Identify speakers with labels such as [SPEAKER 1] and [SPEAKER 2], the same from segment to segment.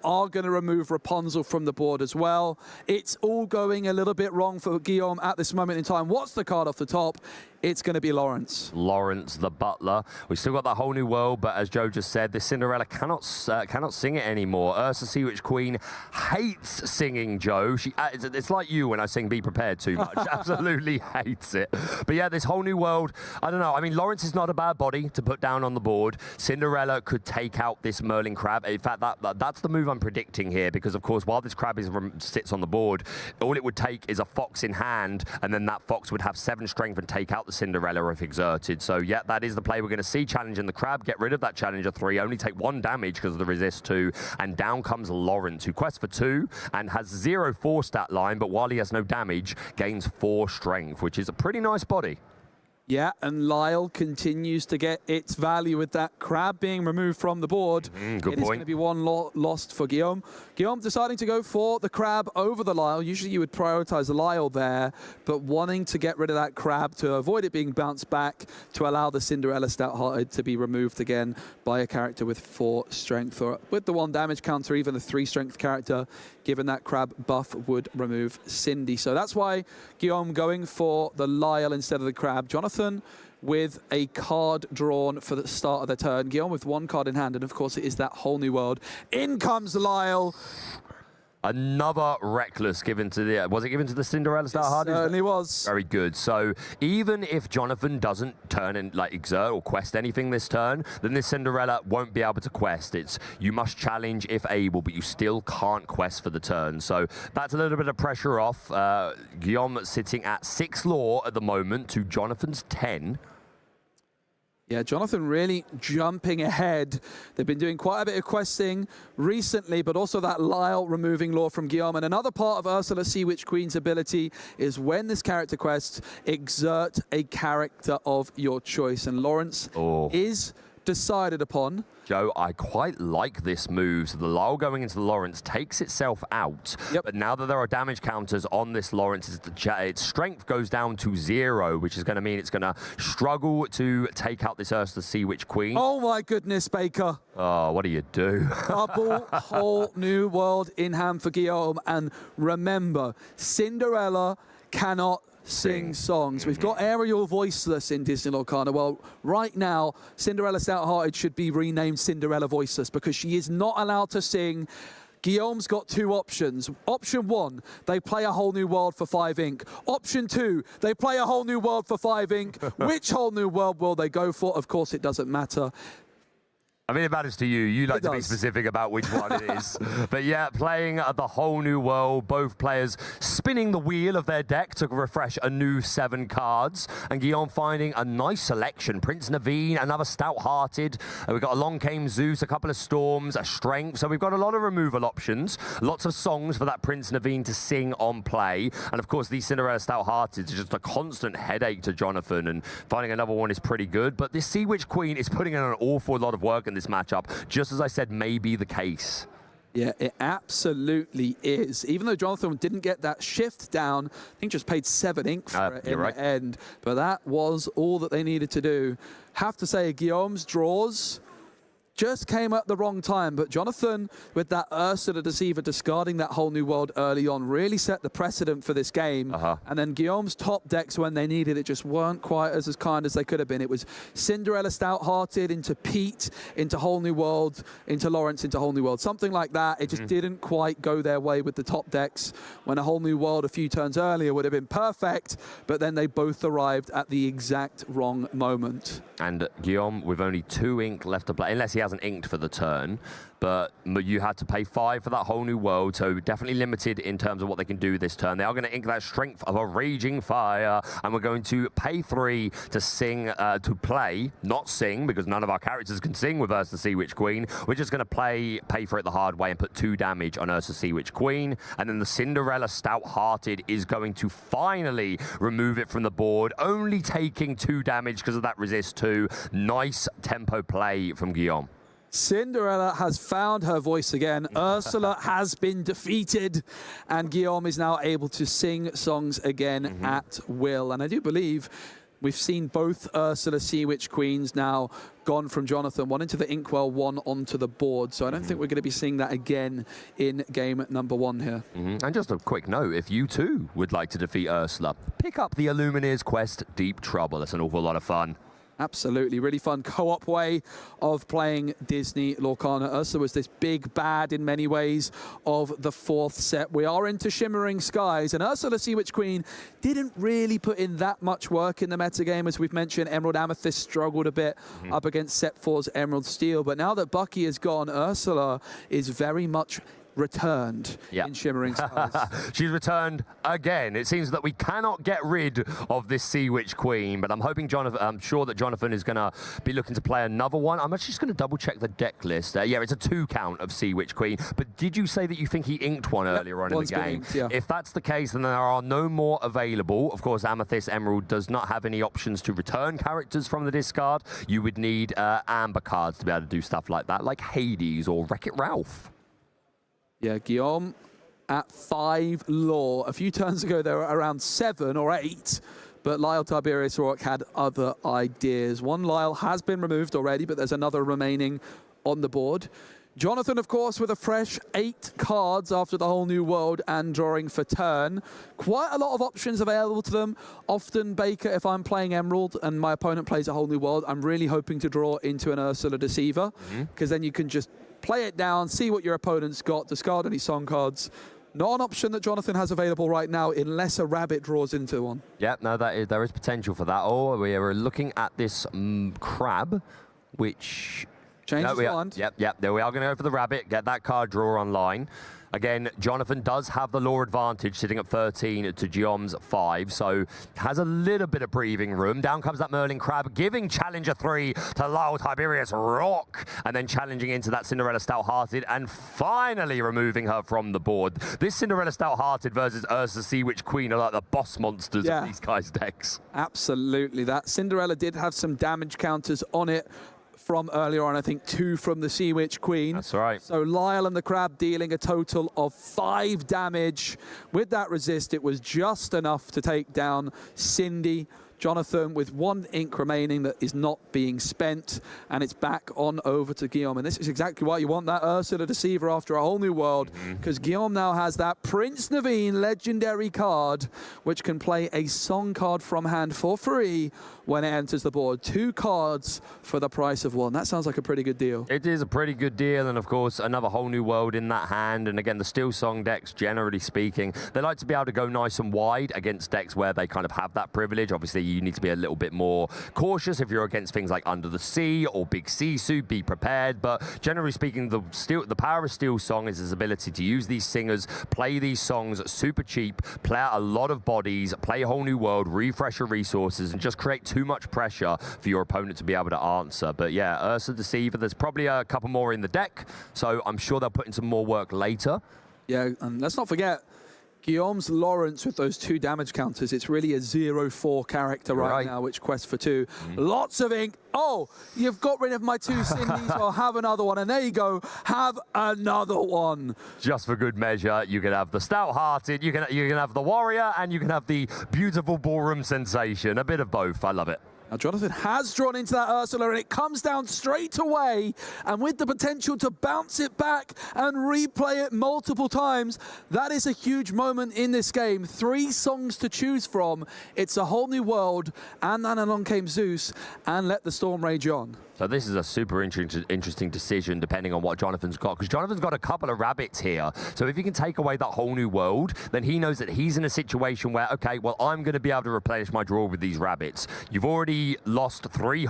[SPEAKER 1] are going to remove Rapunzel from the board as well. It's all going a little bit wrong for Guillaume at this moment in time. What's the card off the top? It's going to be Lawrence.
[SPEAKER 2] Lawrence, the butler. We've still got that whole new world, but as Joe just said, this Cinderella cannot sing it anymore. Ursula, Sea Witch Queen, hates singing, Joe. It's like you when I sing Be Prepared too much. Absolutely hates it. But yeah, this whole new world, I don't know. I mean, Lawrence is not a bad body to put down on the board. Cinderella could take out this Merlin crab. In fact, that's the move I'm predicting here, because of course, while this crab sits on the board, all it would take is a fox in hand, and then that fox would have 7 strength and take out the Cinderella if exerted. So yeah, that is the play we're going to see. Challenging the crab, get rid of that Challenger 3, only take 1 damage because of the resist 2, and down comes Lawrence, who quests for 2 and has 0 4 stat line, but while he has no damage, gains 4 strength, which is a pretty nice body.
[SPEAKER 1] Yeah, and Lyle continues to get its value with that crab being removed from the board.
[SPEAKER 2] Good
[SPEAKER 1] It is
[SPEAKER 2] point.
[SPEAKER 1] going to be 1 lost for Guillaume. Guillaume deciding to go for the crab over the Lyle. Usually you would prioritize the Lyle there, but wanting to get rid of that crab to avoid it being bounced back to allow the Cinderella Stout-Hearted to be removed again by a character with 4 strength. Or with the 1 damage counter, even a 3 strength character, given that crab buff, would remove Cindy. So that's why Guillaume going for the Lyle instead of the crab. Jonathan with a card drawn for the start of the turn. Guillaume with 1 card in hand, and of course it is that whole new world. In comes Lyle.
[SPEAKER 2] Another reckless given to the... Was it given to the Cinderella Stout-Hearted?
[SPEAKER 1] It certainly was.
[SPEAKER 2] Very good. So even if Jonathan doesn't turn and exert or quest anything this turn, then this Cinderella won't be able to quest. It's you must challenge if able, but you still can't quest for the turn. So that's a little bit of pressure off. Guillaume sitting at 6 lore at the moment to Jonathan's 10.
[SPEAKER 1] Yeah, Jonathan really jumping ahead. They've been doing quite a bit of questing recently, but also that Lyle removing lore from Guillaume. And another part of Ursula, Sea Witch Queen's ability is when this character quests, exert a character of your choice. And Lawrence is decided upon.
[SPEAKER 2] Joe, I quite like this move. So the Lyle going into the Lawrence takes itself out.
[SPEAKER 1] Yep.
[SPEAKER 2] But now that there are damage counters on this Lawrence, its strength goes down to 0, which is going to mean it's going to struggle to take out this Ursula Sea Witch Queen.
[SPEAKER 1] Oh my goodness, Baker.
[SPEAKER 2] Oh, what do you do?
[SPEAKER 1] Double whole new world in hand for Guillaume. And remember, Cinderella cannot sing songs. We've got Ariel voiceless in Disney Lorcana. Well, right now, Cinderella Stout-Hearted should be renamed Cinderella Voiceless because she is not allowed to sing. Guillaume's got 2 options. Option 1, they play a whole new world for 5 ink. Option 2, they play a whole new world for 5 ink. Which whole new world will they go for? Of course, it doesn't matter.
[SPEAKER 2] I mean, it matters to you. You like to be specific about which one it is. But yeah, playing the whole new world, both players spinning the wheel of their deck to refresh a new 7 cards. And Guillaume finding a nice selection. Prince Naveen, another Stout-Hearted. We've got a Long Came Zeus, a couple of Storms, a Strength. So we've got a lot of removal options. Lots of songs for that Prince Naveen to sing on play. And of course, these Cinderella Stout-Hearted is just a constant headache to Jonathan. And finding another one is pretty good. But this Sea Witch Queen is putting in an awful lot of work in this matchup, just as I said may be the case.
[SPEAKER 1] Yeah, it absolutely is. Even though Jonathan didn't get that shift down, I think just paid 7 ink for it in the end. But that was all that they needed to do. Have to say, Guillaume's draws just came at the wrong time, but Jonathan, with that Ursula Deceiver discarding that whole new world early on, really set the precedent for this game. And then Guillaume's top decks, when they needed it, just weren't quite as kind as they could have been. It was Cinderella Stout-Hearted into Pete, into whole new world, into Lawrence, into whole new world. Something like that. It just didn't quite go their way with the top decks, when a whole new world a few turns earlier would have been perfect, but then they both arrived at the exact wrong moment.
[SPEAKER 2] And Guillaume with only 2 ink left to play, unless he hasn't inked for the turn, but you had to pay 5 for that whole new world, so definitely limited in terms of what they can do this turn. They are going to ink that Strength of a Raging Fire, and we're going to pay 3 to sing, to play, not sing, because none of our characters can sing with Ursula Sea Witch Queen. We're just going to pay for it the hard way and put 2 damage on Ursula Sea Witch Queen, and then the Cinderella Stout-Hearted is going to finally remove it from the board, only taking 2 damage because of that resist 2. Nice tempo play from Guillaume.
[SPEAKER 1] Cinderella has found her voice again. Ursula has been defeated, and Guillaume is now able to sing songs again at will. And I do believe We've seen both Ursula Sea Witch Queens now gone from Jonathan, one into the Inkwell, one onto the board. So I don't think we're going to be seeing that again in game number 1 here.
[SPEAKER 2] And just a quick note, if you too would like to defeat Ursula, pick up the Illumineers quest, Deep Trouble. That's an awful lot of fun.
[SPEAKER 1] Absolutely. Really fun co-op way of playing Disney Lorcana. Ursula was this big bad in many ways of the 4th set. We are into Shimmering Skies, and Ursula Sea Witch Queen didn't really put in that much work in the metagame. As we've mentioned, Emerald Amethyst struggled a bit up against set 4's Emerald Steel. But now that Bucky is gone, Ursula is very much returned in Shimmering Skies.
[SPEAKER 2] She's returned again. It seems that we cannot get rid of this Sea Witch Queen, but I'm sure that Jonathan is going to be looking to play another one. I'm actually just going to double check the deck list. Yeah, it's a 2 count of Sea Witch Queen, but did you say that you think he inked one earlier on in the game?
[SPEAKER 1] Inked,
[SPEAKER 2] If that's the case, then there are no more available. Of course, Amethyst Emerald does not have any options to return characters from the discard. You would need Amber cards to be able to do stuff like that, like Hades or Wreck-It Ralph.
[SPEAKER 1] Yeah, Guillaume at 5 lore. A few turns ago, they were around 7 or 8, but Lyle Tiberius Rourke had other ideas. One Lyle has been removed already, but there's another remaining on the board. Jonathan, of course, with a fresh 8 cards after the whole new world and drawing for turn. Quite a lot of options available to them. Often, Baker, if I'm playing Emerald and my opponent plays a whole new world, I'm really hoping to draw into an Ursula Deceiver, because then you can just play it down, see what your opponent's got, discard any song cards. Not an option that Jonathan has available right now, unless a rabbit draws into one.
[SPEAKER 2] Yeah, no, there is potential for that. Oh, we are looking at this crab, which...
[SPEAKER 1] Changes land.
[SPEAKER 2] Yep. There we are going to go for the rabbit, get that card draw online. Again, Jonathan does have the lore advantage, sitting at 13 to Guillaume's 5, so has a little bit of breathing room. Down comes that Merlin Crab, giving Challenger 3 to Lyle Tiberius Rock, and then challenging into that Cinderella Stout-Hearted, and finally removing her from the board. This Cinderella Stout-Hearted versus Ursula Sea Witch Queen are like the boss monsters of these guys' decks.
[SPEAKER 1] Absolutely. That Cinderella did have some damage counters on it from earlier on, I think 2 from the Sea Witch Queen.
[SPEAKER 2] That's right.
[SPEAKER 1] So Lyle and the Crab dealing a total of 5 damage. With that resist, it was just enough to take down Cindy. Jonathan with 1 ink remaining that is not being spent, and it's back on over to Guillaume. And this is exactly why you want that Ursula Deceiver after a whole new world, because Guillaume now has that Prince Naveen legendary card, which can play a song card from hand for free when it enters the board. 2 cards for the price of 1. That sounds like a pretty good deal.
[SPEAKER 2] It is a pretty good deal, and of course, another whole new world in that hand. And again, the Steel Song decks, generally speaking, they like to be able to go nice and wide against decks where they kind of have that privilege. Obviously, you need to be a little bit more cautious if you're against things like Under the Sea or Big Sisu. Be prepared, but generally speaking, the power of Steel Song is his ability to use these singers, play these songs super cheap, play out a lot of bodies, play a whole new world, refresh your resources, and just create too much pressure for your opponent to be able to answer. But yeah, Ursula Deceiver, there's probably a couple more in the deck, so I'm sure they'll put in some more work later.
[SPEAKER 1] Yeah, and let's not forget, Guillaume's Lawrence with those 2 damage counters. It's really a 0-4 character right now, which quests for 2. Lots of ink. Oh, you've got rid of my 2 Cindy's. Well, have another one. And there you go. Have another one.
[SPEAKER 2] Just for good measure, you can have the Stout-Hearted, you can have the Warrior, and you can have the beautiful Ballroom Sensation. A bit of both. I love it.
[SPEAKER 1] Now, Jonathan has drawn into that Ursula, and it comes down straight away, and with the potential to bounce it back and replay it multiple times. That is a huge moment in this game. 3 songs to choose from. It's a whole new world, and then along came Zeus, and Let the Storm Rage On.
[SPEAKER 2] So this is a super interesting decision depending on what Jonathan's got, because Jonathan's got a couple of rabbits here. So if you can take away that whole new world, then he knows that he's in a situation where, okay, well, I'm going to be able to replenish my draw with these rabbits. You've already lost 3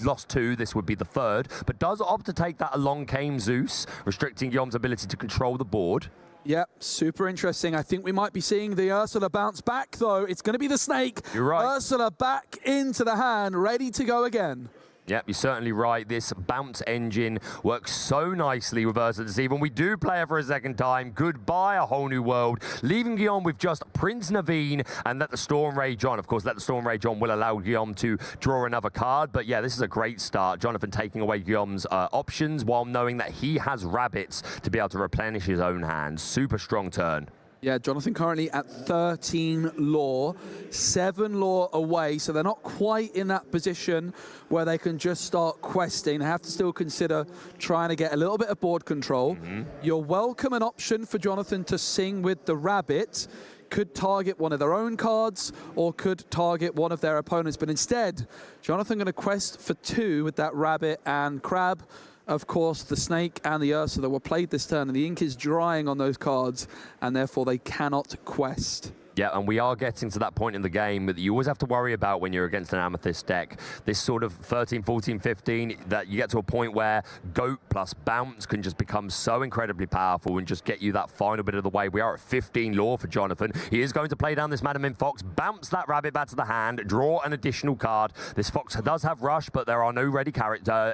[SPEAKER 2] lost 2. This would be the 3rd, but does opt to take that Along Came Zeus, restricting Guillaume's ability to control the board.
[SPEAKER 1] Yep, super interesting. I think we might be seeing the Ursula bounce back, though. It's going to be the snake.
[SPEAKER 2] You're right.
[SPEAKER 1] Ursula back into the hand, ready to go again.
[SPEAKER 2] Yep, you're certainly right. This bounce engine works so nicely with Ursula Deceiver. When we do play her for a second time, goodbye a whole new world, leaving Guillaume with just Prince Naveen and Let the Storm Rage On. Of course, Let the Storm Rage On will allow Guillaume to draw another card, but yeah, this is a great start. Jonathan taking away Guillaume's options while knowing that he has rabbits to be able to replenish his own hand. Super strong turn.
[SPEAKER 1] Yeah, Jonathan currently at 13 lore, 7 lore away, so they're not quite in that position where they can just start questing. They have to still consider trying to get a little bit of board control. You're welcome an option for Jonathan to sing with the rabbit. Could target one of their own cards or could target one of their opponents, but instead, Jonathan going to quest for 2 with that rabbit and crab. Of course, the snake and the Ursula were played this turn, and the ink is drying on those cards, and therefore they cannot quest.
[SPEAKER 2] Yeah, and we are getting to that point in the game that you always have to worry about when you're against an Amethyst deck. This sort of 13, 14, 15, that you get to a point where Goat plus Bounce can just become so incredibly powerful and just get you that final bit of the way. We are at 15 lore for Jonathan. He is going to play down this Madam in Fox, bounce that rabbit back to the hand, draw an additional card. This Fox does have Rush, but there are no ready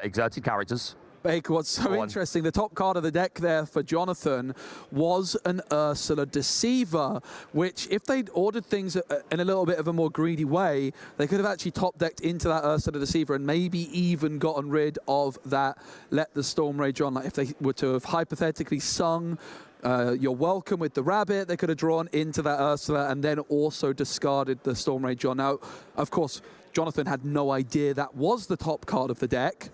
[SPEAKER 2] exerted characters.
[SPEAKER 1] Baker, what's so interesting, the top card of the deck there for Jonathan was an Ursula Deceiver, which if they'd ordered things in a little bit of a more greedy way, they could have actually top-decked into that Ursula Deceiver and maybe even gotten rid of that Let the Storm Rage On. Like if they were to have hypothetically sung You're Welcome with the rabbit, they could have drawn into that Ursula and then also discarded the Storm Rage On. Now, of course, Jonathan had no idea that was the top card of the deck.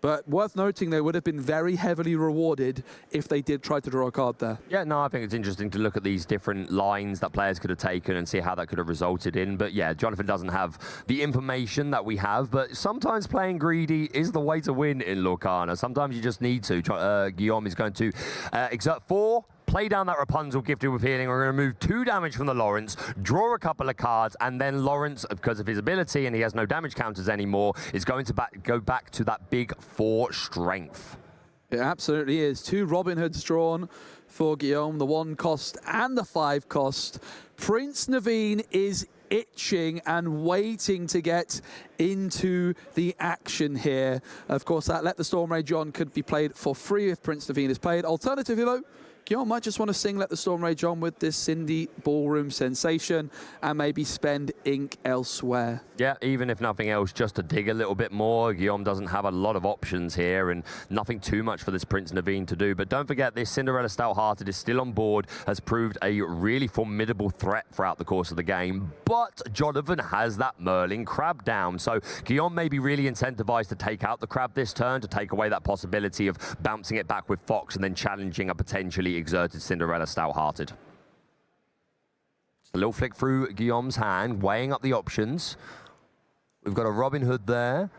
[SPEAKER 1] But worth noting, they would have been very heavily rewarded if they did try to draw a card there.
[SPEAKER 2] Yeah, no, I think it's interesting to look at these different lines that players could have taken and see how that could have resulted in. But yeah, Jonathan doesn't have the information that we have, but sometimes playing greedy is the way to win in Lorcana. Sometimes you just need to. Guillaume is going to exert 4. Play down that Rapunzel gifted with healing. We're going to remove 2 damage from the Lawrence, draw a couple of cards, and then Lawrence, because of his ability and he has no damage counters anymore, is going to go back to that big 4 strength.
[SPEAKER 1] It absolutely is. 2 Robin Hoods drawn for Guillaume, the 1 cost and the 5 cost. Prince Naveen is itching and waiting to get into the action here. Of course, that Let the Storm Rage On could be played for free if Prince Naveen is played. Alternatively, though, Guillaume might just want to sing Let the Storm Rage On with this Cindy Ballroom sensation and maybe spend ink elsewhere.
[SPEAKER 2] Yeah, even if nothing else, just to dig a little bit more. Guillaume doesn't have a lot of options here and nothing too much for this Prince Naveen to do. But don't forget, this Cinderella Stout-Hearted is still on board, has proved a really formidable threat throughout the course of the game. But Jonathan has that Merlin crab down. So Guillaume may be really incentivized to take out the crab this turn, to take away that possibility of bouncing it back with Fox and then challenging a potentially exerted Cinderella Stout-Hearted. A little flick through Guillaume's hand, weighing up the options. We've got a Robin Hood there,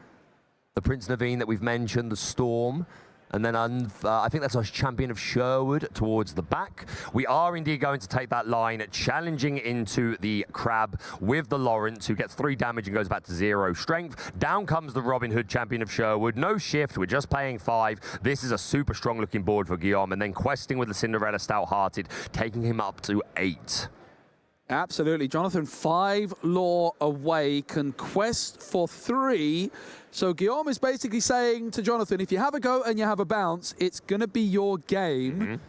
[SPEAKER 2] the Prince Naveen that we've mentioned, the Storm, and then I think that's our Champion of Sherwood towards the back. We are indeed going to take that line, challenging into the crab with the Lawrence, who gets 3 damage and goes back to 0 strength. Down comes the Robin Hood Champion of Sherwood. No shift, we're just paying 5. This is a super strong looking board for Guillaume, and then questing with the Cinderella Stout-Hearted, taking him up to 8.
[SPEAKER 1] Absolutely. Jonathan, 5 lore away, can quest for 3. So Guillaume is basically saying to Jonathan, if you have a go and you have a bounce, it's going to be your game.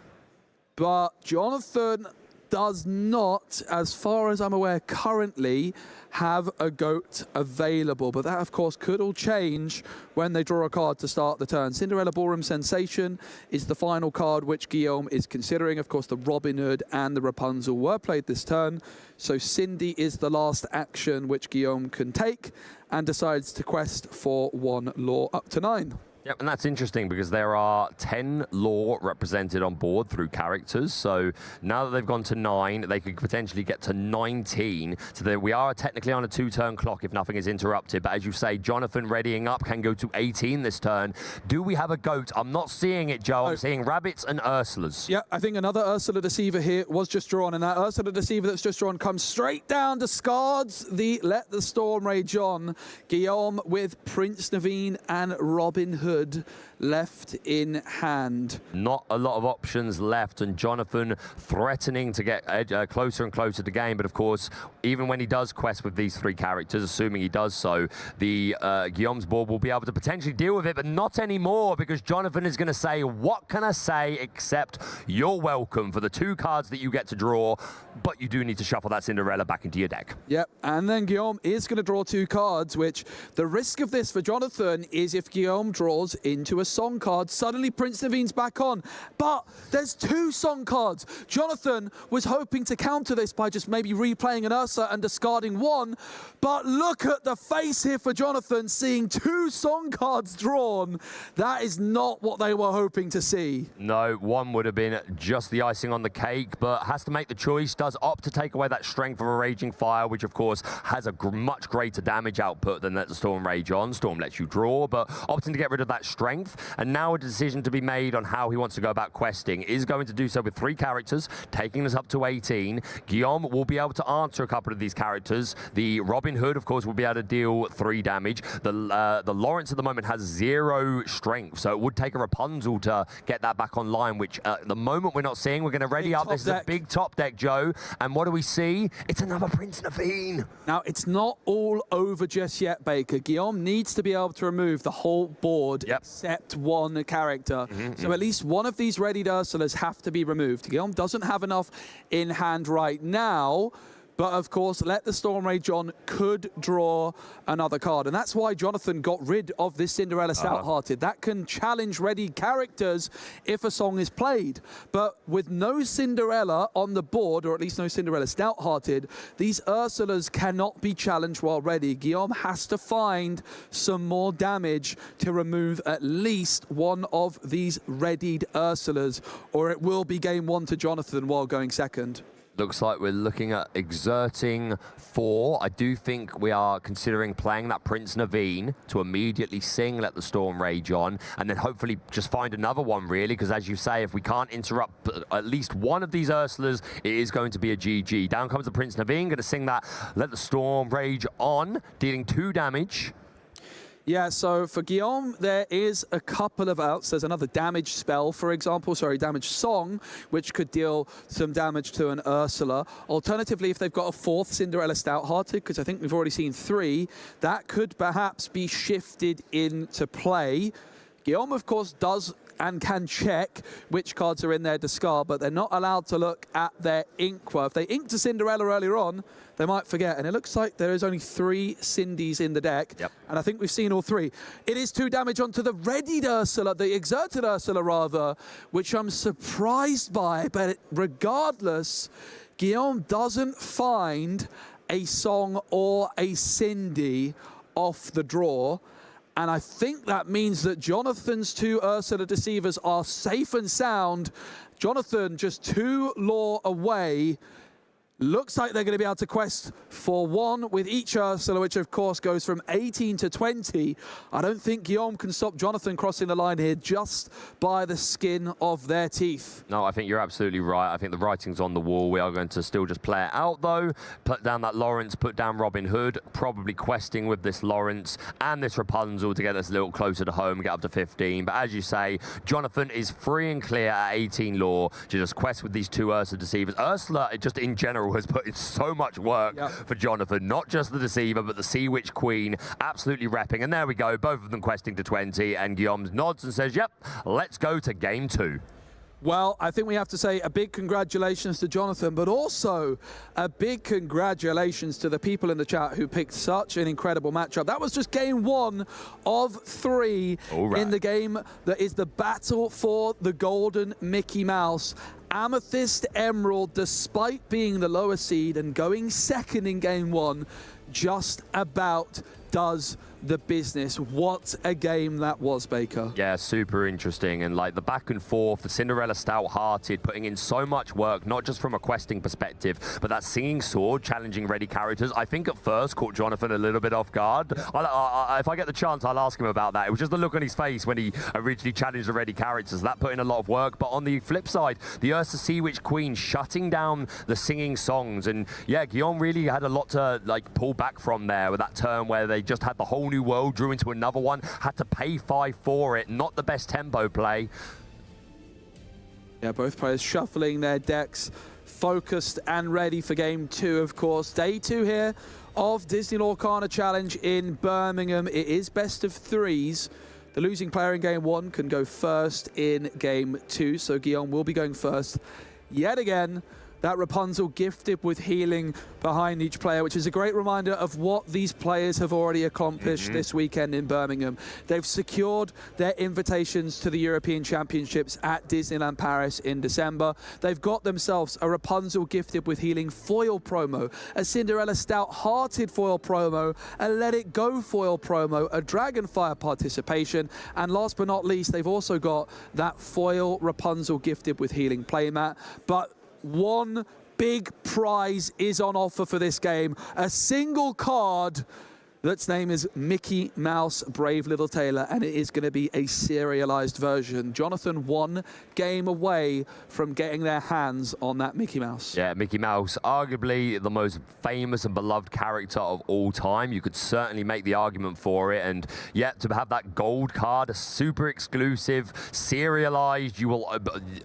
[SPEAKER 1] But Jonathan does not, as far as I'm aware, currently have a goat available. But that, of course, could all change when they draw a card to start the turn. Cinderella Ballroom Sensation is the final card which Guillaume is considering. Of course, the Robin Hood and the Rapunzel were played this turn. So Cindy is the last action which Guillaume can take and decides to quest for 1 lore up to 9.
[SPEAKER 2] Yep, and that's interesting because there are 10 lore represented on board through characters. So now that they've gone to 9, they could potentially get to 19. So we are technically on a 2-turn clock if nothing is interrupted. But as you say, Jonathan readying up can go to 18 this turn. Do we have a goat? I'm not seeing it, Joe. I'm seeing rabbits and Ursulas.
[SPEAKER 1] Yeah, I think another Ursula Deceiver here was just drawn. And that Ursula Deceiver that's just drawn comes straight down, discards the Let the Storm Rage On. Guillaume with Prince Naveen and Robin Hood left in hand.
[SPEAKER 2] Not a lot of options left, and Jonathan threatening to get closer and closer to game. But of course, even when he does quest with these 3 characters, assuming he does so, the Guillaume's board will be able to potentially deal with it, but not anymore, because Jonathan is going to say, what can I say except you're welcome for the 2 cards that you get to draw, but you do need to shuffle that Cinderella back into your deck.
[SPEAKER 1] Yep, and then Guillaume is going to draw 2 cards, which the risk of this for Jonathan is if Guillaume draws draws into a song card. Suddenly, Prince Naveen's back on. But there's 2 song cards. Jonathan was hoping to counter this by just maybe replaying an Ursa and discarding 1. But look at the face here for Jonathan, seeing 2 song cards drawn. That is not what they were hoping to see.
[SPEAKER 2] No, 1 would have been just the icing on the cake, but has to make the choice. Does opt to take away that strength of a Raging Fire, which of course has a much greater damage output than let the Storm rage on. Storm lets you draw, but opting to get rid of that strength. And now a decision to be made on how he wants to go about questing. Is going to do so with 3 characters, taking us up to 18. Guillaume will be able to answer a couple of these characters. The Robin Hood, of course, will be able to deal 3 damage. The Lawrence at the moment has 0 strength, so it would take a Rapunzel to get that back online, which at the moment we're not seeing. We're going to ready up. This is a big top deck, Joe. And what do we see? It's another Prince Naveen.
[SPEAKER 1] Now, it's not all over just yet, Baker. Guillaume needs to be able to remove the whole board except 1 character. So at least one of these readied Ursulas have to be removed. Guillaume doesn't have enough in hand right now. But of course, Let the Storm Rage On could draw another card. And that's why Jonathan got rid of this Cinderella Stout-Hearted. That can challenge ready characters if a song is played. But with no Cinderella on the board, or at least no Cinderella Stout-Hearted, these Ursulas cannot be challenged while ready. Guillaume has to find some more damage to remove at least one of these readied Ursulas, or it will be game 1 to Jonathan while going second.
[SPEAKER 2] Looks like we're looking at exerting 4. I do think we are considering playing that Prince Naveen to immediately sing Let the Storm Rage On, and then hopefully just find another one, really, because as you say, if we can't interrupt at least one of these Ursulas, it is going to be a GG. Down comes the Prince Naveen, going to sing that Let the Storm Rage On, dealing 2 damage.
[SPEAKER 1] Yeah, so for Guillaume, there is a couple of outs. There's another damage spell, for example, damage song, which could deal some damage to an Ursula. Alternatively, if they've got a 4th Cinderella Stout-Hearted, because I think we've already seen 3, that could perhaps be shifted into play. Guillaume, of course, does and can check which cards are in their discard, but they're not allowed to look at their ink. Well, if they inked a Cinderella earlier on, they might forget. And it looks like there is only 3 Cindies in the deck. And I think we've seen all 3. It is 2 damage onto the readied Ursula, the exerted Ursula rather, which I'm surprised by. But regardless, Guillaume doesn't find a song or a Cindy off the draw. And I think that means that Jonathan's 2 Ursula Deceivers are safe and sound. Jonathan just 2 lore away. Looks like they're going to be able to quest for 1 with each Ursula, which of course goes from 18 to 20. I don't think Guillaume can stop Jonathan crossing the line here just by the skin of their teeth.
[SPEAKER 2] No, I think you're absolutely right. I think the writing's on the wall. We are going to still just play it out, though. Put down that Lawrence, put down Robin Hood, probably questing with this Lawrence and this Rapunzel to get us a little closer to home, get up to 15. But as you say, Jonathan is free and clear at 18 lore to just quest with these 2 Ursula Deceivers. Ursula, just in general, has put in so much work for Jonathan, not just the Deceiver, but the Sea Witch Queen, absolutely repping. And there we go, both of them questing to 20, and Guillaume nods and says, yep, let's go to game 2.
[SPEAKER 1] Well, I think we have to say a big congratulations to Jonathan, but also a big congratulations to the people in the chat who picked such an incredible matchup. That was just game 1 of 3 in the game that is the battle for the golden Mickey Mouse. Amethyst Emerald, despite being the lower seed and going second in game 1, just about does the business. What a game that was, Baker.
[SPEAKER 2] Yeah, super interesting. And like the back and forth, the Cinderella Stout-Hearted putting in so much work, not just from a questing perspective, but that Singing Sword challenging ready characters, I think at first caught Jonathan a little bit off guard. If I get the chance, I'll ask him about that. It was just the look on his face when he originally challenged the ready characters. That put in a lot of work. But on the flip side, the Ursa Sea Witch Queen shutting down the singing songs. And yeah, Guillaume really had a lot to like pull back from there with that turn where they just had the whole new world, drew into another one, had to pay 5 for it. Not the best tempo play.
[SPEAKER 1] Yeah, both players shuffling their decks, focused and ready for game 2, of course. Day 2 here of Disney Lorcana Challenge in Birmingham. It is best of 3s. The losing player in game 1 can go first in game 2, so Guillaume will be going first yet again. that Rapunzel gifted with healing behind each player, which is a great reminder of what these players have already accomplished this weekend in Birmingham. They've secured their invitations to the European Championships at Disneyland Paris in December. They've got themselves a Rapunzel gifted with healing foil promo, a Cinderella stout-hearted foil promo, a Let It Go foil promo, a Dragonfire participation, and last but not least, they've also got that foil Rapunzel gifted with healing playmat. But one big prize is on offer for this game. A single card that's name is Mickey Mouse Brave Little Tailor, and it is going to be a serialized version. Jonathan, one game away from getting their hands on that Mickey Mouse.
[SPEAKER 2] Yeah, Mickey Mouse, arguably the most famous and beloved character of all time. You could certainly make the argument for it, and yet to have that gold card, a super exclusive, serialized,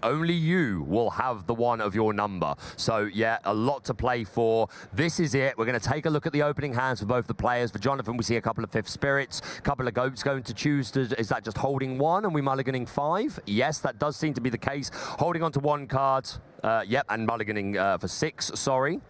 [SPEAKER 2] only you will have the one of your number. So yeah, a lot to play for. This is it. We're going to take a look at the opening hands for both the players. For Jonathan, we see a couple of fifth spirits, a couple of goats going to choose. Is that just holding one and we mulliganing 5? Yes, that does seem to be the case. Holding on to 1 card, yep, and mulliganing for 6, sorry.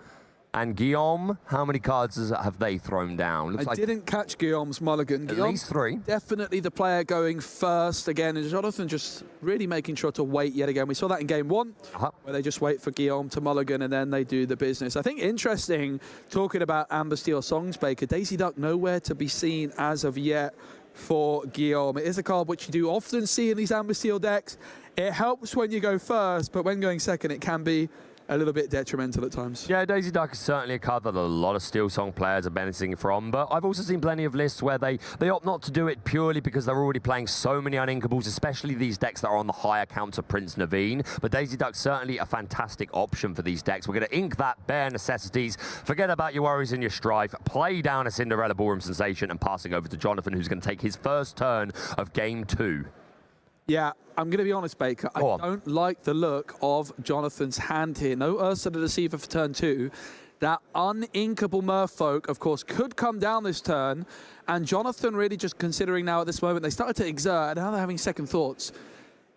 [SPEAKER 2] And Guillaume, how many cards have they thrown down?
[SPEAKER 1] I didn't catch Guillaume's mulligan.
[SPEAKER 2] At least 3.
[SPEAKER 1] Definitely the player going first again. And Jonathan just really making sure to wait yet again. We saw that in game 1, where they just wait for Guillaume to mulligan and then they do the business. I think interesting, talking about Amber Steel Songs Baker, Daisy Duck nowhere to be seen as of yet for Guillaume. It is a card which you do often see in these Amber Steel decks. It helps when you go first, but when going second, it can be a little bit detrimental at times.
[SPEAKER 2] Yeah, Daisy Duck is certainly a card that a lot of Steel Song players are benefiting from, but I've also seen plenty of lists where they opt not to do it purely because they're already playing so many uninkables, especially these decks that are on the higher counter Prince Naveen. But Daisy Duck's certainly a fantastic option for these decks. We're going to ink that bare necessities, forget about your worries and your strife, play down a Cinderella Ballroom Sensation, and passing over to Jonathan, who's going to take his first turn of game 2.
[SPEAKER 1] Yeah, I'm going to be honest, Baker. I don't like the look of Jonathan's hand here. No Ursula the Deceiver for turn 2. That uninkable Merfolk, of course, could come down this turn. And Jonathan really just considering now at this moment, they started to exert, and now they're having second thoughts.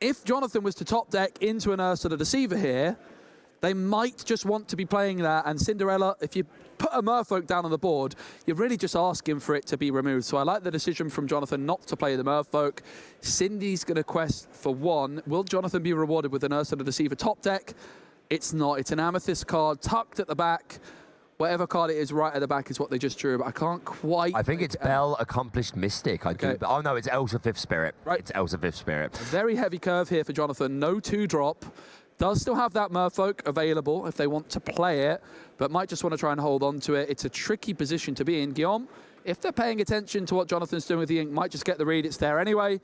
[SPEAKER 1] If Jonathan was to top deck into an Ursula the Deceiver here, they might just want to be playing that. And Cinderella, if you put a Merfolk down on the board, you're really just asking for it to be removed. So I like the decision from Jonathan not to play the Merfolk. Cindy's going to quest for 1. Will Jonathan be rewarded with an Ursula Deceiver top deck? It's not. It's an Amethyst card tucked at the back. Whatever card it is right at the back is what they just drew, but I can't quite...
[SPEAKER 2] I think it's Belle Accomplished Mystic. Oh, no, it's Elsa Fifth Spirit.
[SPEAKER 1] Right.
[SPEAKER 2] It's Elsa Fifth Spirit.
[SPEAKER 1] A very heavy curve here for Jonathan. No 2-drop. Does still have that Merfolk available if they want to play it, but might just want to try and hold on to it. It's a tricky position to be in. Guillaume, if they're paying attention to what Jonathan's doing with the ink, might just get the read. It's there anyway.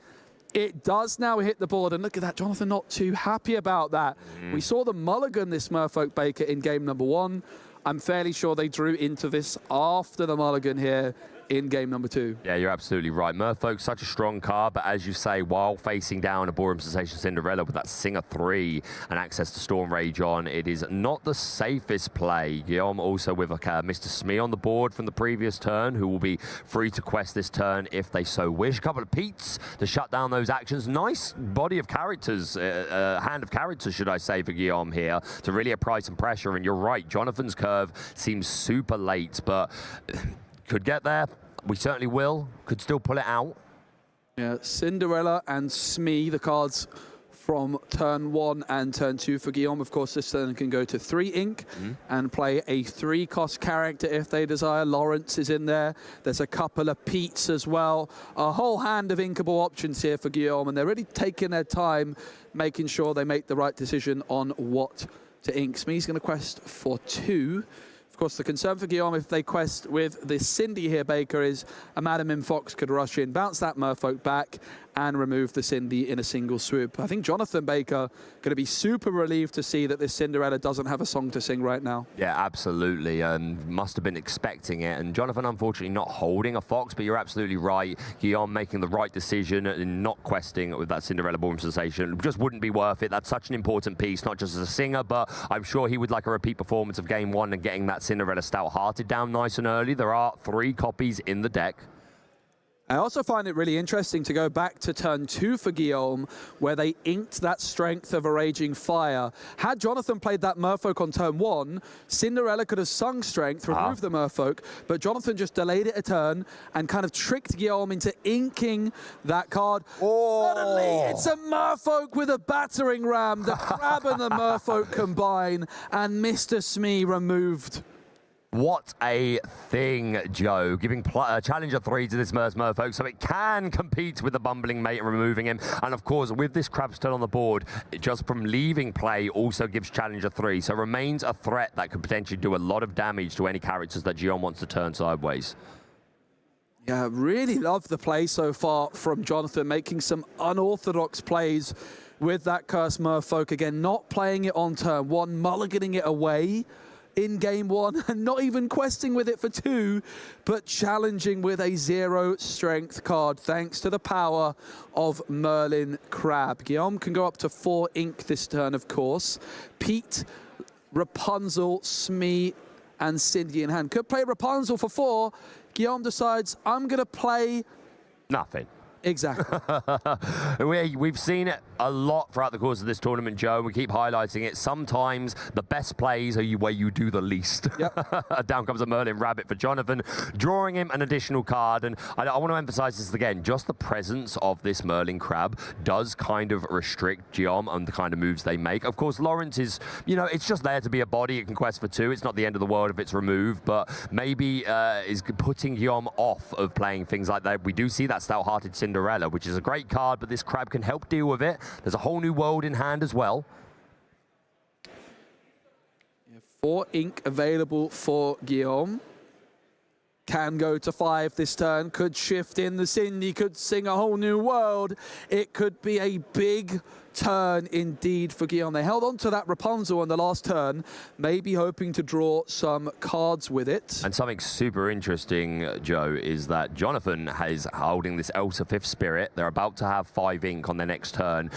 [SPEAKER 1] It does now hit the board, and look at that. Jonathan not too happy about that. We saw the mulligan this Merfolk Baker in game number 1. I'm fairly sure they drew into this after the mulligan here in game number 2.
[SPEAKER 2] Yeah, you're absolutely right. Merfolk's such a strong card, but as you say, while facing down a Ballroom Sensation Cinderella with that Singer 3 and access to Storm Rage on, it is not the safest play. Guillaume also with Mr. Smee on the board from the previous turn, who will be free to quest this turn if they so wish. A couple of Petes to shut down those actions. Nice body of characters, hand of characters, should I say, for Guillaume here to really apply some pressure. And you're right, Jonathan's curve seems super late, but could get there. We certainly will. Could still pull it out.
[SPEAKER 1] Yeah, Cinderella and Smee, the cards from turn 1 and turn 2 for Guillaume. Of course, this turn can go to 3 ink and play a 3-cost character if they desire. Lawrence is in there. There's a couple of Petes as well. A whole hand of inkable options here for Guillaume, and they're really taking their time, making sure they make the right decision on what to ink. Smee's going to quest for 2. Of course, the concern for Guillaume, if they quest with the Cindy here, Baker, is a Madam M. Fox could rush in, bounce that Merfolk back, and remove the Cindy in a single swoop. I think Jonathan Baker going to be super relieved to see that this Cinderella doesn't have a song to sing right now.
[SPEAKER 2] Yeah, absolutely. Must have been expecting it. And Jonathan, unfortunately, not holding a Fox, but you're absolutely right. Guillaume making the right decision and not questing with that Cinderella Ballroom Sensation. It just wouldn't be worth it. That's such an important piece, not just as a singer, but I'm sure he would like a repeat performance of game 1 and getting that Cinderella Stout-Hearted down nice and early. There are 3 copies in the deck.
[SPEAKER 1] I also find it really interesting to go back to turn 2 for Guillaume, where they inked that Strength of a Raging Fire. Had Jonathan played that Merfolk on turn 1, Cinderella could have sung Strength, removed the Merfolk, but Jonathan just delayed it a turn and kind of tricked Guillaume into inking that card. Suddenly, it's a Merfolk with a Battering Ram. The Crab and the Merfolk combine, and Mr. Smee removed.
[SPEAKER 2] What a thing, Joe. Giving Challenger 3 to this Merfolk so it can compete with the Bumbling Mate and removing him. And of course, with this Crab still on the board, just from leaving play also gives Challenger 3. So remains a threat that could potentially do a lot of damage to any characters that Guillaume wants to turn sideways.
[SPEAKER 1] Yeah, really love the play so far from Jonathan, making some unorthodox plays with that Cursed Merfolk. Again, not playing it on turn 1, mulliganing it away in game 1 and not even questing with it for 2, but challenging with a 0 strength card thanks to the power of Merlin Crab. Guillaume can go up to 4 ink this turn, of course. Pete, Rapunzel, Smee and Cindy in hand. Could play Rapunzel for 4. Guillaume decides, I'm going to play
[SPEAKER 2] nothing.
[SPEAKER 1] Exactly.
[SPEAKER 2] We've seen it a lot throughout the course of this tournament, Joe. We keep highlighting it. Sometimes the best plays are where you do the least. Yep. Down comes a Merlin Rabbit for Jonathan, drawing him an additional card. And I want to emphasize this again. Just the presence of this Merlin Crab does kind of restrict Guillaume on the kind of moves they make. Of course, Lawrence is, you know, it's just there to be a body. It can quest for 2. It's not the end of the world if it's removed, but maybe is putting Guillaume off of playing things like that. We do see that Stout-Hearted Cinderella, which is a great card, but this Crab can help deal with it. There's a whole new world in hand as well.
[SPEAKER 1] 4 ink available for Guillaume. Can go to 5 this turn. Could shift in the Cindy, could sing a whole new world. It could be a big turn indeed for Guillaume. They held on to that Rapunzel on the last turn, maybe hoping to draw some cards with it.
[SPEAKER 2] And something super interesting, Joe, is that Jonathan is holding this Elsa 5th Spirit. They're about to have 5 ink on their next turn.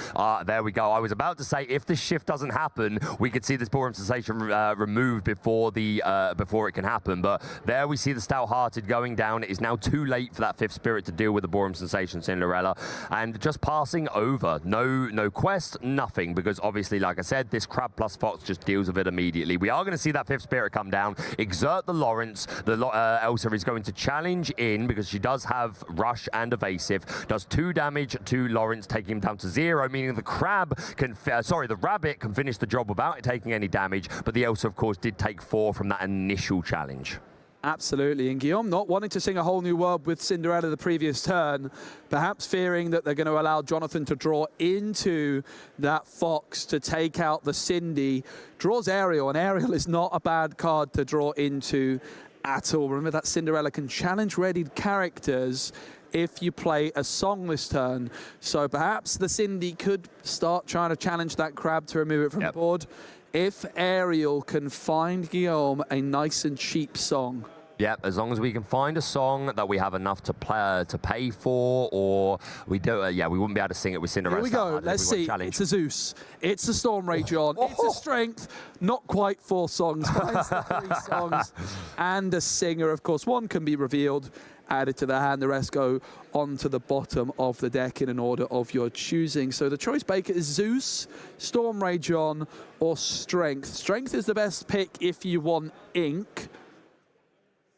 [SPEAKER 2] There we go. I was about to say, if this shift doesn't happen, we could see this Ballroom Sensation removed before it can happen. But there we see the Stout-Hearted going down. It is now too late for that 5th Spirit to deal with the Ballroom Sensation Cinderella. And just passing over. No quest, nothing, because obviously, like I said, this Crab plus Fox just deals with it immediately. We are going to see that 5th Spirit come down, exert the Lawrence. Elsa is going to challenge in because she does have Rush and Evasive, does 2 damage to Lawrence, taking him down to 0, meaning the Crab can, the Rabbit can finish the job without taking any damage, but the Elsa, of course, did take 4 from that initial challenge.
[SPEAKER 1] Absolutely, and Guillaume not wanting to sing a whole new world with Cinderella the previous turn, perhaps fearing that they're going to allow Jonathan to draw into that Fox to take out the Cindy. Draws Ariel, and Ariel is not a bad card to draw into at all. Remember that Cinderella can challenge readied characters if you play a song this turn. So perhaps the Cindy could start trying to challenge that Crab to remove it from the board. If Ariel can find Guillaume a nice and cheap song.
[SPEAKER 2] Yeah, as long as we can find a song that we have enough to pay for, or we do, we wouldn't be able to sing it with Cinderella.
[SPEAKER 1] Here we go. Let's see. It's a Zeus. It's a Storm Rage on. It's a Strength. Not quite 4 songs. Finds the 3 songs. And a singer, of course. 1 can be revealed, added to the hand. The rest go onto the bottom of the deck in an order of your choosing. So the choice, Baker, is Zeus, Storm Rage on, or Strength. Strength is the best pick if you want ink.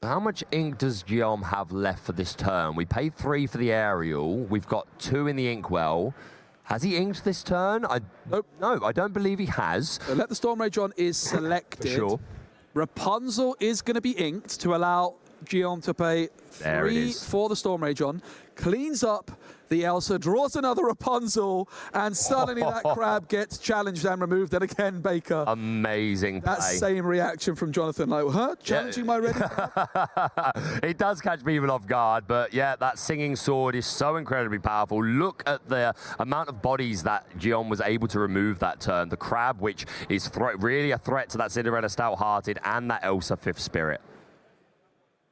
[SPEAKER 2] How much ink does Guillaume have left for this turn? We paid 3 for the Ariel. We've got 2 in the Inkwell. Has he inked this turn?
[SPEAKER 1] Nope.
[SPEAKER 2] No, I don't believe he has.
[SPEAKER 1] So Let the Storm Rage on is selected.
[SPEAKER 2] Sure.
[SPEAKER 1] Rapunzel is going to be inked to allow Guillaume to pay 3 for the Storm Rage on. Cleans up the Elsa, draws another Rapunzel, and suddenly that Crab gets challenged and removed. And again, Baker.
[SPEAKER 2] Amazing play.
[SPEAKER 1] That same reaction from Jonathan, like, huh? Challenging my ready?
[SPEAKER 2] It does catch people off guard, but yeah, that Singing Sword is so incredibly powerful. Look at the amount of bodies that Guillaume was able to remove that turn. The Crab, which is really a threat to that Cinderella Stout-Hearted, and that Elsa 5th Spirit.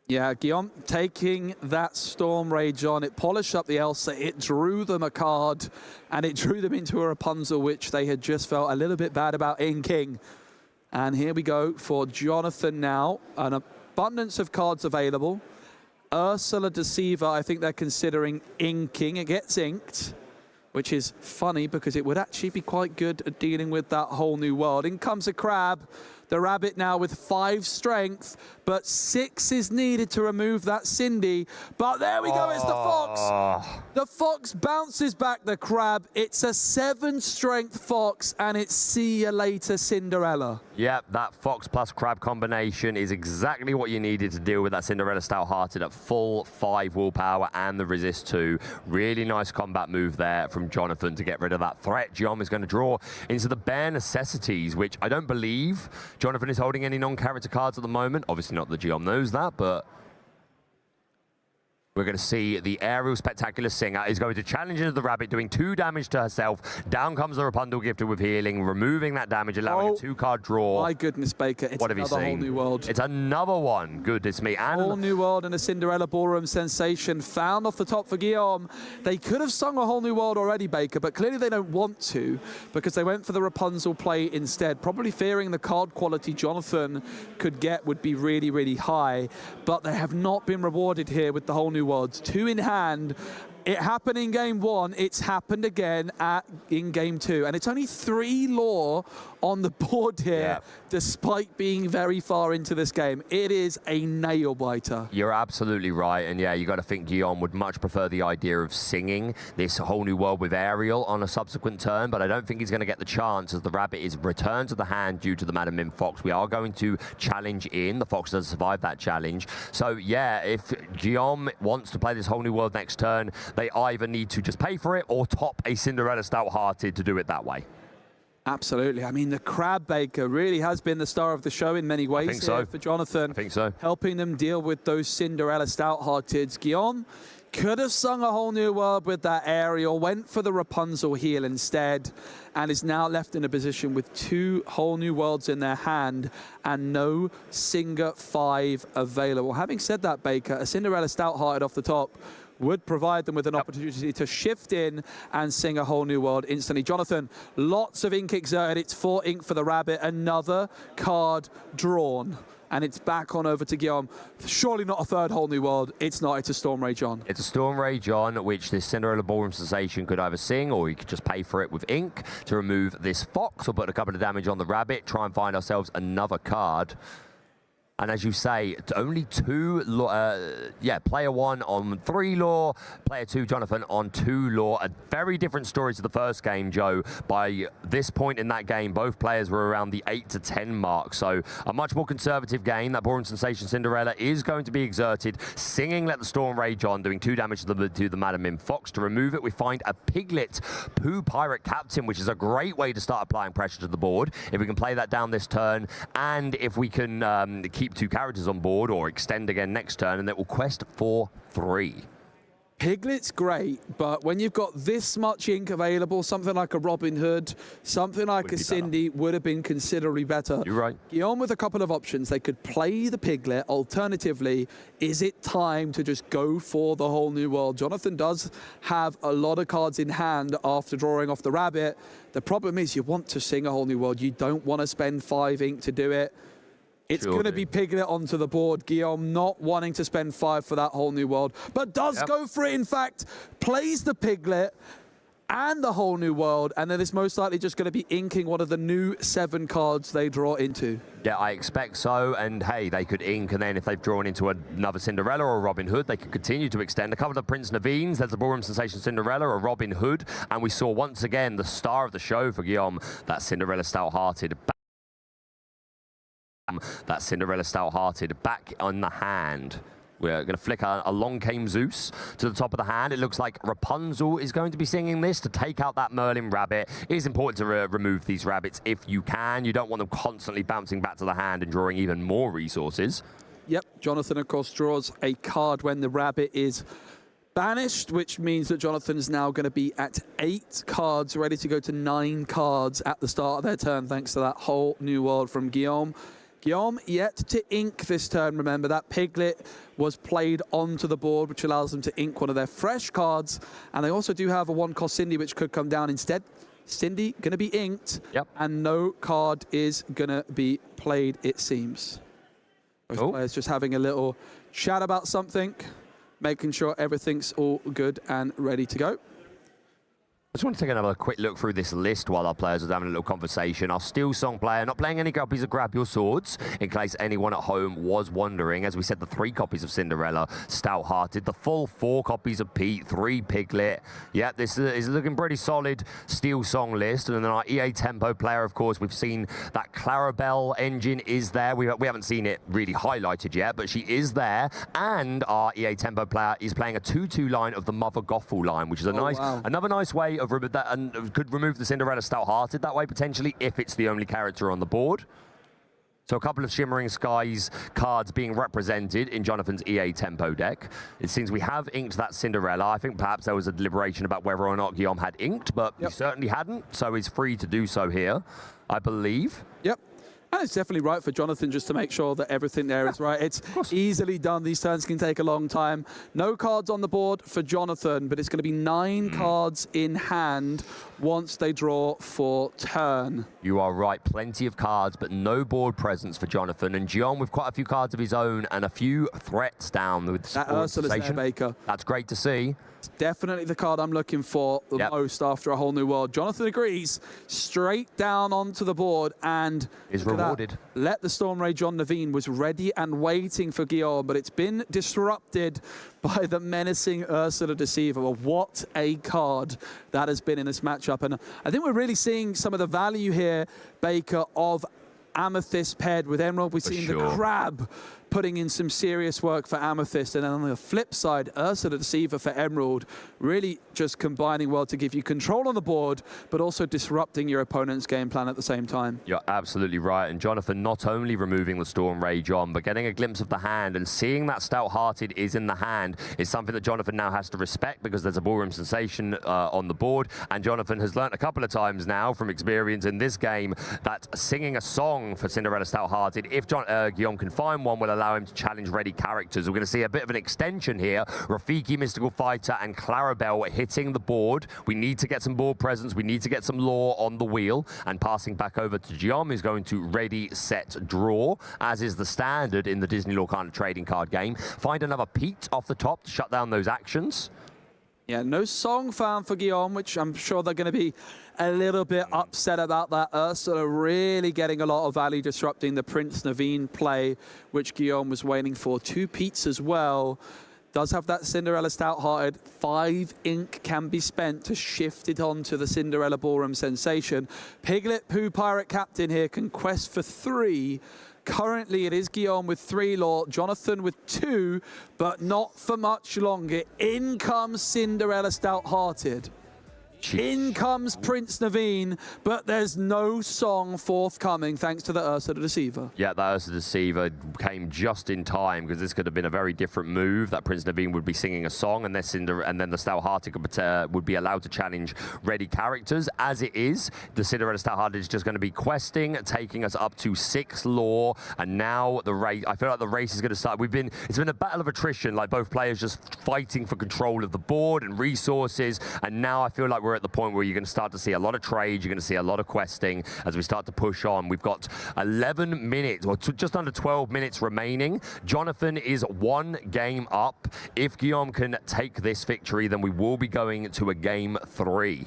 [SPEAKER 1] Yeah, Guillaume taking that Storm Rage on. It polished up the Elsa. It drew them a card, and it drew them into a Rapunzel, which they had just felt a little bit bad about inking. And here we go for Jonathan now. An abundance of cards available. Ursula Deceiver, I think they're considering inking. It gets inked, which is funny because it would actually be quite good at dealing with that whole new world. In comes a crab. The rabbit now with 5 strength, but 6 is needed to remove that Cindy. But there we go, it's the fox. The fox bounces back the crab. It's a 7 strength fox, and it's see you later, Cinderella.
[SPEAKER 2] Yep, that fox plus crab combination is exactly what you needed to deal with that Cinderella Stout-Hearted at full 5 willpower and the resist 2. Really nice combat move there from Jonathan to get rid of that threat. Giom is going to draw into the bare necessities, which I don't believe Jonathan is holding any non-character cards at the moment. Obviously not that Giom knows that, but we're going to see the aerial spectacular singer is going to challenge into the rabbit, doing 2 damage to herself. Down comes the Rapunzel gifted with healing, removing that damage, allowing a 2-card draw.
[SPEAKER 1] My goodness, Baker. It's another whole new world.
[SPEAKER 2] It's another one. Goodness me. And
[SPEAKER 1] whole new world and a Cinderella Ballroom sensation found off the top for Giom. They could have sung a whole new world already, Baker, but clearly they don't want to because they went for the Rapunzel play instead, probably fearing the card quality Jonathan could get would be really, really high. But they have not been rewarded here with the whole new worlds. 2 in hand. It happened in game 1. It's happened again in game 2. And it's only 3 lore on the board here, despite being very far into this game. It is a nail-biter.
[SPEAKER 2] You're absolutely right. And yeah, you got to think Giom would much prefer the idea of singing this whole new world with Ariel on a subsequent turn, but I don't think he's going to get the chance as the rabbit is returned to the hand due to the Madam Mim Fox. We are going to challenge in. The Fox does survive that challenge. So yeah, if Giom wants to play this whole new world next turn, they either need to just pay for it or top a Cinderella Stout-Hearted to do it that way.
[SPEAKER 1] Absolutely. I mean, the Crab Baker really has been the star of the show in many ways for Jonathan.
[SPEAKER 2] I think so.
[SPEAKER 1] Helping them deal with those Cinderella Stout-Hearteds. Giom could have sung a whole new world with that aerial, went for the Rapunzel heal instead, and is now left in a position with 2 whole new worlds in their hand and no Singer 5 available. Having said that, Baker, a Cinderella Stout-Hearted off the top would provide them with an opportunity to shift in and sing a whole new world instantly. Jonathan, lots of ink exerted. It's 4 ink for the rabbit. Another card drawn. And it's back on over to Giom. Surely not a 3rd whole new world. It's not. It's a Storm Rage on.
[SPEAKER 2] It's a Storm Rage on, which this Cinderella Ballroom sensation could either sing or we could just pay for it with ink to remove this fox or put a couple of damage on the rabbit, try and find ourselves another card. And as you say, only 2, player 1 on 3 lore, player 2, Jonathan, on 2 lore. A very different story to the first game, Joe. By this point in that game, both players were around the 8 to 10 mark. So a much more conservative game. That Ballroom Sensation Cinderella is going to be exerted, singing Let the Storm Rage On, doing 2 damage to the Madam Mim Fox. To remove it, we find a Piglet Pooh Pirate Captain, which is a great way to start applying pressure to the board. If we can play that down this turn, and if we can keep 2 characters on board or extend again next turn, and it will quest for 3.
[SPEAKER 1] Piglet's great, but when you've got this much ink available, something like a Robin Hood, something like a Cindy would have been considerably better.
[SPEAKER 2] You're right.
[SPEAKER 1] Giom with a couple of options. They could play the Piglet. Alternatively, is it time to just go for the whole new world? Jonathan does have a lot of cards in hand after drawing off the rabbit. The problem is you want to sing a whole new world. You don't want to spend 5 ink to do it. It's going to be Piglet onto the board. Giom not wanting to spend 5 for that whole new world, but does go for it. In fact, plays the Piglet and the whole new world, and then it's most likely just going to be inking one of the new 7 cards they draw into.
[SPEAKER 2] Yeah, I expect so. And hey, they could ink, and then if they've drawn into another Cinderella or a Robin Hood, they could continue to extend. A couple of Prince Naveen's, there's a Ballroom Sensation Cinderella, a Robin Hood, and we saw once again the star of the show for Giom, that Cinderella Stout-Hearted. That Cinderella Stout-Hearted back on the hand. We're going to flick a Long Came Zeus to the top of the hand. It looks like Rapunzel is going to be singing this to take out that Merlin rabbit. It is important to remove these rabbits if you can. You don't want them constantly bouncing back to the hand and drawing even more resources.
[SPEAKER 1] Yep, Jonathan, of course, draws a card when the rabbit is banished, which means that Jonathan's now going to be at 8 cards, ready to go to 9 cards at the start of their turn, thanks to that whole new world from Giom. Giom yet to ink this turn. Remember, that Piglet was played onto the board, which allows them to ink one of their fresh cards. And they also do have a 1-cost Cindy, which could come down instead. Cindy going to be inked, and no card is going to be played, it seems. Both players just having a little chat about something. making sure everything's all good and ready to go.
[SPEAKER 2] I just want to take another quick look through this list while our players are having a little conversation. Our Steel Song player, not playing any copies of Grab Your Swords, in case anyone at home was wondering. As we said, the 3 copies of Cinderella, Stout-Hearted, the full 4 copies of Pete, 3 Piglet. Yeah, this is looking pretty solid Steel Song list. And then our EA Tempo player, of course, we've seen that Clarabelle engine is there. We haven't seen it really highlighted yet, but she is there. And our EA Tempo player is playing a 2-2 line of the Mother Gothel line, which is another nice way of that, and could remove the Cinderella Stout-Hearted that way potentially if it's the only character on the board. So a couple of Shimmering Skies cards being represented in Jonathan's EA Tempo deck. It seems we have inked that Cinderella. I think perhaps there was a deliberation about whether or not Guillaume had inked, but he certainly hadn't, so he's free to do so here, I believe.
[SPEAKER 1] Yep. And it's definitely right for Jonathan just to make sure that everything there is right. It's easily done. These turns can take a long time. No cards on the board for Jonathan, but it's going to be 9 cards in hand once they draw for turn.
[SPEAKER 2] You are right. Plenty of cards, but no board presence for Jonathan. And Guillaume with quite a few cards of his own and a few threats down with
[SPEAKER 1] that Ursula's there, Baker.
[SPEAKER 2] That's great to see.
[SPEAKER 1] It's definitely the card I'm looking for the most after A Whole New World. Jonathan agrees. Straight down onto the board and
[SPEAKER 2] is rewarded.
[SPEAKER 1] Let the Storm Rage on Naveen was ready and waiting for Guillaume, but it's been disrupted by the menacing Ursula Deceiver. Well, what a card that has been in this matchup. And I think we're really seeing some of the value here, Baker, of Amethyst paired with Emerald. We've seen the Crab putting in some serious work for Amethyst. And then on the flip side, Ursula Deceiver for Emerald, really just combining well to give you control on the board, but also disrupting your opponent's game plan at the same time.
[SPEAKER 2] You're absolutely right. And Jonathan not only removing the Storm Rage on, but getting a glimpse of the hand and seeing that Stout-Hearted is in the hand is something that Jonathan now has to respect because there's a Ballroom Sensation on the board. And Jonathan has learnt a couple of times now from experience in this game that singing a song for Cinderella Stout-Hearted, if Guillaume can find one, will allow him to challenge ready characters. We're going to see a bit of an extension here. Rafiki, Mystical Fighter, and Clarabelle hitting the board. We need to get some board presence. We need to get some lore on the wheel. And passing back over to Guillaume is going to ready, set, draw, as is the standard in the Disney Lorcana trading card game. Find another Pete off the top to shut down those actions.
[SPEAKER 1] Yeah, no song found for Guillaume, which I'm sure they're going to be a little bit upset about that. Ursula really getting a lot of value, disrupting the Prince Naveen play, which Guillaume was waiting for. 2 Petes as well. Does have that Cinderella Stout-Hearted. 5 ink can be spent to shift it onto the Cinderella Ballroom Sensation. Piglet, Pooh Pirate Captain here can quest for 3. Currently, it is Guillaume with 3 lore, Jonathan with 2, but not for much longer. In comes Cinderella Stout-Hearted. In comes Prince Naveen, but there's no song forthcoming thanks to the Ursula Deceiver.
[SPEAKER 2] Yeah, the Ursula Deceiver came just in time because this could have been a very different move that Prince Naveen would be singing a song and then the Stout-Hearted would be allowed to challenge ready characters. As it is, the Cinderella Stout-Hearted is just going to be questing, taking us up to 6 lore, and now the race. I feel like the race is going to start. It's been a battle of attrition, like both players just fighting for control of the board and resources, and now I feel like we're at the point where you're going to start to see a lot of trade, you're going to see a lot of questing as we start to push on. We've got 11 minutes, or just under 12 minutes remaining. Jonathan is 1 game up. If Guillaume can take this victory, then we will be going to a game 3.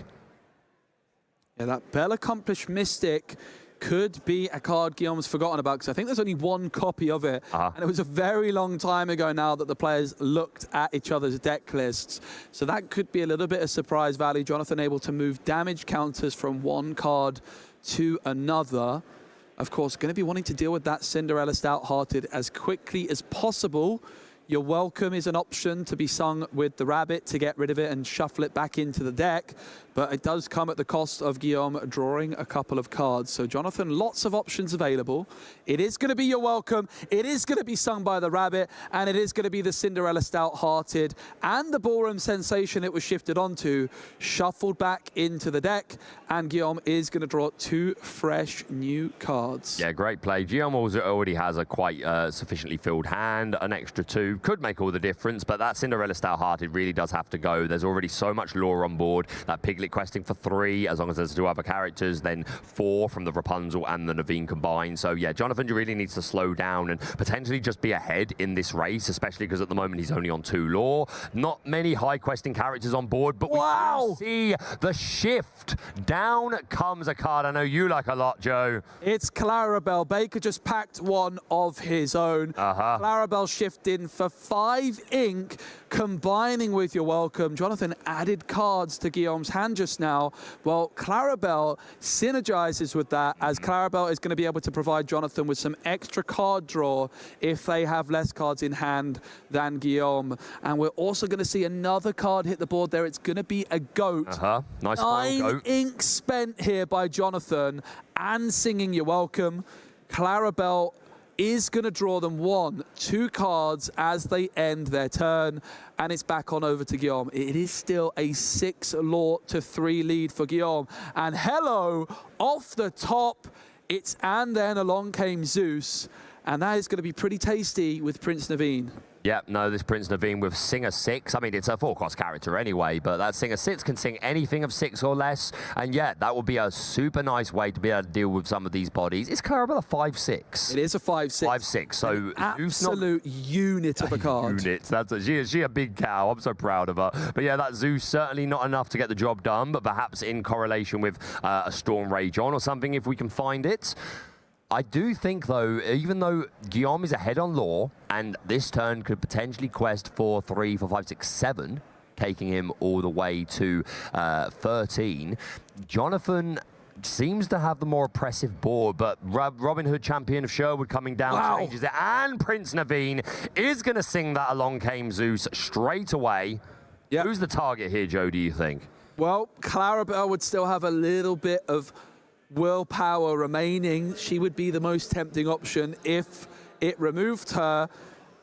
[SPEAKER 1] Yeah, that Bell Accomplished Mystic could be a card Guillaume's forgotten about, because I think there's only 1 copy of it. And it was a very long time ago now that the players looked at each other's deck lists. So that could be a little bit of surprise value. Jonathan able to move damage counters from 1 card to another. Of course, going to be wanting to deal with that Cinderella Stout-Hearted as quickly as possible. Your Welcome is an option to be sung with the rabbit to get rid of it and shuffle it back into the deck. But it does come at the cost of Guillaume drawing a couple of cards. So Jonathan, lots of options available. It is going to be Your Welcome. It is going to be sung by the rabbit. And it is going to be the Cinderella Stout-Hearted and the Ballroom Sensation it was shifted onto, shuffled back into the deck. And Guillaume is going to draw 2 fresh new cards.
[SPEAKER 2] Yeah, great play. Guillaume already has a quite sufficiently filled hand, an extra 2. could make all the difference, but that Cinderella Stout-Hearted really does have to go. There's already so much lore on board. That Piglet questing for 3, as long as there's 2 other characters, then 4 from the Rapunzel and the Naveen combined. So yeah, Jonathan really needs to slow down and potentially just be ahead in this race, especially because at the moment he's only on 2 lore. Not many high questing characters on board, but we do see the shift. Down comes a card I know you like a lot, Joe.
[SPEAKER 1] It's Clarabelle. Baker just packed one of his own. Clarabelle shifting for 5 ink, combining with You're Welcome. Jonathan added cards to Guillaume's hand just now. Well, Clarabelle synergizes with that, as Clarabelle is going to be able to provide Jonathan with some extra card draw if they have less cards in hand than Guillaume. And we're also going to see another card hit the board there. It's going to be a goat.
[SPEAKER 2] Nice
[SPEAKER 1] 9
[SPEAKER 2] goat.
[SPEAKER 1] ink spent here by Jonathan and singing You're Welcome. Clarabelle is going to draw them 1, 2 cards as they end their turn, and it's back on over to Guillaume. It is still a 6 lore to 3 lead for Guillaume. And hello, off the top, it's and then along came Zeus, and that is going to be pretty tasty with Prince Naveen.
[SPEAKER 2] Yeah, no, this Prince Naveen with Singer 6. I mean, it's a 4-cost character anyway, but that Singer 6 can sing anything of 6 or less. And yeah, that would be a super nice way to be able to deal with some of these bodies. Is Clarabelle a 5/6?
[SPEAKER 1] It is a 5/6.
[SPEAKER 2] 5/6. So
[SPEAKER 1] absolute unit of a card.
[SPEAKER 2] Unit. She a big cow. I'm so proud of her. But yeah, that Zeus certainly not enough to get the job done, but perhaps in correlation with a Storm Rage On or something if we can find it. I do think, though, even though Guillaume is ahead on lore, and this turn could potentially quest for 3, 4, 5, 6, 7, taking him all the way to 13, Jonathan seems to have the more oppressive board, but Robin Hood, champion of Sherwood, coming down, changes it, and Prince Naveen is going to sing that Along Came Zeus straight away. Yep. Who's the target here, Joe, do you think?
[SPEAKER 1] Well, Clarabelle would still have a little bit of willpower remaining. She would be the most tempting option if it removed her.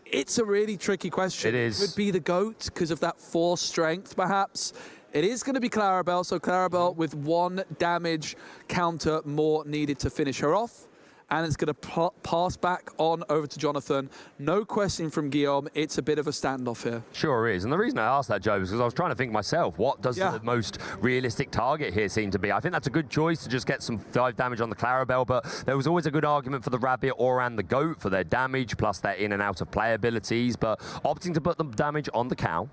[SPEAKER 1] It's a really tricky question.
[SPEAKER 2] It is.
[SPEAKER 1] It would be the GOAT because of that 4 strength, perhaps. It is going to be Clarabelle, so Clarabelle with 1 damage counter more needed to finish her off. And it's going to pass back on over to Jonathan. No question from Guillaume. It's a bit of a standoff here.
[SPEAKER 2] Sure is. And the reason I asked that, Joe, is because I was trying to think myself, what does the most realistic target here seem to be? I think that's a good choice to just get some 5 damage on the Clarabelle, but there was always a good argument for the Rabbit and the Goat for their damage, plus their in and out of play abilities, but opting to put the damage on the cow.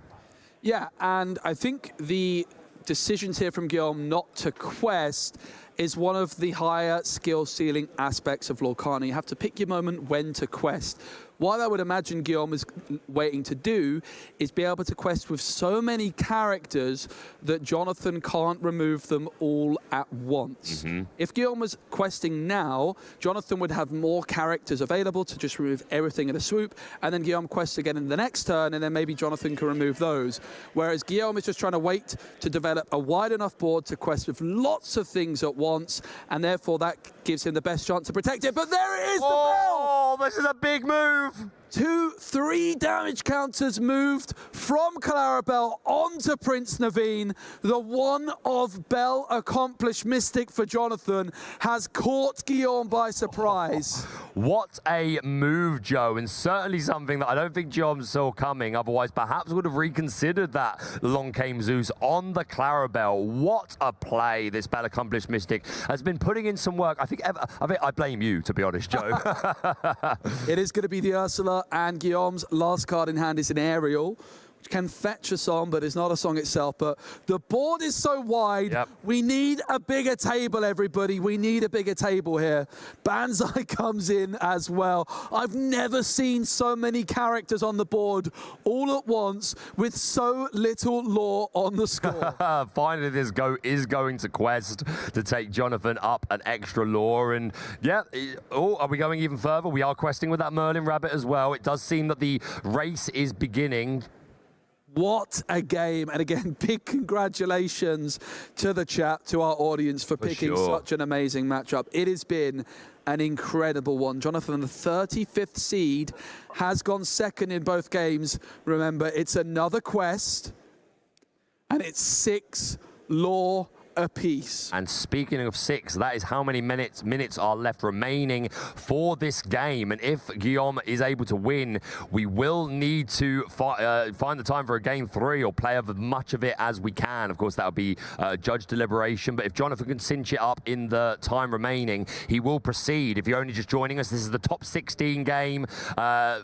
[SPEAKER 2] Yeah,
[SPEAKER 1] and I think the decisions here from Guillaume not to quest is one of the higher skill ceiling aspects of Lorcana. You have to pick your moment when to quest. What I would imagine Guillaume is waiting to do is be able to quest with so many characters that Jonathan can't remove them all at once. If Guillaume was questing now, Jonathan would have more characters available to just remove everything in a swoop, and then Guillaume quests again in the next turn, and then maybe Jonathan can remove those. Whereas Guillaume is just trying to wait to develop a wide enough board to quest with lots of things at once, and therefore that gives him the best chance to protect it. But there it is, the bell!
[SPEAKER 2] Oh, this is a big move!
[SPEAKER 1] 2, 3 damage counters moved from Clarabelle onto Prince Naveen. The one of Bell accomplished mystic for Jonathan has caught Guillaume by surprise.
[SPEAKER 2] What a move, Joe, and certainly something that I don't think Guillaume saw coming. Otherwise, perhaps would have reconsidered that Long Came Zeus on the Clarabelle. What a play this Bell accomplished mystic has been putting in some work. I think I blame you, to be honest, Joe.
[SPEAKER 1] It is going to be the Ursula, and Guillaume's last card in hand is an Aerial, which can fetch a song, but it's not a song itself. But the board is so wide, we need a bigger table, everybody. We need a bigger table here. Banzai comes in as well. I've never seen so many characters on the board all at once with so little lore on the score.
[SPEAKER 2] Finally, this GOAT is going to quest to take Jonathan up an extra lore. And yeah, are we going even further? We are questing with that Merlin Rabbit as well. It does seem that the race is beginning.
[SPEAKER 1] What a game. And again, big congratulations to the chat, to our audience for picking such an amazing matchup. It has been an incredible one. Jonathan, the 35th seed, has gone second in both games. Remember, it's another quest, and it's 6 lore apiece.
[SPEAKER 2] And speaking of 6, that is how many minutes are left remaining for this game. And if Guillaume is able to win, we will need to find the time for a game 3 or play as much of it as we can. Of course, that would be judge deliberation. But if Jonathan can cinch it up in the time remaining, he will proceed. If you're only just joining us, this is the top 16 game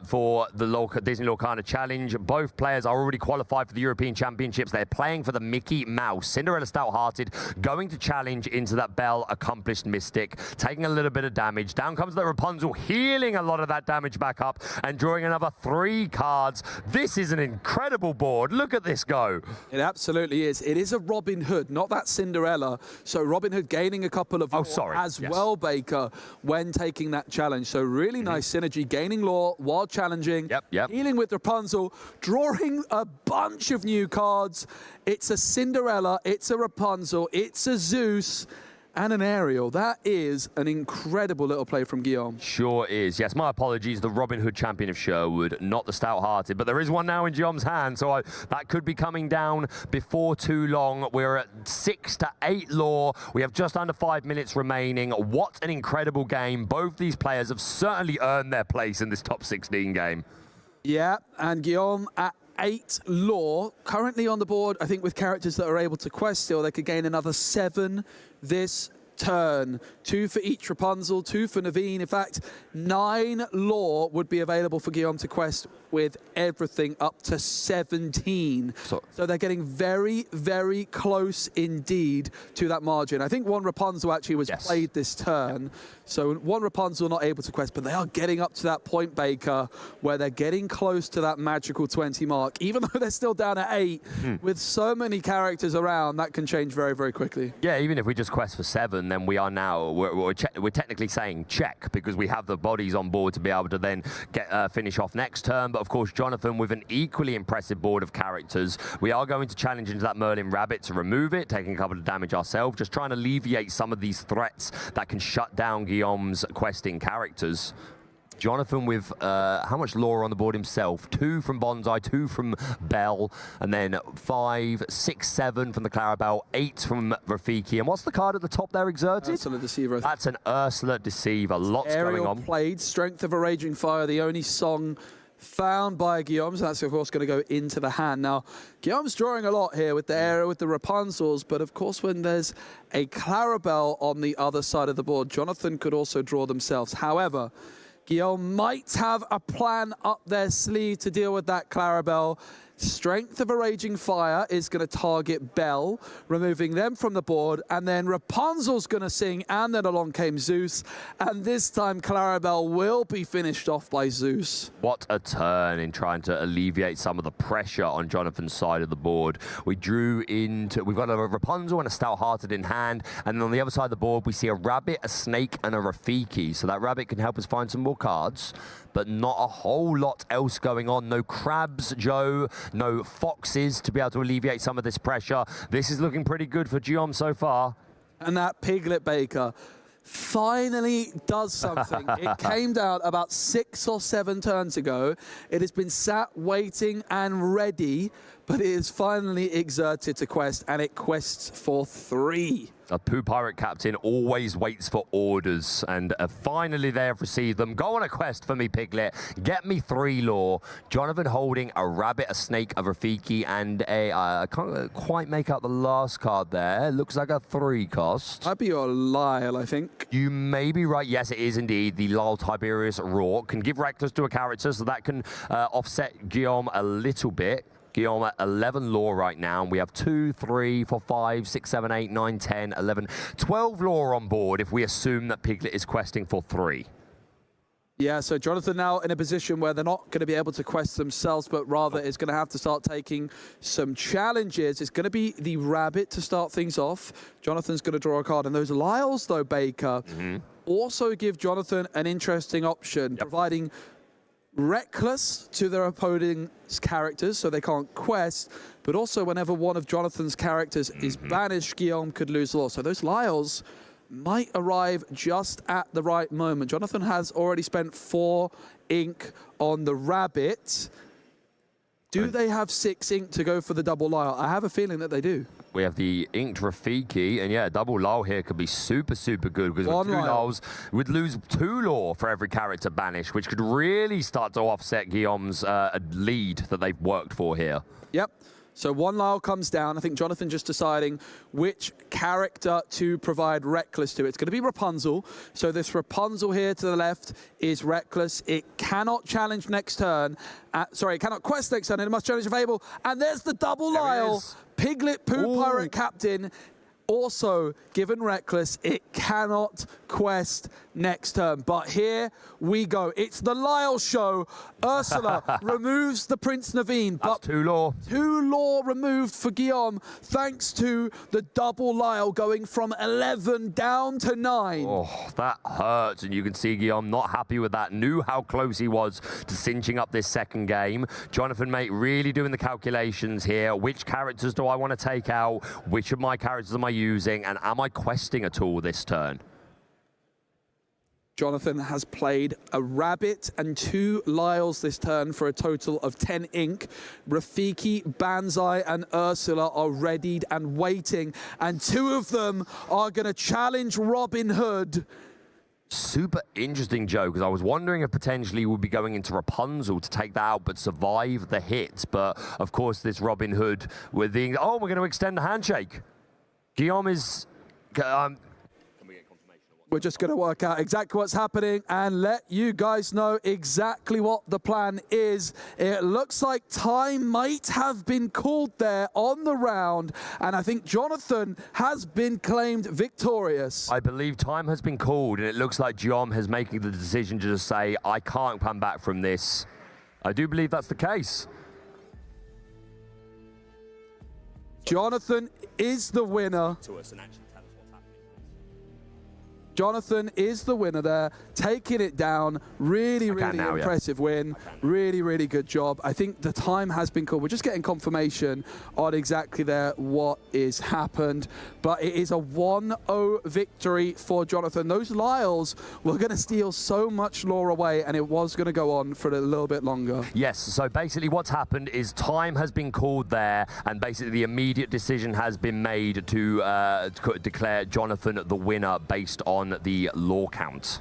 [SPEAKER 2] for the Disney Lorcana Challenge. Both players are already qualified for the European Championships. They're playing for the Mickey Mouse. Cinderella Stout-Hearted going to challenge into that Belle Accomplished Mystic, taking a little bit of damage. Down comes the Rapunzel, healing a lot of that damage back up and drawing another 3 cards. This is an incredible board. Look at this go.
[SPEAKER 1] It absolutely is. It is a Robin Hood, not that Cinderella. So Robin Hood gaining a couple of lore as well, Baker, when taking that challenge. So really nice synergy, gaining lore while challenging, healing with Rapunzel, drawing a bunch of new cards. It's a Cinderella, it's a Rapunzel, it's a Zeus, and an Ariel. That is an incredible little play from Guillaume.
[SPEAKER 2] Sure is. Yes, my apologies. The Robin Hood champion of Sherwood, not the Stout-Hearted. But there is one now in Guillaume's hand, so that could be coming down before too long. We're at 6 to 8 lore. We have just under 5 minutes remaining. What an incredible game. Both these players have certainly earned their place in this top 16 game.
[SPEAKER 1] Yeah, and Guillaume at 8 lore, currently on the board. I think with characters that are able to quest still, they could gain another 7 this turn. 2 for each Rapunzel, 2 for Naveen. In fact, 9 lore would be available for Guillaume to quest with everything up to 17. So they're getting very, very close indeed to that margin. I think one Rapunzel actually was played this turn. So one Rapunzel not able to quest, but they are getting up to that point, Baker, where they're getting close to that magical 20 mark. Even though they're still down at 8, with so many characters around, that can change very, very quickly.
[SPEAKER 2] Yeah, even if we just quest for 7, then we are now, we're technically saying check, because we have the bodies on board to be able to then get finish off next turn. But of course, Jonathan with an equally impressive board of characters. We are going to challenge into that Merlin Rabbit to remove it, taking a couple of damage ourselves, just trying to alleviate some of these threats that can shut down Guillaume's questing characters. Jonathan with how much lore on the board himself? 2 from Bonsai, 2 from Belle, and then 5, 6, 7 from the Clarabelle, 8 from Rafiki. And what's the card at the top there, Exerted?
[SPEAKER 1] Ursula Deceiver.
[SPEAKER 2] That's an Ursula Deceiver. Lots going on.
[SPEAKER 1] Played Strength of a Raging Fire, the only song found by Guillaume. So that's, of course, going to go into the hand. Now, Guillaume's drawing a lot here with the Ariel, with the Rapunzels, but of course, when there's a Clarabelle on the other side of the board, Jonathan could also draw themselves. However, Guillaume might have a plan up their sleeve to deal with that Clarabelle. Strength of a Raging Fire is going to target Belle, removing them from the board, and then Rapunzel's going to sing, and then along came Zeus, and this time Clarabelle will be finished off by Zeus.
[SPEAKER 2] What a turn in trying to alleviate some of the pressure on Jonathan's side of the board. We've got a Rapunzel and a Stout-Hearted in hand, and then on the other side of the board we see a rabbit, a snake, and a Rafiki. So that rabbit can help us find some more cards, but not a whole lot else going on. No crabs, Joe, no foxes to be able to alleviate some of this pressure. This is looking pretty good for Guillaume so far.
[SPEAKER 1] And that Piglet Baker finally does something. It came down about 6 or 7 turns ago. It has been sat, waiting and ready, but it is finally exerted to quest, and it quests for 3.
[SPEAKER 2] A Pooh Pirate Captain always waits for orders, and finally they have received them. Go on a quest for me, Piglet. Get me 3 lore. Jonathan holding a rabbit, a snake, a Rafiki, and a... I can't quite make out the last card there. It looks like a 3 cost.
[SPEAKER 1] That'd be your Lyle, I think.
[SPEAKER 2] You may be right. Yes, it is indeed. The Lyle Tiberius Roar can give Reckless to a character, so that can offset Guillaume a little bit. Guillaume at 11 lore right now, and we have 2, 3, 4, 5, 6, 7, 8, 9, 10, 11, 12 lore on board if we assume that Piglet is questing for 3.
[SPEAKER 1] Yeah, so Jonathan now in a position where they're not going to be able to quest themselves, but rather is going to have to start taking some challenges. It's going to be the rabbit to start things off. Jonathan's going to draw a card, and those Lyles, though, Baker, also give Jonathan an interesting option, providing Reckless to their opponent's characters so they can't quest, but also whenever one of Jonathan's characters is banished, Guillaume could lose lore. So those Lyles might arrive just at the right moment. Jonathan has already spent 4 ink on the rabbit. Do they have 6 ink to go for the double Lyle? I have a feeling that they do.
[SPEAKER 2] We have the inked Rafiki, and yeah, double Lyle here could be super, super good because with 2 Lyles, we'd lose 2 lore for every character banished, which could really start to offset Guillaume's lead that they've worked for here.
[SPEAKER 1] Yep. So 1 Lyle comes down. I think Jonathan just deciding which character to provide Reckless to. It's going to be Rapunzel. So this Rapunzel here to the left is Reckless. It cannot challenge next turn. Sorry, it cannot quest next turn. It must challenge available. And there's the double Lyle. Piglet Poo Pirate Captain. Also given Reckless, it cannot quest next turn. But here we go. It's the Lyle show. Ursula removes the Prince Naveen.
[SPEAKER 2] That's 2 lore.
[SPEAKER 1] 2 lore removed for Guillaume, thanks to the double Lyle going from 11 down to 9.
[SPEAKER 2] Oh, that hurts. And you can see Guillaume not happy with that. Knew how close he was to cinching up this second game. Jonathan, mate, really doing the calculations here. Which characters do I want to take out? Which of my characters am I using? And am I questing at all this turn?
[SPEAKER 1] Jonathan has played a rabbit and 2 Lyles this turn for a total of 10 ink. Rafiki, Banzai, and Ursula are readied and waiting, and 2 of them are going to challenge Robin Hood.
[SPEAKER 2] Super interesting, Joe, because I was wondering if potentially we'd be going into Rapunzel to take that out but survive the hit. But, of course, this Robin Hood with the... Oh, we're going to extend the handshake. Guillaume is...
[SPEAKER 1] We're just going to work out exactly what's happening and let you guys know exactly what the plan is. It looks like time might have been called there on the round, and I think Jonathan has been claimed victorious.
[SPEAKER 2] I believe time has been called, and it looks like Guillaume has making the decision to just say, I can't come back from this. I do believe that's the case.
[SPEAKER 1] Jonathan is the winner. Jonathan is the winner there, taking it down. Really, really impressive win. Really, really good job. I think the time has been called. We're just getting confirmation on exactly there what is happened. But it is a 1-0 victory for Jonathan. Those Lyles were going to steal so much lore away, and it was going to go on for a little bit longer.
[SPEAKER 2] Yes, so basically what's happened is time has been called there, and basically the immediate decision has been made to declare Jonathan the winner based on the lore count.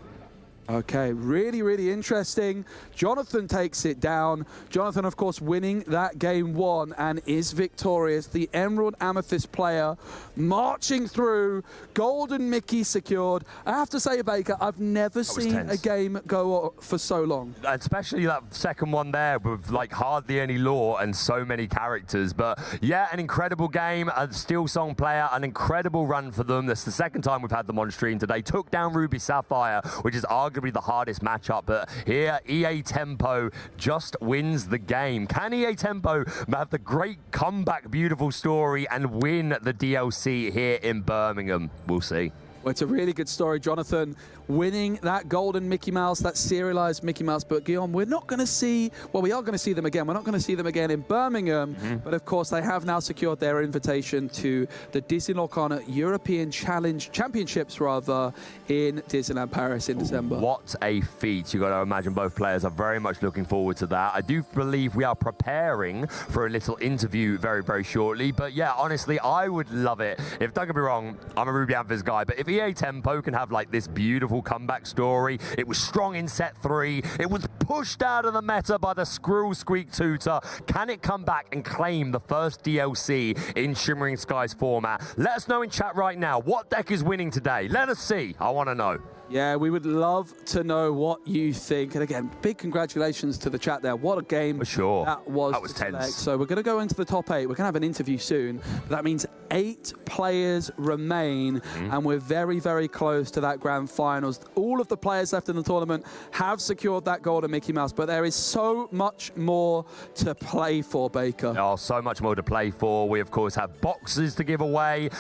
[SPEAKER 1] Okay, really, really interesting. Jonathan takes it down. Jonathan, of course, winning that game 1 and is victorious. The Emerald Amethyst player marching through. Golden Mickey secured. I have to say, Baker, I've never seen a game go for so long.
[SPEAKER 2] Especially that second one there with like hardly any lore and so many characters. But yeah, an incredible game. A Steel Song player, an incredible run for them. That's the second time we've had them on stream today. Took down Ruby Sapphire, which is arguably the hardest matchup, but here EA Tempo just wins the game. Can EA Tempo have the great comeback, beautiful story and win the DLC here in Birmingham? We'll see.
[SPEAKER 1] Well, it's a really good story, Jonathan, winning that golden Mickey Mouse, that serialized Mickey Mouse. But Guillaume, we're not going to see, well, we are going to see them again. We're not going to see them again in Birmingham. But of course, they have now secured their invitation to the Disney Lorcana European Championships, rather, in Disneyland Paris in December.
[SPEAKER 2] What a feat. You've got to imagine both players are very much looking forward to that. I do believe we are preparing for a little interview very, very shortly. But yeah, honestly, I would love it. If, don't get me wrong, I'm a Ruby Amethyst guy, but if EA Tempo can have like this beautiful comeback story, it was strong in set 3, it was pushed out of the meta by the Squirrel Squeak Tutor, can it come back and claim the first DLC in Shimmering Skies format? Let us know in chat right now, what deck is winning today? Let us see, I want to know.
[SPEAKER 1] Yeah, we would love to know what you think. And again, big congratulations to the chat there. What a game
[SPEAKER 2] for sure.
[SPEAKER 1] That was tense. So we're going to go into the top 8. We're going to have an interview soon. That means 8 players remain, and we're very, very close to that grand finals. All of the players left in the tournament have secured that golden Mickey Mouse, but there is so much more to play for, Baker.
[SPEAKER 2] Oh, so much more to play for. We, of course, have boxes to give away.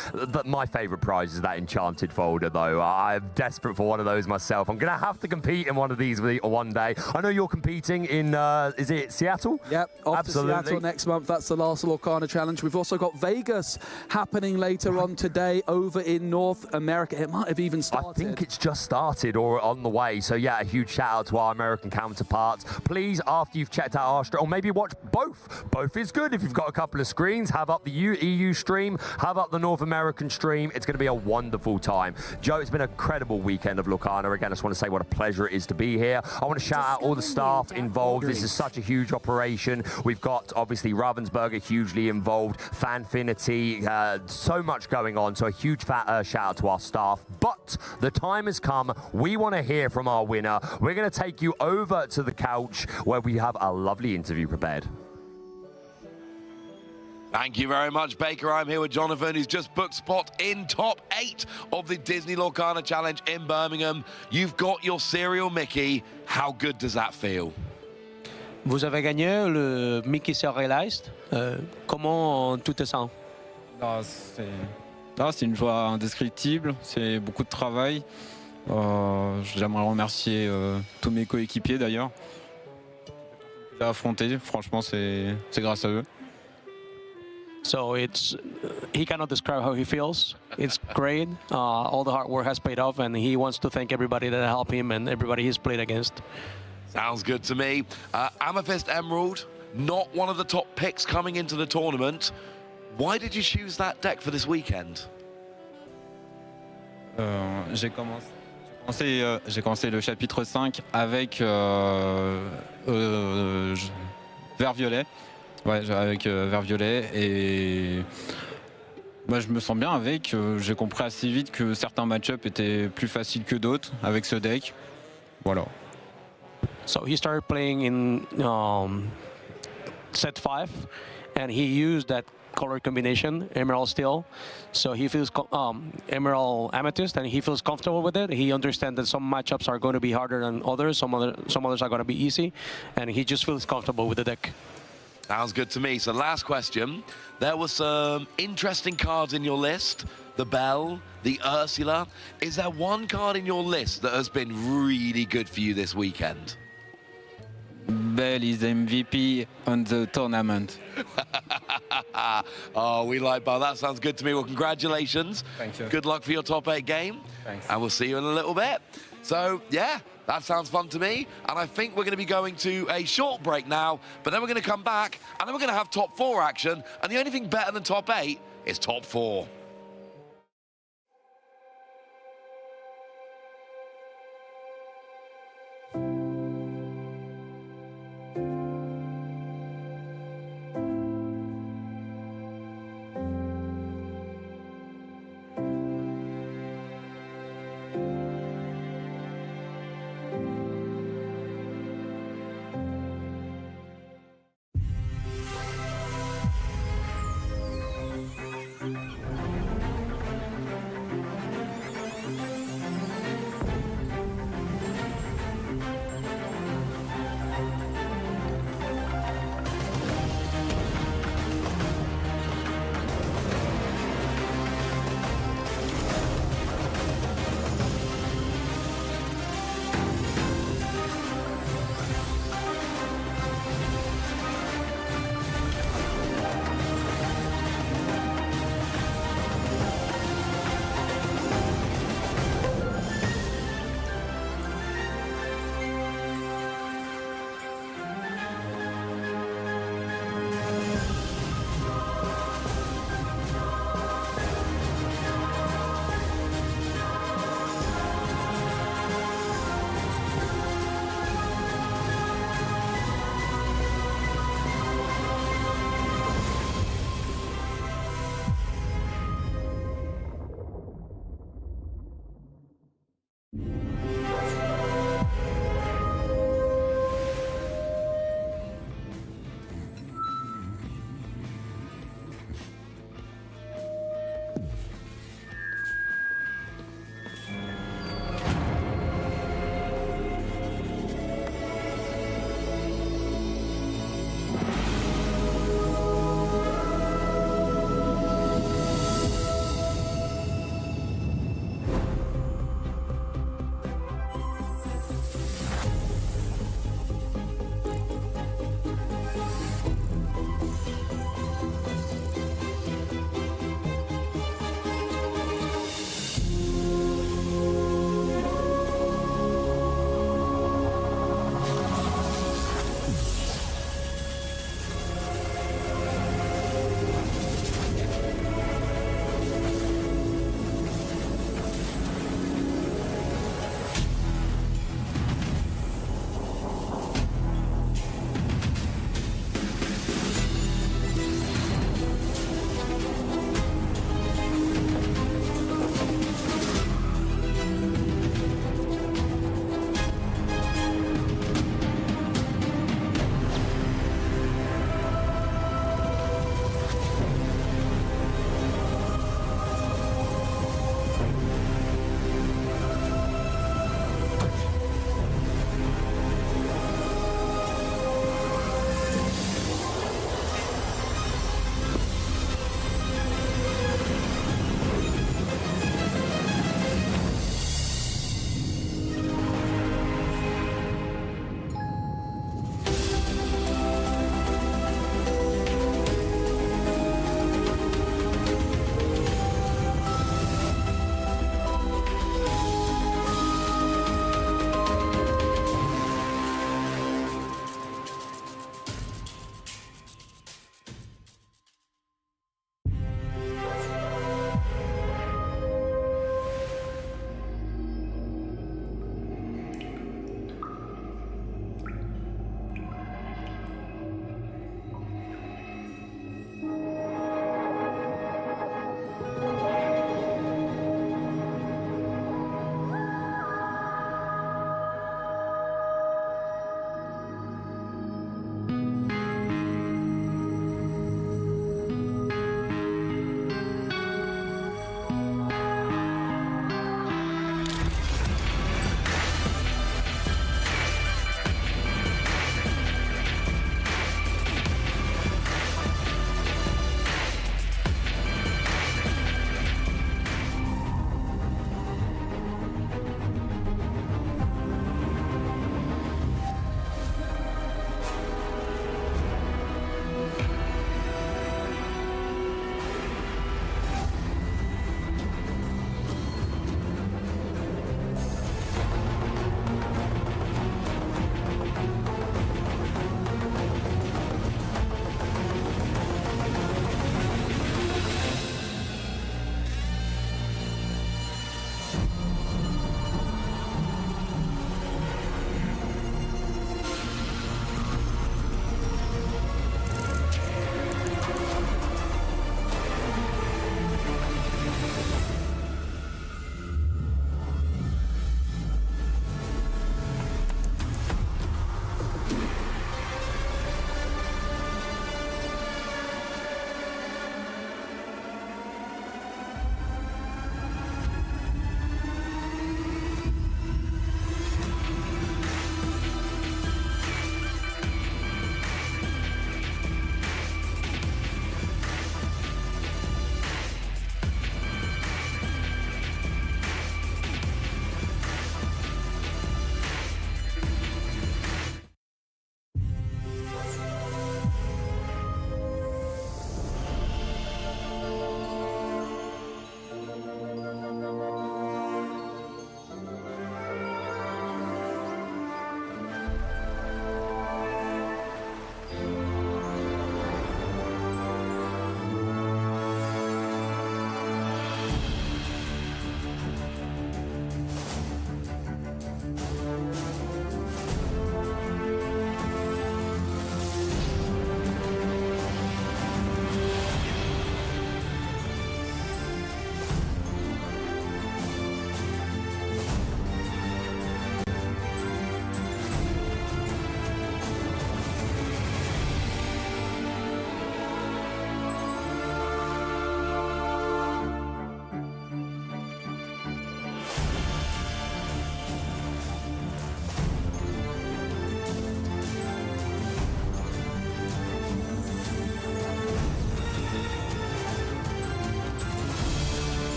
[SPEAKER 2] My favorite prize is that enchanted folder, though. I'm desperate for one of those myself. I'm going to have to compete in one of these one day. I know you're competing in, is it Seattle?
[SPEAKER 1] Yep, off to Seattle next month. That's the last Lorcana challenge. We've also got Vegas happening happening later on today over in North America? It might have even started.
[SPEAKER 2] I think it's just started or on the way. So yeah, a huge shout out to our American counterparts. Please, after you've checked out our stream, or maybe watch both. Both is good. If you've got a couple of screens, have up the EU stream, have up the North American stream. It's going to be a wonderful time. Joe, it's been an incredible weekend of Lorcana. Again, I just want to say what a pleasure it is to be here. I want to shout out all the staff involved. This is such a huge operation. We've got, obviously, Ravensburger hugely involved, Fanfinity, so much going on. So a huge shout out to our staff. But the time has come. We want to hear from our winner. We're going to take you over to the couch where we have a lovely interview prepared.
[SPEAKER 3] Thank you very much, Baker. I'm here with Jonathan, who's just booked spot in top 8 of the Disney Lorcana Challenge in Birmingham. You've got your cereal Mickey. How good does that feel?
[SPEAKER 4] Vous avez gagné le Mickey Serialized. Comment tu te sens?
[SPEAKER 5] C'est une joie indescriptible, c'est beaucoup de travail. J'aimerais remercier tous mes coéquipiers d'ailleurs. J'ai affronté, franchement c'est grâce à eux.
[SPEAKER 4] So he cannot describe how he feels. It's great. All the hard work has paid off, and he wants to thank everybody that helped him and everybody he's played against.
[SPEAKER 3] Sounds good to me. Amethyst Emerald, not one of the top picks coming into the tournament. Why did you choose that deck for this weekend?
[SPEAKER 5] J'ai commencé le chapitre 5 avec vert violet. Ouais, avec vert violet et je me sens bien avec. J'ai compris assez vite que certains match-ups étaient plus faciles que d'autres avec ce deck. Voilà.
[SPEAKER 4] So he started playing in set 5 and he used that color combination, Emerald Steel. So he feels Emerald Amethyst, and he feels comfortable with it. He understands that some matchups are going to be harder than others, some others are going to be easy, and he just feels comfortable with the deck.
[SPEAKER 3] Sounds good to me. So last question. There were some interesting cards in your list. The Belle, the Ursula. Is there one card in your list that has been really good for you this weekend?
[SPEAKER 5] Belle is MVP on the tournament.
[SPEAKER 3] Oh, we like Belle. That sounds good to me. Well, congratulations.
[SPEAKER 5] Thank you.
[SPEAKER 3] Good luck for your top 8 game.
[SPEAKER 5] Thanks.
[SPEAKER 3] And we'll see you in a little bit. So, yeah, that sounds fun to me. And I think we're going to be going to a short break now, but then we're going to come back, and then we're going to have top 4 action. And the only thing better than top 8 is top 4.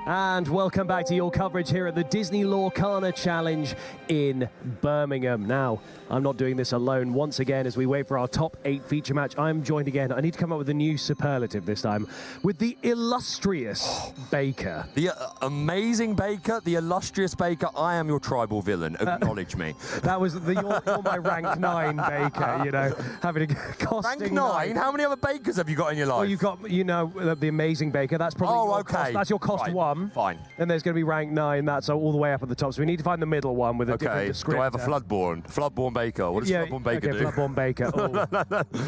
[SPEAKER 6] And welcome back to your coverage here at the Disney Lorcana Challenge in Birmingham. Now, I'm not doing this alone once again as we wait for our top 8 feature match. I'm joined again. I need to come up with a new superlative this time with the illustrious Baker.
[SPEAKER 2] The amazing Baker, the illustrious Baker. I am your tribal villain. Acknowledge me.
[SPEAKER 6] That was you're my rank 9 Baker, you know, having a costing
[SPEAKER 2] rank 9? How many other Bakers have you got in your life?
[SPEAKER 6] Well, you've got, you know, the amazing Baker. That's probably that's your cost 1.
[SPEAKER 2] Fine.
[SPEAKER 6] And there's going to be rank 9. That's all the way up at the top. So we need to find the middle one with a different descriptor.
[SPEAKER 2] Do I have a Floodborn? Floodborn Baker. What does Floodborn Baker do?
[SPEAKER 6] Floodborn Baker.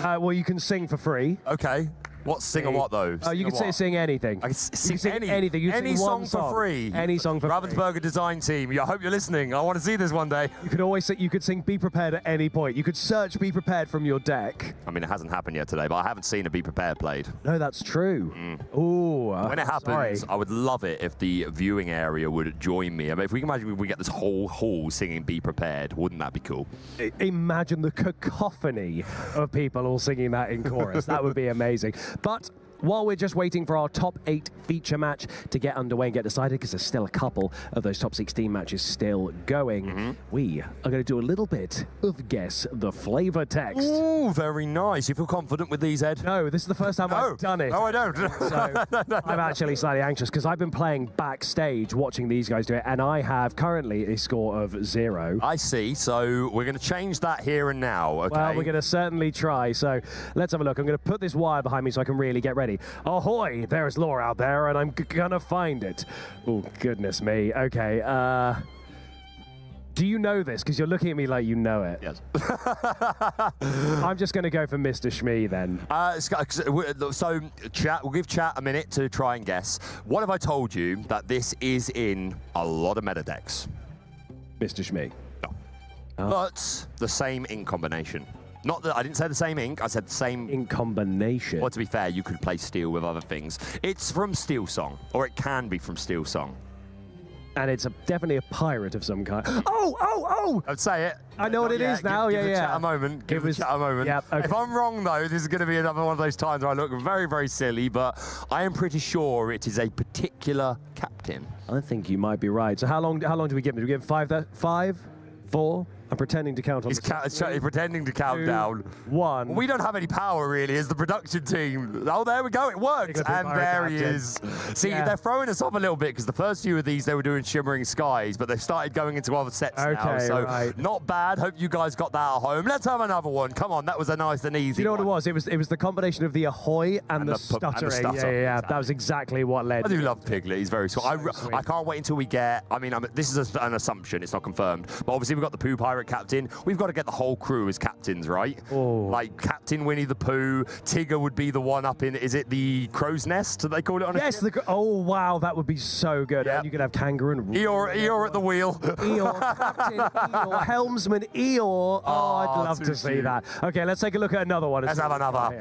[SPEAKER 6] Oh. Well, you can sing for free.
[SPEAKER 2] Okay. What sing or what though?
[SPEAKER 6] Oh, you can sing anything.
[SPEAKER 2] I can sing
[SPEAKER 6] anything. You
[SPEAKER 2] any
[SPEAKER 6] sing
[SPEAKER 2] song for free.
[SPEAKER 6] Any song for free.
[SPEAKER 2] Ravensburger design team. I hope you're listening. I want to see this one day.
[SPEAKER 6] You could always you could sing "Be Prepared" at any point. You could search "Be Prepared" from your deck.
[SPEAKER 2] I mean, it hasn't happened yet today, but I haven't seen a "Be Prepared" played.
[SPEAKER 6] No, that's true. Ooh.
[SPEAKER 2] When it happens, I would love it if the viewing area would join me. I mean, if we can imagine we get this whole hall singing "Be Prepared," wouldn't that be cool?
[SPEAKER 6] Imagine the cacophony of people all singing that in chorus. That would be amazing. But while we're just waiting for our top 8 feature match to get underway and get decided, because there's still a couple of those top 16 matches still going, we are going to do a little bit of Guess the Flavor text.
[SPEAKER 2] Ooh, very nice. You feel confident with these, Ed?
[SPEAKER 6] No, this is the first time I've done it.
[SPEAKER 2] No, I don't.
[SPEAKER 6] So I'm actually slightly anxious because I've been playing backstage watching these guys do it, and I have currently a score of 0.
[SPEAKER 2] I see. So we're going to change that here and now, okay?
[SPEAKER 6] Well, we're going to certainly try. So let's have a look. I'm going to put this wire behind me so I can really get ready. Ahoy, there's lore out there, and I'm gonna find it. Oh, goodness me. Okay, do you know this? Because you're looking at me like you know it.
[SPEAKER 2] Yes.
[SPEAKER 6] I'm just gonna go for Mr. Shmee then.
[SPEAKER 2] So, chat, we'll give chat a minute to try and guess. What have I told you that this is in a lot of meta decks?
[SPEAKER 6] Mr. Shmee.
[SPEAKER 2] No. Oh. But the same ink combination. Not that I didn't say the same ink, I said the same
[SPEAKER 6] in combination.
[SPEAKER 2] Well, to be fair, you could play Steel with other things. It's from Steel Song, or it can be from Steel Song.
[SPEAKER 6] And it's definitely a pirate of some kind. Oh!
[SPEAKER 2] I'd say it.
[SPEAKER 6] I know what it is now.
[SPEAKER 2] Give the chat a moment. Give the chat a moment.
[SPEAKER 6] Yep, okay.
[SPEAKER 2] If I'm wrong, though, this is going to be another one of those times where I look very, very silly, but I am pretty sure it is a particular captain.
[SPEAKER 6] I think you might be right. So how long do we give him? Do we give him 5, 4? I'm pretending to count on.
[SPEAKER 2] He's pretending to count
[SPEAKER 6] 2,
[SPEAKER 2] down.
[SPEAKER 6] 1.
[SPEAKER 2] Well, we don't have any power really as the production team. Oh, there we go. It works. And there he is. See, they're throwing us off a little bit because the first few of these they were doing Shimmering Skies, but they've started going into other sets now. So not bad. Hope you guys got that at home. Let's have another one. Come on, that was a nice and easy.
[SPEAKER 6] You know what it was? It was the combination of the ahoy and the stuttering. Yeah. Exactly. That was exactly what led.
[SPEAKER 2] I do love Piglet. He's very sweet. I can't wait until we get. I mean, this is an assumption. It's not confirmed. But obviously we've got the Pooh Pirate Captain. We've got to get the whole crew as captains, right?
[SPEAKER 6] Oh.
[SPEAKER 2] Like Captain Winnie the Pooh, Tigger would be the one up in, is it the Crow's Nest? Do they call it on a ship?
[SPEAKER 6] Oh, wow, that would be so good. Yep. And you could have Kangaroo and
[SPEAKER 2] Eeyore at the wheel.
[SPEAKER 6] Eeyore, Captain Eeyore, Helmsman Eeyore. Oh, I'd love to see that. Okay, let's take a look at another one.
[SPEAKER 2] Let's have another.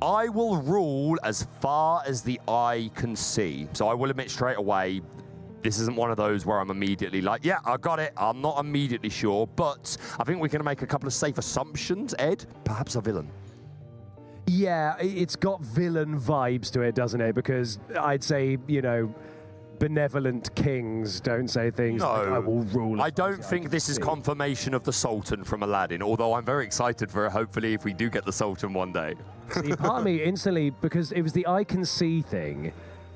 [SPEAKER 2] I will rule as far as the eye can see. So I will admit straight away, this isn't one of those where I'm immediately like, yeah, I got it. I'm not immediately sure, but I think we can make a couple of safe assumptions. Ed, perhaps a villain.
[SPEAKER 6] Yeah, it's got villain vibes to it, doesn't it? Because I'd say, you know, benevolent kings don't say things like, I will rule.
[SPEAKER 2] I don't think this is confirmation of the Sultan from Aladdin, although I'm very excited for it, hopefully, if we do get the Sultan one day.
[SPEAKER 6] See, part of me instantly, because it was the I can see thing,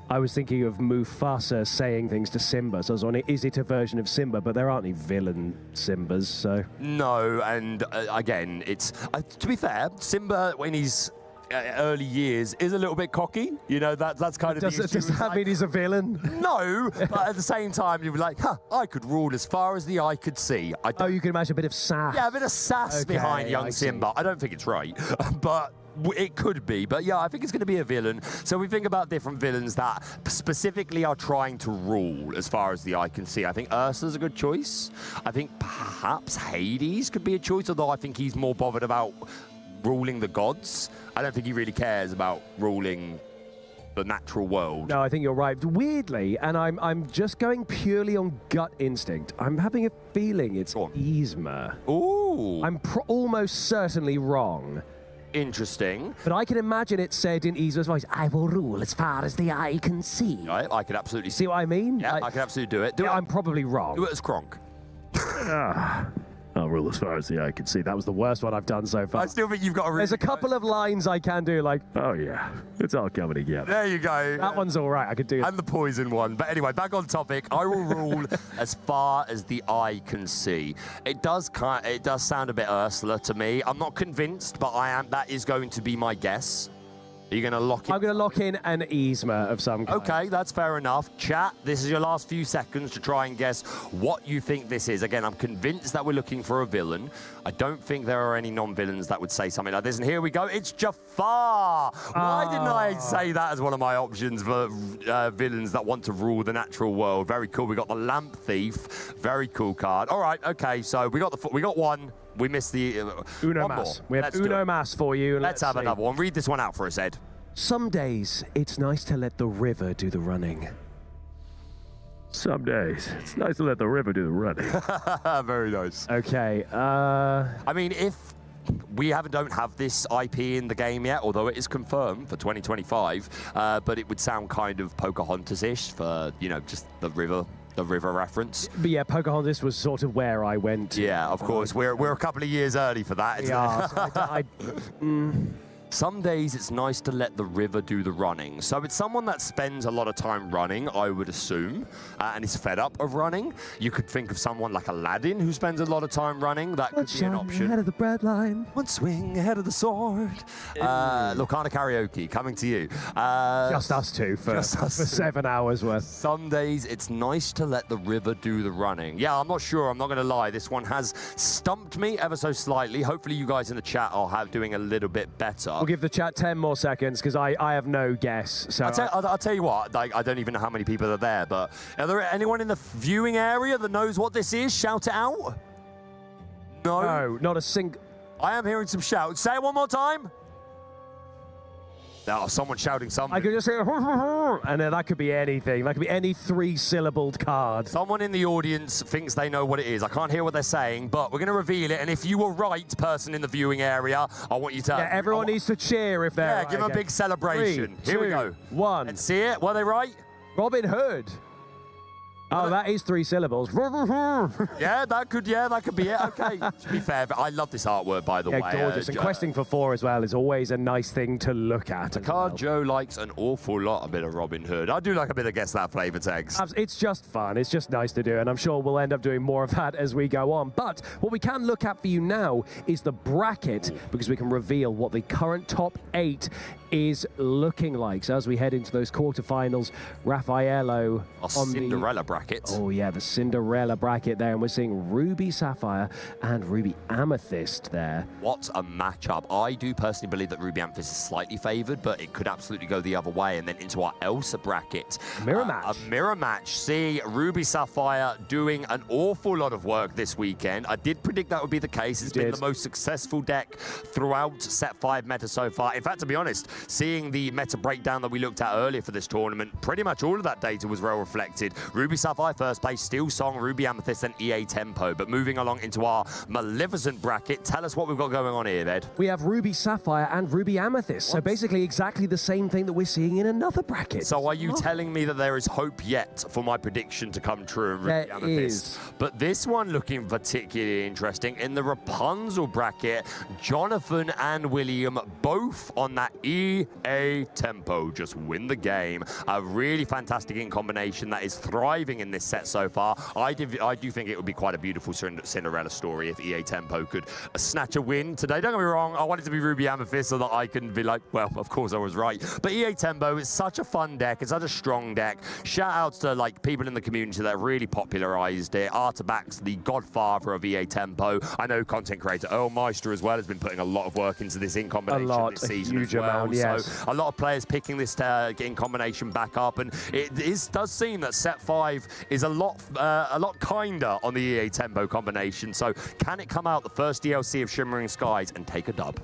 [SPEAKER 6] I was thinking of Mufasa saying things to Simba. So I was wondering, is it a version of Simba? But there aren't any villain Simbas, so...
[SPEAKER 2] No, and again, it's... to be fair, Simba, when he's early years, is a little bit cocky. You know, that's kind of the issue.
[SPEAKER 6] Does that mean he's a villain?
[SPEAKER 2] No, but at the same time, you'd be like, I could rule as far as the eye could see.
[SPEAKER 6] Oh, you can imagine a bit of sass.
[SPEAKER 2] Yeah, a bit of sass behind young Simba. I don't think it's right, but... It could be, but yeah, I think it's going to be a villain. So we think about different villains that specifically are trying to rule as far as the eye can see. I think Ursula's a good choice. I think perhaps Hades could be a choice, although I think he's more bothered about ruling the gods. I don't think he really cares about ruling the natural world.
[SPEAKER 6] No, I think you're right. Weirdly, and I'm just going purely on gut instinct, I'm having a feeling it's Yzma.
[SPEAKER 2] Ooh.
[SPEAKER 6] I'm almost certainly wrong.
[SPEAKER 2] interesting.
[SPEAKER 6] But I can imagine it said in Yzma's voice, I will rule as far as the eye can see.
[SPEAKER 2] Right, I could absolutely
[SPEAKER 6] See what I mean?
[SPEAKER 2] Yeah, I could absolutely do it. Do it.
[SPEAKER 6] I'm probably wrong.
[SPEAKER 2] Do it as Kronk.
[SPEAKER 6] I'll rule as far as the eye can see. That was the worst one I've done so far.
[SPEAKER 2] I still think you've got a really
[SPEAKER 6] There's a couple of lines I can do, like,
[SPEAKER 7] Oh, yeah. It's all coming together.
[SPEAKER 2] There you go.
[SPEAKER 6] that one's all right. I could do that.
[SPEAKER 2] And the poison one. But anyway, back on topic. I will rule as far as the eye can see. It does sound a bit Ursula to me. I'm not convinced, but I am. That is going to be my guess. Are you going to lock it?
[SPEAKER 6] I'm going to lock in an Yzma of some kind.
[SPEAKER 2] Okay, that's fair enough. Chat, this is your last few seconds to try and guess what you think this is. Again, I'm convinced that we're looking for a villain. I don't think there are any non-villains that would say something like this. And here we go. It's Jafar. Why didn't I say that as one of my options for villains that want to rule the natural world? Very cool. We got the Lamp Thief. Very cool card. All right, okay, so we got one. We missed the
[SPEAKER 6] Uno
[SPEAKER 2] one
[SPEAKER 6] Mas.
[SPEAKER 2] more.
[SPEAKER 6] We have
[SPEAKER 2] Let's do
[SPEAKER 6] Uno
[SPEAKER 2] it.
[SPEAKER 6] Mas for you.
[SPEAKER 2] Let's have
[SPEAKER 6] see.
[SPEAKER 2] another one. Read this one out for us, Ed.
[SPEAKER 6] Some days, it's nice to let the river do the running.
[SPEAKER 7] Some days, it's nice to let the river do the running.
[SPEAKER 2] Very nice.
[SPEAKER 6] Okay,
[SPEAKER 2] I mean, if we don't have this IP in the game yet, although it is confirmed for 2025, but it would sound kind of Pocahontas-ish for, you know, just the river reference.
[SPEAKER 6] but yeah, Pocahontas was sort of where I went.
[SPEAKER 2] Yeah, of course. We're a couple of years early for that. Isn't
[SPEAKER 6] Yeah,
[SPEAKER 2] it?
[SPEAKER 6] so
[SPEAKER 2] Some days it's nice to let the river do the running. So it's someone that spends a lot of time running, I would assume, and is fed up of running. You could think of someone like Aladdin who spends a lot of time running. That could be an option.
[SPEAKER 6] Ahead of the bread line.
[SPEAKER 2] One swing ahead of the sword. Lorcana karaoke coming to you.
[SPEAKER 6] Just us two for
[SPEAKER 2] Just us two.
[SPEAKER 6] 7 hours worth.
[SPEAKER 2] Some days it's nice to let the river do the running. Yeah, I'm not sure. I'm not going to lie. This one has stumped me ever so slightly. Hopefully you guys in the chat are doing a little bit better.
[SPEAKER 6] We'll give the chat 10 more seconds because I have no guess. So
[SPEAKER 2] I'll tell you what, like, I don't even know how many people are there, but are there anyone in the viewing area that knows what this is? Shout it out.
[SPEAKER 6] no, not a single.
[SPEAKER 2] I am hearing some shouts. Say it one more time. Oh, someone shouting something.
[SPEAKER 6] I could just say, and then that could be anything. That could be any 3-syllabled card.
[SPEAKER 2] Someone in the audience thinks they know what it is. I can't hear what they're saying, but we're going to reveal it. And if you were right, person in the viewing area, I want you to...
[SPEAKER 6] Yeah, everyone needs to cheer if they're right.
[SPEAKER 2] give them a big celebration.
[SPEAKER 6] 3,
[SPEAKER 2] Here we
[SPEAKER 6] 2,
[SPEAKER 2] go.
[SPEAKER 6] 1.
[SPEAKER 2] And see it? Were they right?
[SPEAKER 6] Robin Hood. Oh, that is 3 syllables.
[SPEAKER 2] Yeah, that could be it. Okay. To be fair, I love this artwork, by the way.
[SPEAKER 6] Gorgeous. And questing for 4 as well is always a nice thing to look at.
[SPEAKER 2] The card Joe likes an awful lot, a bit of Robin Hood. I do like a bit of Guess That flavor tags.
[SPEAKER 6] It's just fun. It's just nice to do. And I'm sure we'll end up doing more of that as we go on. But what we can look at for you now is the bracket, because we can reveal what the current top 8 is looking like. So as we head into those quarterfinals, Raffaello on
[SPEAKER 2] Cinderella bracket.
[SPEAKER 6] Oh yeah, the Cinderella bracket there, and we're seeing Ruby Sapphire and Ruby Amethyst there.
[SPEAKER 2] What a matchup. I do personally believe that Ruby Amethyst is slightly favored, but it could absolutely go the other way. And then into our Elsa bracket.
[SPEAKER 6] Mirror match.
[SPEAKER 2] A mirror match. See Ruby Sapphire doing an awful lot of work this weekend. I did predict that would be the case. It's been the most successful deck throughout set 5 meta so far. In fact, to be honest, seeing the meta breakdown that we looked at earlier for this tournament, pretty much all of that data was well reflected. Ruby Sapphire first place, Steel Song, Ruby Amethyst, and EA Tempo. But moving along into our Maleficent bracket, tell us what we've got going on here, Ed.
[SPEAKER 6] We have Ruby Sapphire and Ruby Amethyst. So basically exactly the same thing that we're seeing in another bracket.
[SPEAKER 2] So are you telling me that there is hope yet for my prediction to come true in Ruby Amethyst? But this one looking particularly interesting. In the Rapunzel bracket, Jonathan and William both on that EA Tempo. Just win the game. A really fantastic in combination that is thriving in this set so far. I do think it would be quite a beautiful Cinderella story if EA Tempo could snatch a win today. Don't get me wrong, I want it to be Ruby Amethyst so that I can be like, well, of course I was right. But EA Tempo is such a fun deck. It's such a strong deck. Shout outs to like people in the community that really popularized it. Artabax, the godfather of EA Tempo. I know content creator Earl Meister as well has been putting a lot of work into this in combination this season as well.
[SPEAKER 6] Amount, yes.
[SPEAKER 2] So a lot of players picking this in combination back up, and it does seem that set 5 is a lot kinder on the EA Tempo combination. So can it come out the first DLC of Shimmering Skies and take a dub?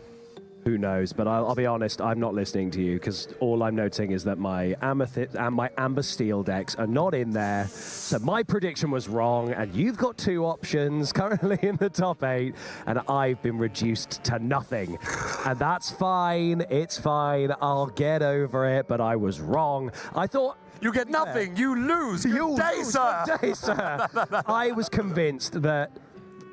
[SPEAKER 6] Who knows? But I'll be honest, I'm not listening to you because all I'm noting is that my Amethyst and my Amber Steel decks are not in there. So my prediction was wrong, and you've got 2 options currently in the top 8, and I've been reduced to nothing. And that's fine. It's fine. I'll get over it, but I was wrong. I thought...
[SPEAKER 2] You get nothing. You lose. Good day, sir.
[SPEAKER 6] Good day, sir. I was convinced that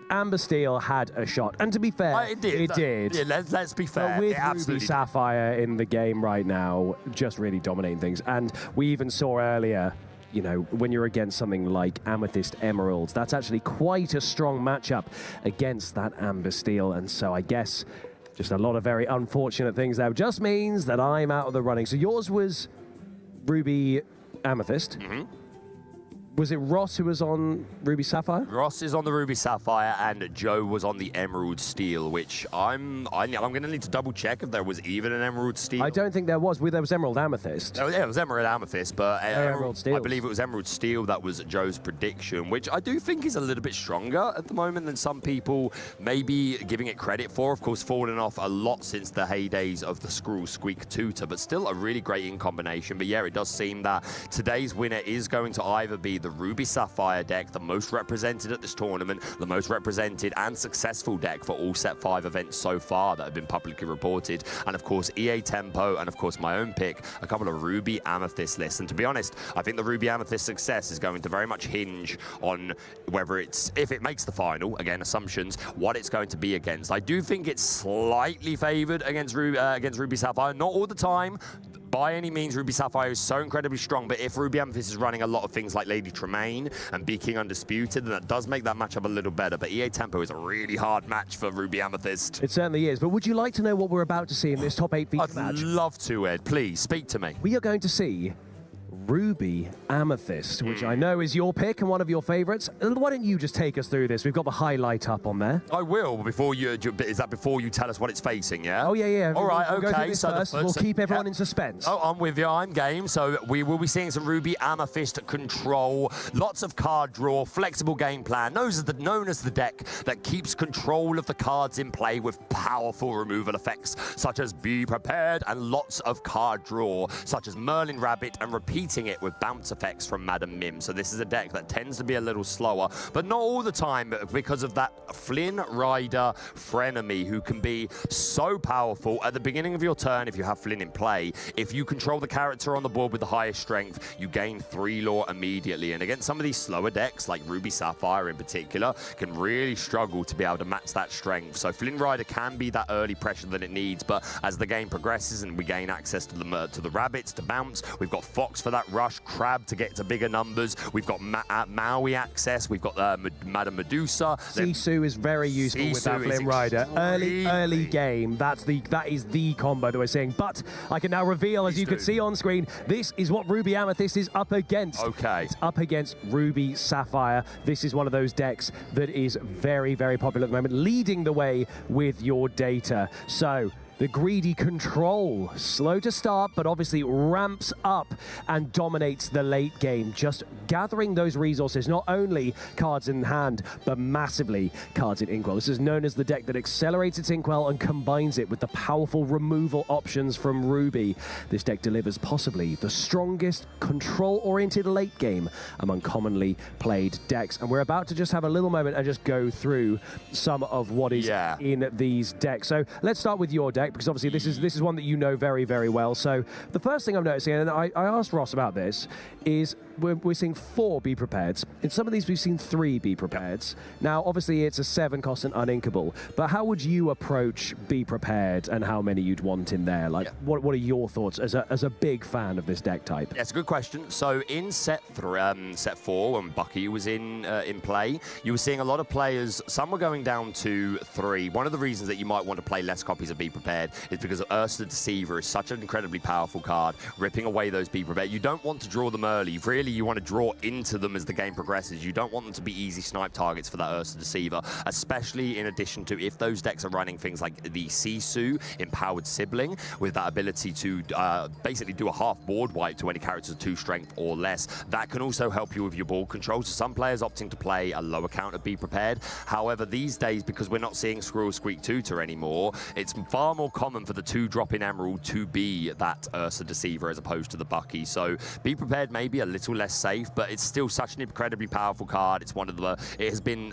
[SPEAKER 6] Amber Steel had a shot, and to be fair,
[SPEAKER 2] it did.
[SPEAKER 6] It did.
[SPEAKER 2] Yeah, let's be fair.
[SPEAKER 6] But with Ruby Sapphire in the game right now, just really dominating things. And we even saw earlier, you know, when you're against something like Amethyst Emeralds, that's actually quite a strong matchup against that Amber Steel. And so I guess just a lot of very unfortunate things there. Just means that I'm out of the running. So yours was Ruby Amethyst.
[SPEAKER 2] Mm-hmm.
[SPEAKER 6] Was it Ross who was on Ruby Sapphire?
[SPEAKER 2] Ross is on the Ruby Sapphire, and Joe was on the Emerald Steel, which I'm going to need to double check if there was even an Emerald Steel.
[SPEAKER 6] I don't think there was. There was Emerald Amethyst.
[SPEAKER 2] Oh, yeah, it was Emerald Amethyst, but
[SPEAKER 6] Emerald Steel.
[SPEAKER 2] I believe it was Emerald Steel that was Joe's prediction, which I do think is a little bit stronger at the moment than some people may be giving it credit for. Of course, fallen off a lot since the heydays of the Scroll Squeak Tutor, but still a really great in combination. But yeah, it does seem that today's winner is going to either be the Ruby Sapphire deck, the most represented at this tournament, the most represented and successful deck for all Set 5 events so far that have been publicly reported, and of course EA Tempo, and of course my own pick, a couple of Ruby Amethyst lists. And to be honest, I think the Ruby Amethyst success is going to very much hinge on whether if it makes the final, again assumptions, what it's going to be against. I do think it's slightly favored against Ruby Sapphire, not all the time. By any means, Ruby Sapphire is so incredibly strong, but if Ruby Amethyst is running a lot of things like Lady Tremaine and Be King Undisputed, then that does make that matchup a little better. But EA Tempo is a really hard match for Ruby Amethyst.
[SPEAKER 6] It certainly is. But would you like to know what we're about to see in this top 8 feature match?
[SPEAKER 2] I'd love to, Ed. Please, speak to me.
[SPEAKER 6] We are going to see Ruby Amethyst, which I know is your pick and one of your favorites. Why don't you just take us through this? We've got the highlight up on there.
[SPEAKER 2] I will. Before you, is that before you tell us what it's facing? Yeah.
[SPEAKER 6] Oh yeah.
[SPEAKER 2] All right.
[SPEAKER 6] We'll
[SPEAKER 2] okay.
[SPEAKER 6] So first. We'll keep everyone in suspense.
[SPEAKER 2] Oh, I'm with you. I'm game. So we will be seeing some Ruby Amethyst control, lots of card draw, flexible game plan. Known as the deck that keeps control of the cards in play with powerful removal effects such as Be Prepared and lots of card draw such as Merlin Rabbit, and repeating it with bounce effects from Madam Mim. So this is a deck that tends to be a little slower, but not all the time, because of that Flynn Rider frenemy, who can be so powerful at the beginning of your turn if you have Flynn in play. If you control the character on the board with the highest strength, you gain 3 lore immediately. And against some of these slower decks, like Ruby Sapphire in particular, can really struggle to be able to match that strength. So Flynn Rider can be that early pressure that it needs, but as the game progresses and we gain access to the rabbits to bounce, we've got Fox for that rush, Crab to get to bigger numbers, we've got Maui access, we've got Madame Medusa.
[SPEAKER 6] Sisu is very useful with that Flynn Rider. Early game, that is the combo that we're seeing. But I can now reveal, as you can see on screen, this is what Ruby Amethyst is up against.
[SPEAKER 2] Okay.
[SPEAKER 6] It's up against Ruby Sapphire. This is one of those decks that is very, very popular at the moment, leading the way with your data. So the greedy control, slow to start, but obviously ramps up and dominates the late game, just gathering those resources, not only cards in hand, but massively cards in Inkwell. This is known as the deck that accelerates its Inkwell and combines it with the powerful removal options from Ruby. This deck delivers possibly the strongest control-oriented late game among commonly played decks. And we're about to just have a little moment and just go through some of what is in these decks. So let's start with your deck, because obviously this is one that you know very, very well. So the first thing I'm noticing, and I asked Ross about this, is we're seeing 4 Be Prepareds. In some of these, we've seen 3 Be Prepareds. Now, obviously, it's a 7 cost and uninkable, but how would you approach Be Prepared and how many you'd want in there? Like, what are your thoughts as a big fan of this deck type?
[SPEAKER 2] That's a good question. So in set 4, when Bucky was in play, you were seeing a lot of players, some were going down to 3. One of the reasons that you might want to play less copies of Be Prepared is because Ursula Deceiver is such an incredibly powerful card, ripping away those Be Prepared. You don't want to draw them early. Really, you want to draw into them as the game progresses. You don't want them to be easy snipe targets for that Ursula Deceiver, especially in addition to if those decks are running things like the Sisu Empowered Sibling, with that ability to basically do a half board wipe to any characters of 2 strength or less. That can also help you with your board control. So some players opting to play a lower count of Be Prepared. However, these days, because we're not seeing Squirrel Squeak Tutor anymore, it's far more more common for the 2-drop-in Emerald to be that Ursa Deceiver as opposed to the Bucky. So Be Prepared may be a little less safe, but it's still such an incredibly powerful card. It's one of the, it has been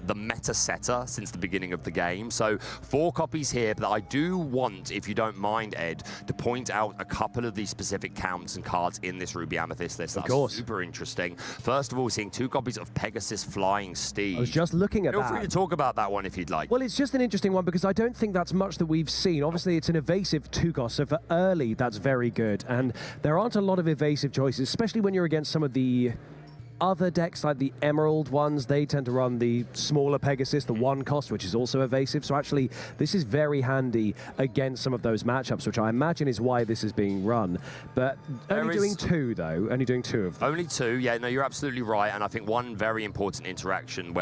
[SPEAKER 2] the meta setter since the beginning of the game. So 4 copies here, but I do want, if you don't mind, Ed, to point out a couple of these specific counts and cards in this Ruby Amethyst list. That's super interesting. First of all, seeing 2 copies of Pegasus Flying Steed.
[SPEAKER 6] I was just looking at that.
[SPEAKER 2] Feel free to talk about that one if you'd like.
[SPEAKER 6] Well, it's just an interesting one because I don't think that's much that we've seen. Obviously, it's an evasive 2-cost, so for early, that's very good. And there aren't a lot of evasive choices, especially when you're against some of the other decks, like the Emerald ones. They tend to run the smaller Pegasus, the 1-cost, which is also evasive. So actually, this is very handy against some of those matchups, which I imagine is why this is being run. But only doing 2, though. Only doing 2 of them.
[SPEAKER 2] Only 2, yeah, no, you're absolutely right. And I think one very important interaction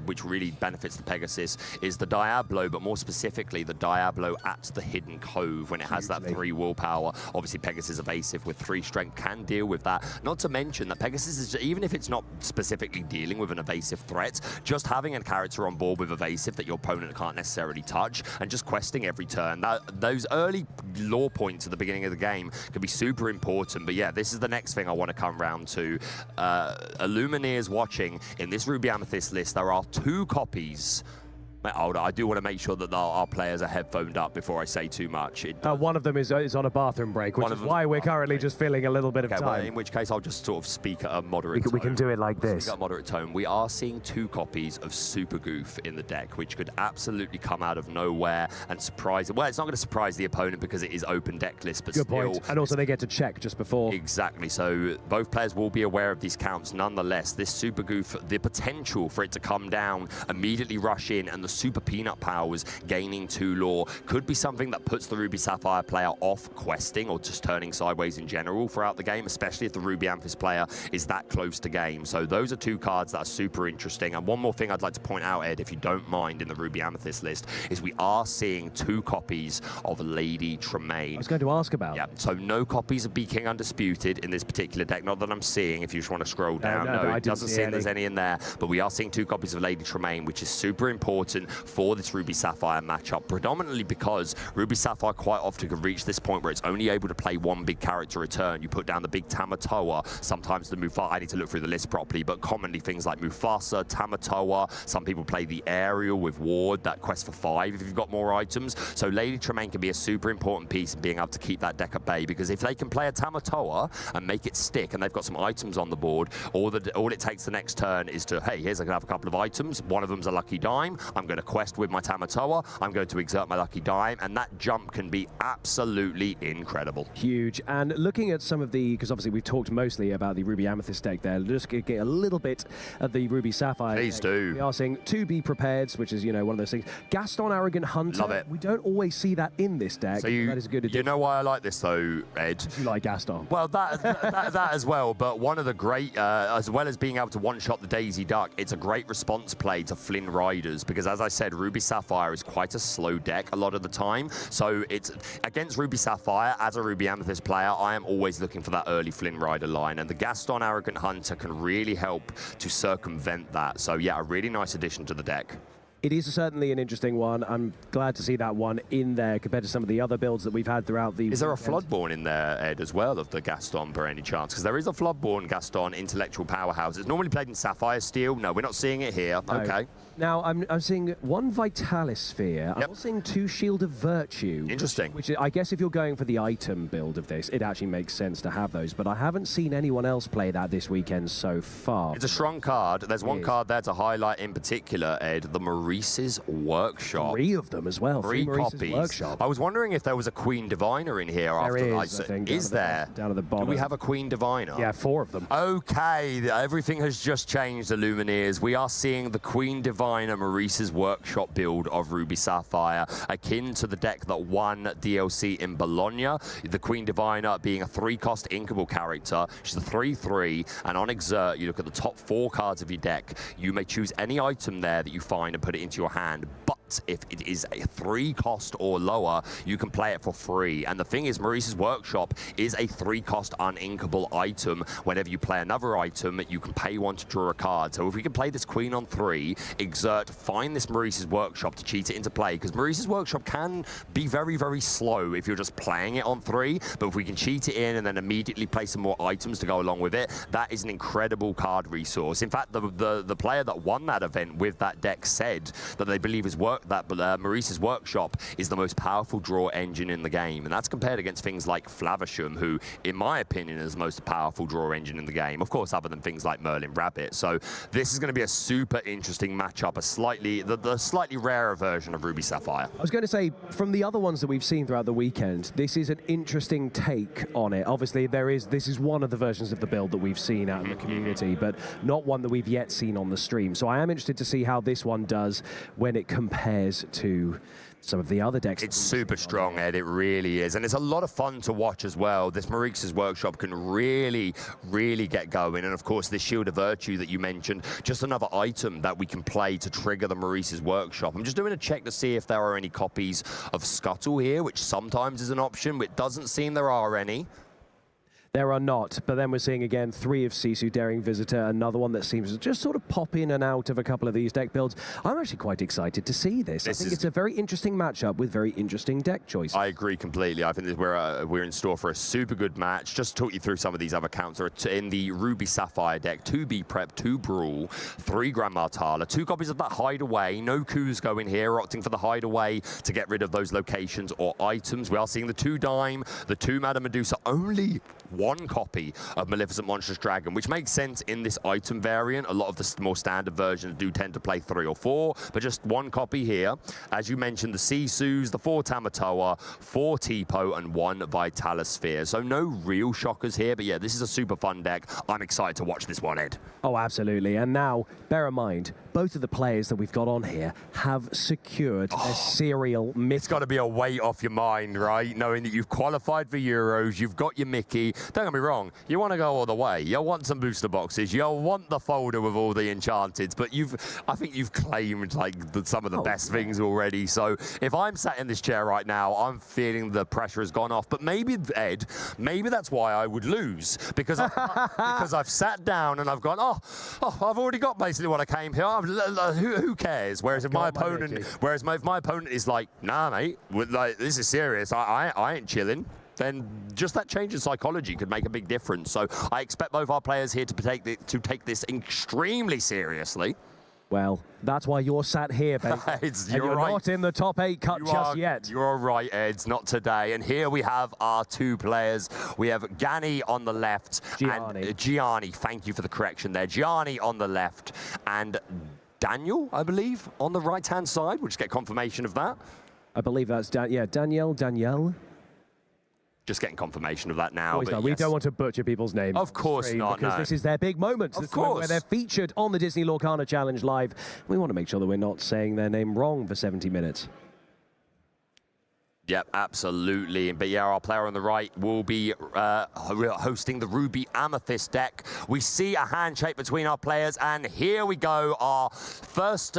[SPEAKER 2] which really benefits the Pegasus is the Diablo, but more specifically, the Diablo at the Hidden Cove when it has that 3 willpower. Obviously, Pegasus evasive with 3 strength can deal with that. Not to mention that Pegasus is, even if it's not specifically dealing with an evasive threat, just having a character on board with evasive that your opponent can't necessarily touch and just questing every turn, those early lore points at the beginning of the game can be super important. But yeah, this is the next thing I want to come round to. Illumineers watching, in this Ruby Amethyst list, there are 2 copies. I do want to make sure that our players are headphoned up before I say too much.
[SPEAKER 6] One of them is on a bathroom break, which is why we're currently just filling a little bit of time.
[SPEAKER 2] Well, in which case, I'll just sort of speak at a moderate tone.
[SPEAKER 6] We can do it like this.
[SPEAKER 2] Speak at a moderate tone. We are seeing 2 copies of Super Goof in the deck, which could absolutely come out of nowhere and surprise. Well, it's not going to surprise the opponent because it is open deck list, but
[SPEAKER 6] good point. And also they get to check just before.
[SPEAKER 2] Exactly. So both players will be aware of these counts. Nonetheless, this Super Goof, the potential for it to come down, immediately rush in, and the Super Peanut powers gaining 2 lore could be something that puts the Ruby Sapphire player off questing or just turning sideways in general throughout the game, especially if the Ruby Amethyst player is that close to game. So those are 2 cards that are super interesting. And one more thing I'd like to point out, Ed, if you don't mind, in the Ruby Amethyst list, is we are seeing 2 copies of Lady Tremaine.
[SPEAKER 6] I was going to ask about.
[SPEAKER 2] Yeah, so no copies of Be King Undisputed in this particular deck. Not that I'm seeing, if you just want to scroll down. No, it doesn't seem there's any in there. But we are seeing 2 copies of Lady Tremaine, which is super important for this Ruby Sapphire matchup, predominantly because Ruby Sapphire quite often can reach this point where it's only able to play 1 big character a turn. You put down the big Tamatoa, sometimes the Mufasa. I need to look through the list properly, but commonly things like Mufasa, Tamatoa. Some people play the Aerial with Ward, that quest for 5 if you've got more items. So Lady Tremaine can be a super important piece in being able to keep that deck at bay, because if they can play a Tamatoa and make it stick and they've got some items on the board, all it takes the next turn is to, hey, here's I can have a couple of items. One of them's a lucky dime. I'm going to quest with my Tamatoa. I'm going to exert my lucky dime, and that jump can be absolutely incredible.
[SPEAKER 6] Huge. And looking at some of the, because obviously we've talked mostly about the Ruby Amethyst deck there, just get a little bit of the Ruby Sapphire.
[SPEAKER 2] Please do.
[SPEAKER 6] We are seeing 2 Be Prepared, which is, one of those things. Gaston Arrogant Hunter.
[SPEAKER 2] Love it.
[SPEAKER 6] We don't always see that in this deck.
[SPEAKER 2] So
[SPEAKER 6] that is a good addition.
[SPEAKER 2] You know why I like this though, Ed?
[SPEAKER 6] You like Gaston.
[SPEAKER 2] Well, that as well, but one of the great, as well as being able to one-shot the Daisy Duck, it's a great response play to Flynn Riders, because as I said, Ruby Sapphire is quite a slow deck a lot of the time. So it's against Ruby Sapphire, as a Ruby Amethyst player, I am always looking for that early Flynn Rider line, and the Gaston Arrogant Hunter can really help to circumvent that. So yeah, a really nice addition to the deck.
[SPEAKER 6] It is certainly an interesting one. I'm glad to see that one in there compared to some of the other builds that we've had throughout the
[SPEAKER 2] Is there a Floodborn in there, Ed, as well, of the Gaston by any chance? Because there is a Floodborn Gaston intellectual powerhouse. It's normally played in Sapphire Steel. No, we're not seeing it here. No. Okay.
[SPEAKER 6] Now, I'm seeing 1 Vitalis Sphere. I'm also seeing 2 Shield of Virtue.
[SPEAKER 2] Interesting.
[SPEAKER 6] Which I guess if you're going for the item build of this, it actually makes sense to have those. But I haven't seen anyone else play that this weekend so far.
[SPEAKER 2] It's a strong card. There's one card there to highlight in particular, Ed, the Maurice's Workshop.
[SPEAKER 6] 3 of them as well.
[SPEAKER 2] 3 copies.
[SPEAKER 6] Workshop.
[SPEAKER 2] I was wondering if there was a Queen Diviner in here.
[SPEAKER 6] There is, I think.
[SPEAKER 2] Is there?
[SPEAKER 6] Down at the bottom.
[SPEAKER 2] Do we have a Queen Diviner?
[SPEAKER 6] Yeah, 4 of them.
[SPEAKER 2] Okay, everything has just changed, Illumineers. We are seeing the Queen Diviner Maurice's Workshop build of Ruby Sapphire, akin to the deck that won DLC in Bologna. The Queen Diviner being a 3-cost inkable character. She's a 3/3, and on Exert, you look at the top 4 cards of your deck. You may choose any item there that you find and put it into your hand, but but if it is a 3 cost or lower, you can play it for free. And the thing is, Maurice's Workshop is a 3 cost uninkable item. Whenever you play another item, you can pay 1 to draw a card. So if we can play this queen on 3, exert, find this Maurice's Workshop to cheat it into play, because Maurice's Workshop can be very, very slow if you're just playing it on 3, but if we can cheat it in and then immediately play some more items to go along with it, that is an incredible card resource. In fact, the player that won that event with that deck said that they believe Maurice's Workshop is the most powerful draw engine in the game, and that's compared against things like Flavisham, who, in my opinion, is the most powerful draw engine in the game, of course, other than things like Merlin Rabbit. So this is going to be a super interesting matchup, the slightly rarer version of Ruby Sapphire.
[SPEAKER 6] I was going to say, from the other ones that we've seen throughout the weekend, this is an interesting take on it. Obviously, this is one of the versions of the build that we've seen out in the community, but not one that we've yet seen on the stream. So I am interested to see how this one does when it compares to some of the other decks.
[SPEAKER 2] It's super strong, Ed. It really is. And it's a lot of fun to watch as well. This Maurice's Workshop can really, really get going. And of course, this Shield of Virtue that you mentioned, just another item that we can play to trigger the Maurice's Workshop. I'm just doing a check to see if there are any copies of Scuttle here, which sometimes is an option, but it doesn't seem there are any.
[SPEAKER 6] There are not, but then we're seeing again 3 of Sisu, Daring Visitor, another one that seems to just sort of pop in and out of a couple of these deck builds. I'm actually quite excited to see this. I think it's a very interesting matchup with very interesting deck choices. I
[SPEAKER 2] agree completely. I think that we're in store for a super good match. Just to talk you through some of these other counts. In the Ruby Sapphire deck, 2 B-Prep, 2 Brawl, 3 Grandma Tala, 2 copies of that Hideaway. No Kuzco in here, opting for the Hideaway to get rid of those locations or items. We are seeing the 2 Dime, the 2 Madame Medusa, only 1 copy of Maleficent Monstrous Dragon, which makes sense in this item variant. A lot of the more standard versions do tend to play 3 or 4, but just 1 copy here. As you mentioned, the Sisus, the 4 Tamatoa, 4 Tipo, and 1 Vitalosphere. So no real shockers here, but yeah, this is a super fun deck. I'm excited to watch this one, Ed.
[SPEAKER 6] Oh, absolutely. And now, bear in mind, both of the players that we've got on here have secured a serial Mickey.
[SPEAKER 2] It's got to be a weight off your mind, right? Knowing that you've qualified for Euros, you've got your Mickey. Don't get me wrong, you want to go all the way. You want some booster boxes. You want the folder with all the enchanteds, but I think you've claimed like some of the best things already. So if I'm sat in this chair right now, I'm feeling the pressure has gone off. But maybe, Ed, maybe that's why I would lose, because I've sat down and I've gone, oh, I've already got basically what I came here. Who cares? Whereas if my opponent is like, nah, mate, like, this is serious. I ain't chilling. Then just that change in psychology could make a big difference. So I expect both our players here to take this extremely seriously.
[SPEAKER 6] Well, that's why you're sat here, babe. You're right. Not in the top 8 cut just yet.
[SPEAKER 2] You're right, Ed. Not today. And here we have our 2 players. We have Gani on the left.
[SPEAKER 6] Gianni.
[SPEAKER 2] And Gianni, thank you for the correction there. Gianni on the left. And Daniel, I believe, on the right-hand side. We'll just get confirmation of that.
[SPEAKER 6] I believe that's Danielle.
[SPEAKER 2] Just getting confirmation of that now.
[SPEAKER 6] But we don't want to butcher people's names.
[SPEAKER 2] Of course not,
[SPEAKER 6] because this is their big moment.
[SPEAKER 2] Of
[SPEAKER 6] course.
[SPEAKER 2] course.
[SPEAKER 6] Where they're featured on the Disney Lorcana Challenge Live. We want to make sure that we're not saying their name wrong for 70 minutes.
[SPEAKER 2] Yep, absolutely. But yeah, our player on the right will be hosting the Ruby Amethyst deck. We see a handshake between our players, and here we go. Our first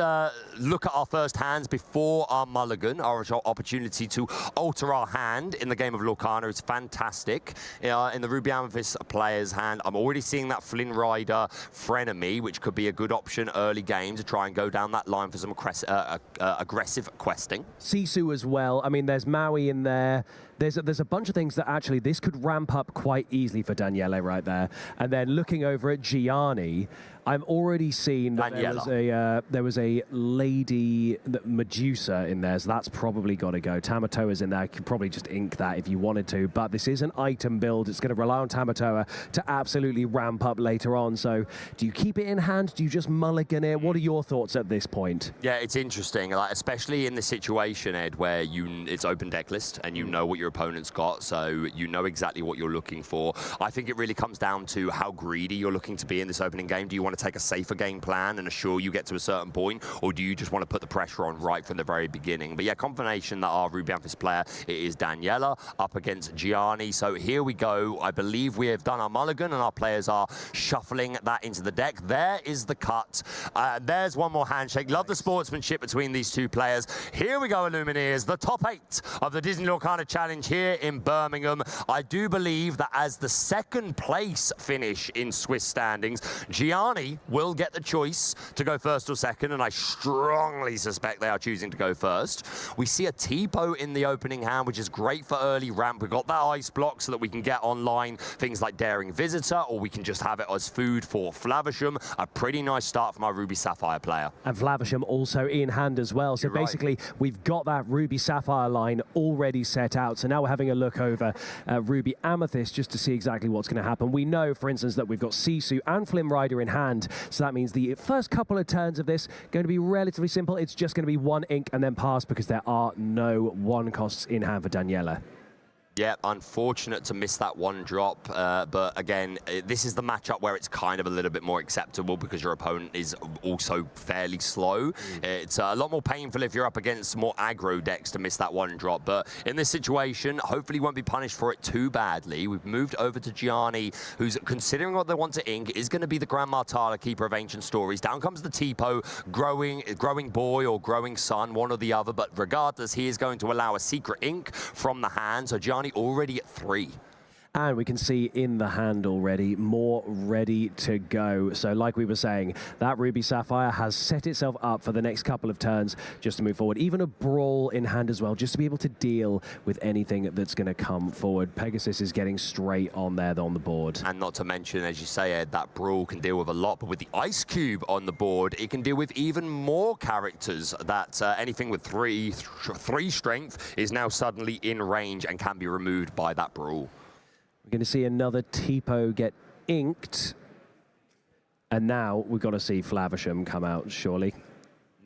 [SPEAKER 2] look at our first hands before our mulligan. Our opportunity to alter our hand in the game of Lorcana is fantastic. In the Ruby Amethyst player's hand, I'm already seeing that Flynn Rider Frenemy, which could be a good option early game to try and go down that line for some aggressive questing.
[SPEAKER 6] Sisu as well. I mean, there's Maui in there. There's a bunch of things that actually this could ramp up quite easily for Daniele right there. And then looking over at Gianni, I'm already seeing that there was a lady Medusa in there, so that's probably got to go. Tamatoa's in there. You could probably just ink that if you wanted to, but this is an item build. It's going to rely on Tamatoa to absolutely ramp up later on. So do you keep it in hand? Do you just mulligan it? What are your thoughts at this point?
[SPEAKER 2] Yeah, it's interesting, like, especially in the situation, Ed, where it's open deck list and you know what your opponent's got, so you know exactly what you're looking for. I think it really comes down to how greedy you're looking to be in this opening game. Do you want to to take a safer game plan and assure you get to a certain point, or do you just want to put the pressure on right from the very beginning? But yeah, confirmation that our Ruby Amethyst player, it is Daniela up against Gianni. So here we go. I believe we have done our mulligan and our players are shuffling that into the deck. There is the cut. There's one more handshake. Love the sportsmanship between these two players. Here we go, Illumineers, the top 8 of the Disney Lorcana Challenge here in Birmingham. I do believe that as the second place finish in Swiss standings, Gianni will get the choice to go first or second, and I strongly suspect they are choosing to go first. We see a Tipo in the opening hand, which is great for early ramp. We've got that ice block so that we can get online things like Daring Visitor, or we can just have it as food for Flavisham. A pretty nice start from our Ruby Sapphire player.
[SPEAKER 6] And Flavisham also in hand as well. So basically, we've got that Ruby Sapphire line already set out. So now we're having a look over Ruby Amethyst just to see exactly what's going to happen. We know, for instance, that we've got Sisu and Flim Rider in hand. So that means the first couple of turns of this going to be relatively simple. It's just going to be one ink and then pass because there are no one costs in hand for Daniela.
[SPEAKER 2] Yeah, unfortunate to miss that one drop, but again, this is the matchup where it's kind of a little bit more acceptable because your opponent is also fairly slow. It's a lot more painful if you're up against more aggro decks to miss that one drop, but in this situation, hopefully you won't be punished for it too badly. We've moved over to Gianni, who's considering what they want to ink, is going to be the Grand Martala, Keeper of Ancient Stories. Down comes the Tipo, growing boy or growing son, one or the other, but regardless, he is going to allow a secret ink from the hand, so Gianni already at 3.
[SPEAKER 6] And we can see in the hand already, more ready to go. So like we were saying, that Ruby Sapphire has set itself up for the next couple of turns just to move forward. Even a Brawl in hand as well, just to be able to deal with anything that's going to come forward. Pegasus is getting straight on there on the board.
[SPEAKER 2] And not to mention, as you say, Ed, that Brawl can deal with a lot, but with the Ice Cube on the board, it can deal with even more characters. That anything with three strength is now suddenly in range and can be removed by that Brawl.
[SPEAKER 6] We're going to see another Tipo get inked. And now we've got to see Flavisham come out, surely.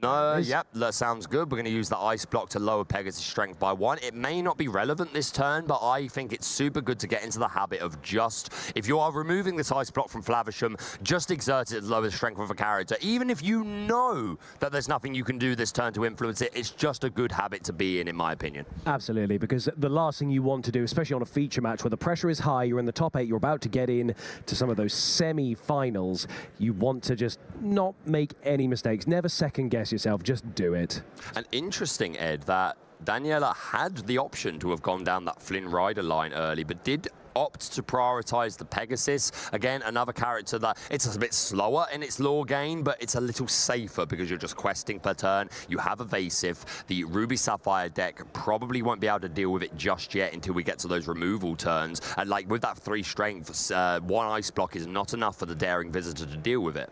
[SPEAKER 2] No, yep, that sounds good. We're going to use the ice block to lower Pegasus' strength by 1. It may not be relevant this turn, but I think it's super good to get into the habit of just, if you are removing this ice block from Flavisham, just exert it to lower the strength of a character. Even if you know that there's nothing you can do this turn to influence it, it's just a good habit to be in my opinion.
[SPEAKER 6] Absolutely, because the last thing you want to do, especially on a feature match where the pressure is high, you're in the top 8, you're about to get in to some of those semi-finals, you want to just not make any mistakes, never second guess yourself, just do it.
[SPEAKER 2] And interesting, Ed, that Daniela had the option to have gone down that Flynn Rider line early, but did opt to prioritize the Pegasus. Again, another character that it's a bit slower in its lore gain, but it's a little safer because you're just questing per turn. You have evasive. The Ruby Sapphire deck probably won't be able to deal with it just yet until we get to those removal turns. And like with that 3 strength, 1 ice block is not enough for the Daring Visitor to deal with it.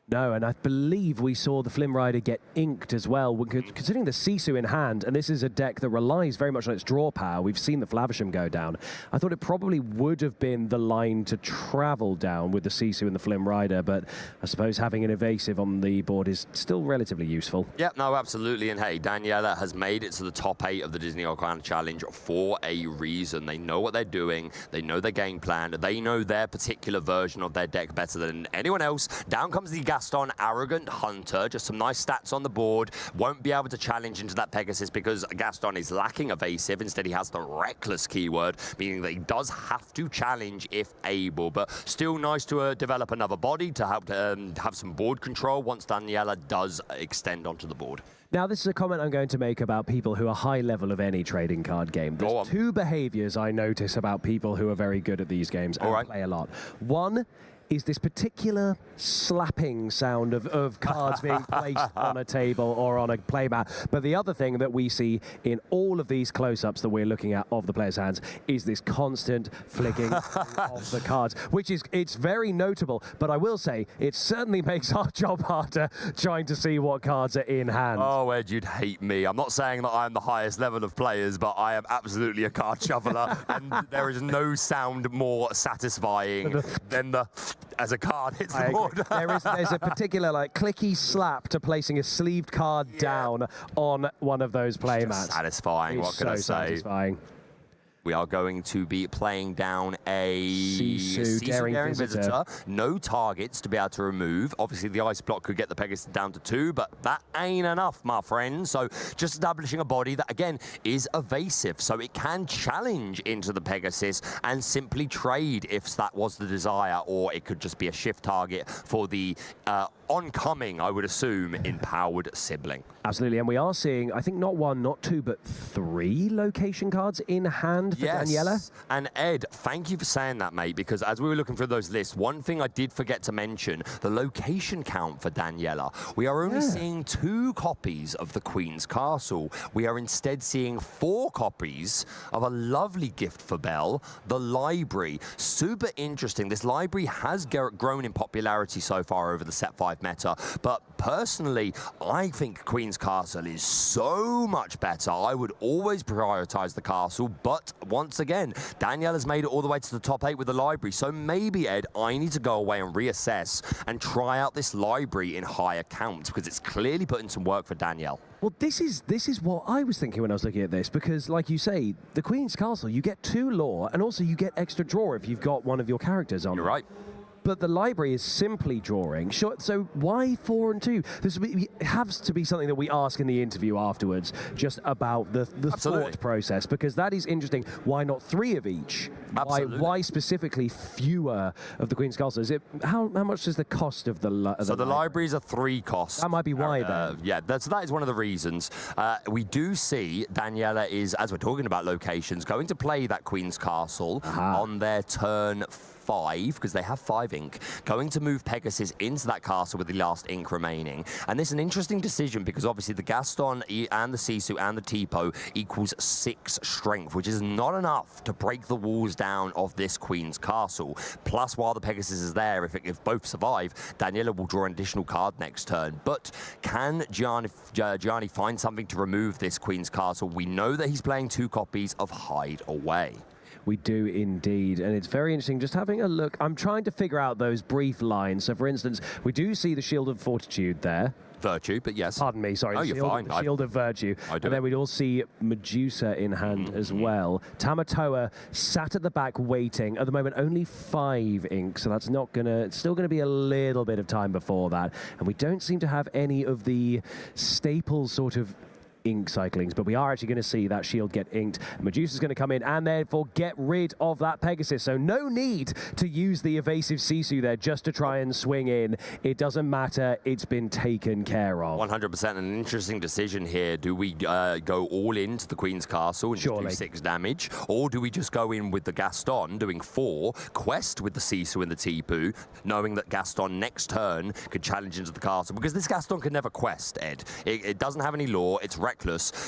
[SPEAKER 6] No, and I believe we saw the Flim Rider get inked as well. Considering the Sisu in hand, and this is a deck that relies very much on its draw power, we've seen the Flavisham go down. I thought it probably would have been the line to travel down with the Sisu and the Flim Rider, but I suppose having an evasive on the board is still relatively useful.
[SPEAKER 2] Yep, no, absolutely. And hey, Daniela has made it to the top 8 of the Disney Lorcana Challenge for a reason. They know what they're doing. They know their game plan. They know their particular version of their deck better than anyone else. Down comes the Gaston Arrogant Hunter, just some nice stats on the board. Won't be able to challenge into that Pegasus because Gaston is lacking evasive. Instead, he has the Reckless keyword, meaning that he does have to challenge if able. But still nice to develop another body to help have some board control once Daniela does extend onto the board.
[SPEAKER 6] Now, this is a comment I'm going to make about people who are high level of any trading card game. There's 2 behaviors I notice about people who are very good at these games and play a lot. One is this particular slapping sound of cards being placed on a table or on a playmat. But the other thing that we see in all of these close-ups that we're looking at of the players' hands is this constant flicking of the cards, which is, it's very notable. But I will say, it certainly makes our job harder trying to see what cards are in hand.
[SPEAKER 2] Oh, Ed, you'd hate me. I'm not saying that I'm the highest level of players, but I am absolutely a card shuffler, and there is no sound more satisfying than the as a card hits the board.
[SPEAKER 6] There's a particular like clicky slap to placing a sleeved card down on one of those playmats.
[SPEAKER 2] Satisfying, what can I say?
[SPEAKER 6] Satisfying.
[SPEAKER 2] We are going to be playing down a
[SPEAKER 6] Sisu, Daring Visitor.
[SPEAKER 2] No targets to be able to remove. Obviously, the ice block could get the Pegasus down to 2, but that ain't enough, my friend. So just establishing a body that, again, is evasive. So it can challenge into the Pegasus and simply trade if that was the desire, or it could just be a shift target for the oncoming, I would assume, empowered sibling.
[SPEAKER 6] Absolutely, and we are seeing, I think, not 1, not 2, but 3 location cards in hand for Daniela.
[SPEAKER 2] And Ed, thank you for saying that, mate, because as we were looking through those lists, one thing I did forget to mention, the location count for Daniela. We are only seeing 2 copies of the Queen's Castle. We are instead seeing 4 copies of a lovely gift for Belle, the library. Super interesting. This library has grown in popularity so far over the set 5 meta, but personally, I think Queen's Castle is so much better. I would always prioritize the castle, but once again, Danielle has made it all the way to the top 8 with the library, so maybe, Ed, I need to go away and reassess and try out this library in higher counts, because it's clearly putting some work for Danielle.
[SPEAKER 6] Well, this is what I was thinking when I was looking at this, because, like you say, the Queen's Castle, you get 2 lore, and also you get extra draw if you've got one of your characters on.
[SPEAKER 2] You're right.
[SPEAKER 6] But the library is simply drawing. Sure, so why 4 and 2? It has to be something that we ask in the interview afterwards, just about the thought process, because that is interesting. Why not 3 of each? Why specifically fewer of the Queen's Castle? Is it how much is the cost of the library?
[SPEAKER 2] So the libraries are 3 costs.
[SPEAKER 6] That might be why then.
[SPEAKER 2] Yeah, that is one of the reasons. We do see Daniela is, as we're talking about locations, going to play that Queen's Castle on their turn 5, because they have 5 ink, going to move Pegasus into that castle with the last ink remaining. And this is an interesting decision, because obviously the Gaston and the Sisu and the Tipo equals 6 strength, which is not enough to break the walls down of this Queen's Castle. Plus, while the Pegasus is there, if both survive, Daniela will draw an additional card next turn. But can Gianni find something to remove this Queen's Castle? We know that he's playing 2 copies of Hide Away.
[SPEAKER 6] We do indeed, and it's very interesting just having a look. I'm trying to figure out those brief lines. So, for instance, we do see the Shield of Fortitude there.
[SPEAKER 2] Virtue, but yes.
[SPEAKER 6] Pardon me, sorry.
[SPEAKER 2] Oh, you're fine.
[SPEAKER 6] The Shield of Virtue. And then we'd all see Medusa in hand as well. Tamatoa sat at the back waiting. At the moment, only 5 ink, so that's not gonna. It's still gonna be a little bit of time before that. And we don't seem to have any of the staple sort of ink cyclings, but we are actually going to see that shield get inked. Medusa's going to come in and therefore get rid of that Pegasus. So no need to use the evasive Sisu there just to try and swing in. It doesn't matter. It's been taken care of.
[SPEAKER 2] 100%. An interesting decision here. Do we go all into the Queen's Castle and just do 6 damage? Or do we just go in with the Gaston doing 4, quest with the Sisu and the Tipu, knowing that Gaston next turn could challenge into the castle? Because this Gaston can never quest, Ed. It doesn't have any lore. It's reckless.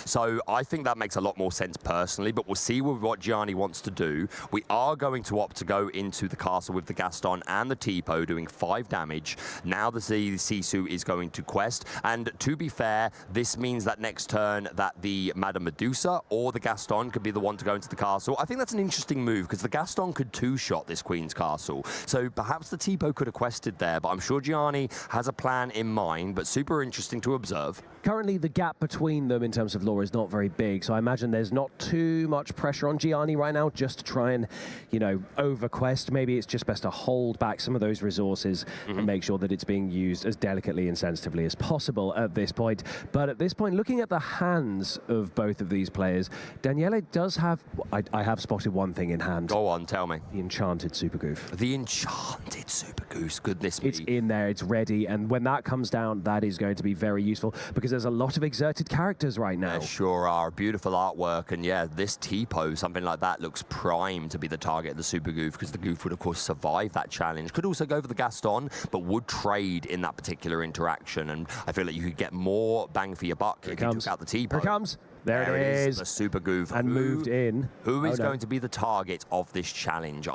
[SPEAKER 2] So I think that makes a lot more sense personally, but we'll see what Gianni wants to do. We are going to opt to go into the castle with the Gaston and the Tipo doing 5 damage. Now the Sisu is going to quest, and to be fair, this means that next turn that the Madame Medusa or the Gaston could be the one to go into the castle. I think that's an interesting move, because the Gaston could 2-shot this Queen's Castle. So perhaps the Tipo could have quested there, but I'm sure Gianni has a plan in mind, but super interesting to observe.
[SPEAKER 6] Currently, the gap between them in terms of lore is not very big, so I imagine there's not too much pressure on Gianni right now just to try and, you know, overquest. Maybe it's just best to hold back some of those resources and make sure that it's being used as delicately and sensitively as possible at this point. But at this point, looking at the hands of both of these players, Daniele does have... I have spotted one thing in hand.
[SPEAKER 2] Go on, tell me.
[SPEAKER 6] The Enchanted Super Goof.
[SPEAKER 2] The Enchanted Super Goose, goodness me.
[SPEAKER 6] It's in there, it's ready, and when that comes down, that is going to be very useful, because there's a lot of exerted characters right now.
[SPEAKER 2] There sure are. Beautiful artwork, and yeah, this Tipo, something like that, looks prime to be the target of the Super Goof, because the Goof would, of course, survive that challenge. Could also go for the Gaston, but would trade in that particular interaction, and I feel like you could get more bang for your buck if you took out the Tipo.
[SPEAKER 6] Here it comes. There it is.
[SPEAKER 2] The Super Goof.
[SPEAKER 6] And moved in.
[SPEAKER 2] Who is going to be the target of this challenge?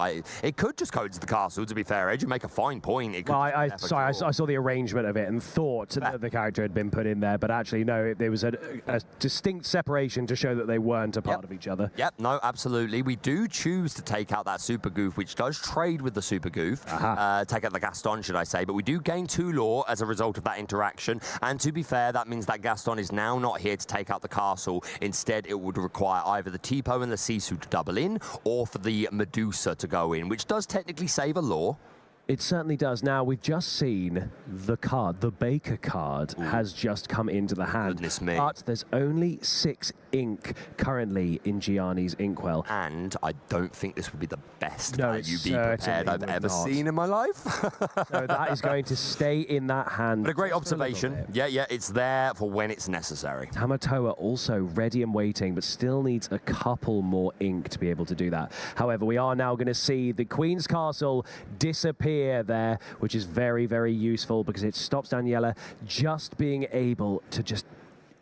[SPEAKER 2] It could just go into the castle, to be fair, Ed. You make a fine point. It could
[SPEAKER 6] I saw the arrangement of it and thought that the character had been put in there, but actually, no, there was a distinct separation to show that they weren't a part of each other.
[SPEAKER 2] Yep, no, absolutely. We do choose to take out that Super Goof, which does trade with the Super Goof. Take out the Gaston, should I say, but we do gain 2 lore as a result of that interaction. And to be fair, that means that Gaston is now not here to take out the castle. castle. Instead, it would require either the Tipo and the Sisu to double in, or for the Medusa to go in, which does technically save a lore.
[SPEAKER 6] It certainly does. Now, we've just seen the card, the Baker card, has just come into the hand.
[SPEAKER 2] Goodness me.
[SPEAKER 6] But there's only 6 ink currently in Gianni's Inkwell.
[SPEAKER 2] And I don't think this would be the best
[SPEAKER 6] No,
[SPEAKER 2] value be prepared I've ever seen in my life.
[SPEAKER 6] So that is going to stay in that hand.
[SPEAKER 2] But a great observation. Yeah, it's there for when it's necessary.
[SPEAKER 6] Tamatoa also ready and waiting, but still needs a couple more ink to be able to do that. However, we are now going to see the Queen's Castle disappear there, which is very, very useful because it stops Daniela just being able to just,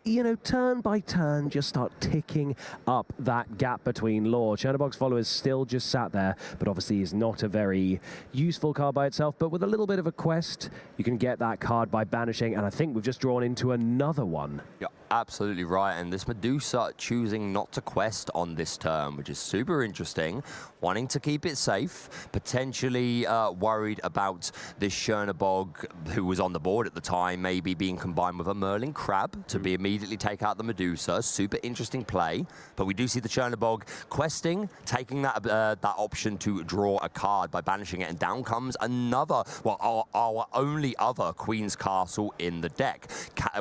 [SPEAKER 6] you know, turn by turn, just start ticking up that gap between lore. Chernobog's followers still just sat there, but obviously is not a very useful card by itself. But with a little bit of a quest, you can get that card by banishing, and I think we've just drawn into another one.
[SPEAKER 2] Yeah, absolutely right. And this Medusa choosing not to quest on this turn, which is super interesting, wanting to keep it safe, potentially worried about this Chernobog, who was on the board at the time, maybe being combined with a Merlin Crab to be immediately take out the Medusa. Super interesting play. But we do see the Chernobog questing, taking that option to draw a card by banishing it, and down comes another, well, our only other Queen's Castle in the deck.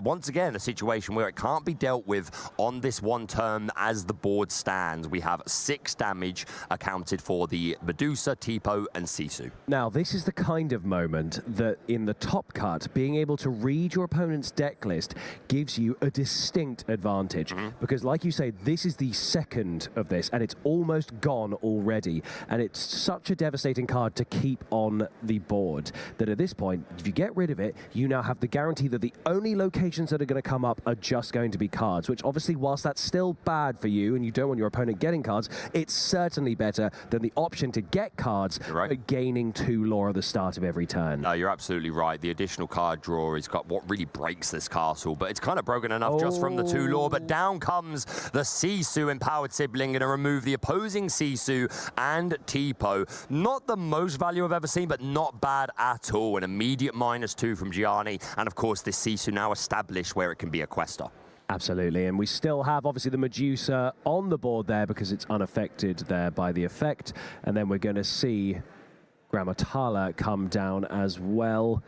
[SPEAKER 2] Once again, a situation where it can't be dealt with on this one turn as the board stands. We have 6 damage accounted for the Medusa, Tipo, and Sisu.
[SPEAKER 6] Now, this is the kind of moment that in the top cut, being able to read your opponent's deck list gives you a distinct advantage. Because like you say, this is the second of this, and it's almost gone already. And it's such a devastating card to keep on the board that at this point, if you get rid of it, you now have the guarantee that the only locations that are going to come up are just going to be cards, which obviously, whilst that's still bad for you and you don't want your opponent getting cards, it's certainly better than the option to get cards, but gaining 2 lore at the start of every turn.
[SPEAKER 2] No, you're absolutely right. The additional card draw has got what really breaks this castle, but it's kind of broken enough just from the 2 lore. But down comes the Sisu empowered sibling, going to remove the opposing Sisu and Tipo. Not the most value I've ever seen, but not bad at all. An immediate -2 from Gianni, and of course this Sisu now established where it can be a quester.
[SPEAKER 6] Absolutely, and we still have obviously the Medusa on the board there because it's unaffected there by the effect, and then we're going to see Grammatala come down as well.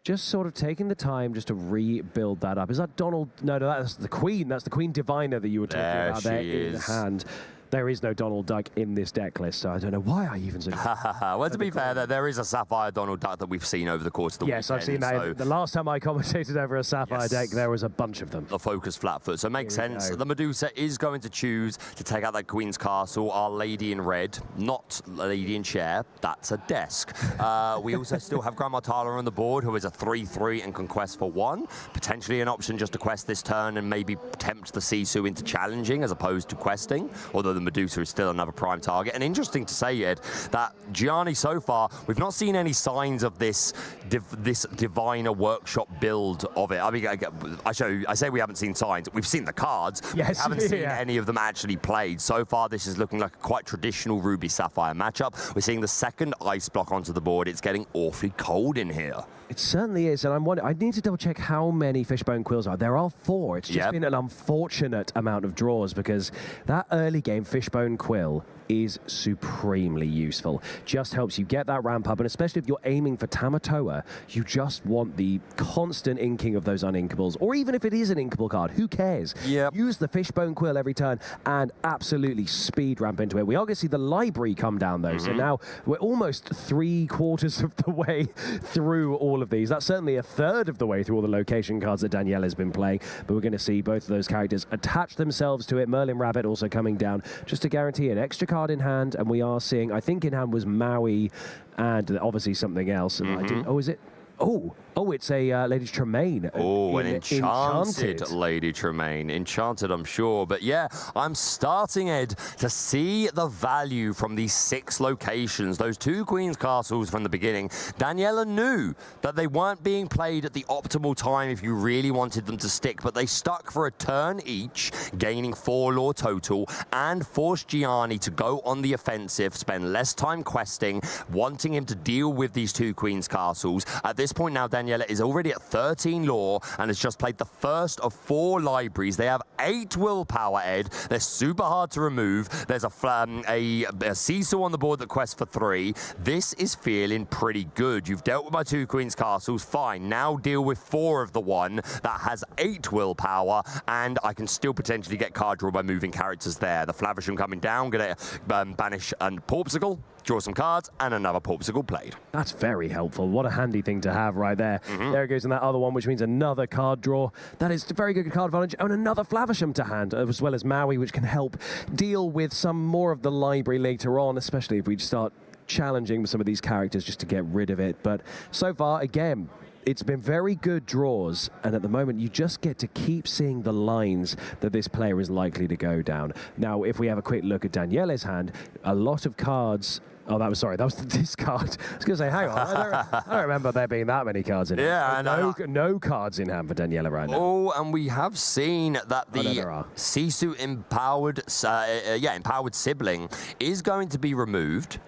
[SPEAKER 6] Just sort of taking the time just to rebuild that up. Is that Donald? No, that's the Queen. That's the Queen Diviner that you were talking about there in hand. There is no Donald Duck in this deck list, so I don't know why I even said
[SPEAKER 2] well, to be fair, there is a Sapphire Donald Duck that we've seen over the course of the weekend.
[SPEAKER 6] Yes, I've seen that. So the last time I commentated over a Sapphire deck, there was a bunch of them.
[SPEAKER 2] The focus Flatfoot, so it makes sense. The Medusa is going to choose to take out that Queen's Castle. Our Lady in Red, not Lady in Chair, that's a desk. We also still have Grammatala on the board, who is a 3/3 and can quest for 1. Potentially an option just to quest this turn and maybe tempt the Sisu into challenging as opposed to questing, although the Medusa is still another prime target. And interesting to say, Ed, that Gianni so far, we've not seen any signs of this Diviner Workshop build of it. I mean, I say we haven't seen signs. We've seen the cards.
[SPEAKER 6] Yes,
[SPEAKER 2] we haven't seen any of them actually played. So far, this is looking like a quite traditional Ruby Sapphire matchup. We're seeing the second ice block onto the board. It's getting awfully cold in here.
[SPEAKER 6] It certainly is, and I'm wondering, I need to double check how many Fishbone Quills are. There are 4. It's just been an unfortunate amount of draws because that early game Fishbone Quill is supremely useful. Just helps you get that ramp up, and especially if you're aiming for Tamatoa, you just want the constant inking of those uninkables, or even if it is an inkable card, who cares? Use the Fishbone Quill every turn and absolutely speed ramp into it. We are going to see the library come down though, so now we're almost 3/4 of the way through all of these. That's certainly a third of the way through all the location cards that Daniela has been playing, but we're going to see both of those characters attach themselves to it. Merlin Rabbit also coming down just to guarantee an extra card in hand, and we are seeing, I think in hand was Maui and obviously something else. And I didn't, is it? Oh, it's a Lady Tremaine.
[SPEAKER 2] Oh, an enchanted Lady Tremaine. Enchanted, I'm sure. But yeah, I'm starting, Ed, to see the value from these 6 locations. Those 2 Queen's Castles from the beginning. Daniela knew that they weren't being played at the optimal time if you really wanted them to stick, but they stuck for a turn each, gaining 4 lore total, and forced Gianni to go on the offensive, spend less time questing, wanting him to deal with these 2 Queen's Castles. At this this point now, Daniela is already at 13 lore and has just played the first of 4 libraries. They have 8 willpower, Ed. They're super hard to remove. There's a Sisu on the board that quests for 3. This is feeling pretty good. You've dealt with my 2 Queen's Castles, fine. Now deal with 4 of the one that has 8 willpower, and I can still potentially get card draw by moving characters there. The Flavisham coming down, gonna banish a Porpsicle, draw some cards, and another Porpsicle played.
[SPEAKER 6] That's very helpful. What a handy thing to have right there. There it goes in that other one, which means another card draw. That is very good card advantage, and another Flavisham to hand, as well as Maui, which can help deal with some more of the library later on, especially if we start challenging some of these characters just to get rid of it. But so far, again, it's been very good draws, and at the moment you just get to keep seeing the lines that this player is likely to go down. Now, if we have a quick look at Daniele's hand, a lot of cards. Oh, that was the discard. I was going to say, hang on, I don't remember there being that many cards in hand.
[SPEAKER 2] Yeah,
[SPEAKER 6] no cards in hand for Daniela right now.
[SPEAKER 2] Oh, and we have seen that the Sisu empowered sibling is going to be removed.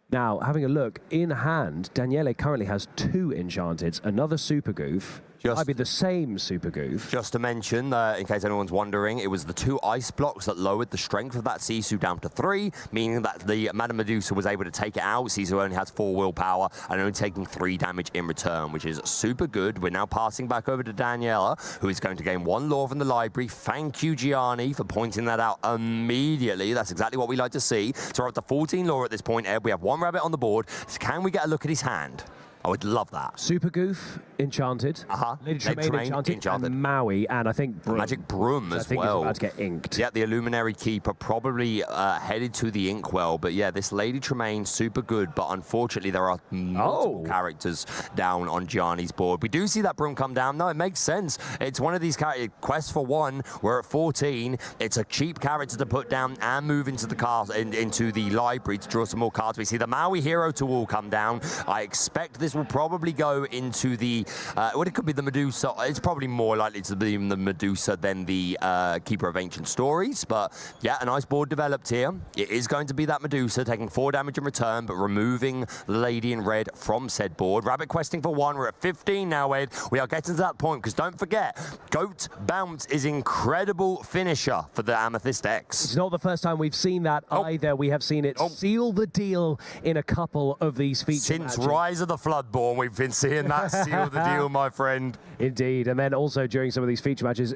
[SPEAKER 6] Now, having a look, in hand, Daniele currently has 2 enchanteds, another Super Goof. Might be the same Super Goof.
[SPEAKER 2] Just to mention, in case anyone's wondering, it was the 2 ice blocks that lowered the strength of that Sisu down to 3, meaning that the Madame Medusa was able to take it out. Sisu only has 4 willpower and only taking 3 damage in return, which is super good. We're now passing back over to Daniela, who is going to gain 1 lore from the library. Thank you, Gianni, for pointing that out immediately. That's exactly what we like to see. So we're up to 14 lore at this point, Ed. We have 1 rabbit on the board. So can we get a look at his hand? I would love that.
[SPEAKER 6] Super Goof, enchanted. Lady Tremaine, enchanted. And Maui, and I think Broom.
[SPEAKER 2] Magic Broom as well.
[SPEAKER 6] I think it's about to get inked.
[SPEAKER 2] Yeah, the Illuminary Keeper probably headed to the Inkwell. But yeah, this Lady Tremaine, super good. But unfortunately, there are multiple characters down on Gianni's board. We do see that Broom come down. No, it makes sense. It's one of these quests for 1. We're at 14. It's a cheap character to put down and move into the into the library to draw some more cards. We see the Maui Hero Tool come down. I expect this will probably go into the, it could be the Medusa. It's probably more likely to be the Medusa than the Keeper of Ancient Stories. But yeah, a nice board developed here. It is going to be that Medusa, taking 4 damage in return, but removing the Lady in Red from said board. Rabbit questing for 1. We're at 15 now, Ed. We are getting to that point, because don't forget, Goat Bounce is incredible finisher for the Amethyst X.
[SPEAKER 6] It's not the first time we've seen that either. We have seen it seal the deal in a couple of these feature matches.
[SPEAKER 2] Since Rise of the Floodborn, we've been seeing that seal the deal, my friend.
[SPEAKER 6] Indeed, and then also during some of these feature matches,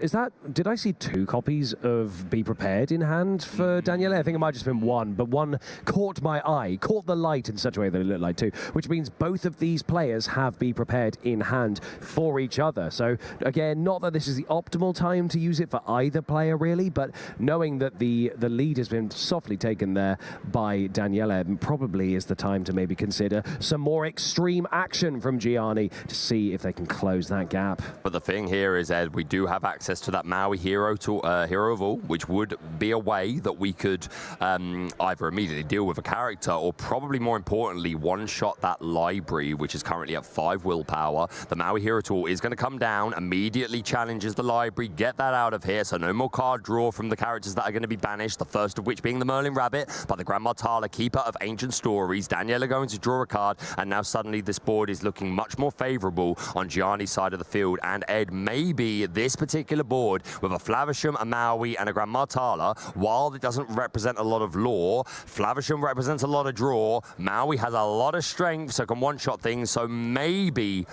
[SPEAKER 6] did I see 2 copies of Be Prepared in hand for Daniele? I think it might have just been 1, but 1 caught my eye, caught the light in such a way that it looked like 2, which means both of these players have Be Prepared in hand for each other. So again, not that this is the optimal time to use it for either player really, but knowing that the lead has been softly taken there by Daniele, probably is the time to maybe consider some more extreme action from Gianni to see if they can close that gap.
[SPEAKER 2] But the thing here is, Ed, we do have access to that Maui Hero of All, which would be a way that we could either immediately deal with a character or probably more importantly one-shot that library, which is currently at 5 willpower. The Maui Hero Tool is going to come down, immediately challenges the library, get that out of here, so no more card draw from the characters that are going to be banished, the first of which being the Merlin Rabbit, but the Grandma Tala, Keeper of Ancient Stories. Daniela going to draw a card, and now suddenly this board is looking much more favorable on Gianni's side of the field. And Ed, maybe this particular board with a Flavisham, a Maui, and a Grandma Tala, while it doesn't represent a lot of lore, Flavisham represents a lot of draw, Maui has a lot of strength, so can one-shot things, so maybe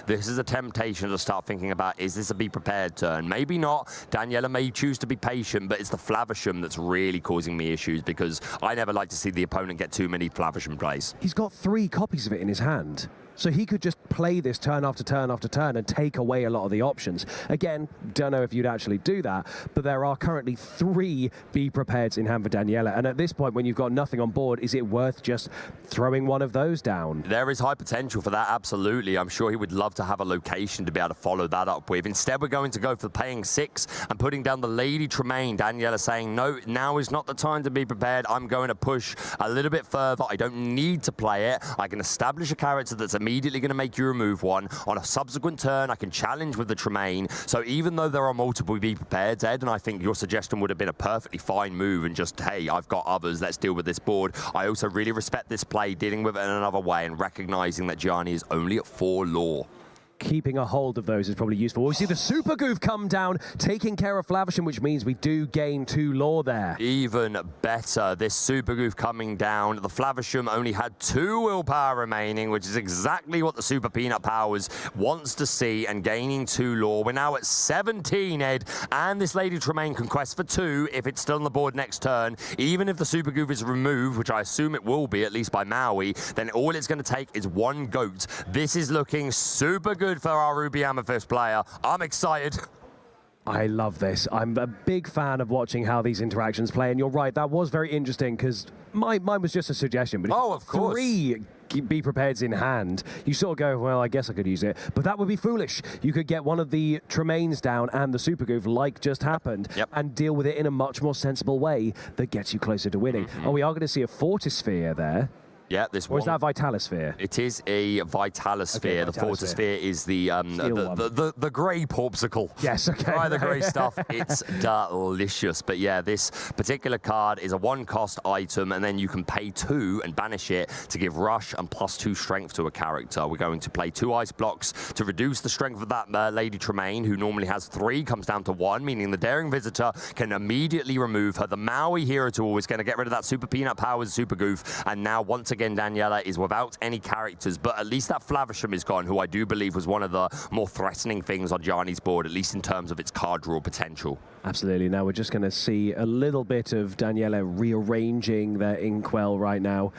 [SPEAKER 2] this is a temptation to start thinking about, is this a Be Prepared turn? Maybe not. Daniela may choose to be patient, but it's the Flavisham that's really causing me issues, because I never like to see the opponent get too many Flavisham plays.
[SPEAKER 6] He's got 3 copies of it in his hand. So he could just play this turn after turn after turn and take away a lot of the options. Again, don't know if you'd actually do that, but there are currently 3 Be Prepareds in hand for Daniela. And at this point, when you've got nothing on board, is it worth just throwing one of those down?
[SPEAKER 2] There is high potential for that, absolutely. I'm sure he would love to have a location to be able to follow that up with. Instead, we're going to go for paying 6 and putting down the Lady Tremaine. Daniela saying, no, now is not the time to be prepared. I'm going to push a little bit further. I don't need to play it. I can establish a character that's immediately going to make you remove one. On a subsequent turn, I can challenge with the Tremaine. So even though there are multiple Be Prepared, Ed, and I think your suggestion would have been a perfectly fine move and just, hey, I've got others, let's deal with this board. I also really respect this play, dealing with it in another way and recognizing that Gianni is only at 4 lore.
[SPEAKER 6] Keeping a hold of those is probably useful. We see the Super Goof come down, taking care of Flavisham, which means we do gain 2 lore there.
[SPEAKER 2] Even better, this Super Goof coming down. The Flavisham only had 2 willpower remaining, which is exactly what the Super Peanut Powers wants to see, and gaining 2 lore. We're now at 17, Ed, and this Lady Tremaine can quest for 2 if it's still on the board next turn. Even if the Super Goof is removed, which I assume it will be, at least by Maui, then all it's going to take is 1 goat. This is looking super good for our Ruby Amethyst player. I'm excited.
[SPEAKER 6] I love this. I'm a big fan of watching how these interactions play, and you're right, that was very interesting, because mine was just a suggestion, but
[SPEAKER 2] of course.
[SPEAKER 6] 3 Be Prepareds in hand, you sort of go, well, I guess I could use it, but that would be foolish. You could get one of the Tremaines down and the Super Goof, like just happened, and deal with it in a much more sensible way that gets you closer to winning. Oh, we are going to see a Fortisphere there.
[SPEAKER 2] Yeah, this one.
[SPEAKER 6] Or is that Vitalisphere?
[SPEAKER 2] It is a Vitalisphere. Okay, the Fortisphere is the grey popsicle.
[SPEAKER 6] Yes, okay.
[SPEAKER 2] Try the grey stuff. It's delicious. But yeah, this particular card is a 1-cost item, and then you can pay 2 and banish it to give rush and +2 strength to a character. We're going to play 2 ice blocks to reduce the strength of that Lady Tremaine, who normally has 3, comes down to 1, meaning the Daring Visitor can immediately remove her. The Maui Hero Tool is going to get rid of that Super Peanut Powers Super Goof, and now once again, Daniela is without any characters, but at least that Flavisham is gone, who I do believe was one of the more threatening things on Gianni's board, at least in terms of its card draw potential.
[SPEAKER 6] Absolutely. Now we're just going to see a little bit of Daniela rearranging their Inkwell right now.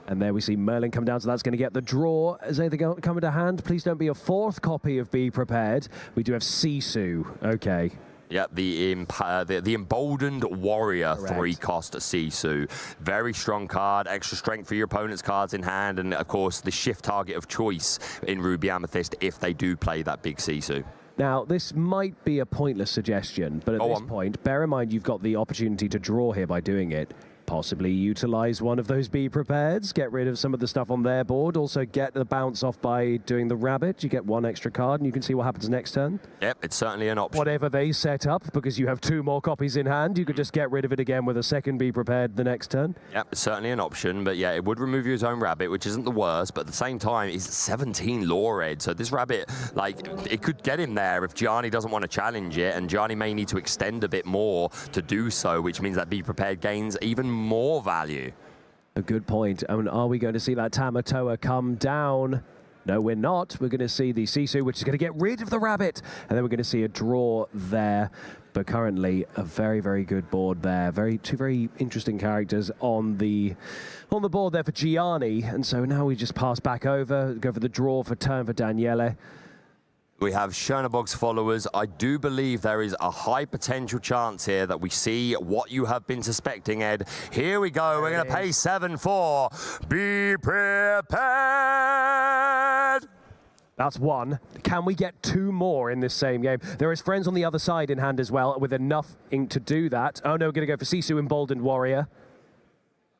[SPEAKER 6] And there we see Merlin come down, so that's going to get the draw. Is anything coming to hand? Please don't be a 4th copy of Be Prepared. We do have Sisu. Okay.
[SPEAKER 2] Yeah, the Emboldened Warrior, 3-cost Sisu. Very strong card, extra strength for your opponent's cards in hand, and of course the shift target of choice in Ruby Amethyst if they do play that big Sisu.
[SPEAKER 6] Now, this might be a pointless suggestion, but at this point, bear in mind you've got the opportunity to draw here by doing it. Possibly utilize one of those Be Prepareds, get rid of some of the stuff on their board, also get the bounce off by doing the rabbit. You get 1 extra card, and you can see what happens next turn.
[SPEAKER 2] Yep, it's certainly an option.
[SPEAKER 6] Whatever they set up, because you have 2 more copies in hand, you could just get rid of it again with a second Be Prepared the next turn.
[SPEAKER 2] Yep, it's certainly an option, but yeah, it would remove your own rabbit, which isn't the worst, but at the same time, it's 17 lore, Ed, so this rabbit, like, it could get him there if Gianni doesn't want to challenge it, and Gianni may need to extend a bit more to do so, which means that Be Prepared gains even more value.
[SPEAKER 6] A good point. I mean, are we going to see that Tamatoa come down? No, we're not. We're going to see the Sisu, which is going to get rid of the rabbit. And then we're going to see a draw there. But currently, a very, very good board there. Two very interesting characters on the board there for Gianni. And so now we just pass back over, go for the draw for turn for Daniele.
[SPEAKER 2] We have Chernobog's followers. I do believe there is a high potential chance here that we see what you have been suspecting, Ed. Here we go. We're going to pay 7 for Be Prepared.
[SPEAKER 6] That's 1. Can we get 2 more in this same game? There is friends on the other side in hand as well, with enough ink to do that. Oh no, we're going to go for Sisu Emboldened Warrior.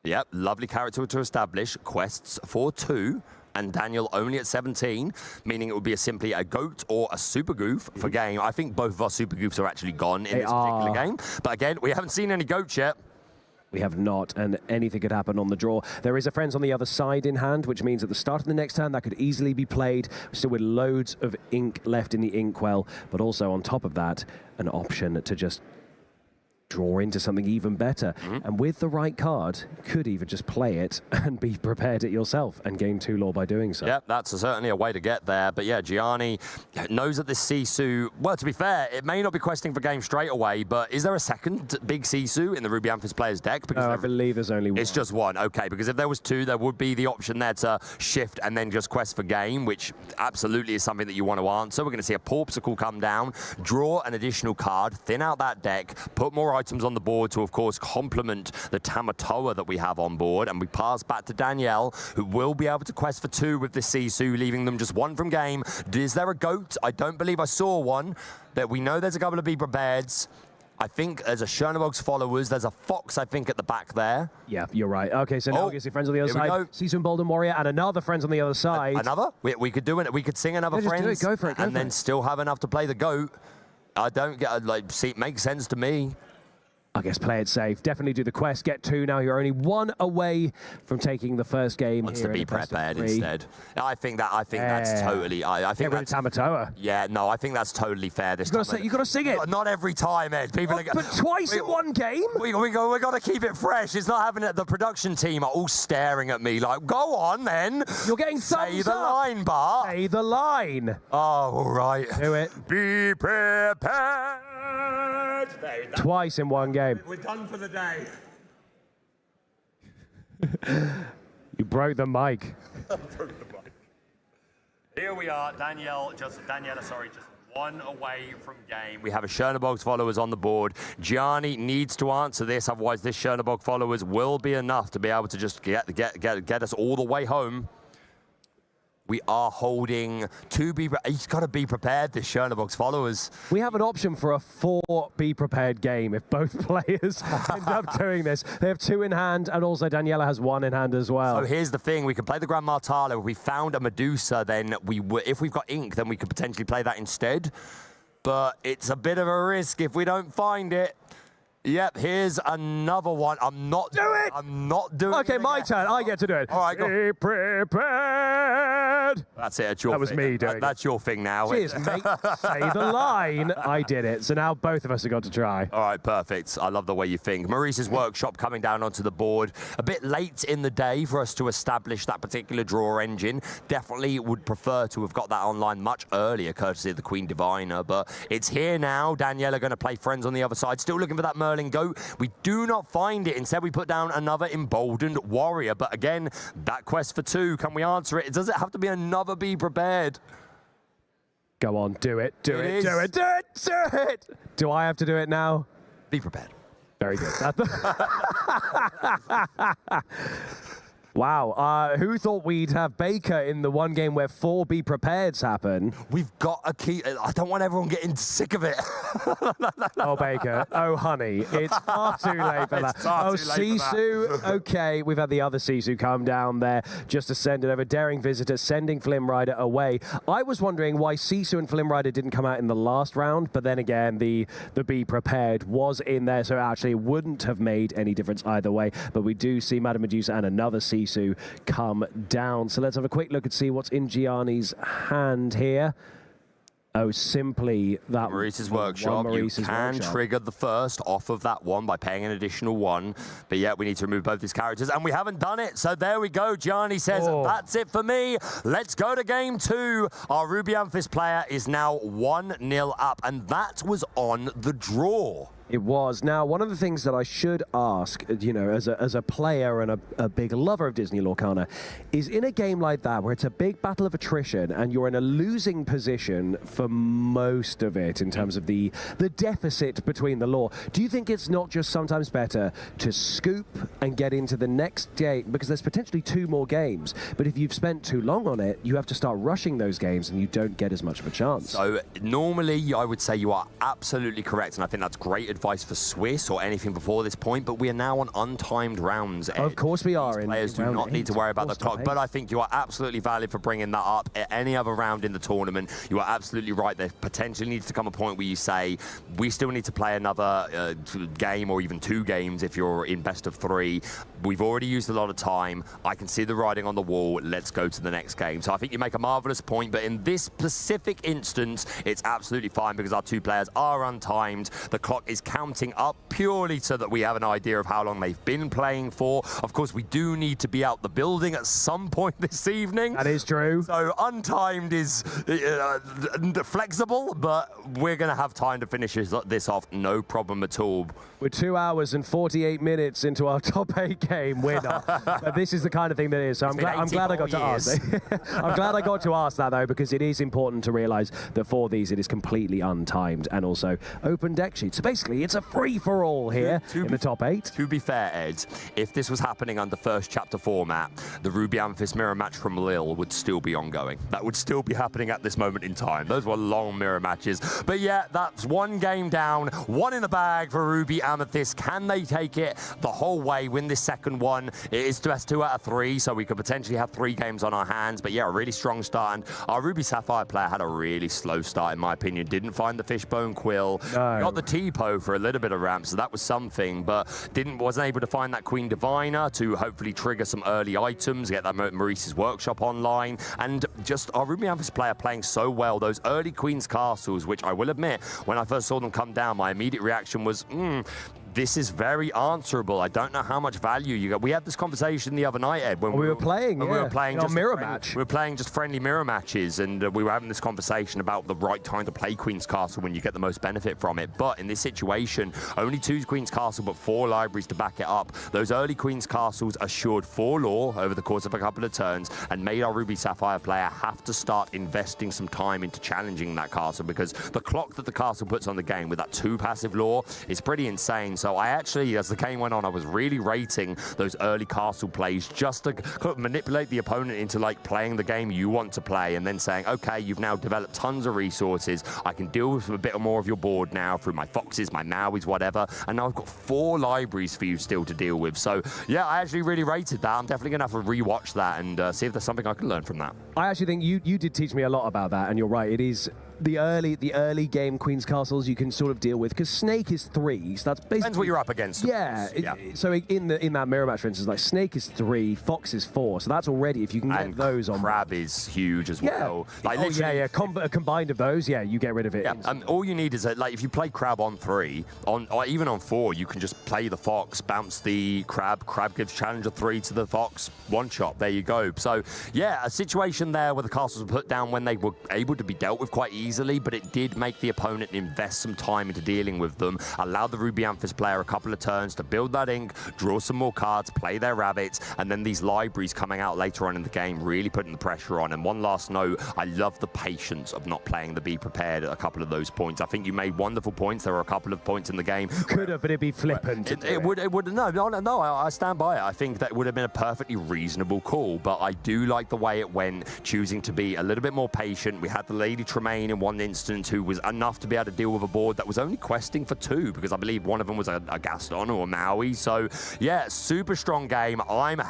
[SPEAKER 2] Yep, lovely character to establish. Quests for 2. And Daniel only at 17, meaning it would be simply a goat or a Super Goof for game. I think both of our Super Goofs are actually gone in this particular game. But again, we haven't seen any goats yet.
[SPEAKER 6] We have not, and anything could happen on the draw. There is a friends on the other side in hand, which means at the start of the next turn, that could easily be played. Still with loads of ink left in the Inkwell, but also on top of that, an option to just draw into something even better. And with the right card, could even just play it and be prepared it yourself and gain 2 lore by doing so.
[SPEAKER 2] Yeah, that's certainly a way to get there. But yeah, Gianni knows that this Sisu, well, to be fair, it may not be questing for game straight away, but is there a second big Sisu in the Ruby Amethyst player's deck? Because
[SPEAKER 6] I believe there's only 1.
[SPEAKER 2] It's just 1, okay, because if there was 2, there would be the option there to shift and then just quest for game, which absolutely is something that you want to answer. We're going to see a Porpsicle come down, draw an additional card, thin out that deck, put more items on the board to, of course, complement the Tamatoa that we have on board. And we pass back to Danielle, who will be able to quest for 2 with the Sisu, leaving them just 1 from game. Is there a goat? I don't believe I saw one. But we know there's a couple of Be Prepareds. I think there's a Chernobog's followers. There's a Fox, I think, at the back there.
[SPEAKER 6] Yeah, you're right. Okay, so now obviously friends on the other side. Sisu and Bolden Warrior and another friends on the other side.
[SPEAKER 2] Another? We could do it. We could sing another friends.
[SPEAKER 6] Just do it. Go for it.
[SPEAKER 2] And then still have enough to play the GOAT. I don't get, like, see, it makes sense to me.
[SPEAKER 6] I guess play it safe. Definitely do the quest. Get 2 now. You're only 1 away from taking the first game.
[SPEAKER 2] Wants to be prepared instead. I think that's totally. I think that's
[SPEAKER 6] Tamatoa.
[SPEAKER 2] Yeah, no, I think that's totally fair. This time.
[SPEAKER 6] You got to sing it.
[SPEAKER 2] Not every time, Ed. People
[SPEAKER 6] but twice in one game.
[SPEAKER 2] We got to keep it fresh. It's not having it. The production team are all staring at me like, go on then.
[SPEAKER 6] You're getting thumbs
[SPEAKER 2] Say the line, Bart.
[SPEAKER 6] Say the line.
[SPEAKER 2] Oh, all right.
[SPEAKER 6] Do it.
[SPEAKER 2] Be prepared.
[SPEAKER 6] Twice in one game.
[SPEAKER 2] We're done for the day.
[SPEAKER 6] You broke the mic.
[SPEAKER 2] Here we are, Daniela, just 1 away from game. We have a Chernobog's followers on the board. Gianni needs to answer this, otherwise this Chernobog followers will be enough to be able to just get us all the way home. We are holding he's got to be prepared, this Chernobog's followers.
[SPEAKER 6] We have an option for a 4 be prepared game if both players end up doing this. They have 2 in hand, and also Daniela has 1 in hand as well.
[SPEAKER 2] So here's the thing. We could play the Grand Martalo. If we found a Medusa, then if we've got ink, then we could potentially play that instead. But it's a bit of a risk if we don't find it. Yep, here's another one. I'm not doing it. I'm not doing it.
[SPEAKER 6] Okay, my turn. I get to do it.
[SPEAKER 2] All right, go.
[SPEAKER 6] Be prepared.
[SPEAKER 2] That's it. It's your
[SPEAKER 6] thing. That was me doing it.
[SPEAKER 2] That's your thing now.
[SPEAKER 6] Cheers, mate. Say the line. I did it. So now both of us have got to try.
[SPEAKER 2] All right, perfect. I love the way you think. Maurice's workshop coming down onto the board. A bit late in the day for us to establish that particular draw engine. Definitely would prefer to have got that online much earlier, courtesy of the Queen Diviner. But it's here now. Daniela going to play friends on the other side. Still looking for that Merlin Goat. We do not find it. Instead, we put down another Emboldened Warrior. But again, that quest for 2, can we answer it? Does it have to be another Be Prepared?
[SPEAKER 6] Go on, do it, do it, do it, do it, do it! Do I have to do it now?
[SPEAKER 2] Be prepared.
[SPEAKER 6] Very good. Wow, who thought we'd have Baker in the one game where 4 Be Prepareds happen?
[SPEAKER 2] We've got a key. I don't want everyone getting sick of it.
[SPEAKER 6] Oh, Baker. Oh, honey. It's far too late for that. Oh, Sisu. Okay, we've had the other Sisu come down there just to send it over. Daring Visitor sending Flim Rider away. I was wondering why Sisu and Flim Rider didn't come out in the last round, but then again, the Be Prepared was in there, so actually it wouldn't have made any difference either way. But we do see Madame Medusa and another Sisu come down. So let's have a quick look and see what's in Gianni's hand here. Oh, simply that
[SPEAKER 2] Maurice's workshop. You can trigger the first off of that one by paying an additional 1. But yeah, we need to remove both these characters, and we haven't done it. So there we go. Gianni says, that's it for me. Let's go to game 2. Our Ruby Amethyst player is now 1-0 up, and that was on the draw.
[SPEAKER 6] It was. Now, one of the things that I should ask, you know, as a player and a big lover of Disney Lorcana, is in a game like that, where it's a big battle of attrition and you're in a losing position for most of it in terms of the deficit between the lore, do you think it's not just sometimes better to scoop and get into the next game? Because there's potentially 2 more games, but if you've spent too long on it, you have to start rushing those games and you don't get as much of a chance.
[SPEAKER 2] So normally, I would say you are absolutely correct, and I think that's great advice for Swiss or anything before this point, but we are now on untimed rounds.
[SPEAKER 6] Of course we are.
[SPEAKER 2] Players do not need to worry about the clock, but I think you are absolutely valid for bringing that up at any other round in the tournament. You are absolutely right. There potentially needs to come a point where you say, we still need to play another game or even 2 games if you're in best of 3. We've already used a lot of time. I can see the writing on the wall. Let's go to the next game. So I think you make a marvelous point, but in this specific instance, it's absolutely fine because our 2 players are untimed. The clock is counting up purely so that we have an idea of how long they've been playing for. Of course, we do need to be out the building at some point this evening.
[SPEAKER 6] That is true.
[SPEAKER 2] So untimed is flexible, but we're going to have time to finish this off, no problem at all.
[SPEAKER 6] We're 2 hours and 48 minutes into our top 8 game winner. But this is the kind of thing that is. So I'm glad I got to ask. I'm glad I got to ask that, though, because it is important to realize that for these, it is completely untimed and also open deck sheet. So basically, absolutely. It's a free-for-all here in the top 8.
[SPEAKER 2] To be fair, Ed, if this was happening under first chapter format, the Ruby Amethyst mirror match from Lille would still be ongoing. That would still be happening at this moment in time. Those were long mirror matches. But yeah, that's one game down, one in the bag for Ruby Amethyst. Can they take it the whole way, win this second one? It is best 2 out of 3, so we could potentially have 3 games on our hands. But yeah, a really strong start. And our Ruby Sapphire player had a really slow start, in my opinion. Didn't find the Fishbone Quill.
[SPEAKER 6] No.
[SPEAKER 2] Got the T-Po for a little bit of ramp, so that was something. But wasn't able to find that Queen Diviner to hopefully trigger some early items, get that Maurice's Workshop online. And just our Ruby Amethyst player playing so well. Those early Queen's Castles, which I will admit, when I first saw them come down, my immediate reaction was, this is very answerable. I don't know how much value you got. We had this conversation the other night, Ed, when
[SPEAKER 6] we were playing.
[SPEAKER 2] We were playing just
[SPEAKER 6] mirror match.
[SPEAKER 2] We were playing just friendly mirror matches, and we were having this conversation about the right time to play Queen's Castle when you get the most benefit from it. But in this situation, only 2 Queen's Castle, but 4 libraries to back it up. Those early Queen's Castles assured 4 lore over the course of a couple of turns, and made our Ruby Sapphire player have to start investing some time into challenging that castle, because the clock that the castle puts on the game with that 2 passive lore is pretty insane. So I actually, as the game went on, I was really rating those early castle plays just to manipulate the opponent into like playing the game you want to play, and then saying, okay, you've now developed tons of resources. I can deal with a bit more of your board now through my foxes, my Maois, whatever. And now I've got 4 libraries for you still to deal with. So yeah, I actually really rated that. I'm definitely gonna have to rewatch that and see if there's something I can learn from that.
[SPEAKER 6] I actually think you did teach me a lot about that, and you're right. It is the early game Queen's Castles you can sort of deal with, because Snake is 3, so that's basically
[SPEAKER 2] depends what you're up against.
[SPEAKER 6] Yeah. So in that mirror match, for instance, like Snake is 3, Fox is 4, so that's already, if you can get those on.
[SPEAKER 2] Crab is huge as well. Like,
[SPEAKER 6] a combined of those, you get rid of it.
[SPEAKER 2] Yeah, all you need is like if you play Crab on 3, or even on 4, you can just play the Fox, bounce the Crab. Crab gives Challenger 3 to the Fox, one shot. There you go. So yeah, a situation there where the castles were put down when they were able to be dealt with quite easily, but it did make the opponent invest some time into dealing with them, allow the Ruby Amethyst player a couple of turns to build that ink, draw some more cards, play their rabbits, and then these libraries coming out later on in the game really putting the pressure on. And one last note, I love the patience of not playing the Be Prepared at a couple of those points. I think you made wonderful points. There were a couple of points in the game.
[SPEAKER 6] Could have, but it'd be flippant.
[SPEAKER 2] It would, no, I stand by it. I think that would have been a perfectly reasonable call, but I do like the way it went, choosing to be a little bit more patient. We had the Lady Tremaine in one instance who was enough to be able to deal with a board that was only questing for 2, because I believe one of them was a Gaston or a Maui. So yeah, super strong game. I'm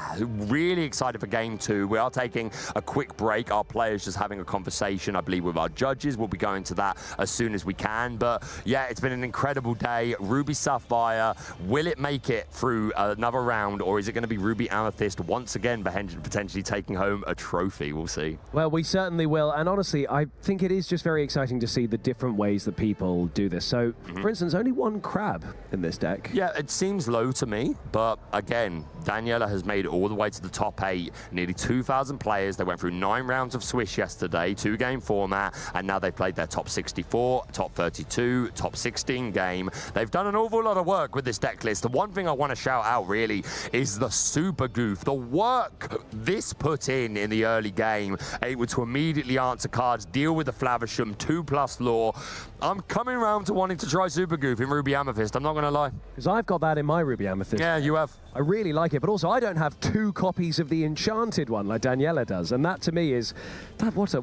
[SPEAKER 2] really excited for game 2. We are taking a quick break. Our players just having a conversation, I believe, with our judges. We'll be going to that as soon as we can. But yeah, it's been an incredible day. Ruby Sapphire, will it make it through another round, or is it going to be Ruby Amethyst once again potentially taking home a trophy? We'll see.
[SPEAKER 6] Well, we certainly will. And honestly, I think it is just very exciting to see the different ways that people do this. So, for instance, only 1 Crab in this deck.
[SPEAKER 2] Yeah, it seems low to me, but again, Daniela has made it all the way to the top 8. Nearly 2,000 players. They went through 9 rounds of Swish yesterday, 2-game format, and now they've played their top 64, top 32, top 16 game. They've done an awful lot of work with this deck list. The one thing I want to shout out really is the Super Goof. The work this put in the early game, able to immediately answer cards, deal with the Flavisham, 2+ lore. I'm coming around to wanting to try Super Goof in Ruby Amethyst, I'm not going to lie.
[SPEAKER 6] Because I've got that in my Ruby Amethyst.
[SPEAKER 2] Yeah, you have.
[SPEAKER 6] I really like it, but also I don't have 2 copies of the Enchanted one like Daniela does, and that to me is what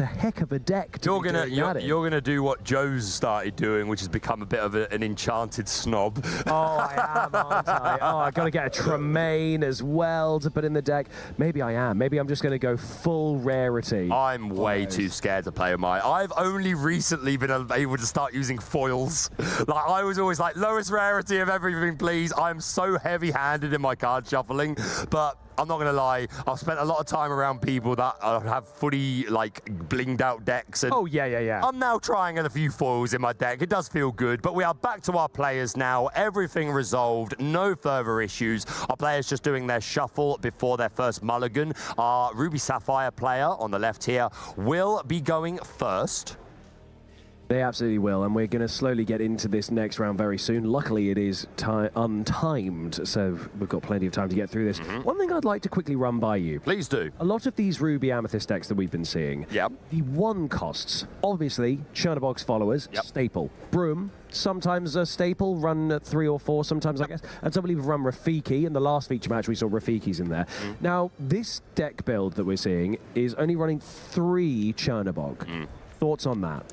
[SPEAKER 6] a heck of a deck.
[SPEAKER 2] You're gonna do what Joe's started doing, which has become a bit of an Enchanted snob.
[SPEAKER 6] Oh, I am, aren't I? Oh, I've got to get a Tremaine as well to put in the deck. Maybe I am. Maybe I'm just going to go full rarity.
[SPEAKER 2] I'm way too scared to play with mine. I've only recently been able to start using foils. Like, I was always like, lowest rarity of everything, please. I'm so heavy-handed in my card shuffling, but I'm not going to lie, I've spent a lot of time around people that have fully, like, blinged out decks. And
[SPEAKER 6] oh, yeah.
[SPEAKER 2] I'm now trying a few foils in my deck. It does feel good, but we are back to our players now. Everything resolved, no further issues. Our players just doing their shuffle before their first mulligan. Our Ruby Sapphire player on the left here will be going first.
[SPEAKER 6] They absolutely will, and we're going to slowly get into this next round very soon. Luckily, it is untimed, so we've got plenty of time to get through this. One thing I'd like to quickly run by you.
[SPEAKER 2] Please do.
[SPEAKER 6] A lot of these Ruby Amethyst decks that we've been seeing, the 1 costs, obviously, Chernobog's followers, staple. Broom, sometimes a staple, run at 3 or 4 sometimes, I guess. And some people run Rafiki. In the last feature match, we saw Rafiki's in there. Now, this deck build that we're seeing is only running 3 Chernobog. Thoughts on that?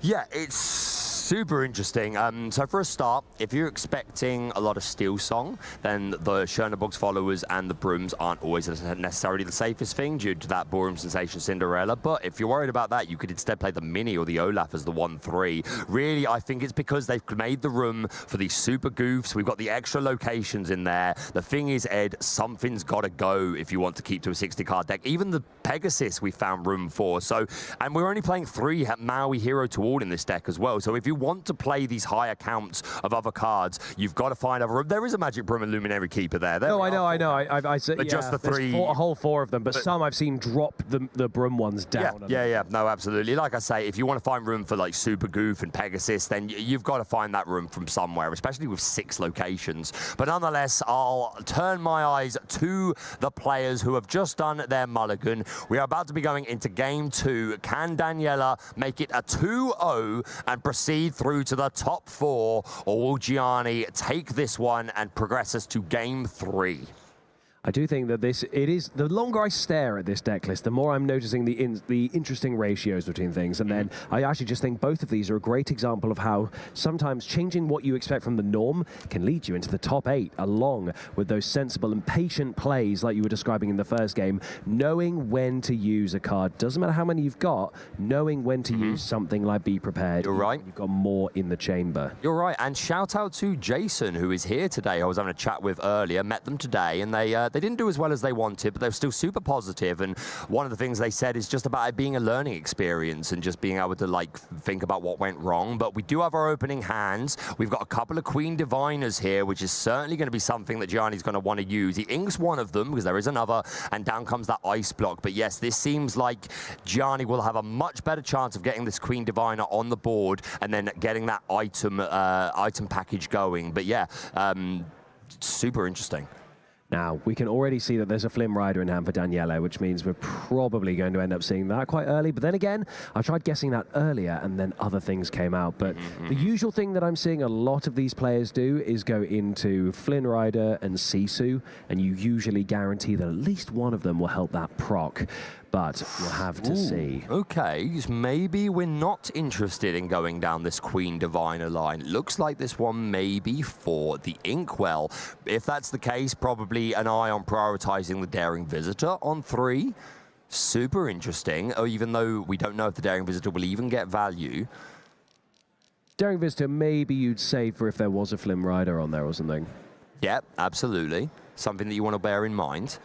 [SPEAKER 2] Yeah, it's super interesting. So for a start, if you're expecting a lot of Steel Song, then the Chernobog's followers and the Brooms aren't always necessarily the safest thing due to that Borum Sensation Cinderella. But if you're worried about that, you could instead play the Mini or the Olaf as the 1/3. Really, I think it's because they've made the room for these super goofs. We've got the extra locations in there. The thing is, Ed, something's got to go if you want to keep to a 60-card deck. Even the Pegasus we found room for. So, and we're only playing 3 Maui Hero to all in this deck as well. So if you want to play these higher counts of other cards, you've got to find other. There is a Magic Broom and Luminary Keeper there.
[SPEAKER 6] No, I know. I said
[SPEAKER 2] just the 3.
[SPEAKER 6] A whole 4 of them, but some I've seen drop the Broom ones down.
[SPEAKER 2] Yeah. No, absolutely. Like I say, if you want to find room for like Super Goof and Pegasus, then you've got to find that room from somewhere, especially with 6 locations. But nonetheless, I'll turn my eyes to the players who have just done their mulligan. We are about to be going into game 2. Can Daniela make it a 2-0 and proceed through to the top 4, or will Gianni take this one and progress us to game 3?
[SPEAKER 6] I do think that the longer I stare at this deck list, the more I'm noticing the interesting ratios between things. And then I actually just think both of these are a great example of how sometimes changing what you expect from the norm can lead you into the top 8, along with those sensible and patient plays like you were describing in the first game. Knowing when to use a card, doesn't matter how many you've got, knowing when to use something like Be Prepared.
[SPEAKER 2] You're right.
[SPEAKER 6] You've got more in the chamber.
[SPEAKER 2] You're right. And shout out to Jason, who is here today. I was having a chat with earlier, met them today, and they didn't do as well as they wanted, but they were still super positive. And one of the things they said is just about it being a learning experience and just being able to like think about what went wrong. But we do have our opening hands. We've got a couple of Queen Diviners here, which is certainly going to be something that Gianni's going to want to use. He inks one of them because there is another, and down comes that ice block. But yes, this seems like Gianni will have a much better chance of getting this Queen Diviner on the board and then getting that item package going. But yeah, super interesting.
[SPEAKER 6] Now, we can already see that there's a Flynn Rider in hand for Daniela, which means we're probably going to end up seeing that quite early. But then again, I tried guessing that earlier, and then other things came out. But the usual thing that I'm seeing a lot of these players do is go into Flynn Rider and Sisu, and you usually guarantee that at least one of them will help that proc. But we'll have to see.
[SPEAKER 2] Okay, maybe we're not interested in going down this Queen Diviner line. It looks like this one may be for the Inkwell. If that's the case, probably an eye on prioritizing the Daring Visitor on 3. Super interesting, even though we don't know if the Daring Visitor will even get value.
[SPEAKER 6] Daring Visitor, maybe you'd save for if there was a Flynn Rider on there or something.
[SPEAKER 2] Yeah, absolutely. Something that you want to bear in mind.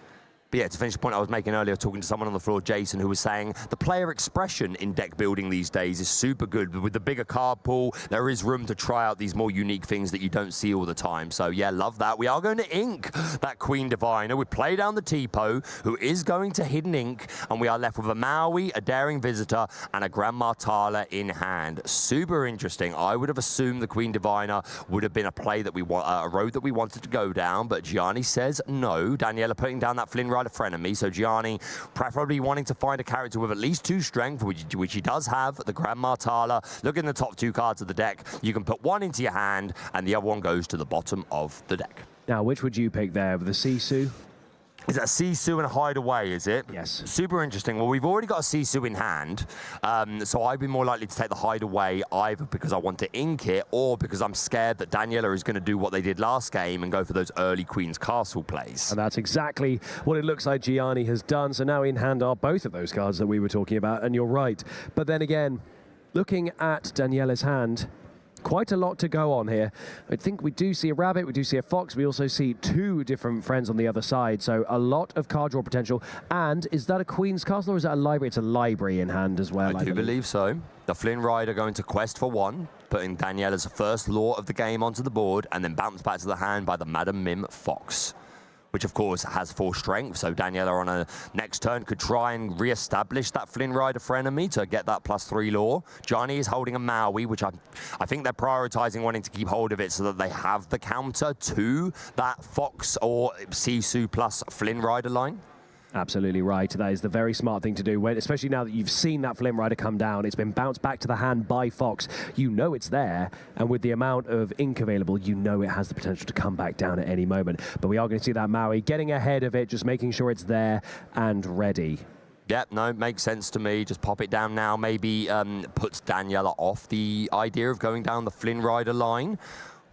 [SPEAKER 2] But yeah, to finish the point I was making earlier, talking to someone on the floor, Jason, who was saying the player expression in deck building these days is super good. But with the bigger card pool, there is room to try out these more unique things that you don't see all the time. So yeah, love that. We are going to ink that Queen Diviner. We play down the Tipo, who is going to hidden ink, and we are left with a Maui, a Daring Visitor, and a Grand Martala in hand. Super interesting. I would have assumed the Queen Diviner would have been a play that we want, a road that we wanted to go down, but Gianni says no. Daniela putting down that Flynn Rider frenemy, so Gianni preferably wanting to find a character with at least 2 strength, which he does have, the Grand Martala. Look in the top 2 cards of the deck. You can put one into your hand, and the other one goes to the bottom of the deck.
[SPEAKER 6] Now, which would you pick there? The Sisu?
[SPEAKER 2] Is that Sisu and a Hideaway, is it?
[SPEAKER 6] Yes.
[SPEAKER 2] Super interesting. Well, we've already got a Sisu in hand, so I'd be more likely to take the Hideaway either because I want to ink it or because I'm scared that Daniela is going to do what they did last game and go for those early Queen's Castle plays.
[SPEAKER 6] And that's exactly what it looks like Gianni has done. So now in hand are both of those cards that we were talking about, and you're right. But then again, looking at Daniela's hand, quite a lot to go on here. I think we do see a rabbit, we do see a fox, we also see 2 different friends on the other side, so a lot of card draw potential. And is that a Queen's Castle or is that a library? It's a library in hand as well.
[SPEAKER 2] I do believe so. The Flynn Rider going to quest for 1, putting Daniela's first lore of the game onto the board, and then bounce back to the hand by the Madam Mim Fox. which of course has 4 strength. So Daniela on a next turn could try and re-establish that Flynn Rider frenemy to get that +3 lore. Gianni is holding a Maui, which I think they're prioritizing wanting to keep hold of it so that they have the counter to that Fox or Sisu plus Flynn Rider line.
[SPEAKER 6] Absolutely right. That is the very smart thing to do, especially now that you've seen that Flynn Rider come down. It's been bounced back to the hand by Fox. You know it's there, and with the amount of ink available, you know it has the potential to come back down at any moment. But we are going to see that Maui getting ahead of it, just making sure it's there and ready.
[SPEAKER 2] Yep, no, makes sense to me. Just pop it down now. Maybe puts Daniela off the idea of going down the Flynn Rider line.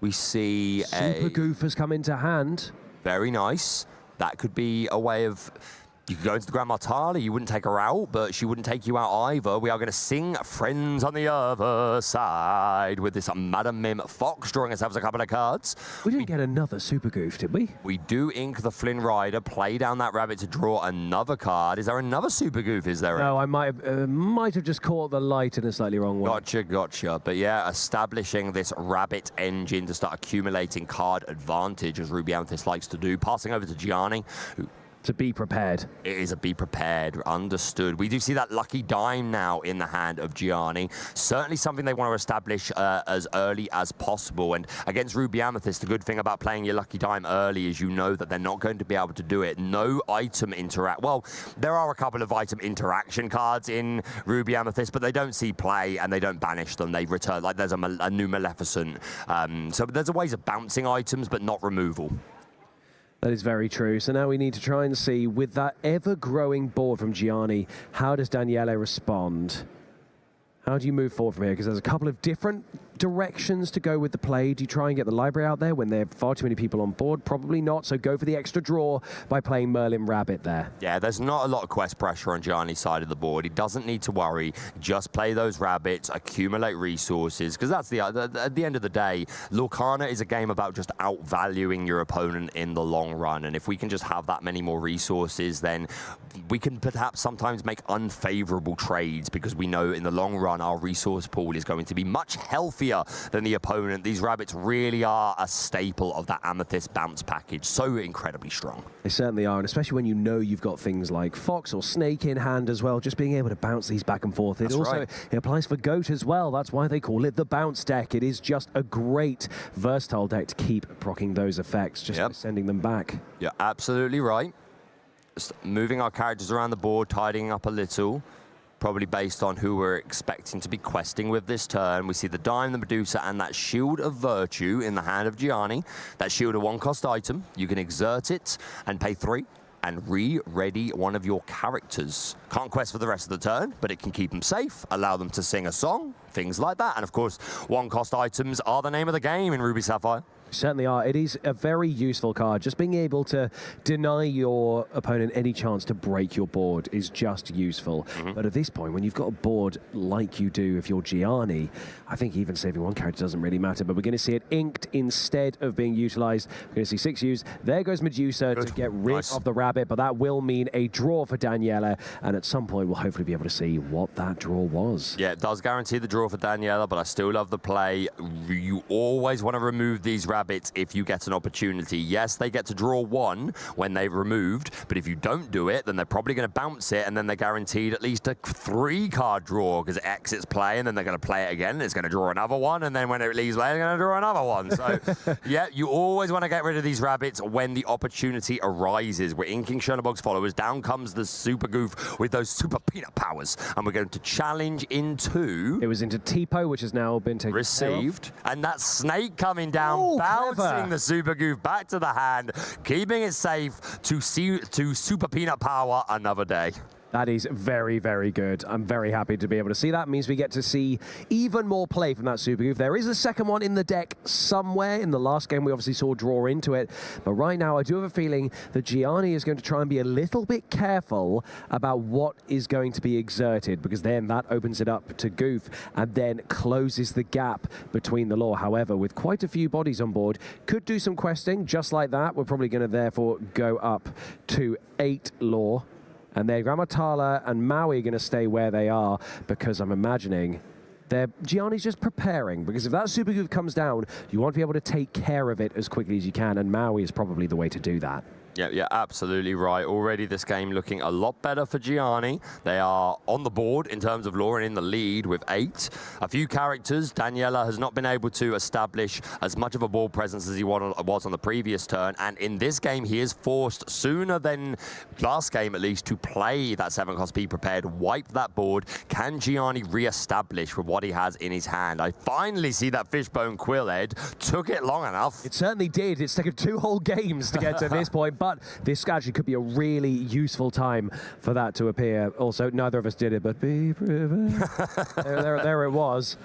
[SPEAKER 2] We see
[SPEAKER 6] Super Goof has come into hand.
[SPEAKER 2] Very nice. That could be a way of... You could go into the Grand Martala, you wouldn't take her out, but she wouldn't take you out either. We are going to sing Friends on the Other Side with this Madam Mim Fox drawing ourselves a couple of cards.
[SPEAKER 6] We didn't get another Super Goof, did we?
[SPEAKER 2] We do ink the Flynn Rider, play down that rabbit to draw another card. Is there another Super Goof, is there?
[SPEAKER 6] No, I might have just caught the light in a slightly wrong way.
[SPEAKER 2] Gotcha. But yeah, establishing this rabbit engine to start accumulating card advantage, as Ruby Amethyst likes to do. Passing over to Gianni, who...
[SPEAKER 6] To be prepared.
[SPEAKER 2] It is a be prepared, understood. We do see that lucky dime now in the hand of Gianni. Certainly something they want to establish as early as possible. And against Ruby Amethyst, the good thing about playing your lucky dime early is you know that they're not going to be able to do it. No item interact. Well, there are a couple of item interaction cards in Ruby Amethyst, but they don't see play and they don't banish them. They return, like there's a new Maleficent. So there's a ways of bouncing items, but not removal.
[SPEAKER 6] That is very true. So now we need to try and see, with that ever-growing board from Gianni, how does Daniela respond? How do you move forward from here? Because there's a couple of different directions to go with the play. Do you try and get the library out there when there are far too many people on board? Probably not. So go for the extra draw by playing Merlin Rabbit there. Yeah,
[SPEAKER 2] there's not a lot of quest pressure on Gianni's side of the board. He doesn't need to worry. Just play those rabbits, accumulate resources, because that's at the end of the day, Lorcana is a game about just outvaluing your opponent in the long run. And if we can just have that many more resources, then we can perhaps sometimes make unfavorable trades because we know in the long run our resource pool is going to be much healthier than the opponent. These rabbits really are a staple of that Amethyst bounce package. So incredibly strong.
[SPEAKER 6] They certainly are, and especially when you know you've got things like Fox or Snake in hand as well, just being able to bounce these back and forth. It applies for Goat as well. That's why they call it the bounce deck. It is just a great versatile deck to keep proccing those effects, just sending them back.
[SPEAKER 2] You're absolutely right. Just moving our characters around the board, tidying up a little. Probably based on who we're expecting to be questing with this turn. We see the Dime, the Medusa, and that Shield of Virtue in the hand of Gianni. That shield, a 1-cost item. You can exert it and pay 3 and re-ready one of your characters. Can't quest for the rest of the turn, but it can keep them safe, allow them to sing a song, things like that. And of course, 1-cost items are the name of the game in Ruby Sapphire.
[SPEAKER 6] Certainly are. It is a very useful card. Just being able to deny your opponent any chance to break your board is just useful. But at this point, when you've got a board like you do if you're Gianni, I think even saving one character doesn't really matter. But we're going to see it inked instead of being utilized. We're going to see 6 used. There goes Medusa to get rid of the rabbit, but that will mean a draw for Daniela. And at some point, we'll hopefully be able to see what that draw was.
[SPEAKER 2] Yeah, it does guarantee the draw for Daniela, but I still love the play. You always want to remove these rabbits if you get an opportunity. Yes, they get to draw 1 when they've removed, but if you don't do it, then they're probably going to bounce it, and then they're guaranteed at least a 3-card draw because it exits play, and then they're going to play it again, and it's going to draw another one, and then when it leaves play, they're going to draw another one. So, yeah, you always want to get rid of these rabbits when the opportunity arises. We're inking Chernobog's followers. Down comes the Super Goof with those Super Peanut powers, and we're going to challenge into...
[SPEAKER 6] It was into Tipo, which has now been taken
[SPEAKER 2] received, and that Snake coming down, bouncing the Super Goof back to the hand, keeping it safe to Super Peanut Power another day.
[SPEAKER 6] That is very, very good. I'm very happy to be able to see that. It means we get to see even more play from that Super Goof. There is a second one in the deck somewhere. In the last game, we obviously saw draw into it. But right now, I do have a feeling that Gianni is going to try and be a little bit careful about what is going to be exerted, because then that opens it up to Goof and then closes the gap between the lore. However, with quite a few bodies on board, could do some questing just like that. We're probably going to therefore go up to 8 lore. And then Gramatala and Maui are going to stay where they are, because I'm imagining Gianni's just preparing, because if that Super Goof comes down, you want to be able to take care of it as quickly as you can, and Maui is probably the way to do that.
[SPEAKER 2] Yeah, yeah, absolutely right. Already this game looking a lot better for Gianni. They are on the board in terms of lore and in the lead with 8. A few characters. Daniela has not been able to establish as much of a board presence as he was on the previous turn. And in this game, he is forced sooner than last game, at least, to play that 7-cost Be Prepared, wipe that board. Can Gianni re-establish with what he has in his hand? I finally see that Fishbone Quill, Ed. Took it long enough.
[SPEAKER 6] It certainly did. It's taken 2 whole games to get to this point, but this actually could be a really useful time for that to appear. Also, neither of us did it, but Be Prepared. there it was.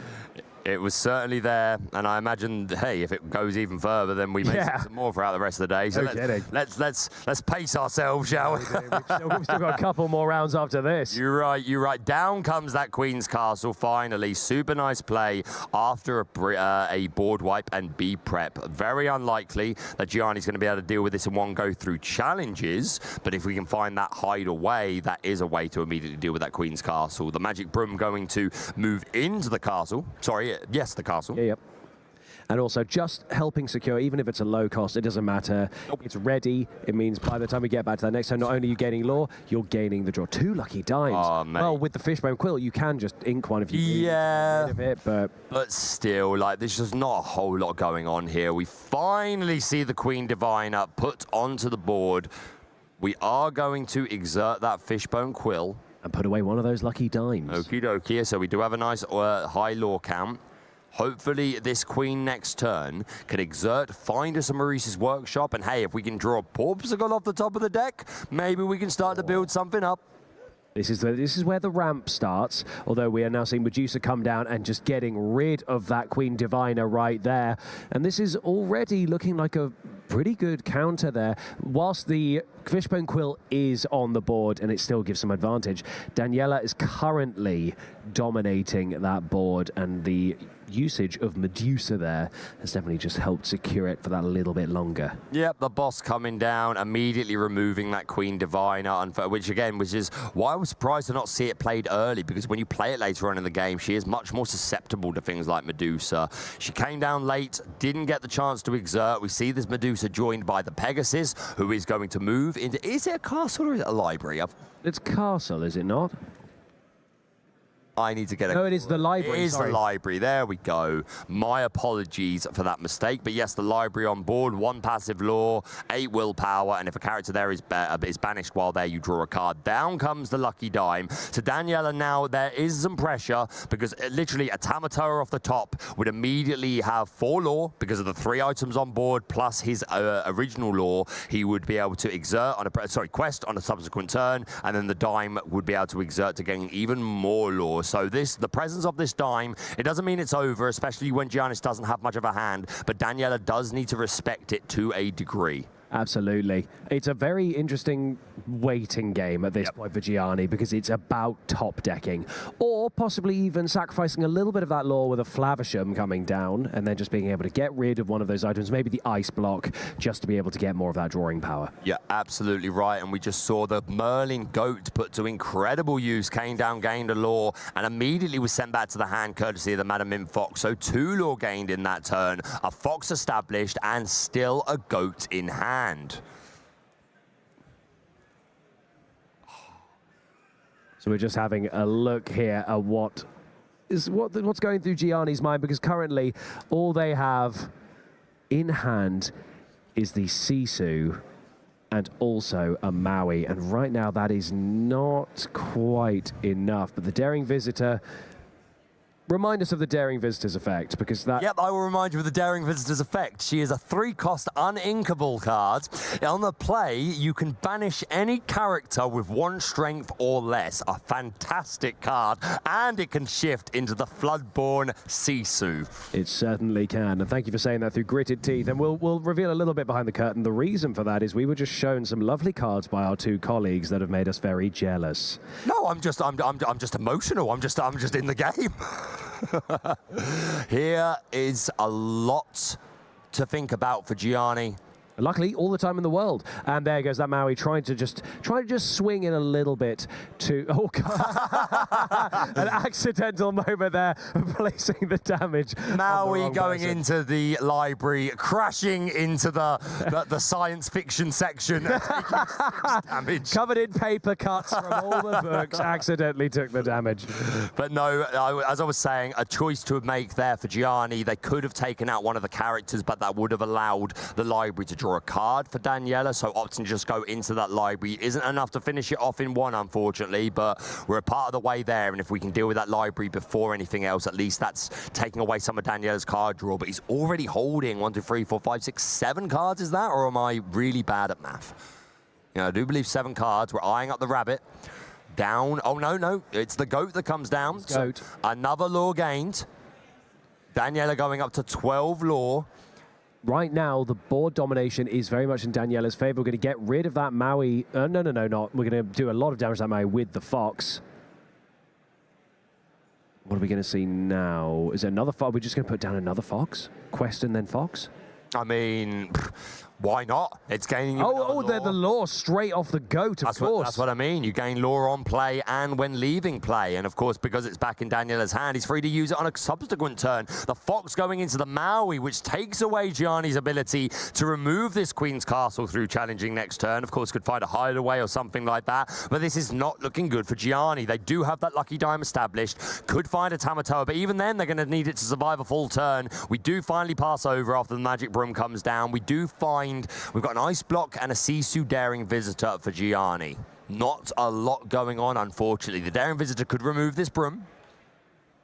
[SPEAKER 2] It was certainly there, and I imagine, hey, if it goes even further, then we may see some more throughout the rest of the day. So let's pace ourselves, shall we?
[SPEAKER 6] We've still got a couple more rounds after this.
[SPEAKER 2] You're right, you're right. Down comes that Queen's Castle, finally. Super nice play after a board wipe and B prep. Very unlikely that Gianni's going to be able to deal with this in one go through challenges, but if we can find that hideaway, that is a way to immediately deal with that Queen's Castle. The Magic Broom going to move into the castle. Sorry, yes, the castle.
[SPEAKER 6] Yeah, yep. And also just helping secure, even if it's a low cost, it doesn't matter. Nope. It's ready. It means by the time we get back to that next turn, not only are you gaining lore, you're gaining the draw. 2 lucky dimes.
[SPEAKER 2] Oh, mate.
[SPEAKER 6] Well, with the Fishbone Quill, you can just ink one if you
[SPEAKER 2] yeah,
[SPEAKER 6] get rid of it,
[SPEAKER 2] but still, like, there's just not a whole lot going on here. We finally see the Queen Diviner put onto the board. We are going to exert that Fishbone Quill.
[SPEAKER 6] And put away one of those lucky dimes.
[SPEAKER 2] Okie dokie. So we do have a nice high lore count. Hopefully this Queen next turn can exert, find us a Maurice's Workshop, and hey, if we can draw a Porpsicle off the top of the deck, maybe we can start to build something up.
[SPEAKER 6] This is where the ramp starts, although we are now seeing Medusa come down and just getting rid of that Queen Diviner right there. And this is already looking like a pretty good counter there. Whilst the Fishbone Quill is on the board and it still gives some advantage, Daniela is currently dominating that board, and the usage of Medusa there has definitely just helped secure it for that little bit longer.
[SPEAKER 2] Yep, the boss coming down, immediately removing that Queen Diviner, which is why I was surprised to not see it played early, because when you play it later on in the game, she is much more susceptible to things like Medusa. She came down late, didn't get the chance to exert. We see this Medusa joined by the Pegasus, who is going to move into... Is it a castle or is it a library?
[SPEAKER 6] It's castle, is it not?
[SPEAKER 2] I need to get a...
[SPEAKER 6] No, it is the library.
[SPEAKER 2] It is the library. There we go. My apologies for that mistake. But yes, the library on board. 1 passive lore, 8 willpower, and if a character there is banished while there, you draw a card. Down comes the lucky dime. So Daniela now, there is some pressure, because literally a Tamatoa off the top would immediately have 4 lore because of the 3 items on board, plus his original lore. He would be able to exert on a quest on a subsequent turn, and then the dime would be able to exert to gain even more lore. So the presence of this dime, it doesn't mean it's over, especially when Giannis doesn't have much of a hand, but Daniela does need to respect it to a degree.
[SPEAKER 6] Absolutely. It's a very interesting waiting game at this point for Gianni, because it's about top decking, or possibly even sacrificing a little bit of that lore with a Flavisham coming down, and then just being able to get rid of one of those items, maybe the Ice Block, just to be able to get more of that drawing power.
[SPEAKER 2] Yeah, absolutely right. And we just saw the Merlin Goat put to incredible use, came down, gained a lore, and immediately was sent back to the hand courtesy of the Madam Imp Fox. So 2 lore gained in that turn, a Fox established, and still a Goat in hand.
[SPEAKER 6] So we're just having a look here at what's going through Gianni's mind, because currently all they have in hand is the Sisu and also a Maui, and right now that is not quite enough. But the Daring Visitor, remind us of the Daring Visitor's effect, because that...
[SPEAKER 2] Yep, I will remind you of the Daring Visitor's effect. She is a 3-cost uninkable card. On the play, you can banish any character with 1 strength or less. A fantastic card, and it can shift into the Floodborn Sisu.
[SPEAKER 6] It certainly can, and thank you for saying that through gritted teeth. And we'll reveal a little bit behind the curtain. The reason for that is we were just shown some lovely cards by our 2 colleagues that have made us very jealous.
[SPEAKER 2] No, I'm just emotional. I'm just in the game. Here is a lot to think about for Gianni.
[SPEAKER 6] Luckily, all the time in the world. And there goes that Maui trying to just swing in a little bit to... Oh, God. An accidental moment there of placing the damage.
[SPEAKER 2] Maui going into the library, crashing into the science fiction section, taking damage.
[SPEAKER 6] Covered in paper cuts from all the books, accidentally took the damage.
[SPEAKER 2] But no, as I was saying, a choice to make there for Gianni. They could have taken out one of the characters, but that would have allowed the library to draw a card for Daniela, so opting to just go into that library isn't enough to finish it off in one, unfortunately, but we're a part of the way there, and if we can deal with that library before anything else, at least that's taking away some of Daniela's card draw, but he's already holding 1, 2, 3, 4, 5, 6, 7 cards, is that, or am I really bad at math? You know, I do believe 7 cards. We're eyeing up the rabbit. Down. Oh, no. It's the goat that comes down.
[SPEAKER 6] Goat.
[SPEAKER 2] So another lore gained. Daniela going up to 12 lore.
[SPEAKER 6] Right now, the board domination is very much in Daniela's favor. We're going to get rid of that Maui. No, not. We're going to do a lot of damage to that Maui with the Fox. What are we going to see now? Is there another Fox? We're just going to put down another Fox? Quest and then Fox?
[SPEAKER 2] I mean, why not? It's gaining.
[SPEAKER 6] Oh, they're the lore straight off the goat, of course.
[SPEAKER 2] That's what I mean. You gain lore on play and when leaving play. And of course, because it's back in Daniela's hand, he's free to use it on a subsequent turn. The Fox going into the Maui, which takes away Gianni's ability to remove this Queen's Castle through challenging next turn. Of course, could find a hideaway or something like that. But this is not looking good for Gianni. They do have that Lucky Dime established. Could find a Tamatoa, but even then, they're going to need it to survive a full turn. We do finally pass over after the Magic Broom comes down. We do find we've got an Ice Block and a Sisu Daring Visitor for Gianni. Not a lot going on, unfortunately. The Daring Visitor could remove this broom.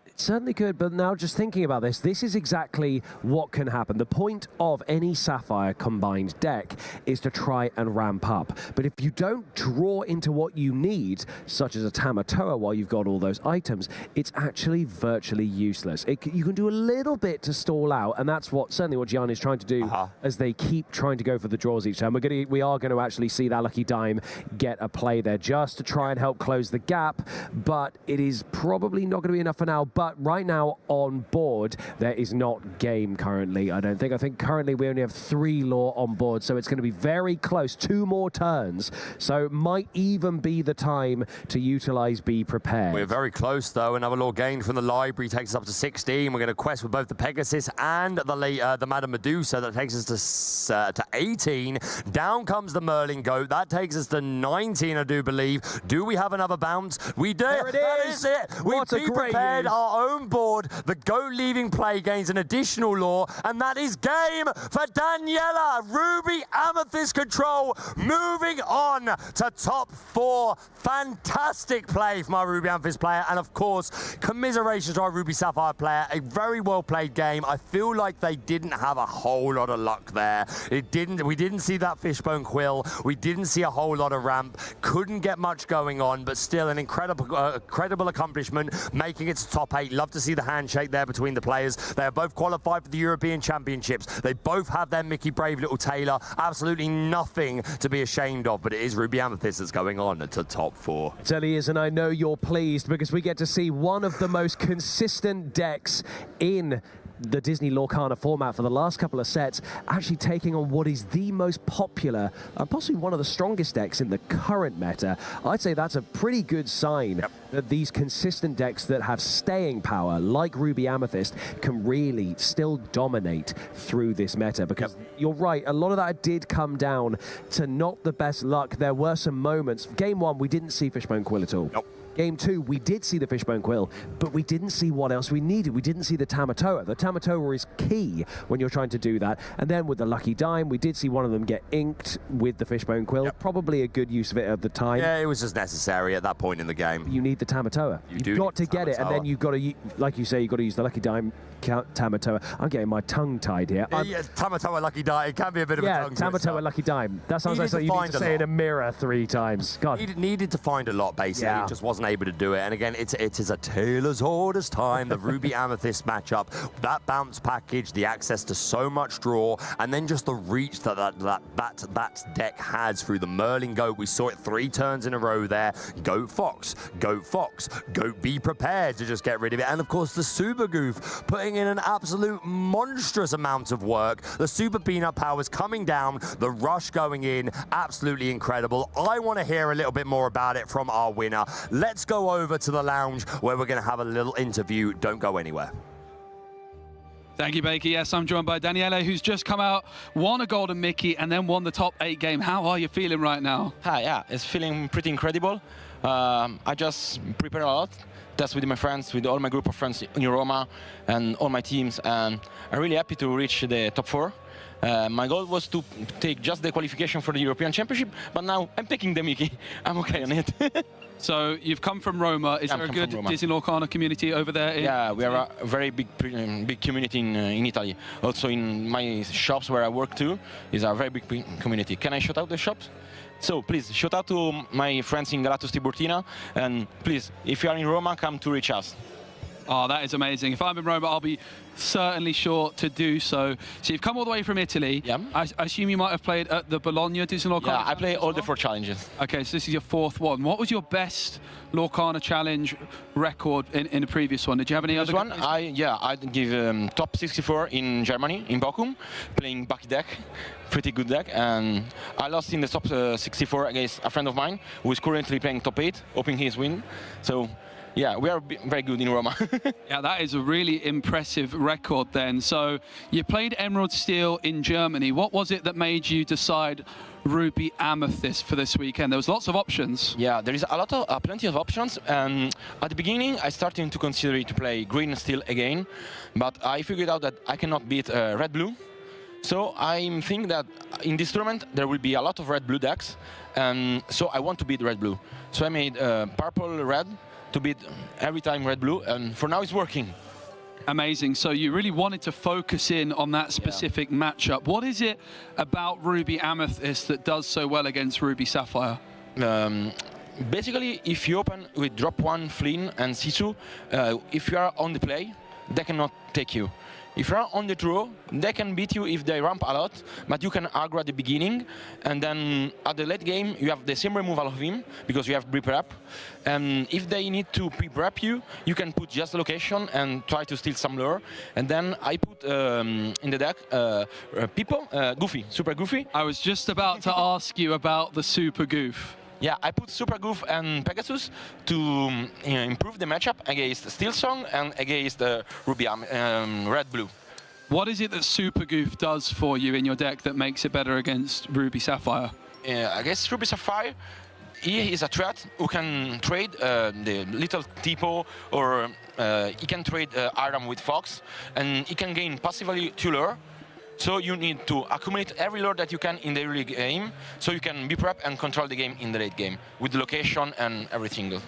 [SPEAKER 6] It certainly could, but now just thinking about this, this is exactly what can happen. The point of any Sapphire combined deck is to try and ramp up. But if you don't draw into what you need, such as a Tamatoa while you've got all those items, it's actually virtually useless. You can do a little bit to stall out, and that's certainly what Gianni's trying to do as they keep trying to go for the draws each time. We are going to actually see that Lucky Dime get a play there just to try and help close the gap, but it is probably not going to be enough for now. But right now on board, there is not game currently, I don't think. I think currently we only have 3 lore on board, so it's going to be very close. 2 more turns, so might even be the time to utilize Be Prepared.
[SPEAKER 2] We're very close, though. Another lore gain from the library takes us up to 16. We're going to quest with both the Pegasus and the Madame Medusa. That takes us to 18. Down comes the Merlin Goat. That takes us to 19, I do believe. Do we have another bounce? We do.
[SPEAKER 6] There it is.
[SPEAKER 2] That is it.
[SPEAKER 6] What
[SPEAKER 2] We've prepared our own board. The Goat leaving play gains an additional lore, and that is game for Daniela. Ruby Amethyst control moving on to top 4. Fantastic play from our Ruby Amethyst player, and of course, commiserations to our Ruby Sapphire player. A very well played game. I feel like they didn't have a whole lot of luck there. We didn't see that Fishbone Quill. We didn't see a whole lot of ramp. Couldn't get much going on, but still an incredible accomplishment, making it to top 8. Love to see the handshake there between the players. They are both qualified for the European Championships. They both have their Mickey Brave little Taylor. Absolutely nothing to be ashamed of, but it is Ruby Amethyst that's going on to top 4.
[SPEAKER 6] It certainly is, and I know you're pleased because we get to see one of the most consistent decks in the Disney Lorcana format for the last couple of sets, actually taking on what is the most popular and possibly one of the strongest decks in the current meta. I'd say that's a pretty good sign that these consistent decks that have staying power, like Ruby Amethyst, can really still dominate through this meta, because you're right, a lot of that did come down to not the best luck. There were some moments. Game 1, we didn't see Fishbone Quill at all. Game 2, we did see the Fishbone Quill, but we didn't see what else we needed. We didn't see the Tamatoa. The Tamatoa is key when you're trying to do that. And then with the Lucky Dime, we did see one of them get inked with the Fishbone Quill. Probably a good use of it at the time.
[SPEAKER 2] Yeah, it was just necessary at that point in the game.
[SPEAKER 6] You need the Tamatoa. You've got to get it, and then you've got to, like you say, you've got to use the Lucky Dime, Tamatoa. I'm getting my tongue tied here.
[SPEAKER 2] Yeah, Tamatoa Lucky Dime. It can be a bit of a tongue twister.
[SPEAKER 6] Tamatoa Lucky Dime. That sounds like something you need to say in a mirror 3 times. God.
[SPEAKER 2] Needed to find a lot, basically. It just wasn't able to do it. And again, it is a tale as old as time, the Ruby Amethyst matchup. That bounce package, the access to so much draw, and then just the reach that deck has through the Merlin Goat. We saw it 3 turns in a row there. Goat Fox, Goat Fox, Goat be prepared to just get rid of it. And of course, the Super Goof putting in an absolute monstrous amount of work. The Super Peanut powers coming down, the rush going in, absolutely incredible. I want to hear a little bit more about it from our winner. Let's go over to the lounge where we're going to have a little interview. Don't go anywhere.
[SPEAKER 1] Thank you, Baker. Yes, I'm joined by Daniele, who's just come out, won a Golden Mickey, and then won the top 8 game. How are you feeling right now?
[SPEAKER 8] Hi, yeah, it's feeling pretty incredible. I just prepared a lot. That's with my friends, with all my group of friends in Roma and all my teams. And I'm really happy to reach the top 4. My goal was to take just the qualification for the European Championship, but now I'm taking the Mickey. I'm okay on it.
[SPEAKER 1] So you've come from Roma. Is there a good Disney Lorcana community over there?
[SPEAKER 8] Yeah, we are a very big community in Italy. Also in my shops where I work too, is a very big community. Can I shout out the shops? So please, shout out to my friends in Galatus Tiburtina, and please, if you are in Roma, come to reach us.
[SPEAKER 1] Oh, that is amazing. If I'm in Roma, I'll be certainly sure to do so. So you've come all the way from Italy.
[SPEAKER 8] Yeah.
[SPEAKER 1] I assume you might have played at the Bologna Disney Lorcana.
[SPEAKER 8] Yeah, I play all the 4 challenges.
[SPEAKER 1] Okay, so this is your 4th one. What was your best Lorcana challenge record in the previous one? Did you have any other
[SPEAKER 8] one? I give top 64 in Germany, in Bochum, playing back deck. Pretty good deck, and I lost in the top 64 against a friend of mine who is currently playing top 8, hoping he's win. So yeah, we are very good in Roma.
[SPEAKER 1] Yeah, that is a really impressive record then. So you played Emerald Steel in Germany. What was it that made you decide Ruby Amethyst for this weekend? There was lots of options.
[SPEAKER 8] Yeah, there is plenty of options. At the beginning, I started to consider to play Green Steel again, but I figured out that I cannot beat Red-Blue. So I think that in this tournament there will be a lot of red-blue decks, and so I want to beat red-blue. So I made purple-red to beat every time red-blue, and for now it's working.
[SPEAKER 1] Amazing. So you really wanted to focus in on that specific matchup. What is it about Ruby Amethyst that does so well against Ruby Sapphire?
[SPEAKER 8] Basically, if you open with drop 1, Flynn, and Sisu, if you are on the play, they cannot take you. If you're on the draw, they can beat you if they ramp a lot, but you can aggro at the beginning, and then at the late game, you have the same removal of him, because you have pre-prep. And if they need to pre-prep you, you can put just the location and try to steal some lore. And then I put in the deck Goofy, Super Goofy.
[SPEAKER 1] I was just about to ask you about the Super Goof.
[SPEAKER 8] Yeah, I put Super Goof and Pegasus to improve the matchup against Steel Song and against Ruby Red-Blue.
[SPEAKER 1] What is it that Super Goof does for you in your deck that makes it better against Ruby Sapphire?
[SPEAKER 8] Against Ruby Sapphire, he is a threat who can trade the little Tipo, or he can trade Aram with Fox, and he can gain passively 2 lore. So you need to accumulate every lore that you can in the early game, so you can be prep and control the game in the late game with the location and everything.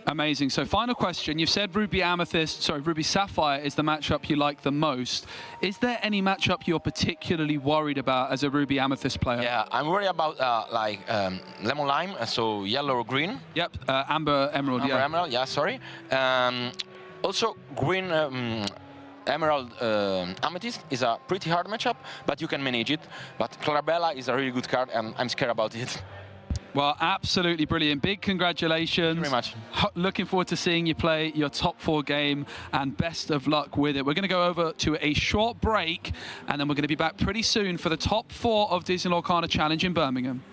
[SPEAKER 1] Amazing. So final question. You've said Ruby Sapphire is the matchup you like the most. Is there any matchup you're particularly worried about as a Ruby Amethyst player?
[SPEAKER 8] Yeah, I'm worried about Lemon Lime, so yellow or green.
[SPEAKER 1] Yep, Amber Emerald.
[SPEAKER 8] Amber Emerald, yeah, sorry. Also, green Emerald Amethyst is a pretty hard matchup, but you can manage it. But Clarabella is a really good card, and I'm scared about it.
[SPEAKER 1] Well, absolutely brilliant. Big congratulations.
[SPEAKER 8] Thank you very much.
[SPEAKER 1] Looking forward to seeing you play your top 4 game, and best of luck with it. We're going to go over to a short break, and then we're going to be back pretty soon for the top 4 of Disney Lorcana Challenge in Birmingham.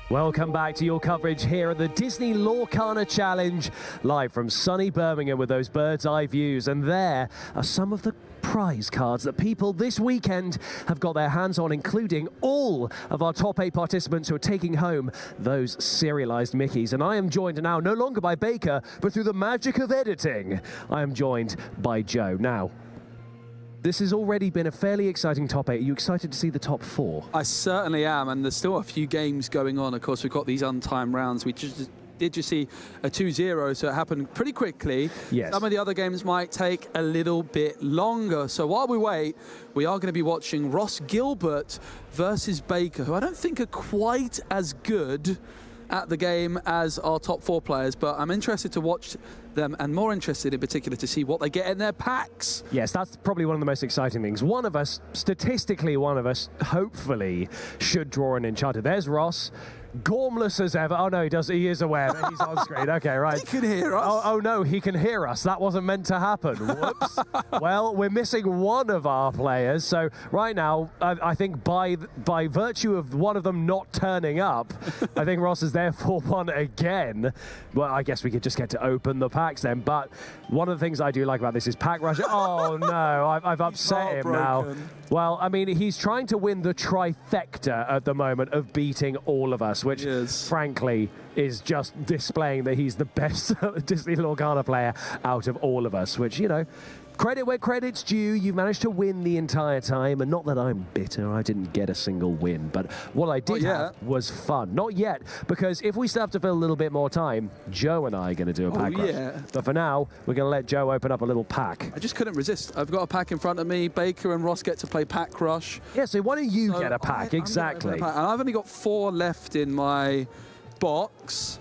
[SPEAKER 6] Welcome back to your coverage here at the Disney Lorcana Challenge, live from sunny Birmingham with those bird's eye views. And there are some of the prize cards that people this weekend have got their hands on, including all of our top 8 participants who are taking home those serialized Mickeys. And I am joined now no longer by Baker, but through the magic of editing, I am joined by Joe. Now, this has already been a fairly exciting top 8. Are you excited to see the top 4?
[SPEAKER 1] I certainly am, and there's still a few games going on. Of course, we've got these untimed rounds. We did just see a 2-0, so it happened pretty quickly.
[SPEAKER 6] Yes.
[SPEAKER 1] Some of the other games might take a little bit longer. So while we wait, we are going to be watching Ross Gilbert versus Baker, who I don't think are quite as good at the game as our top 4 players, but I'm interested to watch them, and more interested in particular to see what they get in their packs.
[SPEAKER 6] Yes, that's probably one of the most exciting things. One of us, statistically one of us, hopefully should draw an Enchanted. There's Ross, gormless as ever. Oh no, he does. He is aware that he's on screen. Okay, right.
[SPEAKER 1] He can hear us.
[SPEAKER 6] Oh no, he can hear us. That wasn't meant to happen. Whoops. Well, we're missing one of our players. So right now, I think by virtue of one of them not turning up, I think Ross is therefore one again. Well, I guess we could just get to open the packs then. But one of the things I do like about this is pack rush. Oh no, I've upset him now. Well, I mean, he's trying to win the trifecta at the moment of beating all of us, which frankly is just displaying that he's the best Disney Lorcana player out of all of us, which, you know, credit where credit's due. You've managed to win the entire time, and not that I'm bitter, I didn't get a single win, but what I did have was fun. Not yet, because if we still have to fill a little bit more time, Joe and I are going to do a pack rush. But for now, we're going to let Joe open up a little pack.
[SPEAKER 1] I just couldn't resist. I've got a pack in front of me. Baker and Ross get to play pack rush.
[SPEAKER 6] Yeah, so why don't you get a pack? Exactly.
[SPEAKER 1] And I've only got 4 left in my box.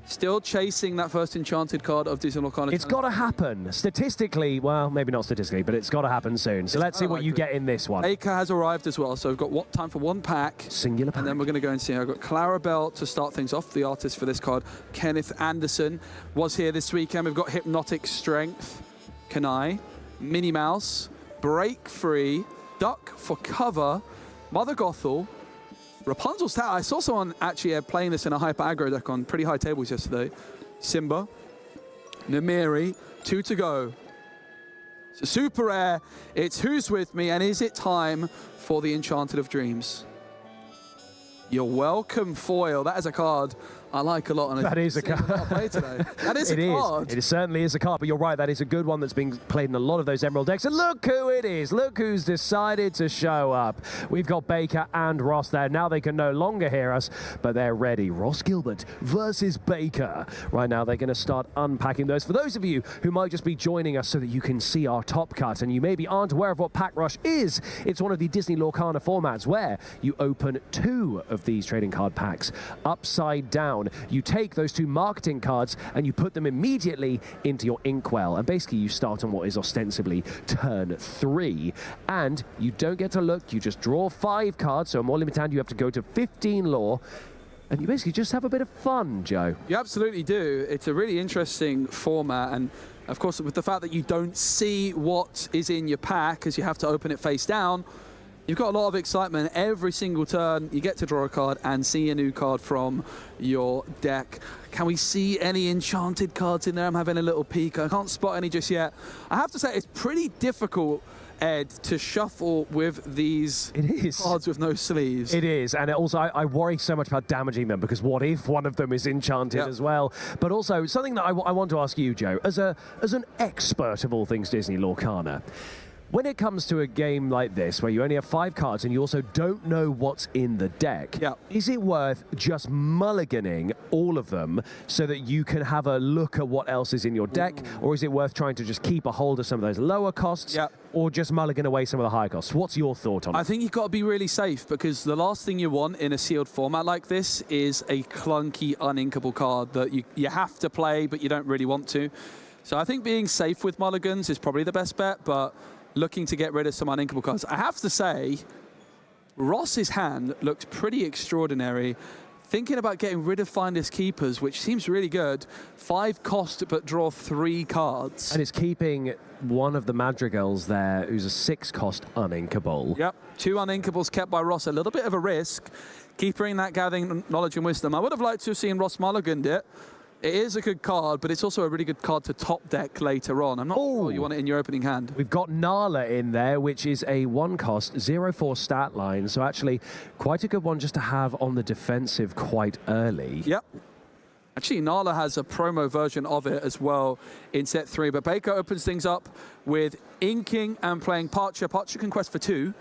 [SPEAKER 1] Still chasing that first enchanted card of Disney Lorcana.
[SPEAKER 6] It's got to happen. Statistically, well, maybe not statistically, but it's got to happen soon. So let's see what you get in this one.
[SPEAKER 1] Baker has arrived as well, so we've got time for 1 pack.
[SPEAKER 6] Singular pack.
[SPEAKER 1] And then we're going to go and see. I've got Clarabelle to start things off, the artist for this card. Kenneth Anderson was here this weekend. We've got Hypnotic Strength, Kanai, Minnie Mouse, Break Free, Duck for Cover, Mother Gothel, Rapunzel's Tower. I saw someone actually playing this in a hyper aggro deck on pretty high tables yesterday. Simba, Namiri, 2 to go. So super rare. It's Who's With Me, and is it time for the Enchanted of Dreams? You're welcome, foil. That is a card I like a lot.
[SPEAKER 6] That is a card.
[SPEAKER 1] That is a card.
[SPEAKER 6] It certainly is a card, but you're right, that is a good one that's being played in a lot of those Emerald decks. And look who it is. Look who's decided to show up. We've got Baker and Ross there. Now they can no longer hear us, but they're ready. Ross Gilbert versus Baker. Right now, they're going to start unpacking those. For those of you who might just be joining us so that you can see our top cut, and you maybe aren't aware of what Pack Rush is, it's one of the Disney Lorcana formats where you open 2 of these trading card packs upside down. You take those 2 marketing cards and you put them immediately into your inkwell, and basically you start on what is ostensibly turn 3, and you don't get to look. You just draw 5 cards, so a more limited hand, you have to go to 15 lore, and you basically just have a bit of fun, Joe.
[SPEAKER 1] You absolutely do. It's a really interesting format, and of course with the fact that you don't see what is in your pack as you have to open it face down, you've got a lot of excitement. Every single turn, you get to draw a card and see a new card from your deck. Can we see any enchanted cards in there? I'm having a little peek. I can't spot any just yet. I have to say, it's pretty difficult, Ed, to shuffle with these cards with no sleeves.
[SPEAKER 6] It is, and also I worry so much about damaging them, because what if one of them is enchanted as well? But also, something that I want to ask you, Joe, as an expert of all things Disney Lorcana, when it comes to a game like this, where you only have 5 cards and you also don't know what's in the deck, is it worth just mulliganing all of them so that you can have a look at what else is in your deck? Or is it worth trying to just keep a hold of some of those lower costs, or just mulligan away some of the higher costs? What's your thought on it?
[SPEAKER 1] I think you've got to be really safe, because the last thing you want in a sealed format like this is a clunky, uninkable card that you have to play, but you don't really want to. So I think being safe with mulligans is probably the best bet, but looking to get rid of some uninkable cards. I have to say, Ross's hand looked pretty extraordinary. thinking about getting rid of Finders Keepers, which seems really good. 5 cost, but draw 3 cards.
[SPEAKER 6] And it's keeping one of the Madrigals there, who's a 6 cost uninkable.
[SPEAKER 1] Yep, 2 uninkables kept by Ross. A little bit of a risk, keeping that Gathering Knowledge and Wisdom. I would have liked to have seen Ross mulliganed it. It is a good card, but it's also a really good card to top deck later on. I'm not sure you want it in your opening hand.
[SPEAKER 6] We've got Nala in there, which is a 1 cost, 0/4 stat line. So actually quite a good one just to have on the defensive quite early.
[SPEAKER 1] Yep. Actually, Nala has a promo version of it as well in set 3. But Baker opens things up with inking and playing Parcher. Parcher can quest for 2.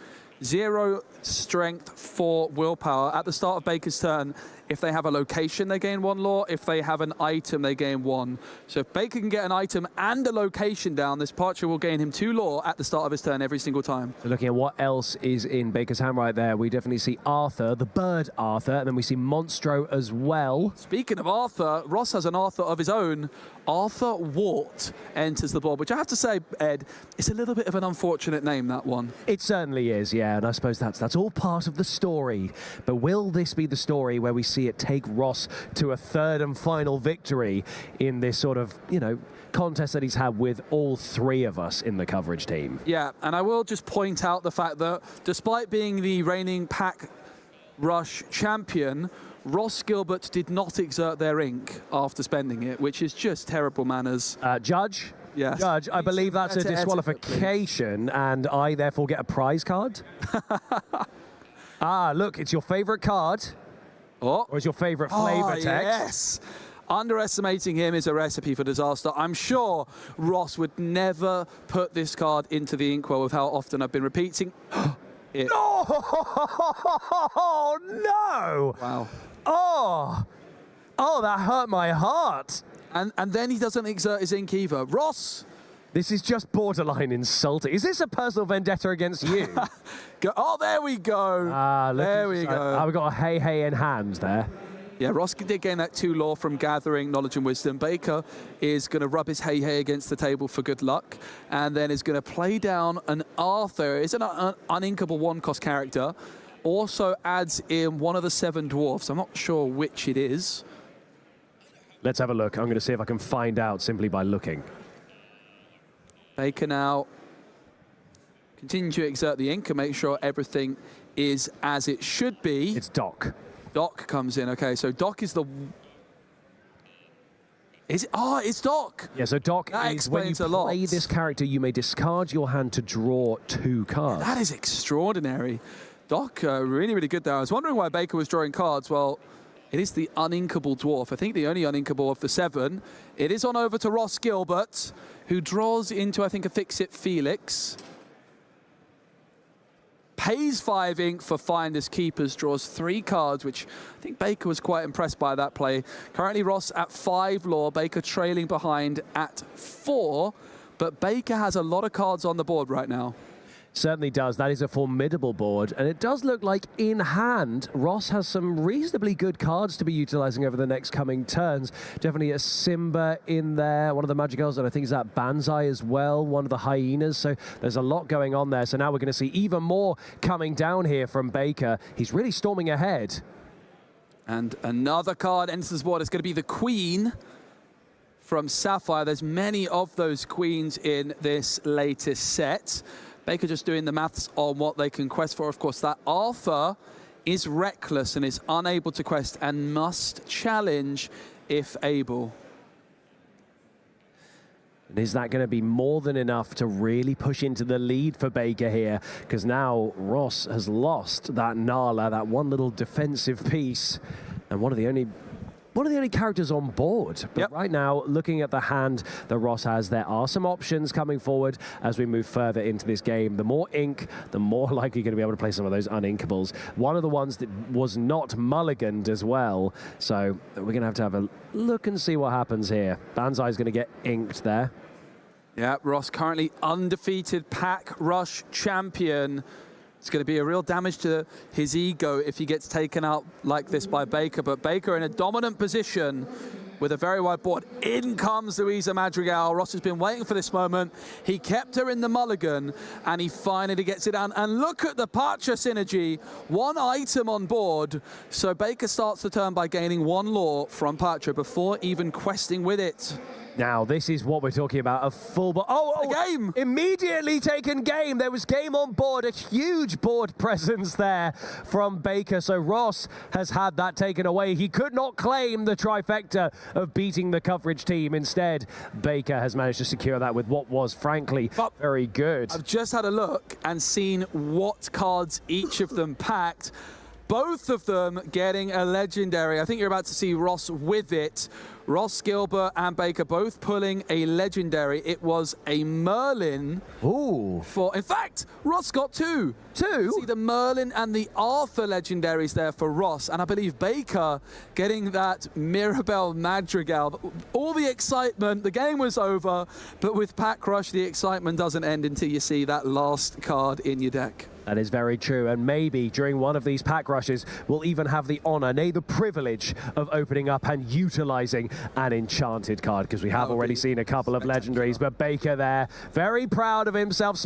[SPEAKER 1] 0 strength, 4 willpower. At the start of Baker's turn, if they have a location, they gain 1 lore. If they have an item, they gain 1. So if Baker can get an item and a location down, this Parcher will gain him 2 lore at the start of his turn every single time.
[SPEAKER 6] So looking at what else is in Baker's hand right there, we definitely see Arthur, the bird Arthur, and then we see Monstro as well.
[SPEAKER 1] Speaking of Arthur, Ross has an Arthur of his own. Arthur Wart enters the board, which I have to say, Ed, it's a little bit of an unfortunate name, that one.
[SPEAKER 6] It certainly is, yeah, and I suppose that's all part of the story. But will this be the story where we see it take Ross to a 3rd and final victory in this sort of, you know, contest that he's had with all 3 of us in the coverage team?
[SPEAKER 1] Yeah, and I will just point out the fact that despite being the reigning pack rush champion, Ross Gilbert did not exert their ink after spending it, which is just terrible manners.
[SPEAKER 6] Judge?
[SPEAKER 1] Yes.
[SPEAKER 6] Judge, I believe that's a disqualification, and I therefore get a prize card. Look, it's your favorite card.
[SPEAKER 1] Oh.
[SPEAKER 6] Or is your favorite flavor text?
[SPEAKER 1] Yes. Underestimating him is a recipe for disaster. I'm sure Ross would never put this card into the inkwell with how often I've been repeating it.
[SPEAKER 6] No! No!
[SPEAKER 1] Wow.
[SPEAKER 6] Oh, that hurt my heart.
[SPEAKER 1] And then he doesn't exert his ink either. Ross!
[SPEAKER 6] This is just borderline insulting. Is this a personal vendetta against you?
[SPEAKER 1] Oh, there we go. There we go.
[SPEAKER 6] We've got a hey in hand there.
[SPEAKER 1] Yeah, Ross did gain that 2 lore from Gathering Knowledge and Wisdom. Baker is going to rub his hey against the table for good luck, and then is going to play down an Arthur. It's an uninkable 1 cost character. Also adds in one of the 7 dwarfs. I'm not sure which it is.
[SPEAKER 6] Let's have a look. I'm going to see if I can find out simply by looking.
[SPEAKER 1] Baker now continue to exert the ink and make sure everything is as it should be.
[SPEAKER 6] It's Doc.
[SPEAKER 1] Doc comes in. Okay, so Doc is the... Is it? Oh, it's Doc.
[SPEAKER 6] Yeah, so Doc
[SPEAKER 1] that
[SPEAKER 6] is when you play this character, you may discard your hand to draw 2 cards.
[SPEAKER 1] That is extraordinary. Doc, really, really good there. I was wondering why Baker was drawing cards. Well, it is the uninkable dwarf. I think the only uninkable of the 7. It is on over to Ross Gilbert, who draws into, I think, a Fix-It Felix. Pays 5 ink for Finders Keepers, draws 3 cards, which I think Baker was quite impressed by that play. Currently Ross at 5 lore, Baker trailing behind at 4, but Baker has a lot of cards on the board right now.
[SPEAKER 6] Certainly does. That is a formidable board, and it does look like in hand Ross has some reasonably good cards to be utilizing over the next coming turns. Definitely a Simba in there, one of the Magicals, and I think it's that Banzai as well, one of the Hyenas. So there's a lot going on there. So now we're going to see even more coming down here from Baker. He's really storming ahead.
[SPEAKER 1] And another card enters the board. It's going to be the Queen from Sapphire. There's many of those queens in this latest set. Baker just doing the maths on what they can quest for. Of course, that Arthur is reckless and is unable to quest and must challenge if able.
[SPEAKER 6] And is that going to be more than enough to really push into the lead for Baker here? Because now Ross has lost that Nala, that one little defensive piece, and one of the only characters on board. But right now, looking at the hand that Ross has, there are some options coming forward as we move further into this game. The more ink, the more likely you're going to be able to play some of those uninkables. One of the ones that was not mulliganed as well. So we're going to have a look and see what happens here. Banzai is going to get inked there.
[SPEAKER 1] Yeah, Ross currently undefeated pack rush champion. It's going to be a real damage to his ego if he gets taken out like this by Baker. But Baker in a dominant position with a very wide board. In comes Louisa Madrigal. Ross has been waiting for this moment. He kept her in the mulligan, and he finally gets it done. And look at the Patra synergy. One item on board. So Baker starts the turn by gaining 1 lore from Patra before even questing with it.
[SPEAKER 6] Now, this is what we're talking about, a full board. Oh,
[SPEAKER 1] game!
[SPEAKER 6] Immediately taken game. There was game on board, a huge board presence there from Baker. So Ross has had that taken away. He could not claim the trifecta of beating the coverage team. Instead, Baker has managed to secure that with what was, frankly, very good.
[SPEAKER 1] I've just had a look and seen what cards each of them packed. Both of them getting a legendary. I think you're about to see Ross with it. Ross, Gilbert, and Baker both pulling a legendary. It was a Merlin.
[SPEAKER 6] Ooh.
[SPEAKER 1] In fact, Ross got 2.
[SPEAKER 6] 2?
[SPEAKER 1] See the Merlin and the Arthur legendaries there for Ross. And I believe Baker getting that Mirabelle Madrigal. All the excitement, the game was over. But with Pack Rush, the excitement doesn't end until you see that last card in your deck.
[SPEAKER 6] That is very true, and maybe during one of these pack rushes, we'll even have the honor, nay, the privilege of opening up and utilizing an enchanted card, because we have already seen a couple of legendaries, but Baker there, very proud of himself.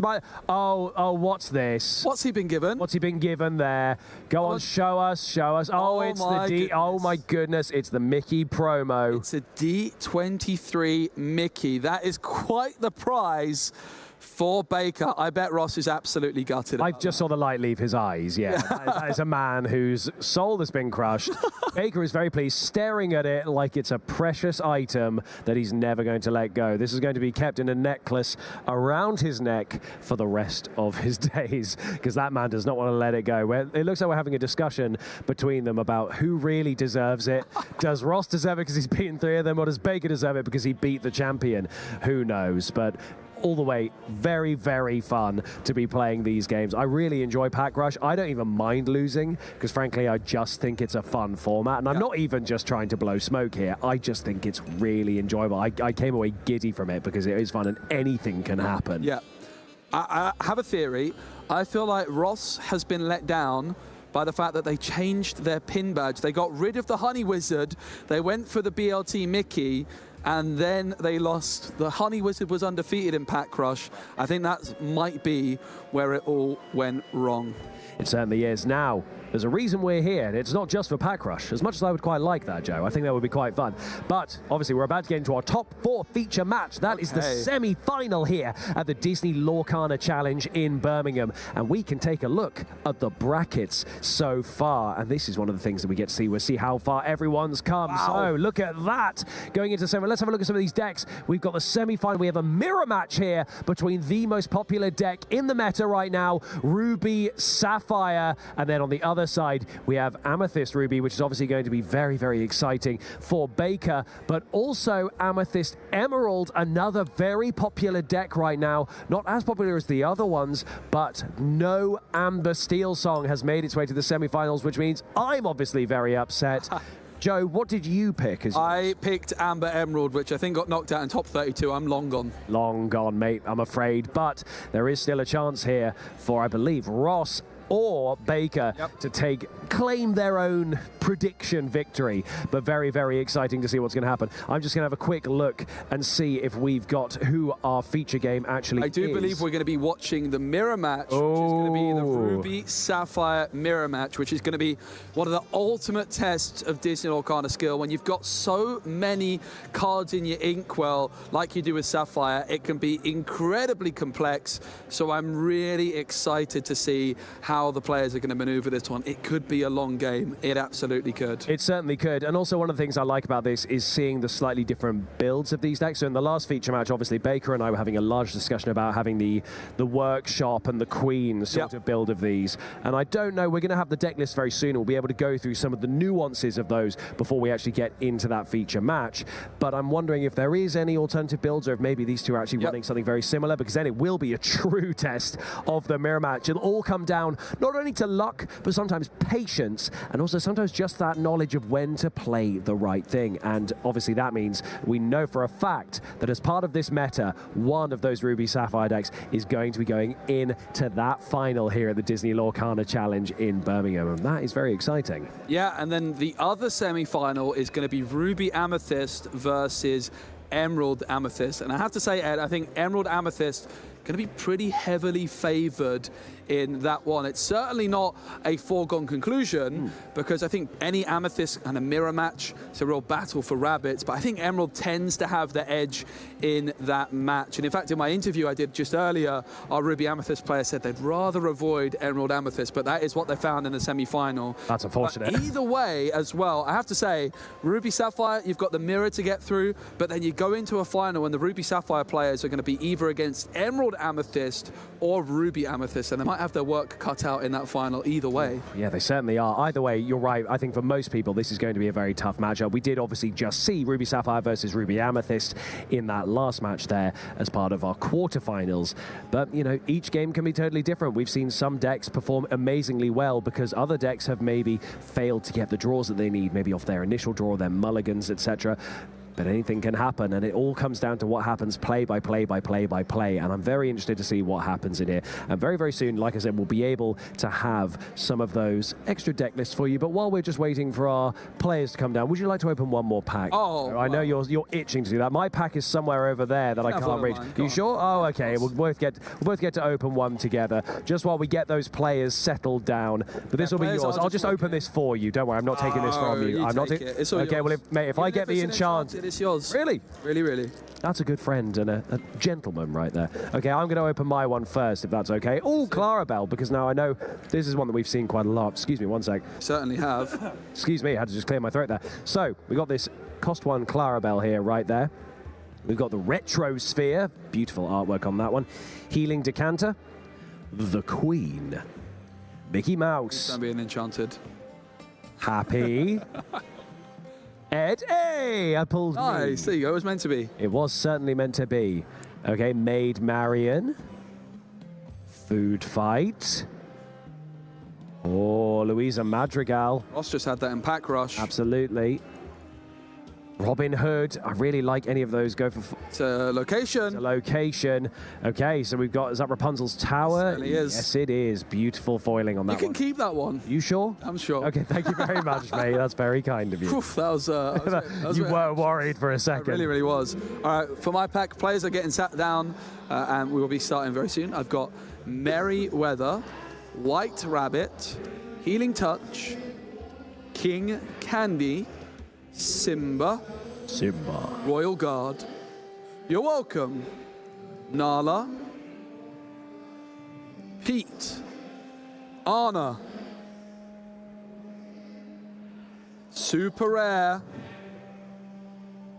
[SPEAKER 6] Oh, what's this?
[SPEAKER 1] What's he been given?
[SPEAKER 6] What's he been given there? Go on, show us. Oh, it's the D. Oh, my goodness, it's the Mickey promo.
[SPEAKER 1] It's a D23 Mickey. That is quite the prize for Baker. I bet Ross is absolutely gutted.
[SPEAKER 6] I just saw the light leave his eyes, yeah. That is a man whose soul has been crushed. Baker is very pleased, staring at it like it's a precious item that he's never going to let go. This is going to be kept in a necklace around his neck for the rest of his days, because that man does not want to let it go. It looks like we're having a discussion between them about who really deserves it. Does Ross deserve it because he's beaten 3 of them, or does Baker deserve it because he beat the champion? Who knows? But all the way, very, very fun to be playing these games. I really enjoy Pack Rush. I don't even mind losing, because frankly, I just think it's a fun format. And I'm not even just trying to blow smoke here. I just think it's really enjoyable. I came away giddy from it because it is fun and anything can happen.
[SPEAKER 1] Yeah. I have a theory. I feel like Ross has been let down by the fact that they changed their pin badge. They got rid of the Honey Wizard. They went for the BLT Mickey, and then they lost. The Honey Wizard was undefeated in Pack Rush. I think that might be where it all went wrong.
[SPEAKER 6] It certainly is. Now, there's a reason we're here. It's not just for Pack Rush, as much as I would quite like that, Joe. I think that would be quite fun. But obviously, we're about to get into our top 4 feature match. That is the semi-final here at the Disney Lorcana Challenge in Birmingham. And we can take a look at the brackets so far. And this is one of the things that we get to see. We'll see how far everyone's come. Wow. So look at that. Going into semi, let's have a look at some of these decks. We've got the semi-final. We have a mirror match here between the most popular deck in the meta right now, Ruby Sapphire. And then on the other side, we have Amethyst Ruby, which is obviously going to be very, very exciting for Baker, but also Amethyst Emerald, another very popular deck right now. Not as popular as the other ones, but no Amber Steel Song has made its way to the semifinals, which means I'm obviously very upset. Joe, what did you pick?
[SPEAKER 1] I picked Amber Emerald, which I think got knocked out in top 32. I'm long gone.
[SPEAKER 6] Long gone, mate, I'm afraid. But there is still a chance here for, I believe, Ross or Baker to claim their own prediction victory. But very, very exciting to see what's going to happen. I'm just going to have a quick look and see if we've got who our feature game actually is.
[SPEAKER 1] I do believe we're going to be watching the mirror match, which is going to be the Ruby Sapphire mirror match, which is going to be one of the ultimate tests of Disney Lorcana skill. When you've got so many cards in your inkwell, like you do with Sapphire, it can be incredibly complex. So I'm really excited to see how the players are going to maneuver this one. It could be a long game. It absolutely could.
[SPEAKER 6] It certainly could. And also one of the things I like about this is seeing the slightly different builds of these decks. So in the last feature match, obviously, Baker and I were having a large discussion about having the workshop and the queen sort of build of these. And I don't know, we're going to have the deck list very soon. We'll be able to go through some of the nuances of those before we actually get into that feature match. But I'm wondering if there is any alternative builds, or if maybe these two are actually running something very similar, because then it will be a true test of the mirror match. It'll all come down not only to luck, but sometimes patience, and also sometimes just that knowledge of when to play the right thing. And obviously that means we know for a fact that as part of this meta, one of those Ruby Sapphire decks is going to be going into that final here at the Disney Lorcana Challenge in Birmingham, and that is very exciting.
[SPEAKER 1] Yeah, and then the other semi-final is going to be Ruby Amethyst versus Emerald Amethyst. And I have to say, Ed, I think Emerald Amethyst going to be pretty heavily favored in that one. It's certainly not a foregone conclusion because I think any Amethyst and a mirror match, it's a real battle for rabbits, but I think Emerald tends to have the edge in that match. And in fact, in my interview I did just earlier, our Ruby Amethyst player said they'd rather avoid Emerald Amethyst, but that is what they found in the semi-final.
[SPEAKER 6] That's unfortunate.
[SPEAKER 1] But either way as well, I have to say, Ruby Sapphire, you've got the mirror to get through, but then you go into a final and the Ruby Sapphire players are going to be either against Emerald Amethyst or Ruby Amethyst, and they might have their work cut out in that final either way.
[SPEAKER 6] Yeah, they certainly are. Either way, you're right. I think for most people, this is going to be a very tough matchup. We did obviously just see Ruby Sapphire versus Ruby Amethyst in that last match there as part of our quarterfinals. But, you know, each game can be totally different. We've seen some decks perform amazingly well because other decks have maybe failed to get the draws that they need, maybe off their initial draw, their mulligans, etc. But anything can happen, and it all comes down to what happens play by play by play by play, and I'm very interested to see what happens in here. And very, very soon, like I said, we'll be able to have some of those extra deck lists for you. But while we're just waiting for our players to come down, would you like to open one more pack?
[SPEAKER 1] Oh,
[SPEAKER 6] I know you're itching to do that. My pack is somewhere over there that I can't reach. You sure? Oh, okay. We'll both get to open one together, just while we get those players settled down. But this will be yours. I'll just open this for you. Don't worry, I'm not taking this from you. I'm not. Okay. Well, if I get the enchant.
[SPEAKER 1] It's yours.
[SPEAKER 6] Really?
[SPEAKER 1] Really, really.
[SPEAKER 6] That's a good friend and a gentleman right there. Okay, I'm going to open my one first, if that's okay. Oh, Clarabelle, because now I know this is one that we've seen quite a lot. Excuse me, one sec.
[SPEAKER 1] Certainly have.
[SPEAKER 6] Excuse me, I had to just clear my throat there. So, we got this cost 1 Clarabelle here, right there. We've got the Retro Sphere. Beautiful artwork on that one. Healing Decanter. The Queen. Mickey Mouse.
[SPEAKER 1] Don't be an enchanted.
[SPEAKER 6] Happy. Ed, hey, I pulled
[SPEAKER 1] Nice, there you go, it was meant to be.
[SPEAKER 6] It was certainly meant to be. Okay, Maid Marian. Food Fight. Oh, Louisa Madrigal.
[SPEAKER 1] Ross just had that in Pack Rush.
[SPEAKER 6] Absolutely. Robin Hood. I really like any of those. Go for...
[SPEAKER 1] It's a location.
[SPEAKER 6] It's a location. Okay, so we've got... Is that Rapunzel's Tower?
[SPEAKER 1] It certainly is.
[SPEAKER 6] Yes, it is. Beautiful foiling on that one.
[SPEAKER 1] You can keep that one.
[SPEAKER 6] You sure?
[SPEAKER 1] I'm sure.
[SPEAKER 6] Okay, thank you very much, mate. That's very kind of you.
[SPEAKER 1] Oof, that was
[SPEAKER 6] you were worried for a second.
[SPEAKER 1] It really, really was. All right, for my pack, players are getting sat down, and we will be starting very soon. I've got Merryweather, White Rabbit, Healing Touch, King Candy, Simba, Royal Guard, You're Welcome, Nala, Pete, Anna, Super Rare,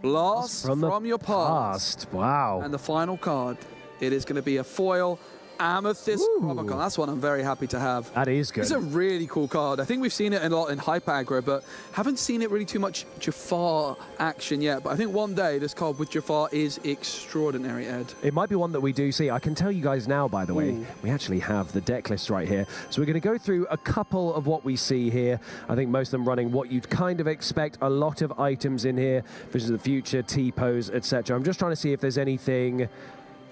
[SPEAKER 1] Blast from Your Past.
[SPEAKER 6] Wow.
[SPEAKER 1] And the final card, it is going to be a foil Amethyst Chronicon. That's one I'm very happy to have.
[SPEAKER 6] That is good.
[SPEAKER 1] It's a really cool card. I think we've seen it a lot in Hyper Aggro, but haven't seen it really too much Jafar action yet. But I think one day this card with Jafar is extraordinary, Ed.
[SPEAKER 6] It might be one that we do see. I can tell you guys now, by the way, we actually have the deck list right here. So we're going to go through a couple of what we see here. I think most of them running what you'd kind of expect. A lot of items in here, Visions of the Future, T-Pose, etc. I'm just trying to see if there's anything...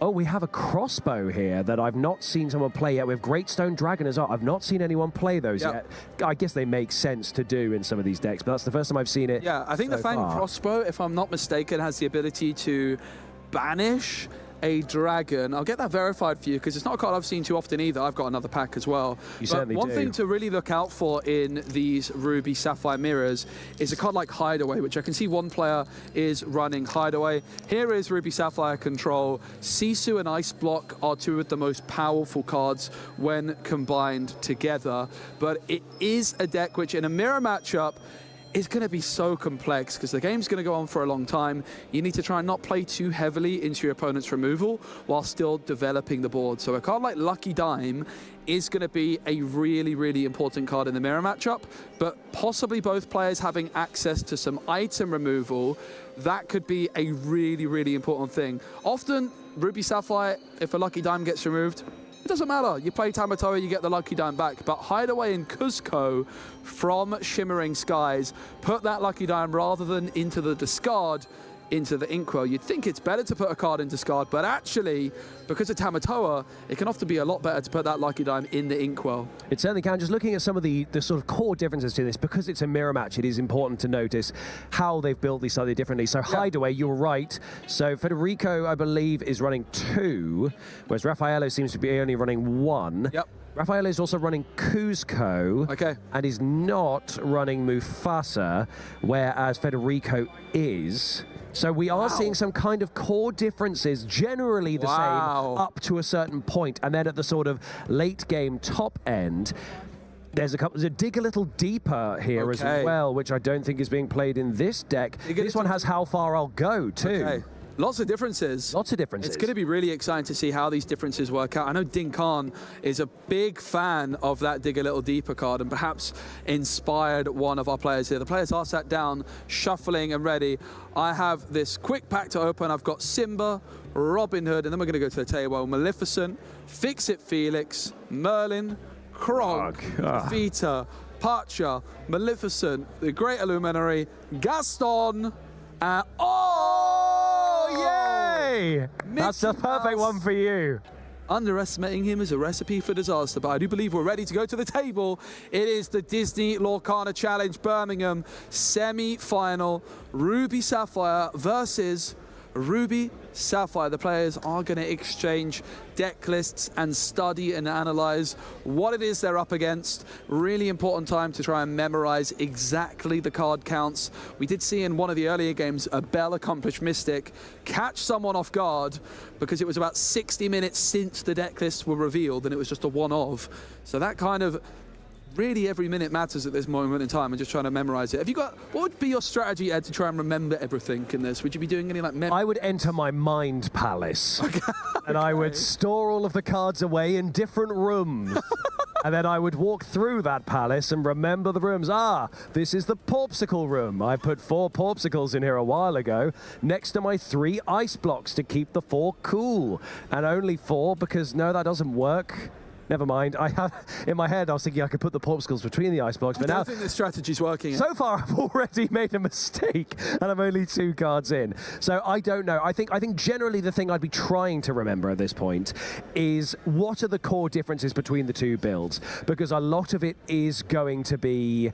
[SPEAKER 6] Oh, we have a crossbow here that I've not seen someone play yet. We have Great Stone Dragon as well. I've not seen anyone play those yet. I guess they make sense to do in some of these decks, but that's the first time I've seen it.
[SPEAKER 1] Yeah, I think the Fang crossbow, if I'm not mistaken, has the ability to banish a dragon. I'll get that verified for you because it's not a card I've seen too often either. I've got another pack as well.
[SPEAKER 6] You certainly do.
[SPEAKER 1] One thing to really look out for in these Ruby Sapphire mirrors is a card like Hideaway, which I can see one player is running Hideaway. Here is Ruby Sapphire Control. Sisu and Ice Block are two of the most powerful cards when combined together, but it is a deck which in a mirror matchup is going to be so complex because the game's going to go on for a long time. You need to try and not play too heavily into your opponent's removal while still developing the board. So a card like Lucky Dime is going to be a really, really important card in the mirror matchup, but possibly both players having access to some item removal, that could be a really, really important thing. Often, Ruby Sapphire, if a Lucky Dime gets removed, it doesn't matter. You play Tamatoa, you get the Lucky Dime back. But Hideaway and Cuzco from Shimmering Skies put that Lucky Dime rather than into the discard, into the Inkwell. You'd think it's better to put a card in discard, but actually, because of Tamatoa, it can often be a lot better to put that Lucky Dime in the Inkwell.
[SPEAKER 6] It certainly can. Just looking at some of the sort of core differences to this, because it's a mirror match, it is important to notice how they've built these slightly differently. So Hideaway, you're right. So Federico, I believe, is running 2, whereas Raffaello seems to be only running 1.
[SPEAKER 1] Yep.
[SPEAKER 6] Raffaello is also running Cuzco, and is not running Mufasa, whereas Federico is. So we are seeing some kind of core differences, generally the same, up to a certain point. And then at the sort of late game top end, there's a dig a little deeper here as well, which I don't think is being played in this deck. This one has how far I'll go, too.
[SPEAKER 1] Lots of differences.
[SPEAKER 6] Lots of differences.
[SPEAKER 1] It's going to be really exciting to see how these differences work out. I know Din Khan is a big fan of that Dig a Little Deeper card and perhaps inspired one of our players here. The players are sat down, shuffling and ready. I have this quick pack to open. I've got Simba, Robin Hood, and then we're going to go to the table. Maleficent, Fix-It Felix, Merlin, Kronk, Vita, Pacha, Maleficent, the Great Illuminary, Gaston, and
[SPEAKER 6] yay! That's the perfect one for you.
[SPEAKER 1] Underestimating him is a recipe for disaster, but I do believe we're ready to go to the table. It is the Disney Lorcana Challenge Birmingham semi-final. Ruby Sapphire versus Ruby Sapphire. The players are going to exchange deck lists and study and analyze what it is they're up against. Really important time to try and memorize exactly the card counts. We did see in one of the earlier games a Bell Accomplished Mystic catch someone off guard because it was about 60 minutes since the deck lists were revealed and it was just a one-of. So that kind of really every minute matters at this moment in time and just trying to memorize it. Have you got, what would be your strategy, Ed, to try and remember everything in this? Would you be doing any like
[SPEAKER 6] I would enter my mind palace and I would store all of the cards away in different rooms. And then I would walk through that palace and remember the rooms. Ah, this is the Porpsicle room. I put 4 Porpsicles in here a while ago next to my 3 ice blocks to keep the 4 cool. And only 4 because no, that doesn't work. Never mind. I have in my head I was thinking I could put the Porpsicles between the ice blocks, but
[SPEAKER 1] I don't think this strategy's working.
[SPEAKER 6] So far I've already made a mistake and I'm only 2 cards in. So I don't know. I think generally the thing I'd be trying to remember at this point is what are the core differences between the 2 builds, because a lot of it is going to be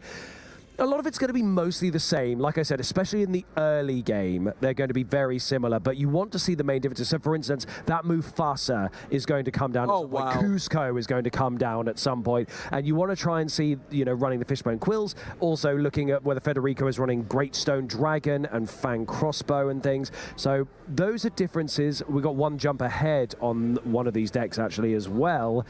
[SPEAKER 6] mostly the same. Like I said, especially in the early game, they're going to be very similar, but you want to see the main differences. So, for instance, that Mufasa is going to come down. Cuzco is going to come down at some point, and you want to try and see, running the Fishbone Quills, also looking at whether Federico is running Great Stone Dragon and Fang Crossbow and things. So those are differences. We got 1 jump ahead on one of these decks, actually, as well.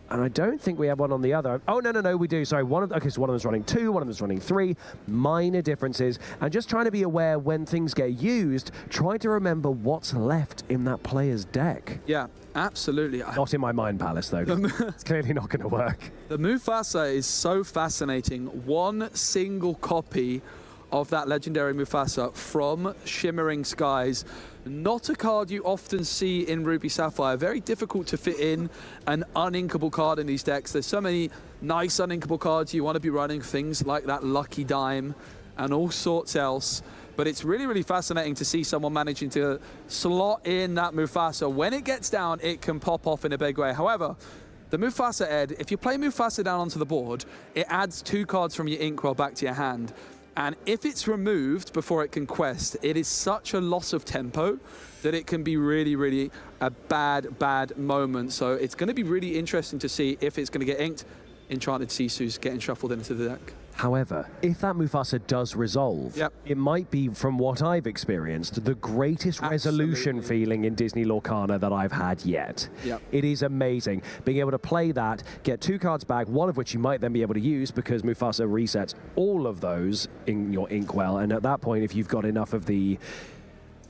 [SPEAKER 6] And I don't think we have one on the other. Oh, no, we do. Sorry, so one of them's running 2, one of them's running 3. Minor differences. And just trying to be aware when things get used, try to remember what's left in that player's deck.
[SPEAKER 1] Yeah, absolutely.
[SPEAKER 6] Not in my mind palace, though. It's clearly not going to work.
[SPEAKER 1] The Mufasa is so fascinating. 1 single copy of that legendary Mufasa from Shimmering Skies. Not a card you often see in Ruby Sapphire. Very difficult to fit in an uninkable card in these decks. There's so many nice uninkable cards. You want to be running things like that Lucky Dime and all sorts else. But it's really, really fascinating to see someone managing to slot in that Mufasa. When it gets down, it can pop off in a big way. However, the Mufasa, Ed, if you play Mufasa down onto the board, it adds 2 cards from your Inkwell back to your hand. And if it's removed before it can quest, it is such a loss of tempo that it can be really, really a bad moment. So it's going to be really interesting to see if it's going to get inked. Enchanted Sisu's getting shuffled into the deck.
[SPEAKER 6] However, if that Mufasa does resolve, it might be, from what I've experienced, the greatest resolution feeling in Disney Lorcana that I've had yet. It is amazing. Being able to play that, get 2 cards back, one of which you might then be able to use because Mufasa resets all of those in your Inkwell. And at that point, if you've got enough of the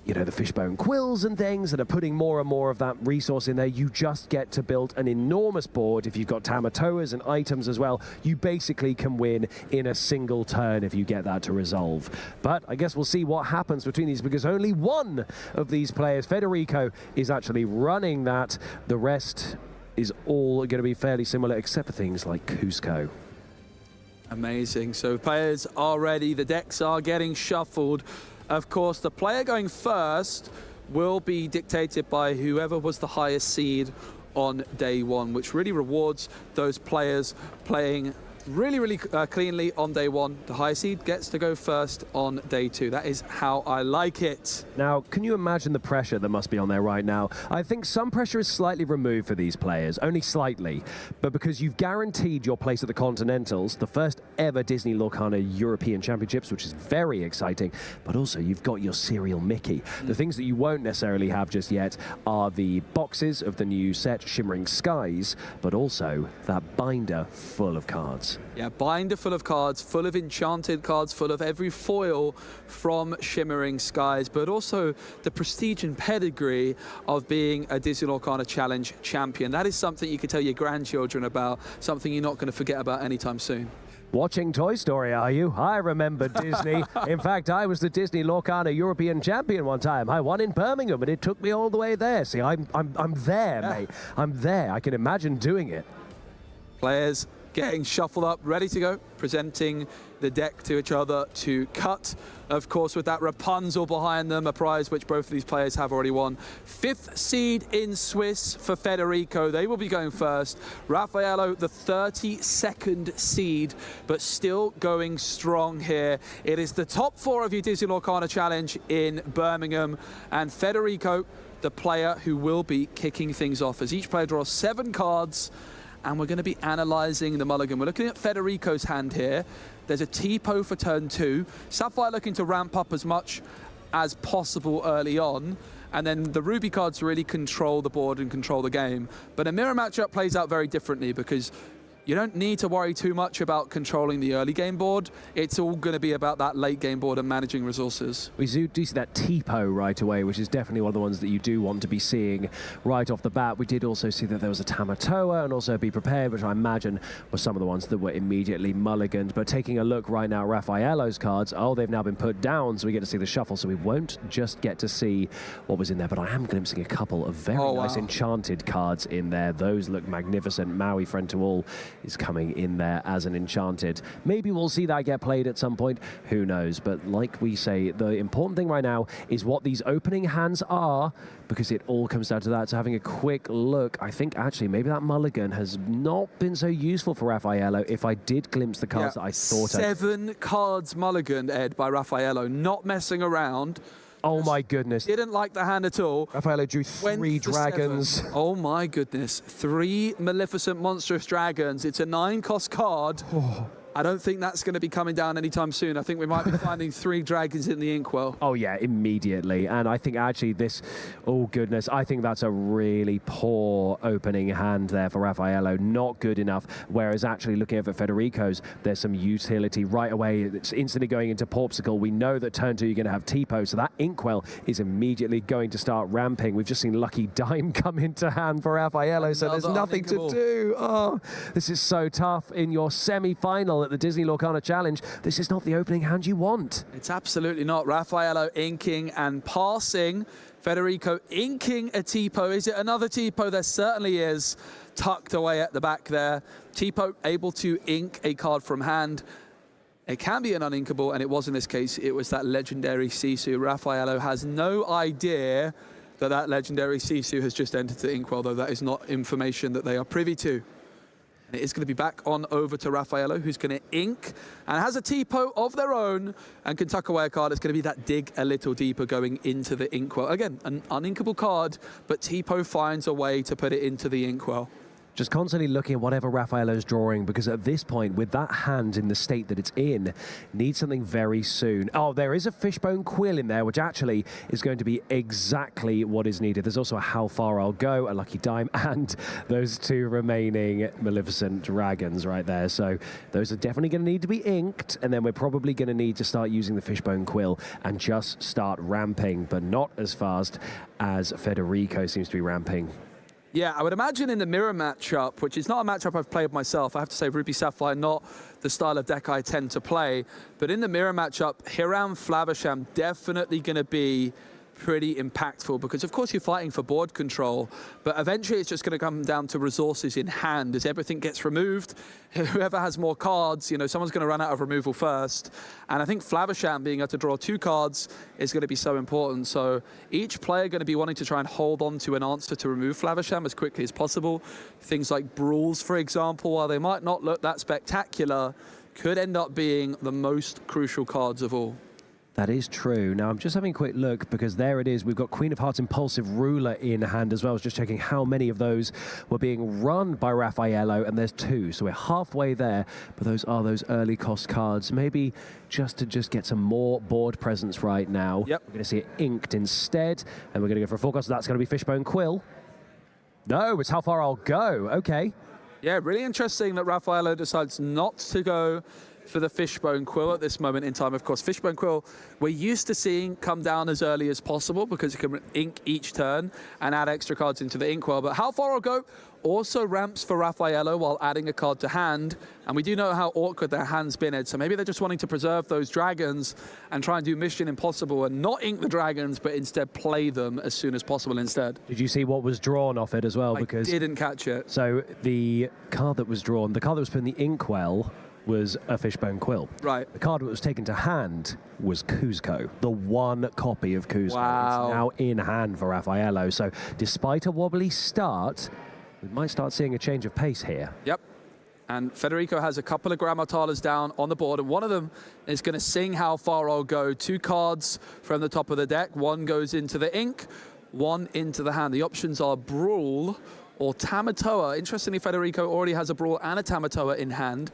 [SPEAKER 6] the Fishbone Quills and things that are putting more and more of that resource in there, you just get to build an enormous board. If you've got Tamatoas and items as well, you basically can win in a single turn if you get that to resolve. But I guess we'll see what happens between these, because only one of these players, Federico, is actually running that. The rest is all going to be fairly similar, except for things like Cusco.
[SPEAKER 1] Amazing. So players are ready. The decks are getting shuffled. Of course, the player going first will be dictated by whoever was the highest seed on day one, which really rewards those players playing really cleanly on day one. The high seed gets to go first on day two. That is how I like it.
[SPEAKER 6] Now, can you imagine the pressure that must be on there right now? I think some pressure is slightly removed for these players, only slightly, but because you've guaranteed your place at the Continentals, the first ever Disney Lorcana European Championships, which is very exciting, but also you've got your serial Mickey. The things that you won't necessarily have just yet are the boxes of the new set, Shimmering Skies, but also that binder full of cards.
[SPEAKER 1] Yeah, binder full of cards, full of enchanted cards, full of every foil from Shimmering Skies, but also the prestige and pedigree of being a Disney Lorcana Challenge champion. That is something you can tell your grandchildren about, something you're not going to forget about anytime soon.
[SPEAKER 6] Watching Toy Story, are you? I remember Disney. In fact, I was the Disney Lorcana European champion one time. I won in Birmingham, and it took me all the way there. See, I'm there, mate. I'm there. I can imagine doing it.
[SPEAKER 1] Players getting shuffled up, ready to go, presenting the deck to each other to cut, of course, with that Rapunzel behind them, a prize which both of these players have already won. 5th seed in Swiss for Federico. They will be going first. Raffaello, the 32nd seed, but still going strong here. It is the top 4 of your Disney Lorcana Challenge in Birmingham, and Federico, the player who will be kicking things off, as each player draws 7 cards. And we're going to be analysing the mulligan. We're looking at Federico's hand here. There's a T-Po for turn 2. Sapphire looking to ramp up as much as possible early on. And then the Ruby cards really control the board and control the game. But a mirror matchup plays out very differently because you don't need to worry too much about controlling the early game board. It's all going to be about that late game board and managing resources.
[SPEAKER 6] We do see that T-Po right away, which is definitely one of the ones that you do want to be seeing right off the bat. We did also see that there was a Tamatoa and also Be Prepared, which I imagine were some of the ones that were immediately mulliganed. But taking a look right now, Raffaello's cards, they've now been put down, so we get to see the shuffle. So we won't just get to see what was in there, but I am glimpsing a couple of very nice enchanted cards in there. Those look magnificent. Maui, Friend to All, is coming in there as an enchanted. Maybe we'll see that get played at some point. Who knows? But like we say, the important thing right now is what these opening hands are, because it all comes down to that. So having a quick look, I think actually maybe that mulligan has not been so useful for Raffaello. If I did glimpse the cards that I thought
[SPEAKER 1] 7 cards mulligan, Ed, by Raffaello, not messing around.
[SPEAKER 6] Oh my goodness.
[SPEAKER 1] Didn't like the hand at all.
[SPEAKER 6] Raffaello drew 3 dragons.
[SPEAKER 1] Oh my goodness. 3 Maleficent Monstrous Dragons. It's a 9-cost card. I don't think that's going to be coming down anytime soon. I think we might be finding 3 dragons in the inkwell.
[SPEAKER 6] Oh yeah, immediately. And I think actually this, oh goodness, I think that's a really poor opening hand there for Raffaello. Not good enough. Whereas actually looking at Federico's, there's some utility right away. It's instantly going into Porpsicle. We know that turn 2 you're going to have T-Po, so that inkwell is immediately going to start ramping. We've just seen Lucky Dime come into hand for Raffaello, so there's nothing to do. Oh, this is so tough in your semi-final at the Disney Lorcana Challenge. This is not the opening hand you want.
[SPEAKER 1] It's absolutely not. Raffaello inking and passing. Federico inking a T-Po. Is it another T-Po? There certainly is, tucked away at the back there. T-Po able to ink a card from hand. It can be an uninkable, and it was in this case. It was that legendary Sisu. Raffaello has no idea that that legendary Sisu has just entered the inkwell, though that is not information that they are privy to. It is going to be back on over to Raffaello, who's going to ink and has a T-Po of their own and can tuck away a card. It's going to be that dig a little deeper going into the inkwell. Again, an uninkable card, but T-Po finds a way to put it into the inkwell.
[SPEAKER 6] Just constantly looking at whatever Raffaello's drawing, because at this point, with that hand in the state that it's in, needs something very soon. Oh, there is a Fishbone Quill in there, which actually is going to be exactly what is needed. There's also a How Far I'll Go, a Lucky Dime, and those 2 remaining Maleficent Dragons right there. So those are definitely going to need to be inked, and then we're probably going to need to start using the Fishbone Quill and just start ramping, but not as fast as Federico seems to be ramping.
[SPEAKER 1] Yeah, I would imagine in the mirror matchup, which is not a matchup I've played myself. I have to say Ruby Sapphire, not the style of deck I tend to play. But in the mirror matchup, Hiram Flavisham definitely going to be pretty impactful because, of course, you're fighting for board control, but eventually it's just going to come down to resources in hand. As everything gets removed, whoever has more cards, you know, someone's going to run out of removal first. And I think Flavisham being able to draw 2 cards is going to be so important. So each player going to be wanting to try and hold on to an answer to remove Flavisham as quickly as possible. Things like Brawls, for example, while they might not look that spectacular, could end up being the most crucial cards of all.
[SPEAKER 6] That is true. Now, I'm just having a quick look because there it is. We've got Queen of Hearts Impulsive Ruler in hand as well. I was just checking how many of those were being run by Raffaello, and there's 2. So we're halfway there, but those are those early cost cards. Maybe just to get some more board presence right now.
[SPEAKER 1] Yep.
[SPEAKER 6] We're going to see it inked instead, and we're going to go for a 4 cost. So that's going to be Fishbone Quill. No, it's how far I'll go. Okay.
[SPEAKER 1] Yeah, really interesting that Raffaello decides not to go for the Fishbone Quill at this moment in time. Of course, Fishbone Quill we're used to seeing come down as early as possible because it can ink each turn and add extra cards into the inkwell. But how far I'll go also ramps for Raffaello while adding a card to hand. And we do know how awkward their hand's been, Ed. So maybe they're just wanting to preserve those dragons and try and do Mission Impossible and not ink the dragons, but instead play them as soon as possible instead.
[SPEAKER 6] Did you see what was drawn off it as well? Because
[SPEAKER 1] I didn't catch it.
[SPEAKER 6] So the card that was drawn, the card that was put in the inkwell was a Fishbone Quill.
[SPEAKER 1] Right.
[SPEAKER 6] The card that was taken to hand was Kuzco, the 1 copy of Kuzco.
[SPEAKER 1] Wow.
[SPEAKER 6] It's now in hand for Raffaello. So despite a wobbly start, we might start seeing a change of pace here.
[SPEAKER 1] Yep. And Federico has a couple of Grammartalas down on the board, and one of them is going to sing How Far I'll Go. 2 cards from the top of the deck. 1 goes into the ink, 1 into the hand. The options are Brawl or Tamatoa. Interestingly, Federico already has a Brawl and a Tamatoa in hand.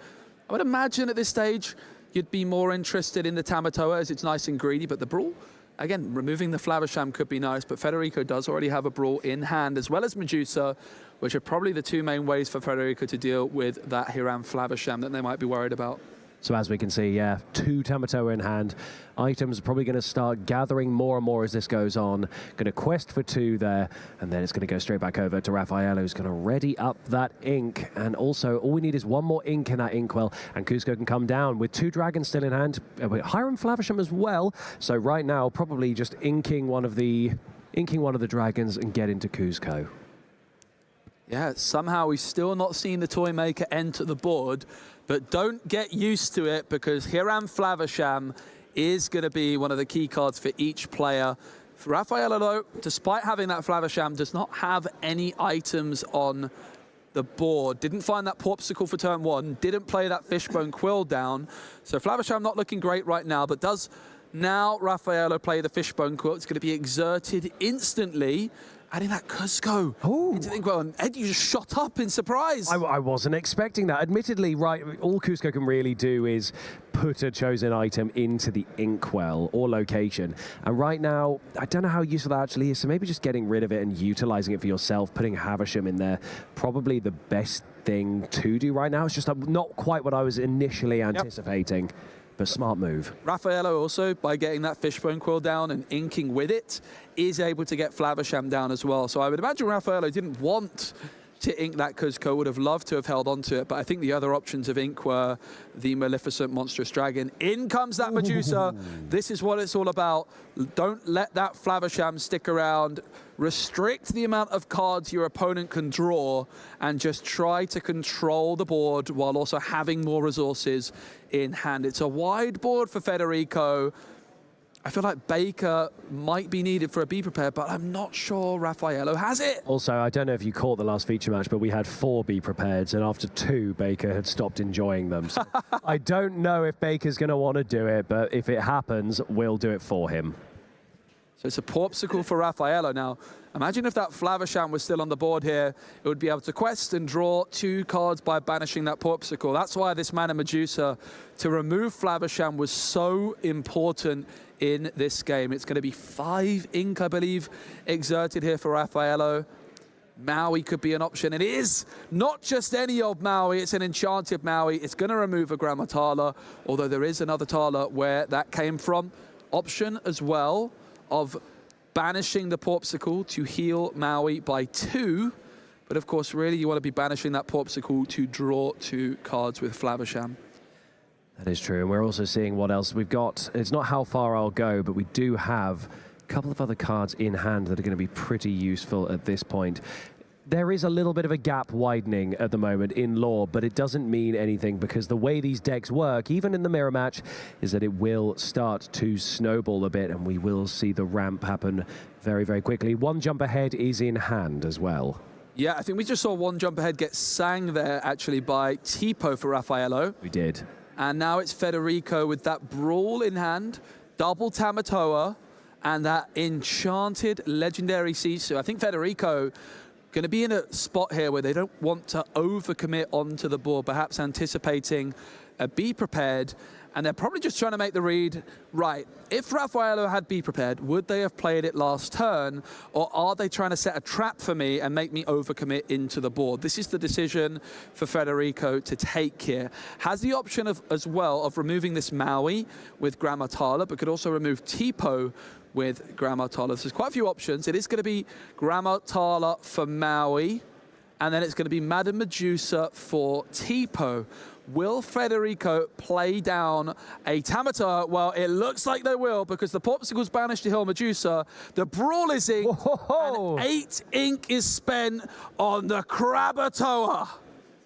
[SPEAKER 1] I would imagine at this stage you'd be more interested in the Tamatoa as it's nice and greedy, but the Brawl, again, removing the Flavisham could be nice, but Federico does already have a Brawl in hand, as well as Medusa, which are probably the 2 main ways for Federico to deal with that Hiram Flavisham that they might be worried about.
[SPEAKER 6] So as we can see, yeah, 2 Tamatoa in hand. Items are probably going to start gathering more and more as this goes on. Going to quest for 2 there, and then it's going to go straight back over to Raffaello, who's going to ready up that ink. And also, all we need is 1 more ink in that inkwell, and Kuzco can come down with 2 dragons still in hand. Hiram Flavisham as well. So right now, probably just inking one of the dragons and get into Kuzco.
[SPEAKER 1] Yeah, somehow we've still not seen the Toy Maker enter the board, but don't get used to it because Hiram Flavisham is going to be one of the key cards for each player. Raffaello, though, despite having that Flavisham, does not have any items on the board. Didn't find that Porpsicle for turn 1, didn't play that Fishbone Quill down. So Flavisham not looking great right now, but does now Raffaello play the Fishbone Quill. It's going to be exerted instantly. Adding that Kuzco into the inkwell, and Ed, you just shot up in surprise.
[SPEAKER 6] I wasn't expecting that. Admittedly, right, all Kuzco can really do is put a chosen item into the inkwell or location. And right now, I don't know how useful that actually is, so maybe just getting rid of it and utilizing it for yourself, putting Havisham in there, probably the best thing to do right now. It's just not quite what I was initially anticipating. Yep. But smart move.
[SPEAKER 1] Raffaello also, by getting that Fishbone Quill down and inking with it, is able to get Flavisham down as well. So I would imagine Raffaello didn't want to ink that Kuzco, would have loved to have held on to it, but I think the other options of ink were the Maleficent Monstrous Dragon. In comes that Medusa. This is what it's all about. Don't let that Flavisham stick around. Restrict the amount of cards your opponent can draw and just try to control the board while also having more resources in hand. It's a wide board for Federico. I feel like Baker might be needed for a Be Prepared, but I'm not sure Raffaello has it.
[SPEAKER 6] Also, I don't know if you caught the last feature match, but we had 4 Be Prepareds, and after 2, Baker had stopped enjoying them. So I don't know if Baker's going to want to do it, but if it happens, we'll do it for him.
[SPEAKER 1] So it's a Porpsicle for Raffaello. Now, imagine if that Flavisham was still on the board here, it would be able to quest and draw 2 cards by banishing that Porpsicle. That's why this Mana Medusa to remove Flavisham was so important in this game. It's going to be 5 ink, I believe, exerted here for Raffaello. Maui could be an option. It is not just any old Maui, it's an enchanted Maui. It's going to remove a Grammatala, although there is another Tala where that came from. Option as well of banishing the Porpsicle to heal Maui by 2. But of course, really, you want to be banishing that Porpsicle to draw 2 cards with Flavisham.
[SPEAKER 6] That is true. And we're also seeing what else we've got. It's not how far I'll go, but we do have couple of other cards in hand that are going to be pretty useful at this point. There is a little bit of a gap widening at the moment in lore, but it doesn't mean anything because the way these decks work, even in the mirror match, is that it will start to snowball a bit and we will see the ramp happen very, very quickly. One jump ahead is in hand as well.
[SPEAKER 1] Yeah, I think we just saw one jump ahead get sang there actually by Tipo for Raffaello.
[SPEAKER 6] We did.
[SPEAKER 1] And now it's Federico with that Brawl in hand, double Tamatoa, and that enchanted legendary Sisu. I think Federico going to be in a spot here where they don't want to overcommit onto the board, perhaps anticipating a Be Prepared, and they're probably just trying to make the read, right, if Raffaello had Be Prepared, would they have played it last turn, or are they trying to set a trap for me and make me overcommit into the board? This is the decision for Federico to take here. Has the option of, as well, of removing this Maui with Grammatala, but could also remove Tipo with Grammatala. So there's quite a few options. It is going to be Grammatala for Maui, and then it's going to be Madame Medusa for Tipo. Will Federico play down a Tamata? Well, it looks like they will because the Popsicle's banished to Hill Medusa. The Brawl is inked, and 8 ink is spent on the Krabatoa.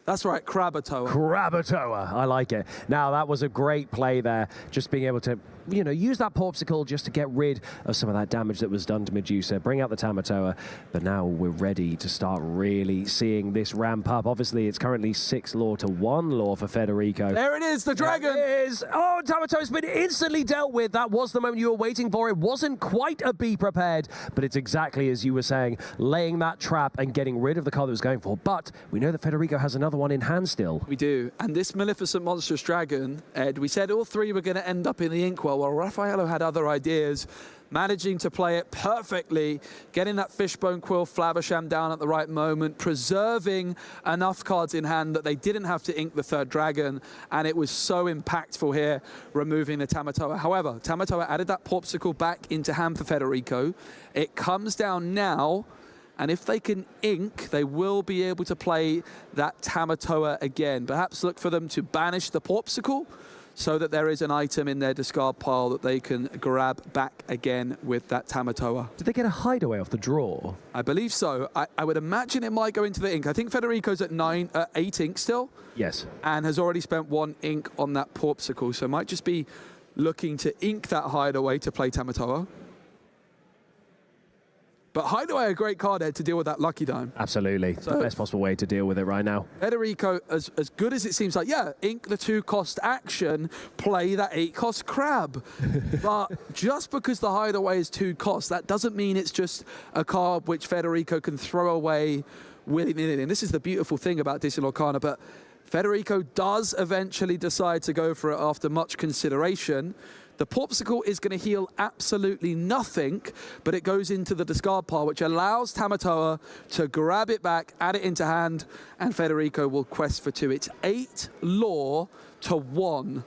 [SPEAKER 1] That's right, Krabatoa.
[SPEAKER 6] Krabatoa, I like it. Now, that was a great play there, just being able to, you know, use that Popsicle just to get rid of some of that damage that was done to Medusa, bring out the Tamatoa, but now we're ready to start really seeing this ramp up. Obviously, it's currently 6 lore to 1 lore for Federico.
[SPEAKER 1] There it is, the dragon!
[SPEAKER 6] There it is! Oh, Tamatoa's been instantly dealt with. That was the moment you were waiting for. It wasn't quite a Be Prepared, but it's exactly as you were saying, laying that trap and getting rid of the card that was going for. But we know that Federico has another one in hand still.
[SPEAKER 1] We do. And this Maleficent Monstrous Dragon, Ed, we said all 3 were going to end up in the inkwell. Well, Raffaello had other ideas, managing to play it perfectly, getting that Fishbone Quill Flaversham down at the right moment, preserving enough cards in hand that they didn't have to ink the 3rd dragon, and it was so impactful here, removing the Tamatoa. However, Tamatoa added that Popsicle back into hand for Federico. It comes down now, and if they can ink, they will be able to play that Tamatoa again. Perhaps look for them to banish the Popsicle so that there is an item in their discard pile that they can grab back again with that Tamatoa.
[SPEAKER 6] Did they get a hideaway off the draw?
[SPEAKER 1] I believe so. I would imagine it might go into the ink. I think Federico's at 8 ink still.
[SPEAKER 6] Yes.
[SPEAKER 1] And has already spent 1 ink on that Popsicle. So might just be looking to ink that hideaway to play Tamatoa. But Hideaway, a great card, Ed, to deal with that Lucky Dime.
[SPEAKER 6] Absolutely. So, the best possible way to deal with it right now.
[SPEAKER 1] Federico, as good as it seems like, yeah, ink the 2-cost action, play that 8-cost crab. But just because the Hideaway is 2 costs, that doesn't mean it's just a card which Federico can throw away willy-nilly. And this is the beautiful thing about this in Lorcana. But Federico does eventually decide to go for it after much consideration. The Popsicle is going to heal absolutely nothing, but it goes into the discard pile, which allows Tamatoa to grab it back, add it into hand, and Federico will quest for 2. It's 8 lore to 1.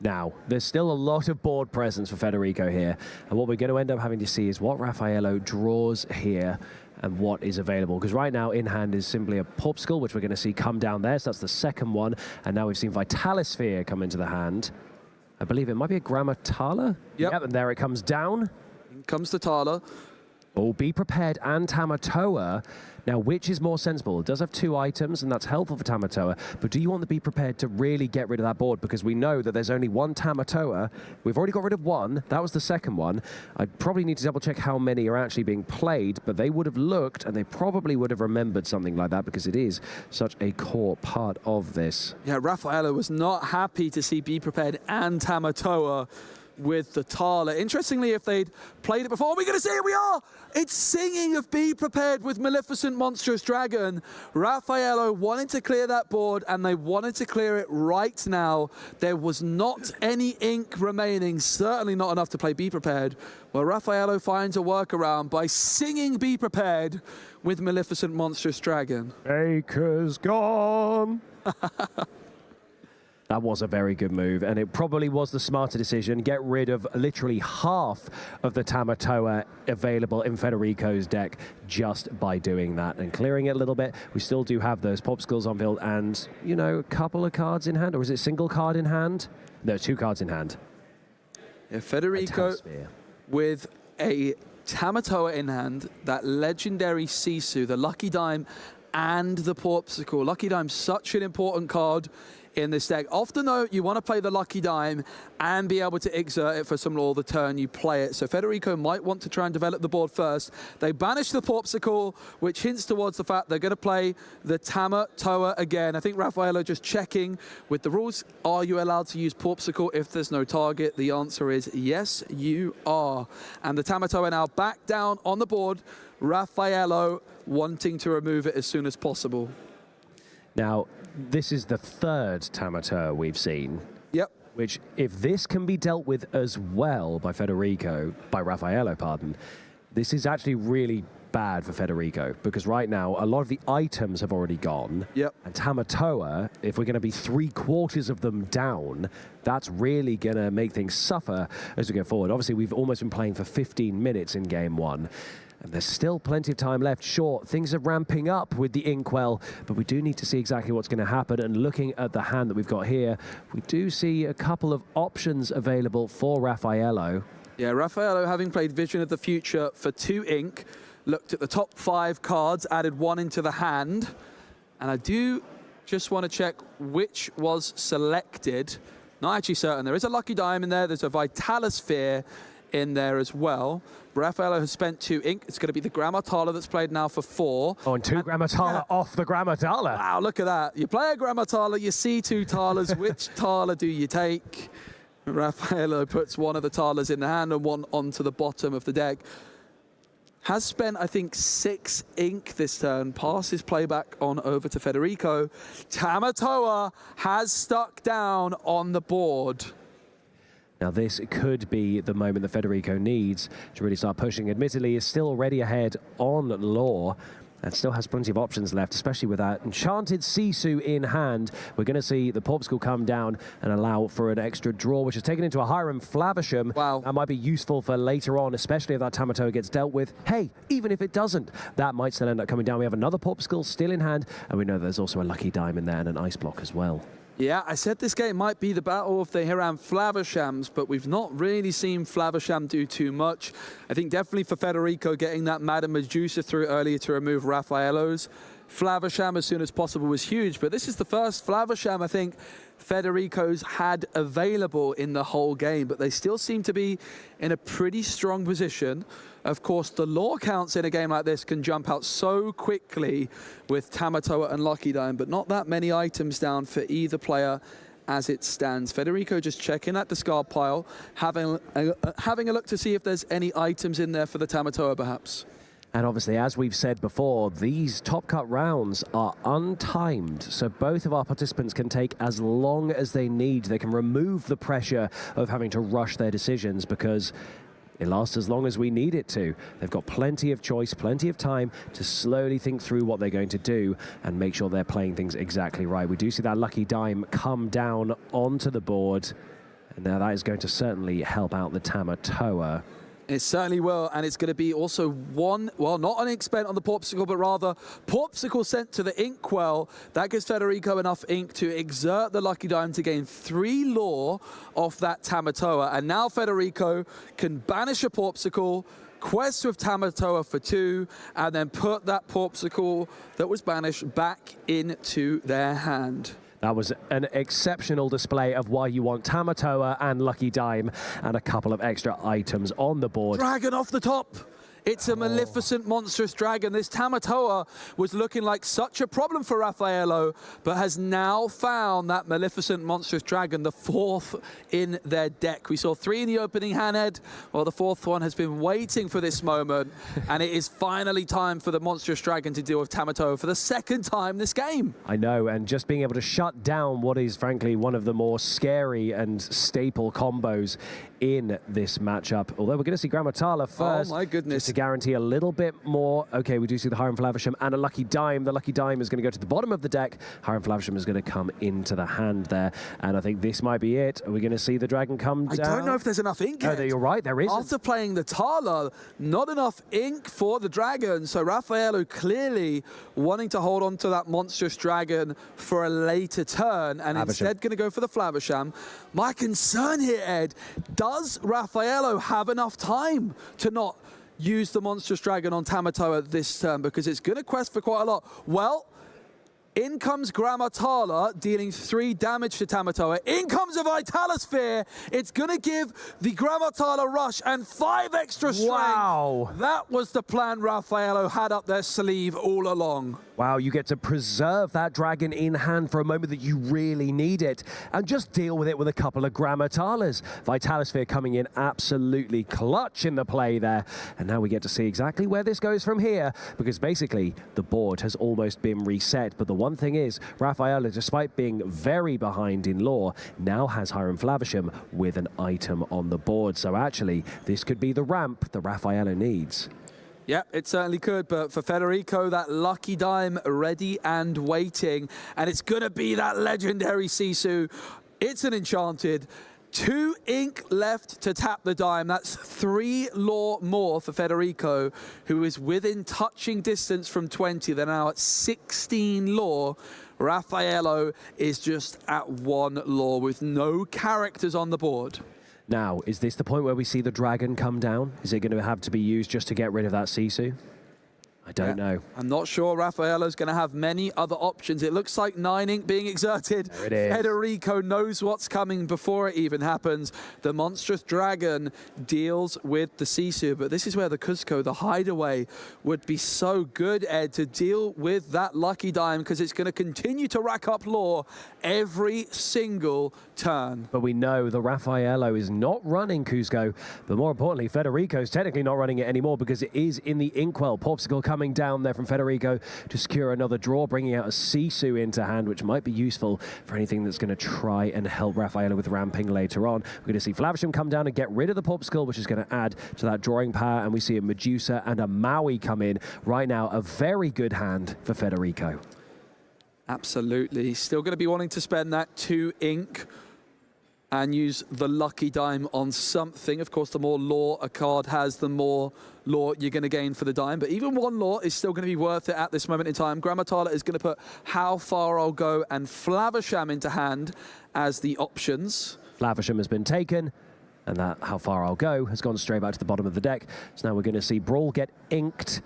[SPEAKER 6] Now, there's still a lot of board presence for Federico here, and what we're going to end up having to see is what Raffaello draws here and what is available, because right now in hand is simply a Popsicle, which we're going to see come down there, so that's the second one, and now we've seen Vitalisphere come into the hand. I believe it might be a Grammatala. Yep, and there it comes down.
[SPEAKER 1] In comes the Tala.
[SPEAKER 6] Oh, Be Prepared and Tamatoa. Now, which is more sensible? It does have 2 items, and that's helpful for Tamatoa, but do you want to Be Prepared to really get rid of that board? Because we know that there's only 1 Tamatoa. We've already got rid of 1. That was the second one. I probably need to double-check how many are actually being played, but they would have looked, and they probably would have remembered something like that, because it is such a core part of this.
[SPEAKER 1] Yeah, Raffaello was not happy to see Be Prepared and Tamatoa with the Tala. Interestingly, if they'd played it before, we're going to see it, we are! It's singing of Be Prepared with Maleficent Monstrous Dragon. Raffaello wanted to clear that board, and they wanted to clear it right now. There was not any ink remaining, certainly not enough to play Be Prepared. Well, Raffaello finds a workaround by singing Be Prepared with Maleficent Monstrous Dragon.
[SPEAKER 6] Acres gone! That was a very good move, and it probably was the smarter decision. Get rid of literally half of the Tamatoa available in Federico's deck just by doing that and clearing it a little bit. We still do have those Popsicles on field and, you know, a couple of cards in hand. Or is it single card in hand? No, 2 cards in hand.
[SPEAKER 1] Yeah, Federico with a Tamatoa in hand, that legendary Sisu, the Lucky Dime, and the Porpsicle. Lucky Dime's such an important card in this deck. Often though, you want to play the Lucky Dime and be able to exert it for some lore the turn you play it. So Federico might want to try and develop the board first. They banish the Porpsicle, which hints towards the fact they're going to play the Tamatoa again. I think Raffaello just checking with the rules. Are you allowed to use Porpsicle if there's no target? The answer is yes, you are. And the Tamatoa now back down on the board. Raffaello wanting to remove it as soon as possible.
[SPEAKER 6] Now, this is the third Tamatoa we've seen.
[SPEAKER 1] Yep.
[SPEAKER 6] Which, if this can be dealt with as well by Raffaello, pardon, this is actually really bad for Federico, because right now a lot of the items have already gone.
[SPEAKER 1] Yep.
[SPEAKER 6] And Tamatoa, if we're going to be 3/4 of them down, that's really going to make things suffer as we go forward. Obviously, we've almost been playing for 15 minutes in game one. And there's still plenty of time left. Sure, things are ramping up with the Inkwell, but we do need to see exactly what's going to happen. And looking at the hand that we've got here, we do see a couple of options available for Raffaello.
[SPEAKER 1] Yeah, Raffaello, having played Vision of the Future for 2 ink, looked at the top 5 cards, added 1 into the hand. And I do just want to check which was selected. Not actually certain. There is a Lucky Dime in there. There's a Vitalosphere in there as well. Raffaello has spent 2 ink. It's going to be the Grammatala that's played now for 4.
[SPEAKER 6] Oh, and 2 Grammatala off the Grammatala.
[SPEAKER 1] Wow, look at that. You play a Grammatala, you see 2 Talas. Which Tala do you take? Raffaello puts one of the Talas in the hand and one onto the bottom of the deck. Has spent, I think, 6 ink this turn. Passes playback on over to Federico. Tamatoa has stuck down on the board.
[SPEAKER 6] Now, this could be the moment that Federico needs to really start pushing. Admittedly, is still already ahead on lore and still has plenty of options left, especially with that enchanted Sisu in hand. We're going to see the Porpsicle come down and allow for an extra draw, which is taken into a Hiram Flavisham.
[SPEAKER 1] Wow.
[SPEAKER 6] That might be useful for later on, especially if that Tamatoa gets dealt with. Hey, even if it doesn't, that might still end up coming down. We have another Porpsicle still in hand, and we know there's also a Lucky Dime in there and an Ice Block as well.
[SPEAKER 1] Yeah, I said this game might be the battle of the Hiram Flavishams, but we've not really seen Flavisham do too much. I think definitely for Federico, getting that Madame Medusa through earlier to remove Raffaello's Flavisham as soon as possible was huge. But this is the first Flavisham I think Federico's had available in the whole game, but they still seem to be in a pretty strong position. Of course, the lore counts in a game like this can jump out so quickly with Tamatoa and Lucky Dime, but not that many items down for either player as it stands. Federico just checking that discard pile, having a look to see if there's any items in there for the Tamatoa perhaps.
[SPEAKER 6] And obviously, as we've said before, these top cut rounds are untimed, so both of our participants can take as long as they need. They can remove the pressure of having to rush their decisions because it lasts as long as we need it to. They've got plenty of choice, plenty of time to slowly think through what they're going to do and make sure they're playing things exactly right. We do see that Lucky Dime come down onto the board, and now that is going to certainly help out the Tamatoa.
[SPEAKER 1] It certainly will, and it's going to be also one, well, not an ink spent on the Porpsicle, but rather Porpsicle sent to the Inkwell. That gives Federico enough ink to exert the Lucky Dime to gain 3 lore off that Tamatoa. And now Federico can banish a Porpsicle, quest with Tamatoa for 2, and then put that Porpsicle that was banished back into their hand.
[SPEAKER 6] That was an exceptional display of why you want Tamatoa and Lucky Dime and a couple of extra items on the board.
[SPEAKER 1] Dragon off the top. It's a Maleficent monstrous dragon. This Tamatoa was looking like such a problem for Raffaello, but has now found that Maleficent monstrous dragon, the 4th in their deck. We saw 3 in the opening handhead. Well, the 4th one has been waiting for this moment, and it is finally time for the monstrous dragon to deal with Tamatoa for the 2nd time this game.
[SPEAKER 6] I know, and just being able to shut down what is frankly one of the more scary and staple combos in this matchup. Although we're going to see Grammatala first.
[SPEAKER 1] Oh my goodness,
[SPEAKER 6] to guarantee a little bit more. Okay, we do see the Hiram Flavisham and a Lucky Dime. The Lucky Dime is going to go to the bottom of the deck. Hiram Flavisham is going to come into the hand there. And I think this might be it. Are we going to see the dragon come down?
[SPEAKER 1] I don't know if there's enough ink.
[SPEAKER 6] Oh, you're right, there is.
[SPEAKER 1] After playing the Tala, not enough ink for the dragon. So Raffaello clearly wanting to hold on to that monstrous dragon for a later turn and instead going to go for the Flavisham. My concern here, Ed, does Raffaello have enough time to not use the monstrous dragon on Tamatoa this turn? Because it's going to quest for quite a lot. Well, in comes Grammatala, dealing 3 damage to Tamatoa. In comes a Vitalosphere. It's going to give the Grammatala rush and 5 extra strength.
[SPEAKER 6] Wow.
[SPEAKER 1] That was the plan Raffaello had up their sleeve all along.
[SPEAKER 6] Wow, you get to preserve that dragon in hand for a moment that you really need it and just deal with it with a couple of Grammatalas. Vitalosphere coming in absolutely clutch in the play there. And now we get to see exactly where this goes from here, because basically the board has almost been reset. But the one thing is, Raffaello, despite being very behind in lore, now has Hiram Flavisham with an item on the board. So actually, this could be the ramp that Raffaello needs.
[SPEAKER 1] Yeah, it certainly could, but for Federico, that Lucky Dime ready and waiting, and it's going to be that legendary Sisu. It's an enchanted. 2 ink left to tap the dime. That's 3 lore more for Federico, who is within touching distance from 20. They're now at 16 lore. Raffaello is just at 1 lore with no characters on the board.
[SPEAKER 6] Now, is this the point where we see the dragon come down? Is it going to have to be used just to get rid of that Sisu? I don't know.
[SPEAKER 1] I'm not sure Raffaello's going to have many other options. It looks like 9 ink being exerted.
[SPEAKER 6] There it is.
[SPEAKER 1] Federico knows what's coming before it even happens. The monstrous dragon deals with the Sisu, but this is where the Cusco, the hideaway, would be so good, Ed, to deal with that Lucky Dime, because it's going to continue to rack up lore every single turn.
[SPEAKER 6] But we know the Raffaello is not running Cusco, but more importantly, Federico's technically not running it anymore because it is in the Inkwell. Popsicle coming down there from Federico to secure another draw, bringing out a Sisu into hand, which might be useful for anything that's going to try and help Raffaello with ramping later on. We're going to see Flavisham come down and get rid of the Popsicle, which is going to add to that drawing power, and we see a Medusa and a Maui come in. Right now, a very good hand for Federico.
[SPEAKER 1] Absolutely. Still going to be wanting to spend that 2 ink and use the Lucky Dime on something. Of course, the more lore a card has, the more lore you're going to gain for the dime. But even 1 lore is still going to be worth it at this moment in time. Grammatala is going to put How Far I'll Go and Flavisham into hand as the options.
[SPEAKER 6] Flavisham has been taken, and that How Far I'll Go has gone straight back to the bottom of the deck. So now we're going to see Brawl get inked,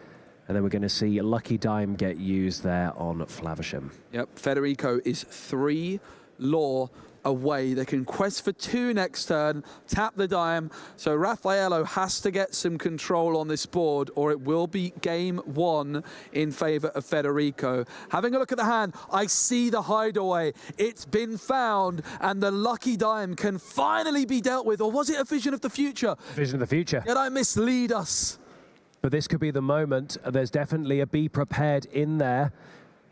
[SPEAKER 6] and then we're going to see Lucky Dime get used there on Flavisham.
[SPEAKER 1] Yep, Federico is 3 lore away. They can quest for 2 next turn, tap the dime. So Raffaello has to get some control on this board, or it will be game 1 in favor of Federico. Having a look at the hand, I see the hideaway. It's been found, and the Lucky Dime can finally be dealt with. Or was it a vision of the future?
[SPEAKER 6] Vision of the future.
[SPEAKER 1] Did I mislead us?
[SPEAKER 6] But this could be the moment. There's definitely a Be Prepared in there.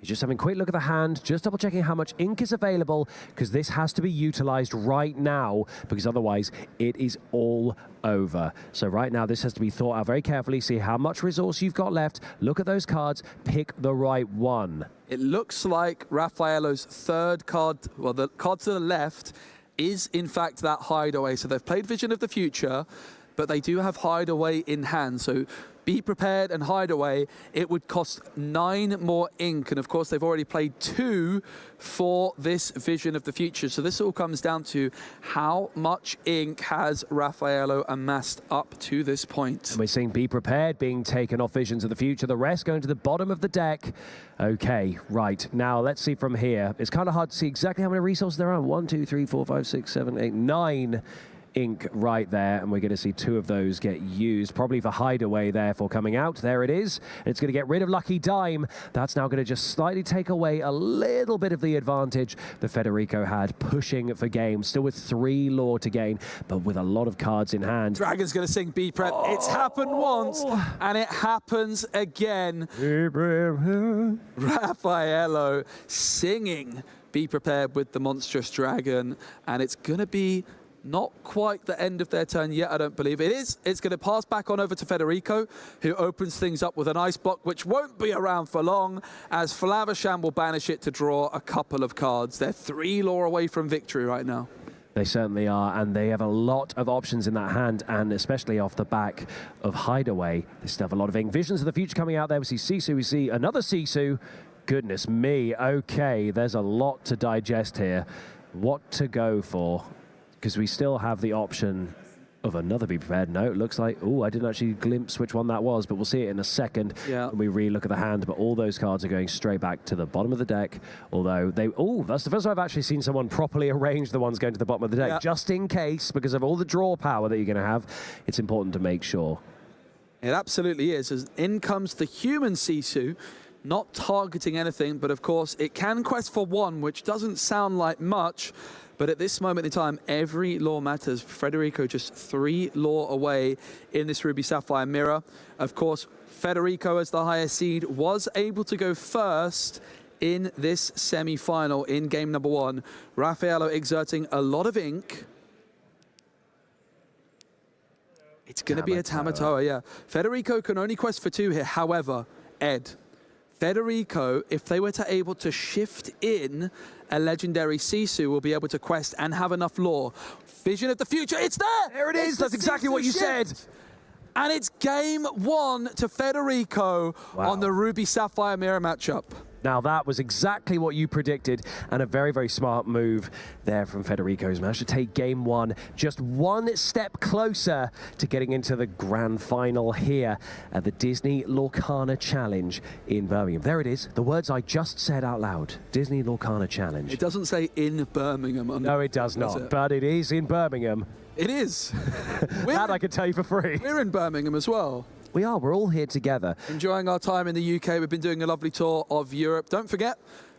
[SPEAKER 6] He's just having a quick look at the hand, just double checking how much ink is available, because this has to be utilized right now, because otherwise it is all over. So right now this has to be thought out very carefully, see how much resource you've got left, look at those cards, pick the right one.
[SPEAKER 1] It looks like Raffaello's 3rd card, well, the card to the left is in fact that hideaway. So they've played Vision of the Future, but they do have hideaway in hand. So Be Prepared and Hideaway, it would cost 9 more ink. And of course, they've already played 2 for this Vision of the Future. So this all comes down to how much ink has Raffaello amassed up to this point.
[SPEAKER 6] And we're seeing Be Prepared being taken off Visions of the Future, the rest going to the bottom of the deck. Okay, right. Now let's see from here. It's kind of hard to see exactly how many resources there are. 1, 2, 3, 4, 5, 6, 7, 8, 9 ink right there, and we're going to see 2 of those get used, probably for Hideaway therefore coming out. There it is. It's going to get rid of Lucky Dime. That's now going to just slightly take away a little bit of the advantage that Federico had, pushing for game, still with 3 lore to gain, but with a lot of cards in hand.
[SPEAKER 1] Dragon's going to sing Be Prep. Oh. It's happened once, and it happens again. Raffaello singing Be Prepared with the monstrous dragon, and it's going to be Not quite the end of their turn yet, I don't believe. It is. It's going to pass back on over to Federico, who opens things up with an ice block, which won't be around for long, as Flavisham will banish it to draw a couple of cards. They're 3 lore away from victory right now.
[SPEAKER 6] They certainly are, and they have a lot of options in that hand, and especially off the back of Hideaway. They still have a lot of ink. Visions of the Future coming out there. We see Sisu, we see another Sisu. Goodness me, okay, there's a lot to digest here. What to go for? Because we still have the option of another Be Prepared. No, it looks like, oh, I didn't actually glimpse which one that was, but we'll see it in a second when we re-look at the hand. But all those cards are going straight back to the bottom of the deck, although they, oh, that's the first time I've actually seen someone properly arrange the ones going to the bottom of the deck, just in case, because of all the draw power that you're going to have. It's important to make sure.
[SPEAKER 1] It absolutely is, as in comes the human Sisu, not targeting anything, but of course it can quest for 1, which doesn't sound like much. But at this moment in time, every lore matters. Federico just 3 lore away in this Ruby Sapphire mirror. Of course, Federico, as the highest seed, was able to go first in this semi-final in game number 1. Raffaello exerting a lot of ink. It's going to be a Tamatoa, yeah. Federico can only quest for 2 here. However, Ed, Federico, if they were to able to shift in a legendary Sisu, will be able to quest and have enough lore. Vision of the Future, it's there!
[SPEAKER 6] There it is, that's exactly what you said.
[SPEAKER 1] And it's game 1 to Federico on the Ruby Sapphire mirror matchup.
[SPEAKER 6] Now that was exactly what you predicted, and a very, very smart move there from Federico's managed to take game 1 just 1 step closer to getting into the grand final here at the Disney Lorcana Challenge in Birmingham. There it is, the words I just said out loud, Disney Lorcana Challenge.
[SPEAKER 1] It doesn't say in Birmingham.
[SPEAKER 6] No, it does not, but it is in Birmingham.
[SPEAKER 1] It is.
[SPEAKER 6] That I can tell you for free.
[SPEAKER 1] We're in Birmingham as well.
[SPEAKER 6] We are. We're all here together.
[SPEAKER 1] Enjoying our time in the UK. We've been doing a lovely tour of Europe. Don't forget,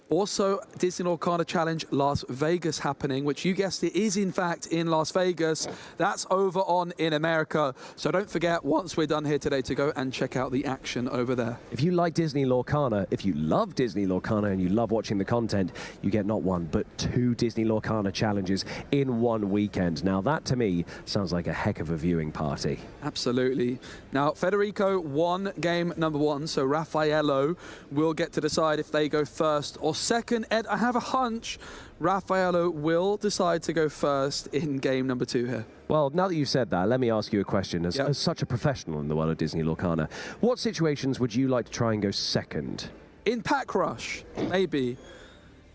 [SPEAKER 1] also Disney Lorcana Challenge Las Vegas happening, which you guessed it is in fact in Las Vegas. That's over on in America. So don't forget, once we're done here today, to go and check out the action over there.
[SPEAKER 6] If you like Disney Lorcana, if you love Disney Lorcana and you love watching the content, you get not 1, but 2 Disney Lorcana challenges in 1 weekend. Now that to me sounds like a heck of a viewing party.
[SPEAKER 1] Absolutely. Now Federico won game number 1, so Raffaello will get to decide if they go first or second. Ed, I have a hunch Raffaello will decide to go first in game number 2 here.
[SPEAKER 6] Well, now that you've said that, let me ask you a question. As such a professional in the world of Disney Lorcana, what situations would you like to try and go second?
[SPEAKER 1] In Pack Rush, maybe.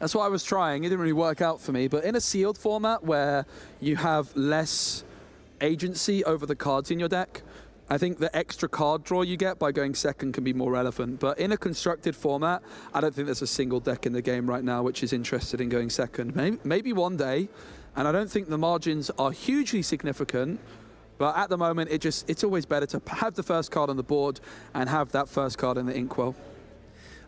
[SPEAKER 1] That's what I was trying. It didn't really work out for me. But in a sealed format where you have less agency over the cards in your deck, I think the extra card draw you get by going second can be more relevant. But in a constructed format, I don't think there's a single deck in the game right now which is interested in going second. Maybe one day, and I don't think the margins are hugely significant, but at the moment, it's always better to have the first card on the board and have that first card in the inkwell.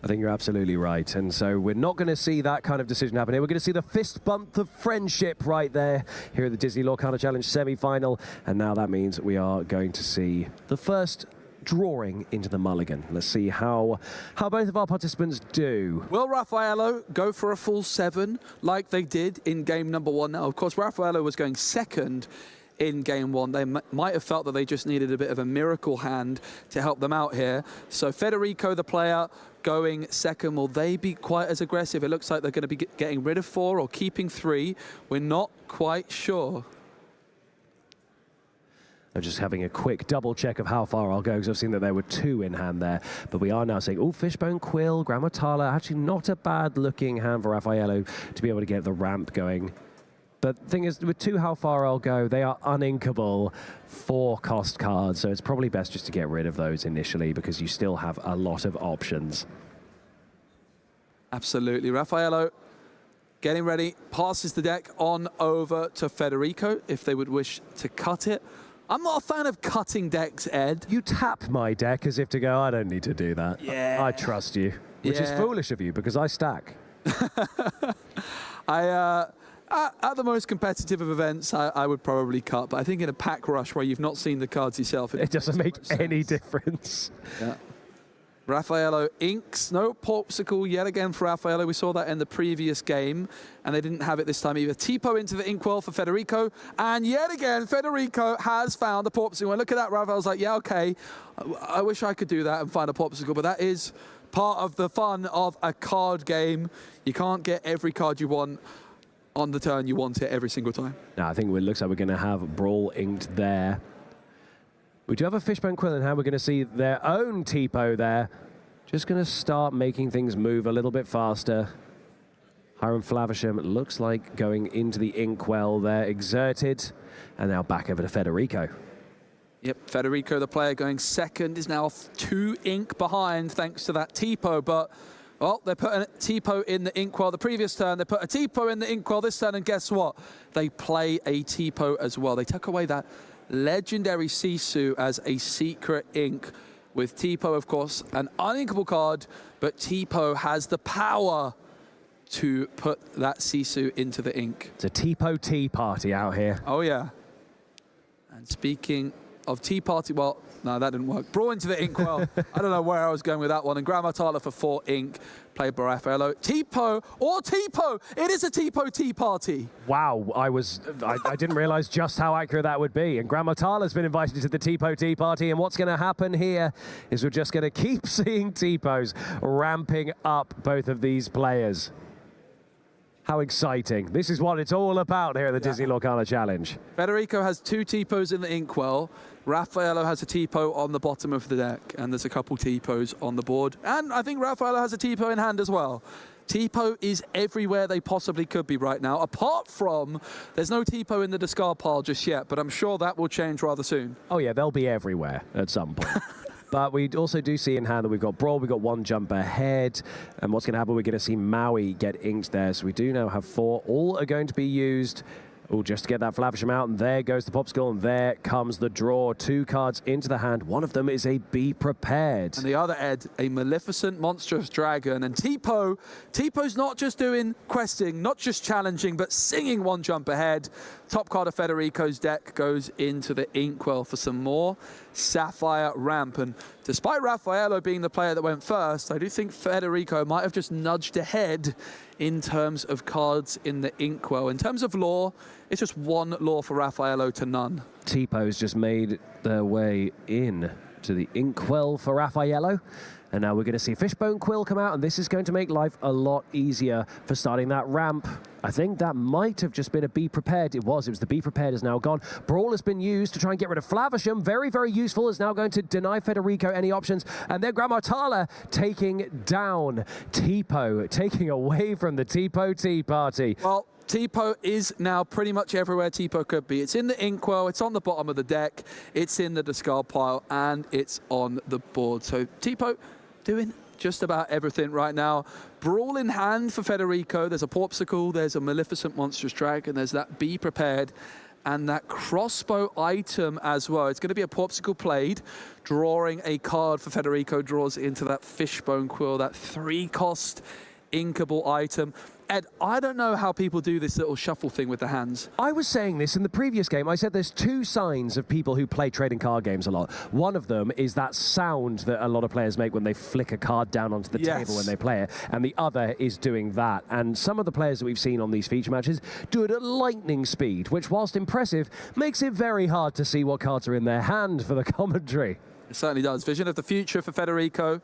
[SPEAKER 6] I think you're absolutely right. And so we're not going to see that kind of decision happen here. We're going to see the fist bump of friendship right there here at the Disney Lorcana Challenge semi-final. And now that means we are going to see the first drawing into the mulligan. Let's see how both of our participants do.
[SPEAKER 1] Will Raffaello go for a full 7 like they did in game number 1? Now, of course, Raffaello was going second in game 1. They might have felt that they just needed a bit of a miracle hand to help them out here. So Federico, the player, going second. Will they be quite as aggressive? It looks like they're going to be getting rid of 4 or keeping 3. We're not quite sure.
[SPEAKER 6] I'm just having a quick double check of how far I'll go, because I've seen that there were 2 in hand there. But we are now saying, oh, Fishbone Quill, Grammatala, actually not a bad looking hand for Raffaello to be able to get the ramp going. But the thing is, with 2 how far I'll go, they are uninkable 4-cost cards, so it's probably best just to get rid of those initially, because you still have a lot of options.
[SPEAKER 1] Absolutely. Raffaello getting ready, passes the deck on over to Federico if they would wish to cut it. I'm not a fan of cutting decks, Ed.
[SPEAKER 6] You tap my deck as if to go, I don't need to do that.
[SPEAKER 1] Yeah.
[SPEAKER 6] I trust you, which is foolish of you, because I stack.
[SPEAKER 1] At the most competitive of events, I would probably cut, but I think in a pack rush where you've not seen the cards yourself,
[SPEAKER 6] it doesn't make any difference.
[SPEAKER 1] Yeah. Raffaello inks, no Popsicle yet again for Raffaello. We saw that in the previous game, and they didn't have it this time either. Tipo into the inkwell for Federico, and yet again, Federico has found the Popsicle. And look at that, Raffaello's like, yeah, okay, I wish I could do that and find a Popsicle, but that is part of the fun of a card game. You can't get every card you want on the turn you want it every single time.
[SPEAKER 6] Now, I think it looks like we're going to have Brawl inked there. We do have a Fishbone Quill in hand. We're going to see their own Tipo there. Just going to start making things move a little bit faster. Hiram Flavisham looks like going into the inkwell there, exerted. And now back over to Federico.
[SPEAKER 1] Yep, Federico, the player going second, is now 2 ink behind thanks to that Tipo, but well, they put a Tipo in the inkwell the previous turn, they put a Tipo in the inkwell this turn, and guess what? They play a Tipo as well. They took away that legendary Sisu as a secret ink with Tipo, of course, an uninkable card, but Tipo has the power to put that Sisu into the ink.
[SPEAKER 6] It's a Tipo tea party out here.
[SPEAKER 1] Oh, yeah. And speaking of tea party, well, no, that didn't work. Brawl into the inkwell. I don't know where I was going with that one. And Grandma Tyler for 4 ink, played by Raffaello. Tipo or Tipo. It is a Tipo tea party.
[SPEAKER 6] Wow, I didn't realize just how accurate that would be. And Grandma Tyler's been invited to the Tipo tea party. And what's going to happen here is we're just going to keep seeing Tipos ramping up both of these players. How exciting. This is what it's all about here at the Disney Lorcana Challenge.
[SPEAKER 1] Federico has 2 Tipos in the inkwell. Raffaello has a Tipo on the bottom of the deck, and there's a couple Tipos on the board. And I think Raffaello has a Tipo in hand as well. Tipo is everywhere they possibly could be right now, apart from there's no Tipo in the discard pile just yet, but I'm sure that will change rather soon.
[SPEAKER 6] Oh yeah, they'll be everywhere at some point. But we also do see in hand that we've got Brawl, we've got 1 jump ahead. And what's going to happen, we're going to see Maui get inked there. So we do now have 4. All are going to be used. Oh, just to get that Flavisham out, and there goes the Popsicle, and there comes the draw. 2 cards into the hand. One of them is a Be Prepared.
[SPEAKER 1] And the other, Ed, a Maleficent Monstrous Dragon. And Tipo's not just doing questing, not just challenging, but singing 1 jump ahead. Top card of Federico's deck goes into the inkwell for some more Sapphire Ramp. And despite Raffaello being the player that went first, I do think Federico might have just nudged ahead in terms of cards in the inkwell. In terms of lore, it's just 1 lore for Raffaello to none.
[SPEAKER 6] Tipo's just made their way in to the inkwell for Raffaello. And now we're going to see Fishbone Quill come out, and this is going to make life a lot easier for starting that ramp. I think that might have just been a Be Prepared. It was the Be Prepared is now gone. Brawl has been used to try and get rid of Flavisham. Very, very useful. Is now going to deny Federico any options. And then Grandma Tala taking down Tipo, taking away from the Tipo tea party.
[SPEAKER 1] Well, Tipo is now pretty much everywhere Tipo could be. It's in the inkwell, it's on the bottom of the deck, it's in the discard pile, and it's on the board. So Tipo doing just about everything right now. Brawl in hand for Federico. There's a Popsicle, there's a Maleficent Monstrous Dragon, there's that Be Prepared, and that crossbow item as well. It's going to be a Popsicle played, drawing a card for Federico, draws into that Fishbone Quill, that 3-cost inkable item. Ed, I don't know how people do this little shuffle thing with the hands.
[SPEAKER 6] I was saying this in the previous game. I said there's 2 signs of people who play trading card games a lot. One of them is that sound that a lot of players make when they flick a card down onto the table when they play it. And the other is doing that. And some of the players that we've seen on these feature matches do it at lightning speed, which, whilst impressive, makes it very hard to see what cards are in their hand for the commentary.
[SPEAKER 1] It certainly does. Vision of the future for Federico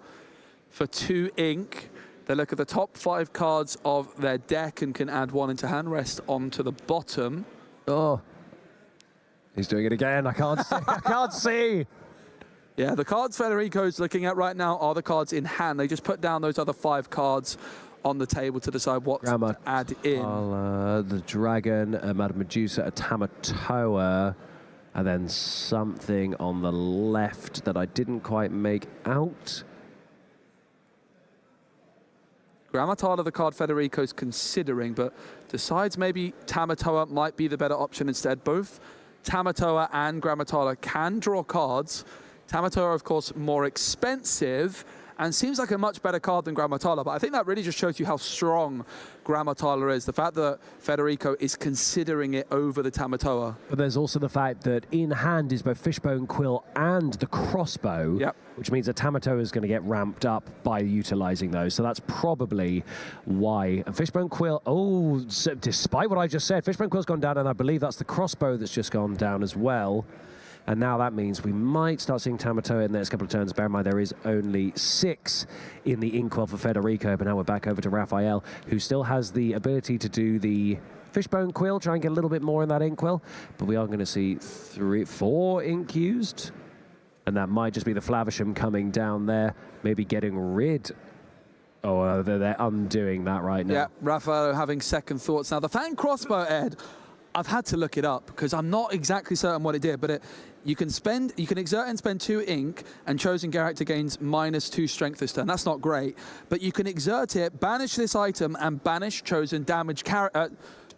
[SPEAKER 1] for 2 ink. They look at the top 5 cards of their deck and can add 1 into hand, rest onto the bottom.
[SPEAKER 6] Oh, he's doing it again. I can't see. I can't see.
[SPEAKER 1] Yeah, the cards Federico's looking at right now are the cards in hand. They just put down those other 5 cards on the table to decide what to add in.
[SPEAKER 6] The Dragon, Madame Medusa, a Tamatoa, and then something on the left that I didn't quite make out.
[SPEAKER 1] Grammatala, the card Federico's considering, but decides maybe Tamatoa might be the better option instead. Both Tamatoa and Grammatala can draw cards. Tamatoa, of course, more expensive, and seems like a much better card than Grammatala. But I think that really just shows you how strong Grammatala is. The fact that Federico is considering it over the Tamatoa.
[SPEAKER 6] But there's also the fact that in hand is both Fishbone Quill and the crossbow, which means that Tamatoa is going to get ramped up by utilizing those. So that's probably why. And Fishbone Quill, so despite what I just said, Fishbone Quill's gone down, and I believe that's the crossbow that's just gone down as well. And now that means we might start seeing Tamatoa in the next couple of turns. Bear in mind, there is only 6 in the Inkwell for Federico, but now we're back over to Raphael, who still has the ability to do the Fishbone Quill, try and get a little bit more in that Inkwell. But we are going to see 4 ink used. And that might just be the Flavisham coming down there, maybe getting rid. Oh, they're undoing that right now.
[SPEAKER 1] Yeah, Raphael having second thoughts. Now, the Fan Crossbow, Ed, I've had to look it up because I'm not exactly certain what it did, but you can exert and spend 2 ink, and chosen character gains -2 strength this turn. That's not great, but you can exert it, banish this item, and banish chosen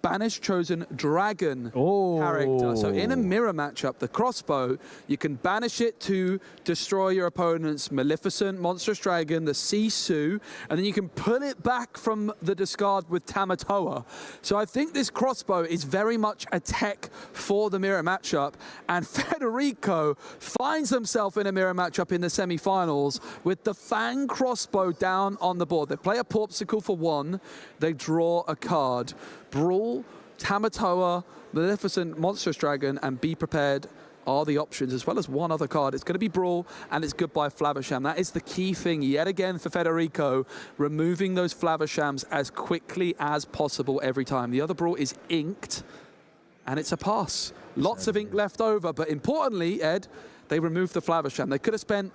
[SPEAKER 1] banish chosen dragon character. So in a mirror matchup, the crossbow, you can banish it to destroy your opponent's Maleficent, Monstrous Dragon, the Sisu, and then you can pull it back from the discard with Tamatoa. So I think this crossbow is very much a tech for the mirror matchup, and Federico finds himself in a mirror matchup in the semi-finals with the Fang crossbow down on the board. They play a Porpsicle for 1, they draw a card. Brawl, Tamatoa, Maleficent, Monstrous Dragon, and Be Prepared are the options, as well as one other card. It's going to be Brawl, and it's goodbye Flavisham. That is the key thing yet again for Federico, removing those Flavishams as quickly as possible every time. The other Brawl is inked, and it's a pass. Lots of ink left over, but importantly, Ed, they removed the Flavisham. They could have spent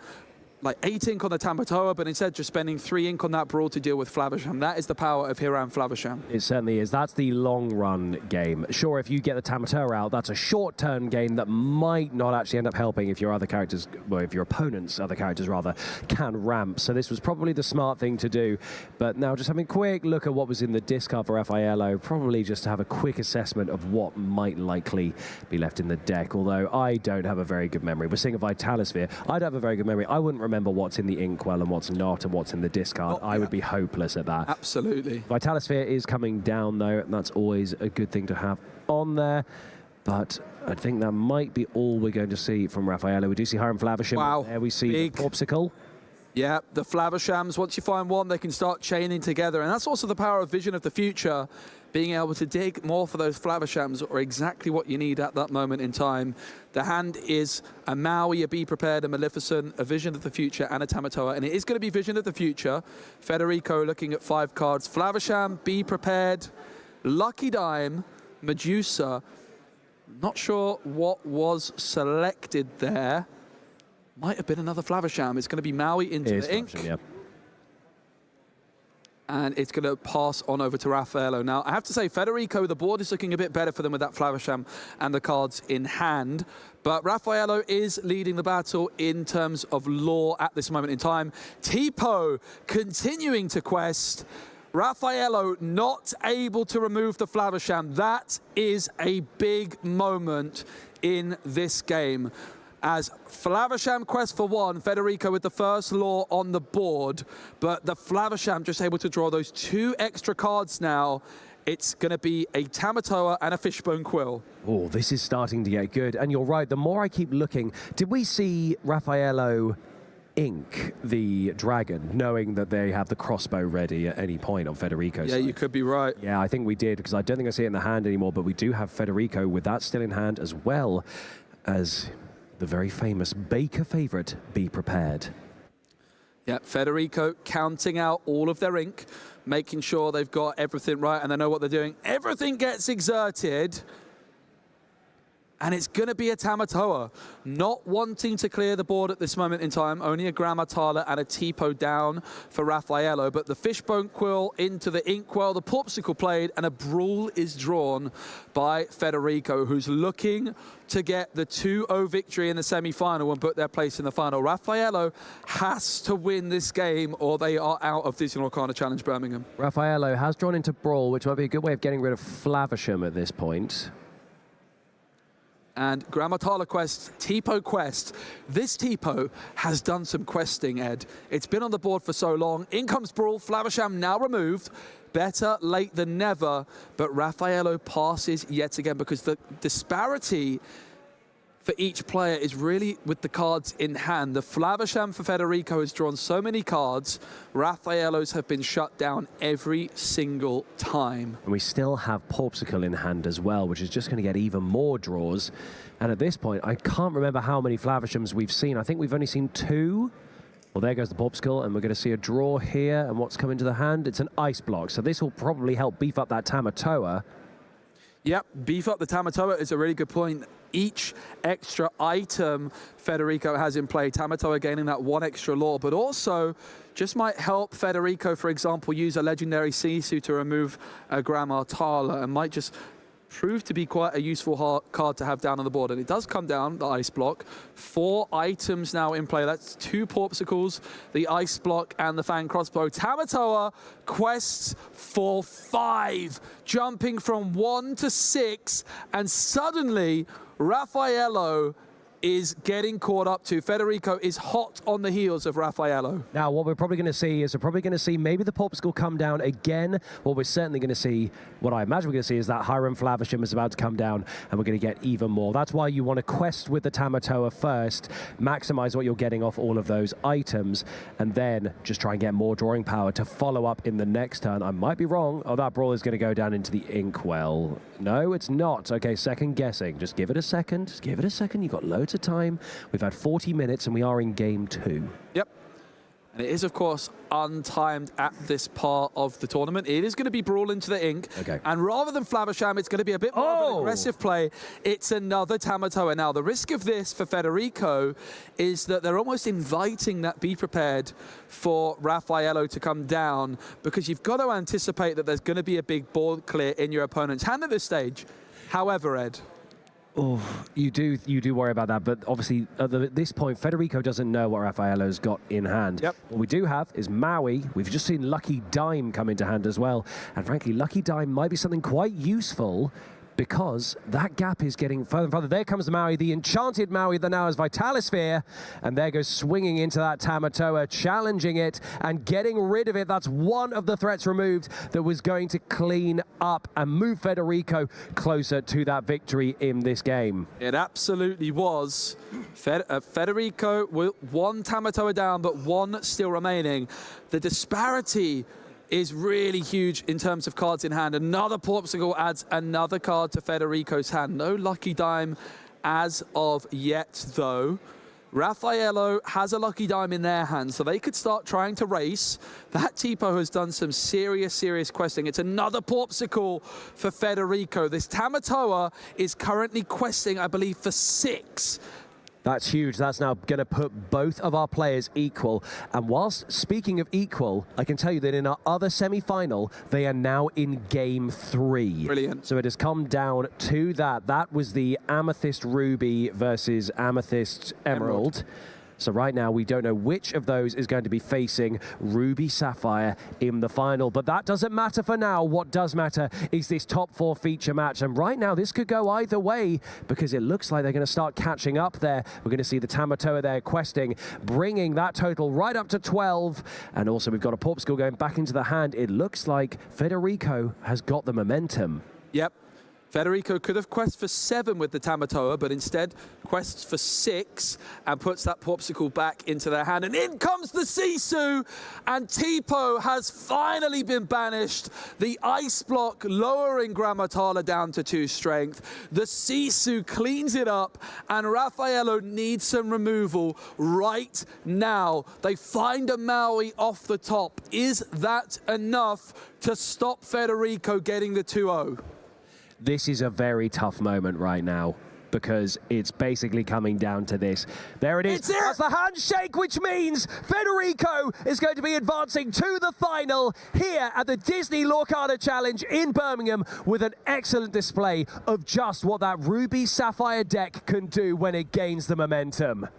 [SPEAKER 1] like 8 ink on the Tamatoa, but instead just spending 3 ink on that Brawl to deal with Flavisham. That is the power of Hiram Flavisham.
[SPEAKER 6] It certainly is. That's the long-run game. Sure, if you get the Tamatoa out, that's a short-term game that might not actually end up helping if your other characters, well, if your opponent's other characters, rather, can ramp. So this was probably the smart thing to do. But now just having a quick look at what was in the discard for Raffaello, probably just to have a quick assessment of what might likely be left in the deck, although I don't have a very good memory. We're seeing a Vitalisphere. I don't have a very good memory. I wouldn't remember what's in the Inkwell and what's not and what's in the discard. I would be hopeless at that.
[SPEAKER 1] Absolutely.
[SPEAKER 6] Vitalisphere is coming down though, and that's always a good thing to have on there. But I think that might be all we're going to see from Raffaello. We do see Hiram Flavisham.
[SPEAKER 1] Wow.
[SPEAKER 6] There we see the Porpsicle. Yeah,
[SPEAKER 1] the Flavishams, once you find one, they can start chaining together. And that's also the power of Vision of the Future, being able to dig more for those Flavishams, or exactly what you need at that moment in time. The hand is a Maui, a Be Prepared, a Maleficent, a Vision of the Future, and a Tamatoa. And it is going to be Vision of the Future. Federico looking at 5 cards. Flavisham, Be Prepared, Lucky Dime, Medusa. Not sure what was selected there. Might have been another Flavisham. It's going to be Maui into the ink.
[SPEAKER 6] Yeah.
[SPEAKER 1] And it's going to pass on over to Raffaello. Now, I have to say, Federico, the board is looking a bit better for them with that Flavisham and the cards in hand. But Raffaello is leading the battle in terms of lore at this moment in time. Tipo continuing to quest. Raffaello not able to remove the Flavisham. That is a big moment in this game. As Flavisham quest for 1, Federico with the first lore on the board, but the Flavisham just able to draw those 2 extra cards now. It's going to be a Tamatoa and a Fishbone Quill.
[SPEAKER 6] Oh, this is starting to get good. And you're right, the more I keep looking, did we see Raffaello ink the dragon, knowing that they have the crossbow ready at any point on Federico's side?
[SPEAKER 1] You could be right.
[SPEAKER 6] Yeah, I think we did, because I don't think I see it in the hand anymore, but we do have Federico with that still in hand, as well as the very famous Baker favorite, Be Prepared.
[SPEAKER 1] Yeah, Federico counting out all of their ink, making sure they've got everything right and they know what they're doing. Everything gets exerted. And it's going to be a Tamatoa, not wanting to clear the board at this moment in time. Only a Grammatala and a Tipo down for Raffaello. But the Fishbone Quill into the Inkwell, the Porpsicle played, and a Brawl is drawn by Federico, who's looking to get the 2-0 victory in the semi-final and put their place in the final. Raffaello has to win this game or they are out of Disney Lorcana Challenge Birmingham.
[SPEAKER 6] Raffaello has drawn into Brawl, which might be a good way of getting rid of Flavisham at this point.
[SPEAKER 1] And Grammatala quest, Tipo quest. This Tipo has done some questing, Ed. It's been on the board for so long. In comes Brawl, Flavisham now removed. Better late than never, but Raffaello passes yet again because the disparity for each player is really with the cards in hand. The Flavisham for Federico has drawn so many cards. Raffaello's have been shut down every single time.
[SPEAKER 6] And we still have Popsicle in hand as well, which is just going to get even more draws. And at this point, I can't remember how many Flavishams we've seen. I think we've only seen 2. Well, there goes the Popsicle, and we're going to see a draw here. And what's coming to the hand? It's an Ice Block. So this will probably help beef up that Tamatoa.
[SPEAKER 1] Yep, beef up the Tamatoa is a really good point. Each extra item Federico has in play, Tamatoa gaining that 1 extra law, but also just might help Federico, for example, use a legendary Sisu to remove a Grammatala, and might just prove to be quite a useful card to have down on the board. And it does come down, the Ice Block. 4 items now in play. That's 2 Popsicles, the Ice Block, and the Fang Crossbow. Tamatoa quests for 5, jumping from 1 to 6, and suddenly Raffaello is getting caught up to. Federico is hot on the heels of Raffaello.
[SPEAKER 6] Now, what we're probably going to see is maybe the Popsicle come down again. What we're certainly going to see, what I imagine we're going to see, is that Hiram Flavisham is about to come down, and we're going to get even more. That's why you want to quest with the Tamatoa first, maximize what you're getting off all of those items, and then just try and get more drawing power to follow up in the next turn. I might be wrong. Oh, that Brawl is going to go down into the Inkwell. No, it's not. Okay, second guessing. Just give it a second. Just give it a second. You've got loads of time. We've had 40 minutes and we are in game 2.
[SPEAKER 1] Yep. And it is, of course, untimed at this part of the tournament. It is going to be Brawl into the ink.
[SPEAKER 6] Okay.
[SPEAKER 1] And rather than Flavisham, it's going to be a bit more of an aggressive play. It's another Tamatoa. Now, the risk of this for Federico is that they're almost inviting that be prepared for Raffaello to come down, because you've got to anticipate that there's going to be a big board clear in your opponent's hand at this stage. However, Ed,
[SPEAKER 6] oh, you do worry about that, but obviously at this point, Federico doesn't know what Raffaello's got in hand.
[SPEAKER 1] Yep.
[SPEAKER 6] What we do have is Maui. We've just seen Lucky Dime come into hand as well, and frankly, Lucky Dime might be something quite useful, because that gap is getting further and further. There comes the Maui, the enchanted Maui that now has Vitalisphere, and there goes swinging into that Tamatoa, challenging it and getting rid of it. That's one of the threats removed that was going to clean up and move Federico closer to that victory in this game.
[SPEAKER 1] it absolutely was. Federico with 1 Tamatoa down, but 1 still remaining. The disparity is really huge in terms of cards in hand. Another Popsicle adds another card to Federico's hand. No Lucky Dime as of yet, though. Raffaello has a Lucky Dime in their hand, so they could start trying to race. That Tipo has done some serious questing. It's another Popsicle for Federico. This Tamatoa is currently questing, I believe, for 6.
[SPEAKER 6] That's huge. That's now going to put both of our players equal. And whilst speaking of equal, I can tell you that in our other semi-final, they are now in game 3.
[SPEAKER 1] Brilliant.
[SPEAKER 6] So it has come down to that. That was the Amethyst Ruby versus Amethyst Emerald. So right now, we don't know which of those is going to be facing Ruby Sapphire in the final. But that doesn't matter for now. What does matter is this top 4 feature match. And right now, this could go either way, because it looks like they're going to start catching up there. We're going to see the Tamatoa there questing, bringing that total right up to 12. And also, we've got a Popsicle going back into the hand. It looks like Federico has got the momentum.
[SPEAKER 1] Yep. Federico could have quested for 7 with the Tamatoa, but instead quests for 6 and puts that Popsicle back into their hand. And in comes the Sisu, and Tipo has finally been banished. The Ice Block lowering Grammatala down to 2 strength. The Sisu cleans it up, and Raffaello needs some removal right now. They find a Maui off the top. Is that enough to stop Federico getting the 2-0?
[SPEAKER 6] This is a very tough moment right now, because it's basically coming down to this. There it is. That's the handshake, which means Federico is going to be advancing to the final here at the Disney Lorcana Challenge in Birmingham, with an excellent display of just what that Ruby Sapphire deck can do when it gains the momentum.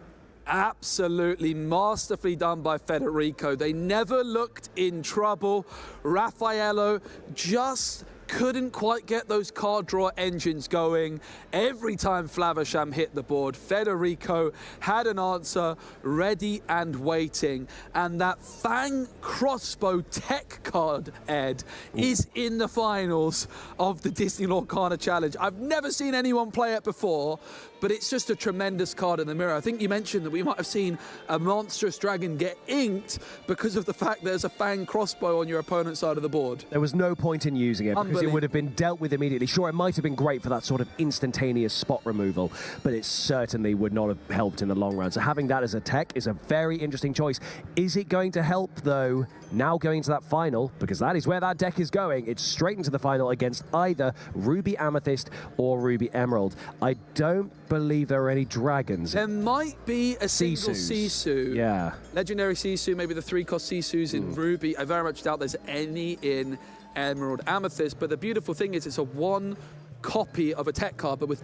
[SPEAKER 1] Absolutely masterfully done by Federico. They never looked in trouble. Raffaello just couldn't quite get those card draw engines going. Every time Flavisham hit the board, Federico had an answer ready and waiting. And that Fang Crossbow tech card, Ed, is in the finals of the Disney Lorcana Challenge. I've never seen anyone play it before, but it's just a tremendous card in the mirror. I think you mentioned that we might have seen a monstrous dragon get inked because of the fact there's a Fang Crossbow on your opponent's side of the board.
[SPEAKER 6] There was no point in using it because it would have been dealt with immediately. Sure, it might have been great for that sort of instantaneous spot removal, but it certainly would not have helped in the long run. So having that as a tech is a very interesting choice. Is it going to help, though, now going to that final? Because that is where that deck is going. It's straight into the final against either Ruby Amethyst or Ruby Emerald. I don't believe there are any dragons.
[SPEAKER 1] There might be a single Sisu.
[SPEAKER 6] Yeah.
[SPEAKER 1] Legendary Sisu, maybe the 3-cost Sisus in Ruby. I very much doubt there's any in Emerald Amethyst, but the beautiful thing is it's a one copy of a tech card, but with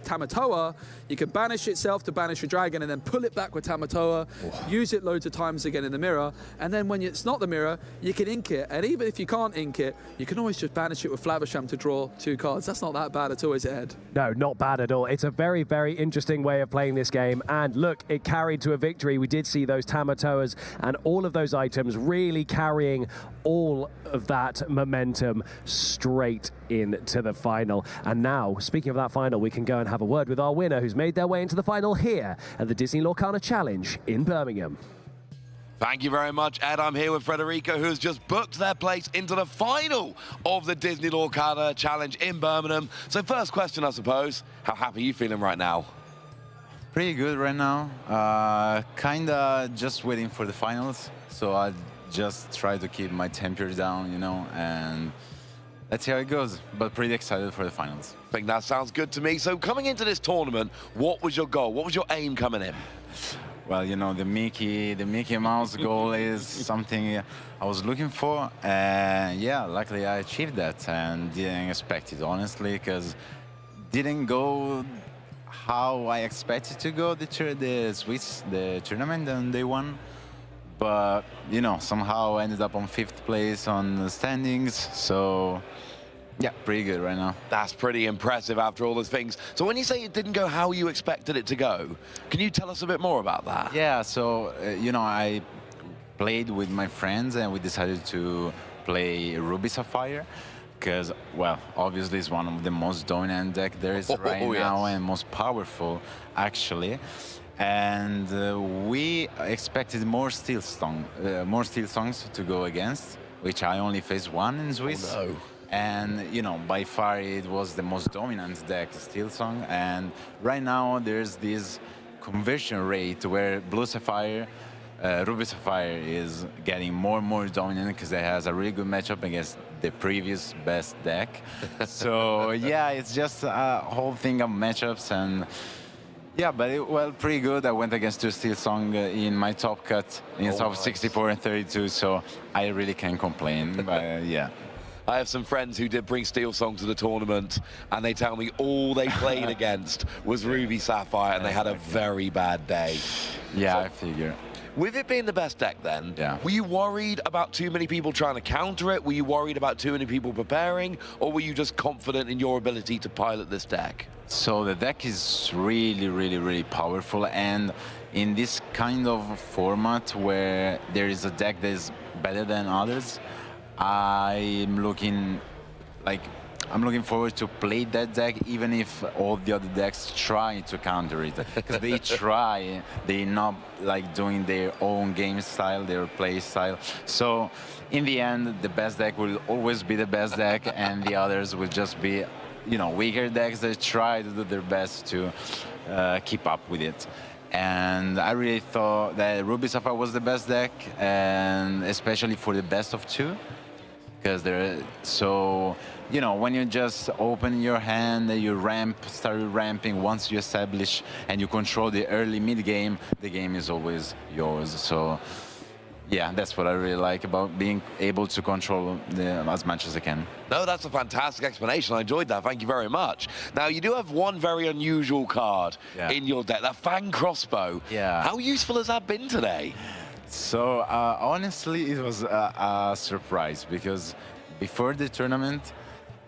[SPEAKER 1] Tamatoa, you can banish itself to banish a dragon and then pull it back with Tamatoa, use it loads of times again in the mirror, and then when it's not the mirror, you can ink it. And even if you can't ink it, you can always just banish it with Flavisham to draw 2 cards. That's not that bad at all, is it, Ed?
[SPEAKER 6] No, not bad at all. It's a very, very interesting way of playing this game. And look, it carried to a victory. We did see those Tamatoas and all of those items really carrying all of that momentum straight into the final. And now, speaking of that final, we can go and have a word with our winner who's made their way into the final here at the Disney Lorcana Challenge in Birmingham.
[SPEAKER 3] Thank you very much, Ed. I'm here with Federico, who's just booked their place into the final of the Disney Lorcana Challenge in Birmingham. So first question, I suppose, how happy are you feeling right now?
[SPEAKER 9] Pretty good right now. Kinda just waiting for the finals. So I just try to keep my temper down, you know, and let's see how it goes, but pretty excited for the finals.
[SPEAKER 3] I think that sounds good to me. So coming into this tournament, what was your goal? What was your aim coming in?
[SPEAKER 9] Well, you know, the Mickey Mouse goal is something I was looking for. And yeah, luckily I achieved that and didn't expect it, honestly, because didn't go how I expected to go the tournament on day one. But, you know, somehow I ended up on 5th place on the standings. So, yeah, pretty good right now.
[SPEAKER 3] That's pretty impressive after all those things. So when you say it didn't go how you expected it to go, can you tell us a bit more about that?
[SPEAKER 9] Yeah, so, you know, I played with my friends and we decided to play Ruby Sapphire. Because, well, obviously it's one of the most dominant deck there is now and most powerful, actually. And we expected more Steel Songs to go against, which I only faced one in Swiss.
[SPEAKER 3] Oh, no.
[SPEAKER 9] And, you know, by far it was the most dominant deck, Steel Song. And right now there's this conversion rate where Ruby Sapphire is getting more and more dominant because it has a really good matchup against the previous best deck. So, yeah, it's just a whole thing of matchups and... Yeah, but well, pretty good. I went against 2 Steel Song in my top cut in top 64 and 32, so I really can't complain. But yeah.
[SPEAKER 3] I have some friends who did bring Steel Song to the tournament, and they tell me all they played against was Ruby Sapphire, and they had a very bad day.
[SPEAKER 9] Yeah,
[SPEAKER 3] so,
[SPEAKER 9] I figure.
[SPEAKER 3] With it being the best deck then, were you worried about too many people trying to counter it? Were you worried about too many people preparing? Or were you just confident in your ability to pilot this deck?
[SPEAKER 9] So the deck is really, really, really powerful. And in this kind of format where there is a deck that is better than others, I'm looking forward to play that deck, even if all the other decks try to counter it. Because they try, they're not like doing their own game style, their play style. So in the end, the best deck will always be the best deck, and the others will just be, you know, weaker decks that try to do their best to keep up with it. And I really thought that Ruby Sapphire was the best deck, and especially for the best of 2. Because they're so, you know, when you just open your hand and you start ramping, once you establish and you control the early mid game, the game is always yours. So yeah, that's what I really like about being able to control as much as I can.
[SPEAKER 3] No, that's a fantastic explanation. I enjoyed that. Thank you very much. Now, you do have one very unusual card in your deck, that Fang Crossbow.
[SPEAKER 9] Yeah.
[SPEAKER 3] How useful has that been today?
[SPEAKER 9] So honestly, it was a surprise because before the tournament,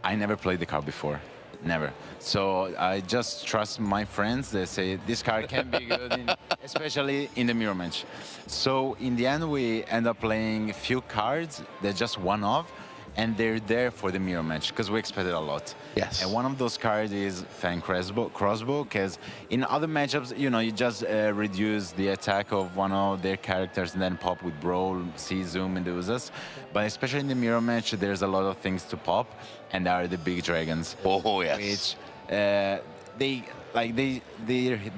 [SPEAKER 9] I never played the card before. Never. So I just trust my friends. They say this card can be good, especially in the mirror match. So in the end, we end up playing a few cards. They're just one-off, and they're there for the mirror match because we expected a lot.
[SPEAKER 3] Yes.
[SPEAKER 9] And one of those cards is Fan Crossbow, because in other matchups, you know, you just reduce the attack of one of their characters and then pop with Brawl, see, Zoom, and do this. But especially in the mirror match, there's a lot of things to pop, and there are the big dragons.
[SPEAKER 3] Oh, yes.
[SPEAKER 9] Which they're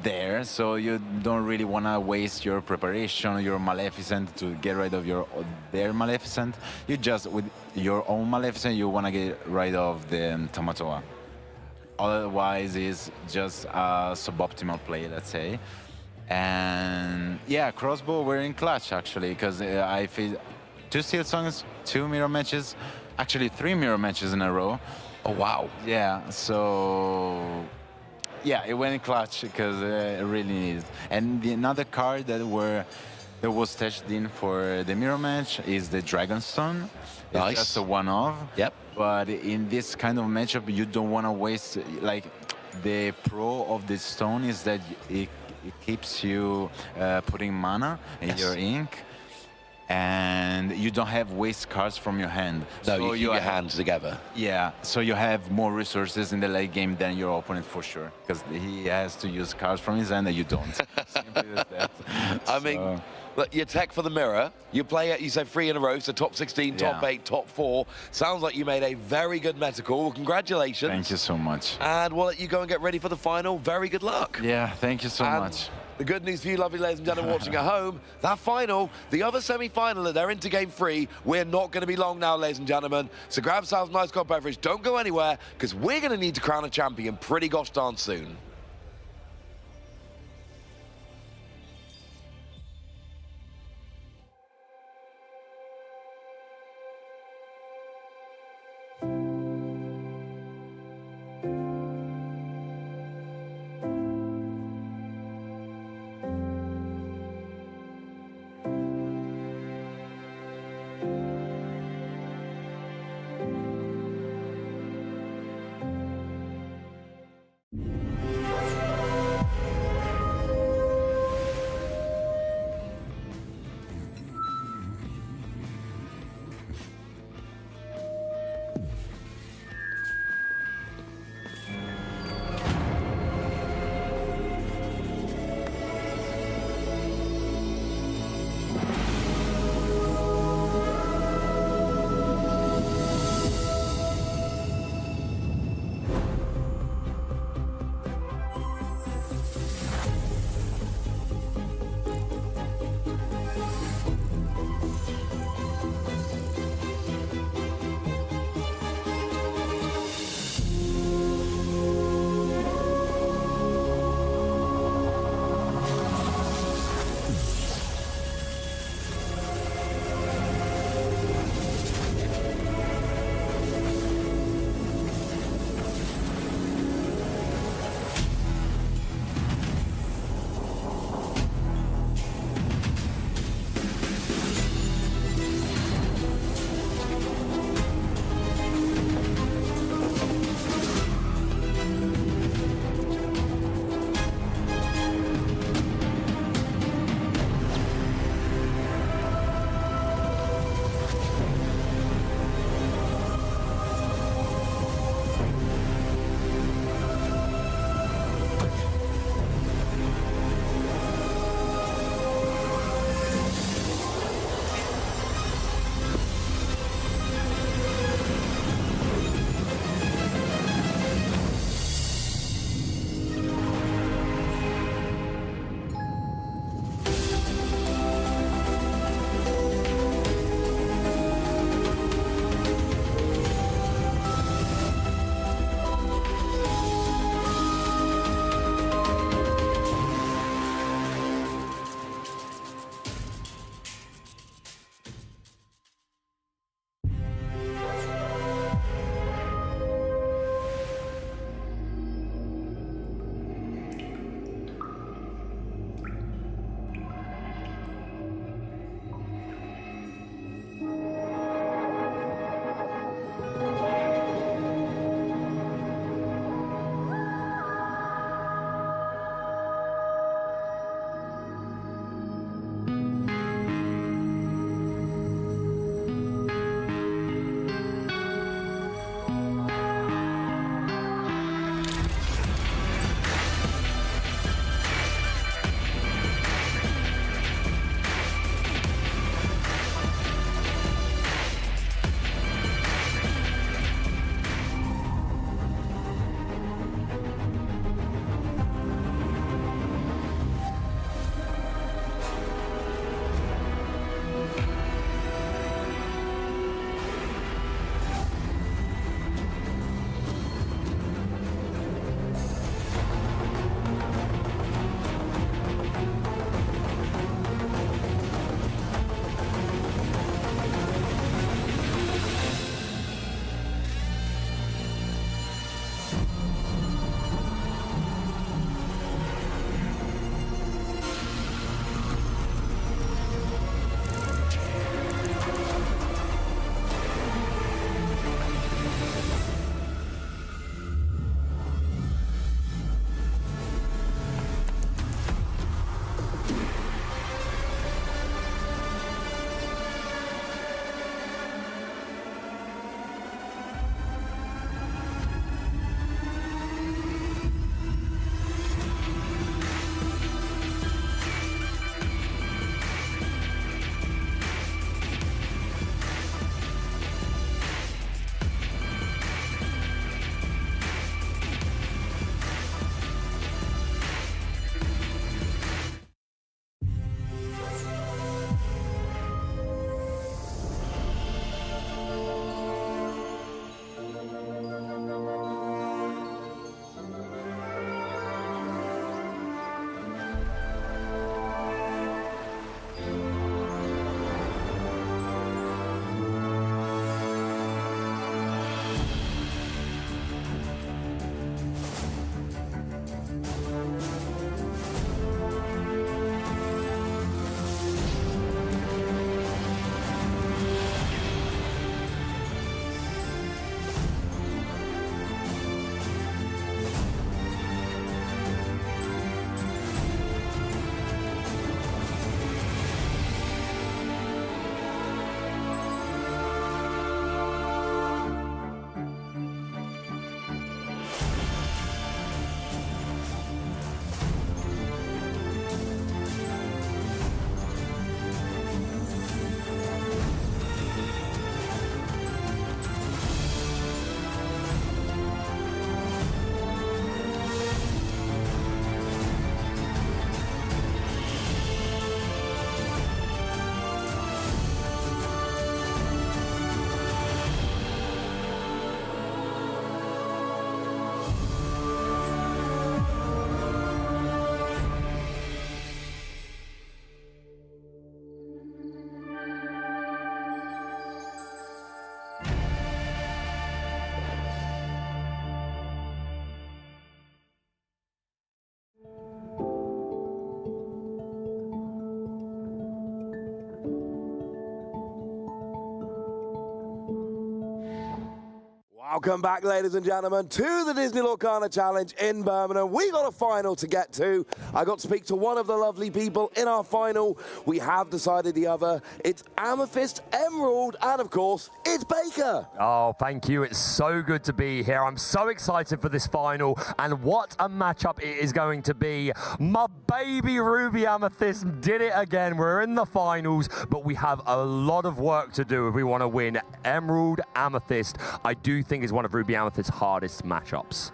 [SPEAKER 9] there, so you don't really want to waste your preparation, your Maleficent to get rid of their Maleficent. You just, with your own Maleficent, you want to get rid of the Tamatoa. Otherwise, it's just a suboptimal play, let's say. And yeah, Crossbow, we're in clutch actually, because I feel 2 Steel Songs, 2 mirror matches, actually 3 mirror matches in a row.
[SPEAKER 3] Oh, wow.
[SPEAKER 9] Yeah, so yeah, it went in clutch because it really needed. And another card that was stashed in for the mirror match is the Dragonstone.
[SPEAKER 3] Nice.
[SPEAKER 9] It's just a one-off.
[SPEAKER 3] Yep.
[SPEAKER 9] But in this kind of matchup, you don't want to waste. Like, the pro of this stone is that it keeps you putting mana in your ink, and you don't have waste cards from your hand.
[SPEAKER 3] No,
[SPEAKER 9] so
[SPEAKER 3] you keep your hands together.
[SPEAKER 9] Yeah, so you have more resources in the late game than your opponent for sure, because he has to use cards from his hand and you don't. Simple as that.
[SPEAKER 3] I mean, look, your tech for the mirror, you play it, you say 3 in a row, so top 16, top 8, top 4. Sounds like you made a very good meta call. Well, congratulations.
[SPEAKER 9] Thank you so much.
[SPEAKER 3] And we'll let you go and get ready for the final. Very good luck.
[SPEAKER 9] Yeah, thank you so much.
[SPEAKER 3] The good news for you, lovely ladies and gentlemen watching at home, that final, the other semi-final, they're into game 3. We're not going to be long now, ladies and gentlemen. So grab yourselves a nice cold beverage. Don't go anywhere, because we're going to need to crown a champion pretty gosh darn soon.
[SPEAKER 10] Welcome back, ladies and gentlemen, to the Disney Lorcana Challenge in Birmingham. We got a final to get to. I got to speak to one of the lovely people in our final. We have decided the other. It's Amethyst, Emerald, and of course, it's Baker.
[SPEAKER 2] Oh, thank you. It's so good to be here. I'm so excited for this final, and what a matchup it is going to be. My baby Ruby Amethyst did it again. We're in the finals, but we have a lot of work to do if we want to win. Emerald Amethyst, I do think is one of Ruby Amethyst's hardest matchups.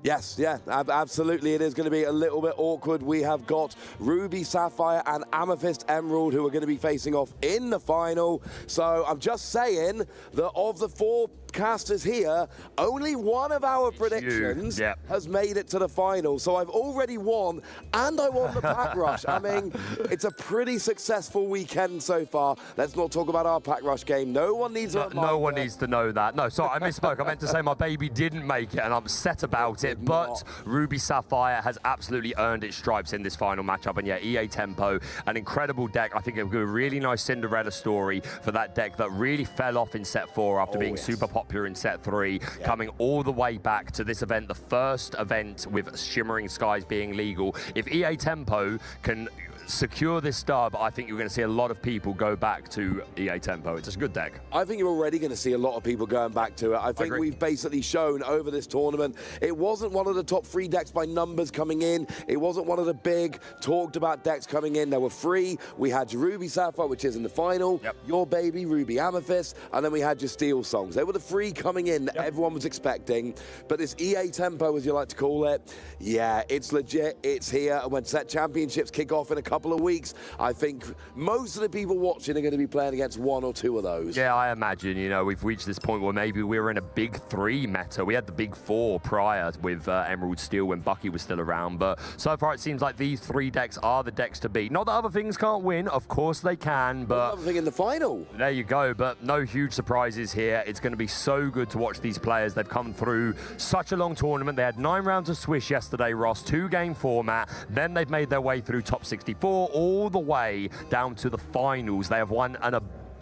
[SPEAKER 10] Yes, yeah, absolutely. It is going to be a little bit awkward. We have got Ruby Sapphire and Amethyst Emerald who are going to be facing off in the final. So I'm just saying that of the 4 casters here, only one of our predictions has made it to the final. So I've already won, and I won the pack rush. I mean, it's a pretty successful weekend so far. Let's not talk about our pack rush game. No one needs to
[SPEAKER 2] No one needs to know that. No, sorry, I misspoke. I meant to say my baby didn't make it, and I'm upset about it. But Ruby Sapphire has absolutely earned its stripes in this final matchup. And yeah, EA Tempo, an incredible deck. I think it would be a really nice Cinderella story for that deck that really fell off in set 4 after being super popular in set 3, coming all the way back to this event, the first event with Shimmering Skies being legal. If EA Tempo can secure this dub, I think you're going to see a lot of people go back to EA Tempo. It's a good deck.
[SPEAKER 10] I think you're already going to see a lot of people going back to it. I think we've basically shown over this tournament, it wasn't one of the top 3 decks by numbers coming in. It wasn't one of the big talked about decks coming in. There were 3. We had your Ruby Sapphire, which is in the final, your baby, Ruby Amethyst, and then we had your Steel Songs. They were the 3 coming in that everyone was expecting. But this EA Tempo, as you like to call it, yeah, it's legit. It's here. And when set championships kick off in a couple of weeks, I think most of the people watching are going to be playing against 1 or 2 of those.
[SPEAKER 2] Yeah, I imagine, you know, we've reached this point where maybe we were in a big 3 meta. We had the big 4 prior with Emerald Steel when Bucky was still around, but so far it seems like these 3 decks are the decks to beat. Not that other things can't win, of course they can, but
[SPEAKER 10] another thing in the final.
[SPEAKER 2] There you go, but no huge surprises here. It's going to be so good to watch these players. They've come through such a long tournament. They had 9 rounds of Swish yesterday, Ross, 2-game format. Then they've made their way through top 64, all the way down to the finals. They have won an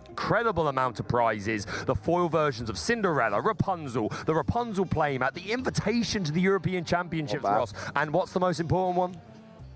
[SPEAKER 2] incredible amount of prizes. The foil versions of Cinderella, Rapunzel, the Rapunzel playmat, the invitation to the European Championships, Ross. And what's the most important one?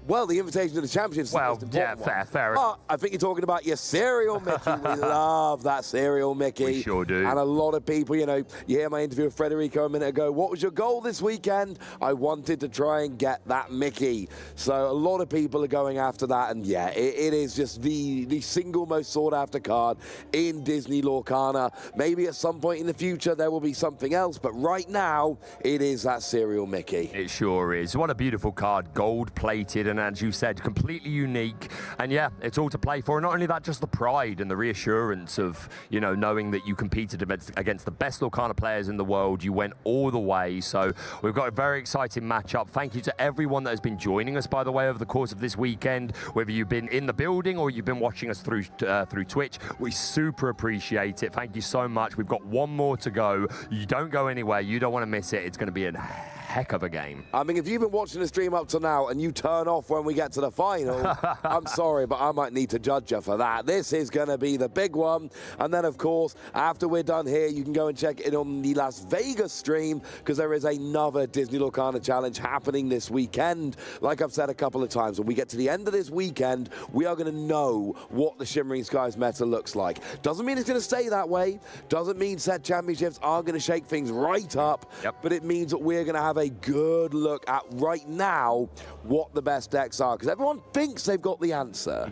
[SPEAKER 10] Well, the invitation to the championships.
[SPEAKER 2] Well, yeah, fair.
[SPEAKER 10] I think you're talking about your cereal Mickey. We love that cereal Mickey.
[SPEAKER 2] We sure do.
[SPEAKER 10] And a lot of people, you know, you hear my interview with Federico a minute ago. What was your goal this weekend? I wanted to try and get that Mickey. So a lot of people are going after that. And yeah, it is just the single most sought after card in Disney Lorcana. Maybe at some point in the future there will be something else. But right now, it is that cereal Mickey.
[SPEAKER 2] It sure is. What a beautiful card. Gold plated and, as you said, completely unique. And yeah, it's all to play for. And not only that, just the pride and the reassurance of, you know, knowing that you competed against the best Lorcana players in the world. You went all the way. So we've got a very exciting matchup. Thank you to everyone that has been joining us, by the way, over the course of this weekend, whether you've been in the building or you've been watching us through Twitch. We super appreciate it. Thank you so much. We've got 1 more to go. You don't go anywhere. You don't want to miss it. It's going to be a heck of a game.
[SPEAKER 10] I mean, if you've been watching the stream up to now and you turn off when we get to the final, I'm sorry, but I might need to judge you for that. This is going to be the big one. And then, of course, after we're done here, you can go and check it on the Las Vegas stream because there is another Disney Lorcana Challenge happening this weekend. Like I've said a couple of times, when we get to the end of this weekend, we are going to know what the Shimmering Skies meta looks like. Doesn't mean it's going to stay that way. Doesn't mean set championships are going to shake things right up. But it means that we're going to have a good look at right now what the best decks are, because everyone thinks they've got the answer.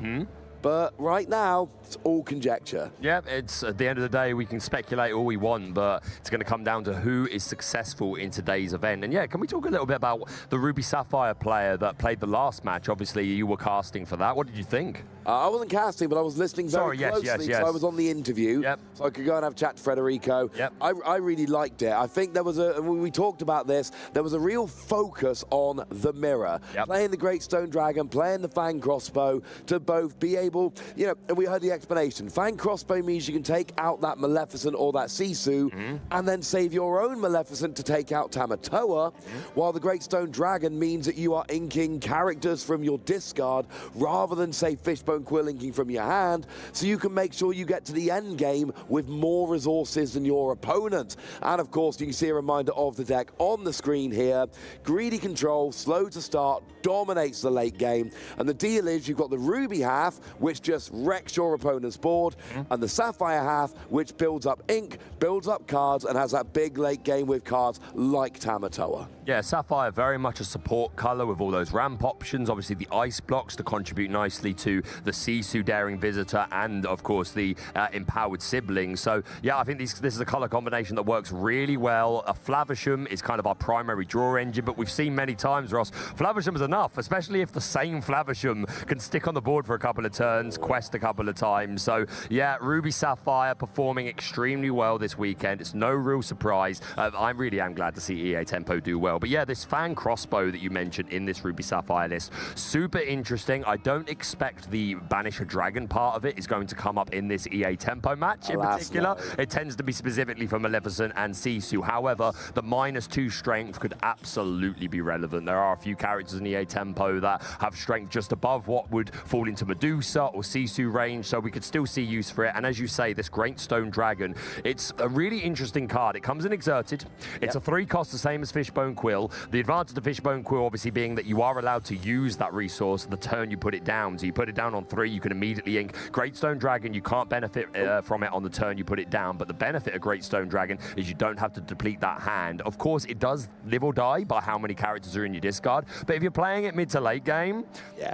[SPEAKER 10] But right now, it's all conjecture.
[SPEAKER 2] Yeah, it's at the end of the day, we can speculate all we want, but it's going to come down to who is successful in today's event. And yeah, can we talk a little bit about the Ruby Sapphire player that played the last match? Obviously, you were casting for that. What did you think?
[SPEAKER 10] I wasn't casting, but I was listening very closely,
[SPEAKER 2] yes.
[SPEAKER 10] so I was on the interview, so I could go and have a chat to Federico. I really liked it. I think there was when we talked about this, there was a real focus on the mirror. Playing the Great Stone Dragon, playing the Fang Crossbow, to both be able, you know, and we heard the explanation. Fang Crossbow means you can take out that Maleficent or that Sisu, and then save your own Maleficent to take out Tamatoa, while the Great Stone Dragon means that you are inking characters from your discard, rather than, say, Fishbone Fishbone Quill inking from your hand, so you can make sure you get to the end game with more resources than your opponent. And of course, you can see a reminder of the deck on the screen here. Greedy Control, slow to start, dominates the late game. And the deal is you've got the Ruby half, which just wrecks your opponent's board, and the Sapphire half, which builds up ink, builds up cards, and has that big late game with cards like Tamatoa.
[SPEAKER 2] Yeah, Sapphire, very much a support colour with all those ramp options. Obviously, the ice blocks to contribute nicely to the Sisu Daring Visitor and, of course, the Empowered Siblings. So, yeah, I think this is a colour combination that works really well. A Flavisham is kind of our primary draw engine, but we've seen many times, Ross, Flavisham is enough, especially if the same Flavisham can stick on the board for a couple of turns, quest a couple of times. So, yeah, Ruby Sapphire performing extremely well this weekend. It's no real surprise. I really am glad to see EA Tempo do well. But yeah, this fan crossbow that you mentioned in this Ruby Sapphire list, super interesting. I don't expect the Banish a Dragon part of it is going to come up in this EA Tempo match in particular. No. It tends to be specifically for Maleficent and Sisu. However, the -2 strength could absolutely be relevant. There are a few characters in EA Tempo that have strength just above what would fall into Medusa or Sisu range, so we could still see use for it. And as you say, this Great Stone Dragon, it's a really interesting card. It comes in Exerted. It's a 3 cost, the same as Fishbone Quill. The advantage of Fishbone Quill obviously being that you are allowed to use that resource the turn you put it down. So you put it down on 3, you can immediately ink. Great Stone Dragon, you can't benefit from it on the turn you put it down, but the benefit of Great Stone Dragon is you don't have to deplete that hand. Of course, it does live or die by how many characters are in your discard, but if you're playing it mid to late game,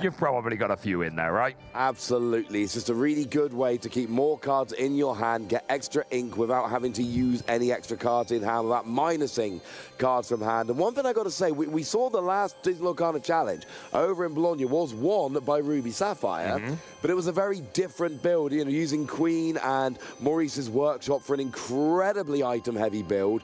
[SPEAKER 2] you've probably got a few in there, right?
[SPEAKER 10] Absolutely. It's just a really good way to keep more cards in your hand, get extra ink without having to use any extra cards in hand, without minusing cards from hand. And one thing I got to say, we saw the last Disney Lorcana challenge over in Bologna was won by Ruby Sapphire, but it was a very different build, you know, using Queen and Maurice's Workshop for an incredibly item-heavy build.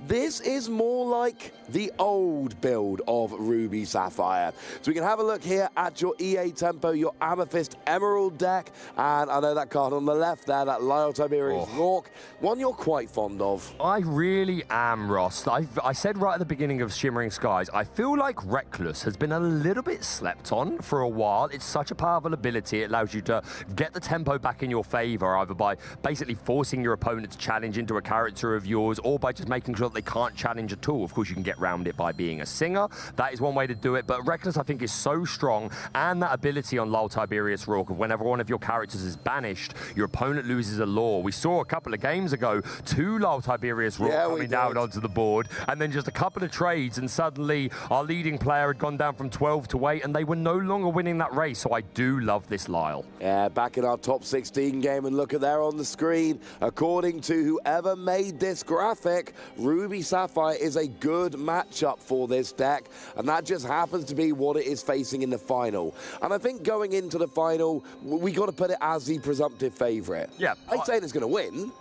[SPEAKER 10] This is more like the old build of Ruby Sapphire. So we can have a look here at your EA Tempo, your Amethyst Emerald deck. And I know that card on the left there, that Lyle Tiberius Rourke, one you're quite fond of.
[SPEAKER 2] I really am, Ross. I said right at the beginning of Shimmering Skies, I feel like Reckless has been a little bit slept on for a while. It's such a powerful ability. It allows you to get the tempo back in your favor, either by basically forcing your opponent to challenge into a character of yours, or by just making sure that they can't challenge at all. Of course, you can get around it by being a singer. That is one way to do it, but Reckless, I think, is so strong, and that ability on Lyle Tiberius Rourke of whenever one of your characters is banished, your opponent loses a law. We saw a couple of games ago 2 Lyle Tiberius Rourke coming down onto the board, and then just a couple of trades, and suddenly our leading player had gone down from 12 to 8, and they were no longer winning that race. So I do love this Lyle.
[SPEAKER 10] Yeah, back in our top 16 game, and look at there on the screen, according to whoever made this graphic, Ruby Sapphire is a good matchup for this deck, and that just happens to be what it is facing in the final. And I think going into the final, we got to put it as the presumptive favourite.
[SPEAKER 2] Yeah,
[SPEAKER 10] I'd say it's going to win.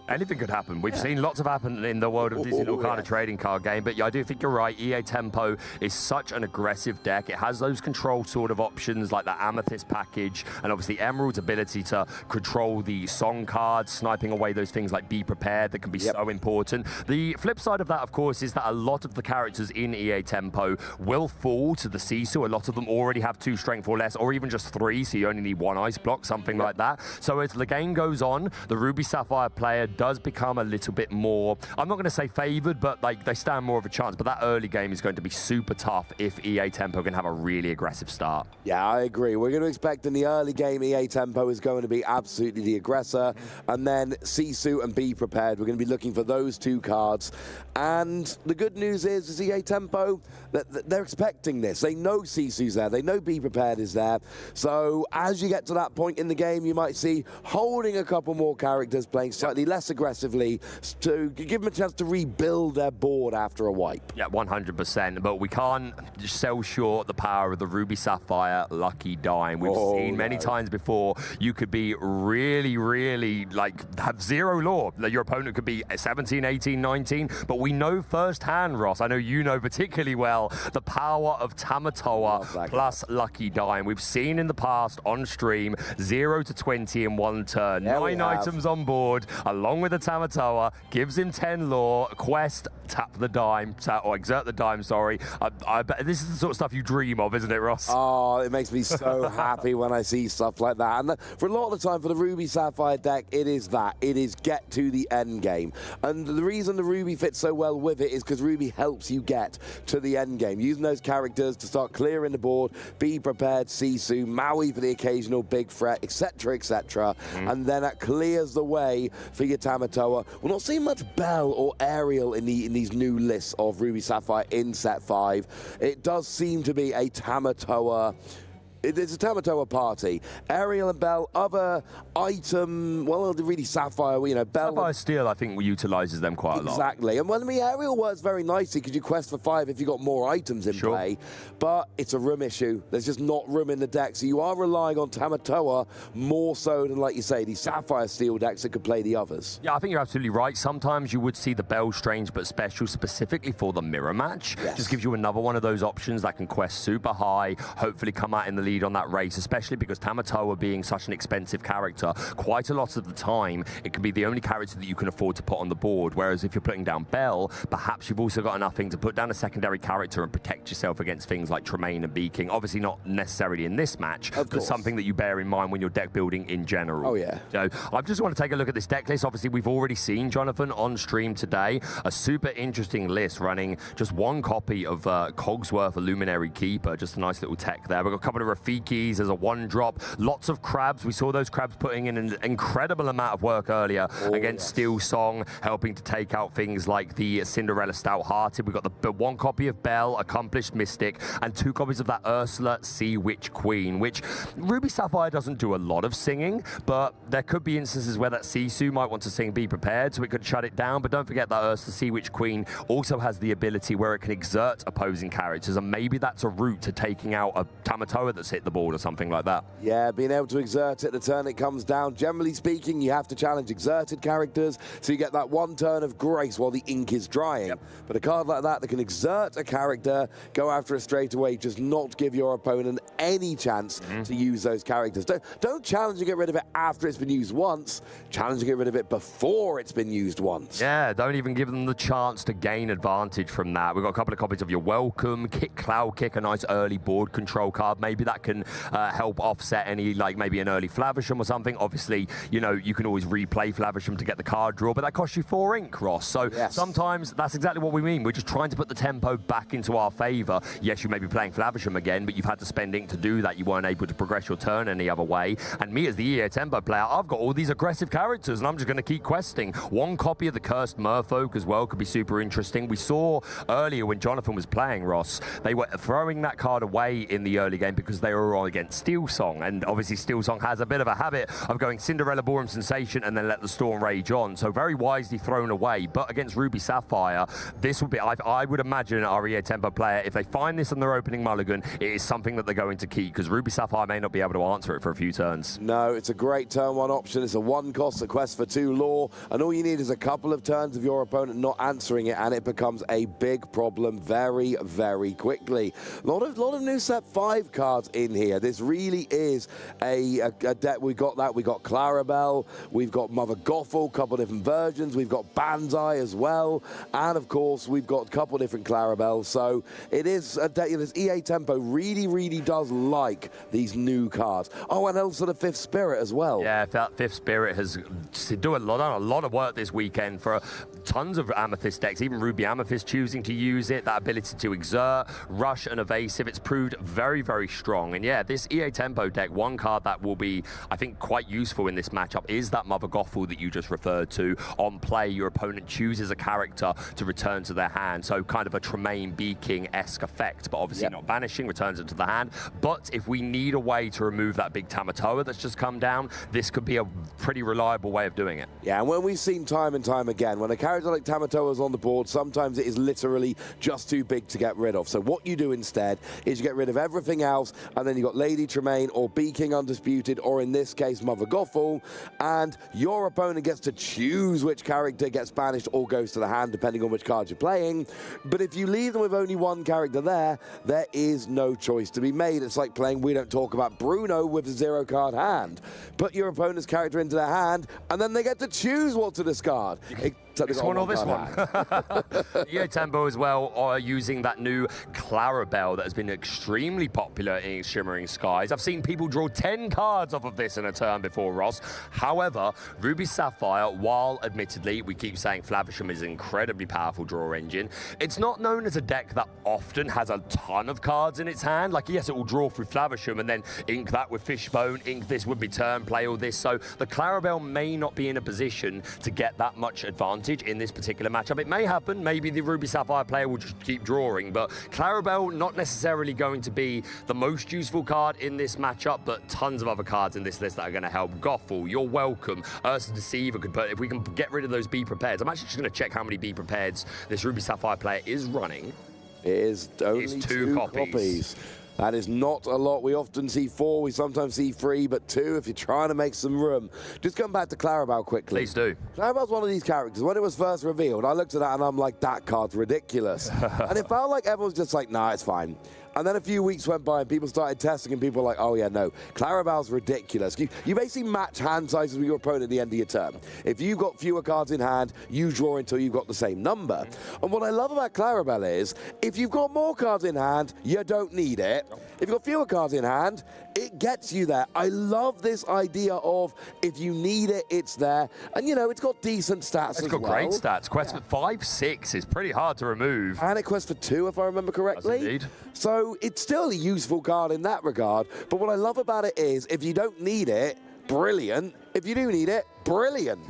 [SPEAKER 2] Anything could happen. We've seen lots of happen in the world of Disney Lorcana trading card game, but yeah, I do think you're right. EA Tempo is such an aggressive deck. It has those control sort of options like that Amethyst package, and obviously Emerald's ability to control the song cards, sniping away those things like Be Prepared that can be so important. The flip side of that, of course, is that a lot of the characters in EA Tempo will fall to the Sisu. A lot of them already have 2 strength or less, or even just 3, so you only need 1 ice block, something like that. So as the game goes on, the Ruby Sapphire player does become a little bit more, I'm not going to say favoured, but like they stand more of a chance. But that early game is going to be super tough if EA Tempo can have a really aggressive start.
[SPEAKER 10] Yeah, I agree. We're going to expect in the early game EA Tempo is going to be absolutely the aggressor, and then Sisu and Be Prepared, we're going to be looking for those 2 cards. And the good news is EA Tempo, they're expecting this. They know Sisu's there, they know Be Prepared is there. So as you get to that point in the game, you might see holding a couple more characters, playing slightly less aggressively to give them a chance to rebuild their board after a wipe.
[SPEAKER 2] Yeah, 100%, but we can't sell short the power of the Ruby Sapphire Lucky Dime. We've seen many times before, you could be really, really, like, have 0 law. Your opponent could be 17, 18, 19, but we know firsthand, Ross, I know you know particularly well, the power of Tamatoa plus Lucky Dime. We've seen in the past on stream 0 to 20 in 1 turn. 9 items on board, along with the Tamatoa, gives him 10 lore, quest, tap the dime, or exert the dime, sorry. I bet this is the sort of stuff you dream of, isn't it, Ross?
[SPEAKER 10] Oh, it makes me so happy when I see stuff like that. And for a lot of the time, for the Ruby Sapphire deck, it is that. It is get to the end game. And the reason the Ruby fits so well with it is because Ruby helps you get to the end game. Using those characters to start clearing the board, Be Prepared, Sisu, Maui for the occasional big threat, etc., etc. And then that clears the way for your Tamatoa. We're not seeing much Bell or Ariel in these new lists of Ruby Sapphire in set 5. It does seem to be a Tamatoa. It's a Tamatoa party. Ariel and Bell, other item, well, really Sapphire, you know, Bell.
[SPEAKER 2] Sapphire Steel, I think, utilises them quite a lot.
[SPEAKER 10] Exactly. And well, I mean, Ariel works very nicely because you quest for 5 if you got more items in play. But it's a room issue. There's just not room in the deck. So you are relying on Tamatoa more so than, like you say, these Sapphire Steel decks that could play the others.
[SPEAKER 2] Yeah, I think you're absolutely right. Sometimes you would see the Bell Strange but special specifically for the mirror match.
[SPEAKER 10] Yes.
[SPEAKER 2] Just gives you another one of those options that can quest super high, hopefully come out in the lead on that race, especially because Tamatoa being such an expensive character, quite a lot of the time it can be the only character that you can afford to put on the board, whereas if you're putting down Bell, perhaps you've also got enough thing to put down a secondary character and protect yourself against things like Tremaine and Beaking. Obviously not necessarily in this match, but something that you bear in mind when you're deck building in general.
[SPEAKER 10] Oh yeah.
[SPEAKER 2] So I just want to take a look at this deck list. Obviously we've already seen, Jonathan, on stream today, a super interesting list running just one copy of Cogsworth, a Luminary Keeper, just a nice little tech there. We've got a couple of Rafikis, there's a 1-drop, lots of crabs. We saw those crabs putting in an incredible amount of work earlier against Steel Song, helping to take out things like the Cinderella Stout-Hearted. We've got the 1 copy of Bell, Accomplished Mystic, and 2 copies of that Ursula, Sea Witch Queen, which Ruby Sapphire doesn't do a lot of singing, but there could be instances where that Sisu might want to sing Be Prepared, so it could shut it down. But don't forget that Ursula, Sea Witch Queen also has the ability where it can exert opposing characters, and maybe that's a route to taking out a Tamatoa that's hit the board or something like that.
[SPEAKER 10] Yeah, being able to exert it the turn it comes down. Generally speaking, you have to challenge exerted characters, so you get that 1 turn of grace while the ink is drying. But a card like that can exert a character, go after it straight away, just not give your opponent any chance to use those characters. Don't challenge and get rid of it after it's been used once. Challenge and get rid of it before it's been used once.
[SPEAKER 2] Yeah, don't even give them the chance to gain advantage from that. We've got a couple of copies of your Welcome, Kick Cloud Kick, a nice early board control card. Maybe that can help offset any, like maybe an early Flavisham or something. Obviously, you know, you can always replay Flavisham to get the card draw, but that costs you 4 ink, Ross. So sometimes that's exactly what we mean. We're just trying to put the tempo back into our favor. Yes, you may be playing Flavisham again, but you've had to spend ink to do that. You weren't able to progress your turn any other way. And me as the EA tempo player, I've got all these aggressive characters and I'm just going to keep questing. 1 copy of the Cursed Merfolk as well could be super interesting. We saw earlier when Jonathan was playing, Ross, they were throwing that card away in the early game because they were all against Steel Song. And obviously Steel Song has a bit of a habit of going Cinderella Ballroom Sensation and then let the storm rage on. So very wisely thrown away. But against Ruby Sapphire, this would be, I would imagine our EA tempo player, if they find this in their opening mulligan, it is something that they're going to keep, because Ruby Sapphire may not be able to answer it for a few turns.
[SPEAKER 10] No, it's a great turn 1 option. It's a 1 cost, a quest for 2 lore, and all you need is a couple of turns of your opponent not answering it, and it becomes a big problem very, very quickly. A lot of new set 5 cards in here. This really is a deck. We got that. We got Clarabelle. We've got Mother Gothel, a couple different versions. We've got Banzai as well, and of course we've got a couple different Clarabelle. So it is a deck. This EA tempo really does like these new cards. Oh, and also the 5th Spirit as well.
[SPEAKER 2] Yeah, that 5th Spirit has done a lot of work this weekend for tons of Amethyst decks, even Ruby Amethyst choosing to use it. That ability to exert, rush, and evasive, it's proved very, very strong. And yeah, this EA tempo deck, 1 card that will be, I think, quite useful in this matchup is that Mother Gothel that you just referred to. On play, your opponent chooses a character to return to their hand, so kind of a Tremaine Beaking-esque effect, but obviously not banishing, returns it to the hand. But if we need a way to remove that big Tamatoa that's just come down, this could be a pretty reliable way of doing it.
[SPEAKER 10] Yeah, and when we've seen time and time again, when a character like Tamatoa is on the board, sometimes it is literally just too big to get rid of. So what you do instead is you get rid of everything else, and then you've got Lady Tremaine or Beaking Undisputed, or in this case Mother Gothel, and your opponent gets to choose which character gets banished or goes to the hand, depending on which card you're playing. But if you leave them with only 1 character there is no choice to be made. It's like playing We Don't Talk About Bruno with a 0-card hand. Put your opponent's character into their hand, and then they get to choose what to discard. This
[SPEAKER 2] one or this one? Yeah, Tempo as well are using that new Clarabelle that has been extremely popular in Shimmering Skies. I've seen people draw 10 cards off of this in a turn before, Ross. However, Ruby Sapphire, while admittedly we keep saying Flavisham is an incredibly powerful draw engine, it's not known as a deck that often has a ton of cards in its hand. Like, yes, it will draw through Flavisham and then ink that with Fishbone, ink this would be turn, play all this. So the Clarabelle may not be in a position to get that much advantage in this particular matchup. It may happen. Maybe the Ruby Sapphire player will just keep drawing, but Clarabelle not necessarily going to be the most useful card in this matchup, but tons of other cards in this list that are going to help. Gothel, you're welcome. Ursa Deceiver could put, if we can get rid of those Be Prepared. I'm actually just going to check how many Be Prepared this Ruby Sapphire player is running.
[SPEAKER 10] It is only two copies. That is not a lot. We often see 4, we sometimes see 3, but 2 if you're trying to make some room. Just come back to Clarabelle quickly.
[SPEAKER 2] Please do.
[SPEAKER 10] Clarabelle's one of these characters. When it was first revealed, I looked at that and I'm like, that card's ridiculous. And it felt like everyone's just like, nah, it's fine. And then a few weeks went by and people started testing and people were like, oh yeah, no, Clarabelle's ridiculous. You basically match hand sizes with your opponent at the end of your turn. If you've got fewer cards in hand, you draw until you've got the same number. And what I love about Clarabelle is, if you've got more cards in hand, you don't need it. If you've got fewer cards in hand, it gets you there. I love this idea of if you need it, it's there. And, you know, it's got decent stats as well.
[SPEAKER 2] It's got great stats. Quest for 5/6 is pretty hard to remove.
[SPEAKER 10] And it quests for 2, if I remember correctly.
[SPEAKER 2] Indeed.
[SPEAKER 10] So it's still a useful card in that regard. But what I love about it is, if you don't need it, brilliant. If you do need it, brilliant.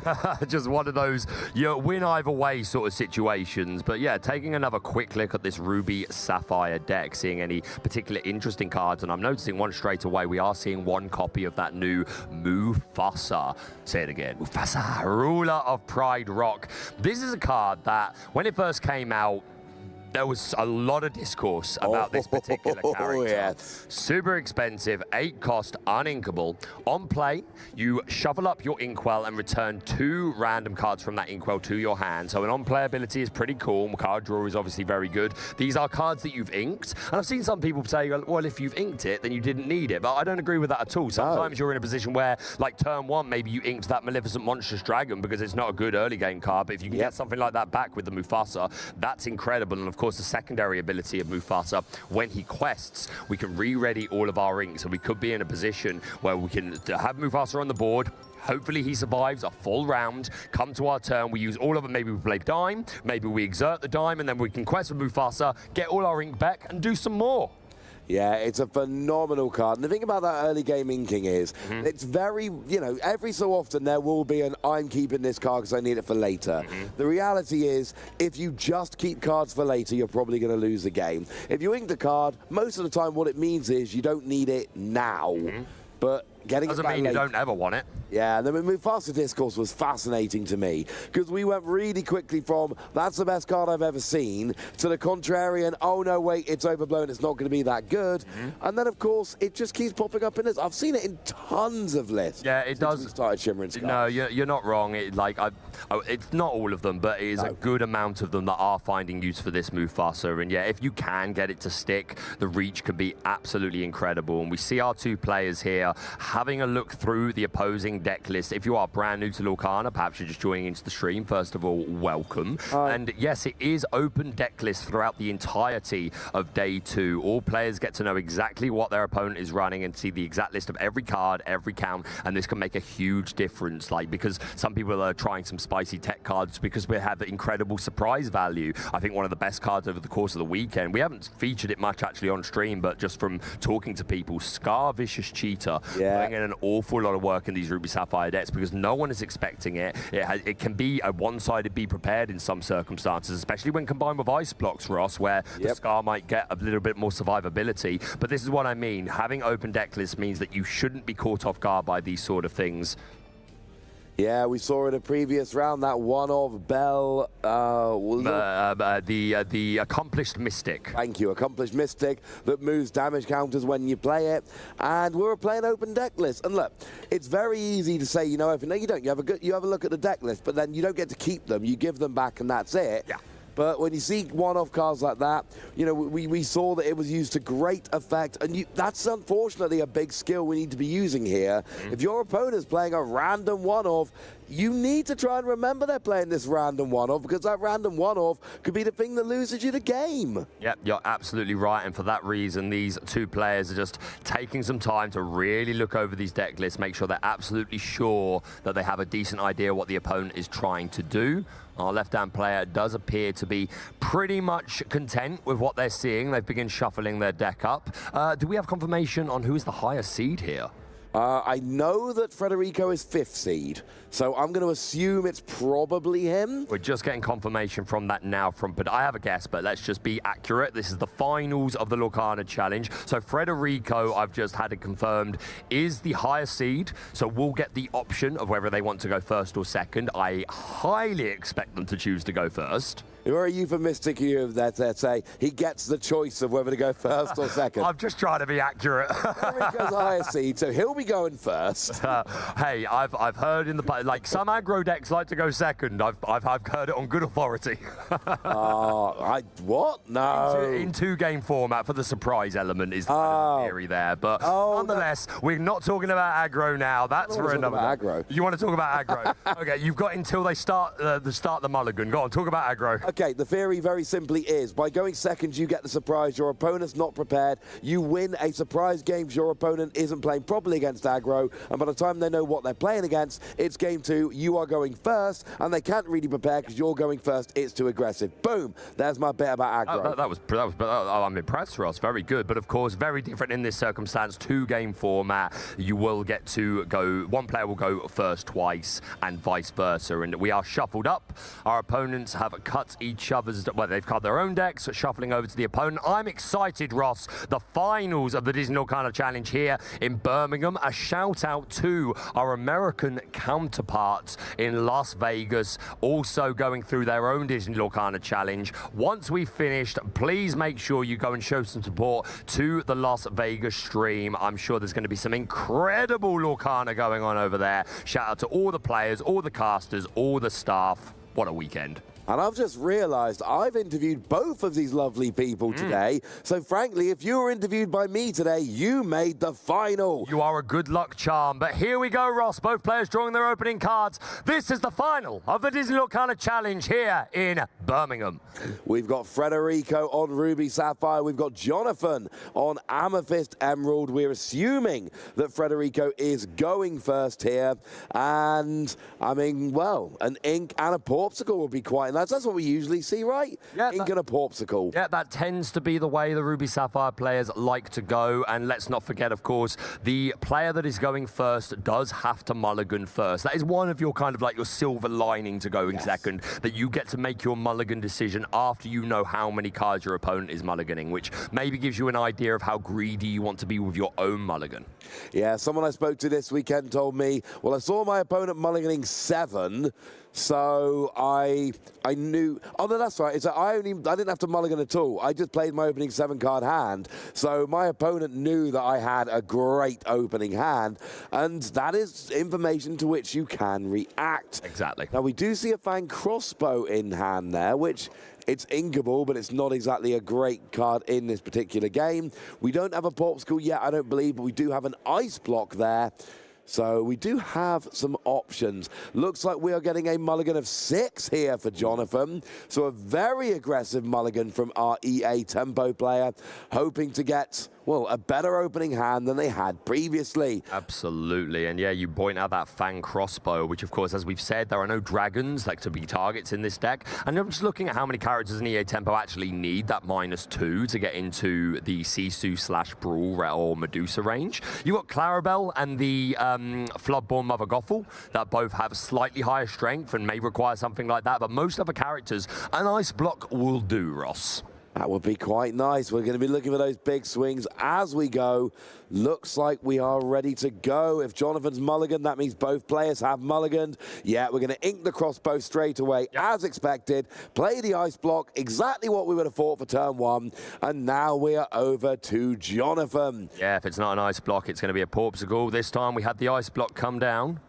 [SPEAKER 2] Just one of those you win either way sort of situations. But yeah, taking another quick look at this Ruby Sapphire deck, seeing any particular interesting cards, and I'm noticing one straight away. We are seeing one copy of that new Mufasa. Say it again. Mufasa, ruler of Pride Rock. This is a card that, when it first came out, there was a lot of discourse about this particular character.
[SPEAKER 10] Yes.
[SPEAKER 2] Super expensive, 8 cost, uninkable. On play, you shuffle up your Inkwell and return 2 random cards from that Inkwell to your hand. So an on-play ability is pretty cool. Card draw is obviously very good. These are cards that you've inked. And I've seen some people say, well, if you've inked it, then you didn't need it. But I don't agree with that at all. Sometimes you're in a position where, like turn 1, maybe you inked that Maleficent Monstrous Dragon because it's not a good early game card. But if you can get something like that back with the Mufasa, that's incredible. And of course, the secondary ability of Mufasa, when he quests, we can re-ready all of our inks, and we could be in a position where we can have Mufasa on the board. Hopefully he survives a full round. Come to our turn, we use all of it. Maybe we play Dime, maybe we exert the Dime, and then we can quest with Mufasa, get all our ink back, and do some more.
[SPEAKER 10] Yeah, it's a phenomenal card. And the thing about that early game inking is, it's very, you know, every so often there will be an I'm keeping this card because I need it for later. The reality is, if you just keep cards for later, you're probably going to lose the game. If you ink the card, most of the time what it means is you don't need it now. But getting
[SPEAKER 2] doesn't mean you don't ever want it.
[SPEAKER 10] Yeah, and the Mufasa discourse was fascinating to me because we went really quickly from that's the best card I've ever seen to the contrarian, oh no, wait, it's overblown, it's not going to be that good. And then, of course, it just keeps popping up in this. I've seen it in tons of lists.
[SPEAKER 2] Yeah, it does.
[SPEAKER 10] We started Shimmering Skies.
[SPEAKER 2] No, you're not wrong. It's not all of them, but it is a good amount of them that are finding use for this Mufasa. And yeah, if you can get it to stick, the reach can be absolutely incredible. And we see our 2 players here having a look through the opposing deck list. If you are brand new to Lorcana, perhaps you're just joining into the stream, first of all, welcome. And yes, it is open deck list throughout the entirety of day 2. All players get to know exactly what their opponent is running and see the exact list of every card, every count, and this can make a huge difference. Like, because some people are trying some spicy tech cards because we have incredible surprise value. I think one of the best cards over the course of the weekend, we haven't featured it much actually on stream, but just from talking to people, Scar Vicious Cheetah, putting in an awful lot of work in these Ruby Sapphire decks because no one is expecting it. It can be a one-sided Be Prepared in some circumstances, especially when combined with Ice Blocks, Ross, where the Scar might get a little bit more survivability. But this is what I mean. Having open deck lists means that you shouldn't be caught off guard by these sort of things.
[SPEAKER 10] Yeah, we saw in a previous round that one of Bell...
[SPEAKER 2] the Accomplished Mystic.
[SPEAKER 10] Thank you, Accomplished Mystic that moves damage counters when you play it. And we were playing open deck list. And look, it's very easy to say, you know, no, you don't. You have a look at the deck list, but then you don't get to keep them. You give them back and that's it.
[SPEAKER 2] Yeah.
[SPEAKER 10] But when you see one-off cards like that, you know, we saw that it was used to great effect, and that's unfortunately a big skill we need to be using here. If your opponent's playing a random one-off, you need to try and remember they're playing this random one-off, because that random one-off could be the thing that loses you the game.
[SPEAKER 2] Yep, you're absolutely right, and for that reason, these two players are just taking some time to really look over these deck lists, make sure they're absolutely sure that they have a decent idea what the opponent is trying to do. Our left-hand player does appear to be pretty much content with what they're seeing. They've begun shuffling their deck up. Do we have confirmation on who is the higher seed here?
[SPEAKER 10] I know that Federico is 5th seed, so I'm going to assume it's probably him.
[SPEAKER 2] We're just getting confirmation from that now, but I have a guess, but let's just be accurate. This is the finals of the Lorcana Challenge. So Federico, I've just had it confirmed, is the higher seed, so we'll get the option of whether they want to go first or second. I highly expect them to choose to go first.
[SPEAKER 10] Very euphemistic of you that say he gets the choice of whether to go first or second.
[SPEAKER 2] I'm just trying to be accurate.
[SPEAKER 10] Federico's higher seed, so he'll be going first.
[SPEAKER 2] Hey, I've heard in the like some aggro decks like to go second. I've heard it on good authority.
[SPEAKER 10] What? No.
[SPEAKER 2] In two-game format for the surprise element is the theory there. But nonetheless, we're not talking about aggro now. That's for another.
[SPEAKER 10] Aggro.
[SPEAKER 2] You want to talk about aggro? Okay, you've got until they start the mulligan. Go on, talk about aggro.
[SPEAKER 10] Okay, the theory very simply is, by going second, you get the surprise. Your opponent's not prepared. You win a surprise game because your opponent isn't playing properly against aggro, and by the time they know what they're playing against, it's game 2, you are going first, and they can't really prepare because you're going first, it's too aggressive. Boom! There's my bit about aggro.
[SPEAKER 2] I'm impressed, Ross. Very good, but of course, very different in this circumstance. 2-game format. You will get to go, one player will go first twice, and vice versa, and we are shuffled up. Our opponents have cut each other's, well, they've cut their own decks, shuffling over to the opponent. I'm excited, Ross. The finals of the Disney Lorcana Challenge here in Birmingham. A shout out to our American counterparts in Las Vegas, also going through their own Disney Lorcana Challenge. Once we've finished, please make sure you go and show some support to the Las Vegas stream. I'm sure there's going to be some incredible Lorcana going on over there. Shout out to all the players, all the casters, all the staff. What a weekend.
[SPEAKER 10] And I've just realised I've interviewed both of these lovely people today. So frankly, if you were interviewed by me today, you made the final.
[SPEAKER 2] You are a good luck charm. But here we go, Ross. Both players drawing their opening cards. This is the final of the Disney Lorcana Challenge here in Birmingham.
[SPEAKER 10] We've got Federico on Ruby Sapphire. We've got Jonathan on Amethyst Emerald. We're assuming that Federico is going first here. And, I mean, well, an ink and a popsicle would be quite nice. That's what we usually see, right?
[SPEAKER 2] Yeah,
[SPEAKER 10] ink and a popsicle.
[SPEAKER 2] Yeah, that tends to be the way the Ruby Sapphire players like to go. And let's not forget, of course, the player that is going first does have to mulligan first. That is one of your kind of like your silver lining to going second, that you get to make your mulligan decision after you know how many cards your opponent is mulliganing, which maybe gives you an idea of how greedy you want to be with your own mulligan.
[SPEAKER 10] Yeah, someone I spoke to this weekend told me, well, I saw my opponent mulliganing 7, so I knew. Oh no, that's right. It's I didn't have to mulligan at all. I just played my opening 7-card hand. So my opponent knew that I had a great opening hand, and that is information to which you can react.
[SPEAKER 2] Exactly.
[SPEAKER 10] Now we do see a Fang Crossbow in hand there, which it's inkable, but it's not exactly a great card in this particular game. We don't have a Popsicle yet, I don't believe, but we do have an Ice Block there. So we do have some options. Looks like we are getting a mulligan of 6 here for Jonathan. So a very aggressive mulligan from our EA Tempo player, hoping to get, well, a better opening hand than they had previously.
[SPEAKER 2] Absolutely, and yeah, you point out that Fang Crossbow, which of course, as we've said, there are no dragons like to be targets in this deck. And I'm just looking at how many characters in EA Tempo actually need that -2 to get into the Sisu/Brawl or Medusa range. You've got Clarabelle and the Floodborn Mother Gothel that both have slightly higher strength and may require something like that, but most other characters, an Ice Block will do, Ross.
[SPEAKER 10] That would be quite nice. We're going to be looking for those big swings as we go. Looks like we are ready to go. If Jonathan's mulligan, that means both players have mulliganed. Yeah, we're going to ink the crossbow straight away, as expected. Play the Ice Block, exactly what we would have thought for turn 1. And now we are over to Jonathan.
[SPEAKER 2] Yeah, if it's not an Ice Block, it's going to be a Popsicle. This time we had the Ice Block come down.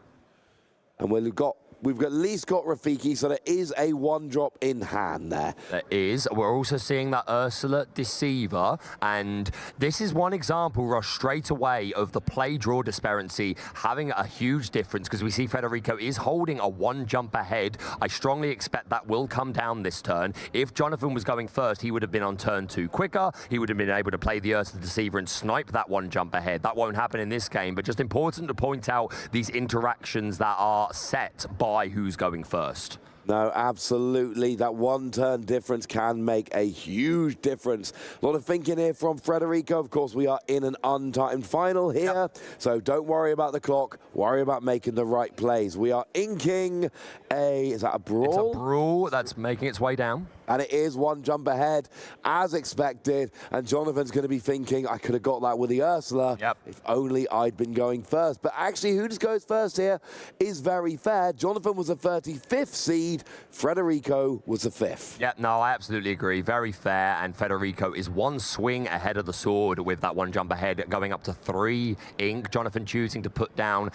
[SPEAKER 10] And we've got we've at least got Rafiki, so there is a 1-drop in hand there.
[SPEAKER 2] There is. We're also seeing that Ursula Deceiver, and this is one example, Ross, straight away of the play-draw disparity having a huge difference, because we see Federico is holding a 1 jump ahead. I strongly expect that will come down this turn. If Jonathan was going first, he would have been on turn 2 quicker. He would have been able to play the Ursula Deceiver and snipe that 1 jump ahead. That won't happen in this game, but just important to point out these interactions that are set by who's going first.
[SPEAKER 10] No, absolutely. That 1-turn difference can make a huge difference. A lot of thinking here from Federico. Of course, we are in an untimed final here, so don't worry about the clock. Worry about making the right plays. We are inking a... Is that a brawl?
[SPEAKER 2] It's a brawl that's making its way down.
[SPEAKER 10] And it is 1 jump ahead, as expected. And Jonathan's going to be thinking, I could have got that with the Ursula if only I'd been going first. But actually, who just goes first here is very fair. Jonathan was a 35th seed. Federico was the 5th.
[SPEAKER 2] Yeah, no, I absolutely agree. Very fair. And Federico is 1 swing ahead of the sword with that 1 jump ahead, going up to 3 ink. Jonathan choosing to put down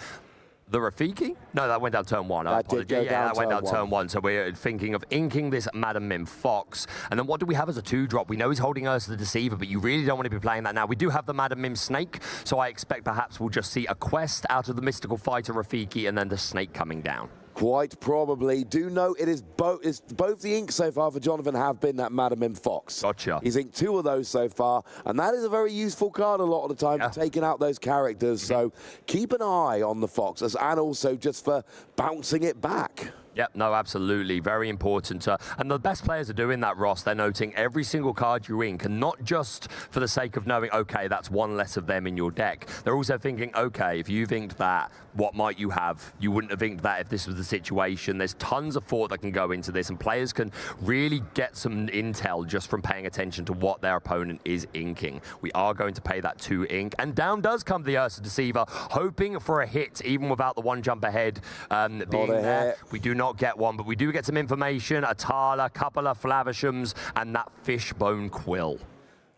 [SPEAKER 2] the Rafiki? No, that went down turn 1. I apologize. Yeah, that went down turn 1. So we're thinking of inking this Madam Mim Fox. And then what do we have as a 2-drop? We know he's holding Ursula the Deceiver, but you really don't want to be playing that now. We do have the Madam Mim Snake, so I expect perhaps we'll just see a quest out of the Mystical Fighter Rafiki and then the Snake coming down.
[SPEAKER 10] Quite probably. Do note it is both the inks so far for Jonathan have been that Madam Mim Fox.
[SPEAKER 2] Gotcha.
[SPEAKER 10] He's inked 2 of those so far, and that is a very useful card a lot of the time for taking out those characters. So keep an eye on the Foxes, and also just for bouncing it back.
[SPEAKER 2] Yep, no, absolutely. Very important. And the best players are doing that, Ross. They're noting every single card you ink, and not just for the sake of knowing, okay, that's 1 less of them in your deck. They're also thinking, okay, if you've inked that, what might you have? You wouldn't have inked that if this was the situation. There's tons of thought that can go into this, and players can really get some intel just from paying attention to what their opponent is inking. We are going to pay that 2 ink, and down does come the Ursula Deceiver, hoping for a hit, even without the 1 jump ahead being there. We do not get one, but we do get some information, a Tala, couple of Flavishams, and that Fishbone Quill.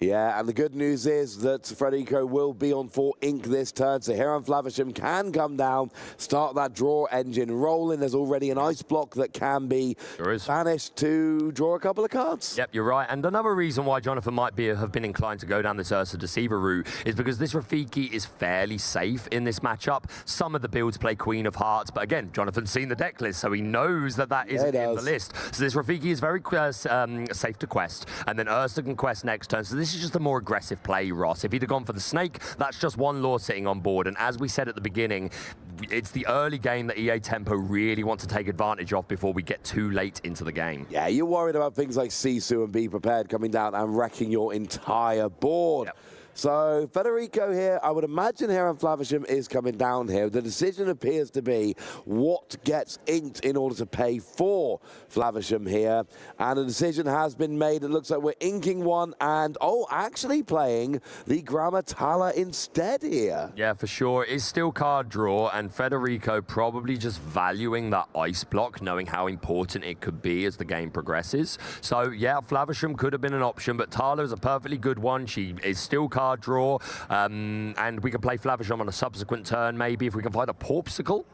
[SPEAKER 10] Yeah, and the good news is that Federico will be on 4 ink this turn, so Hiram Flavisham can come down, start that draw engine rolling. There's already an ice block that can be banished to draw a couple of cards.
[SPEAKER 2] Yep, you're right. And another reason why Jonathan might have been inclined to go down this Ursula Deceiver route is because this Rafiki is fairly safe in this matchup. Some of the builds play Queen of Hearts, but again, Jonathan's seen the deck list, so he knows that that isn't in the list. So this Rafiki is very safe to quest, and then Ursula can quest next turn. So this is just a more aggressive play, Ross. If he'd have gone for the Snake, that's just 1 lore sitting on board. And as we said at the beginning, it's the early game that EA Tempo really want to take advantage of before we get too late into the game.
[SPEAKER 10] Yeah, you're worried about things like Sisu and Be Prepared coming down and wrecking your entire board.
[SPEAKER 2] Yep.
[SPEAKER 10] So Federico here, I would imagine Hiram Flavisham is coming down here. The decision appears to be what gets inked in order to pay for Flavisham here. And a decision has been made. It looks like we're inking 1 and, actually playing the Grammatala instead here.
[SPEAKER 2] Yeah, for sure. It's still card draw, and Federico probably just valuing that ice block, knowing how important it could be as the game progresses. So, yeah, Flavisham could have been an option, but Tala is a perfectly good one. She is still card draw, and we can play Flavisham on a subsequent turn, maybe, if we can find a Porpsicle.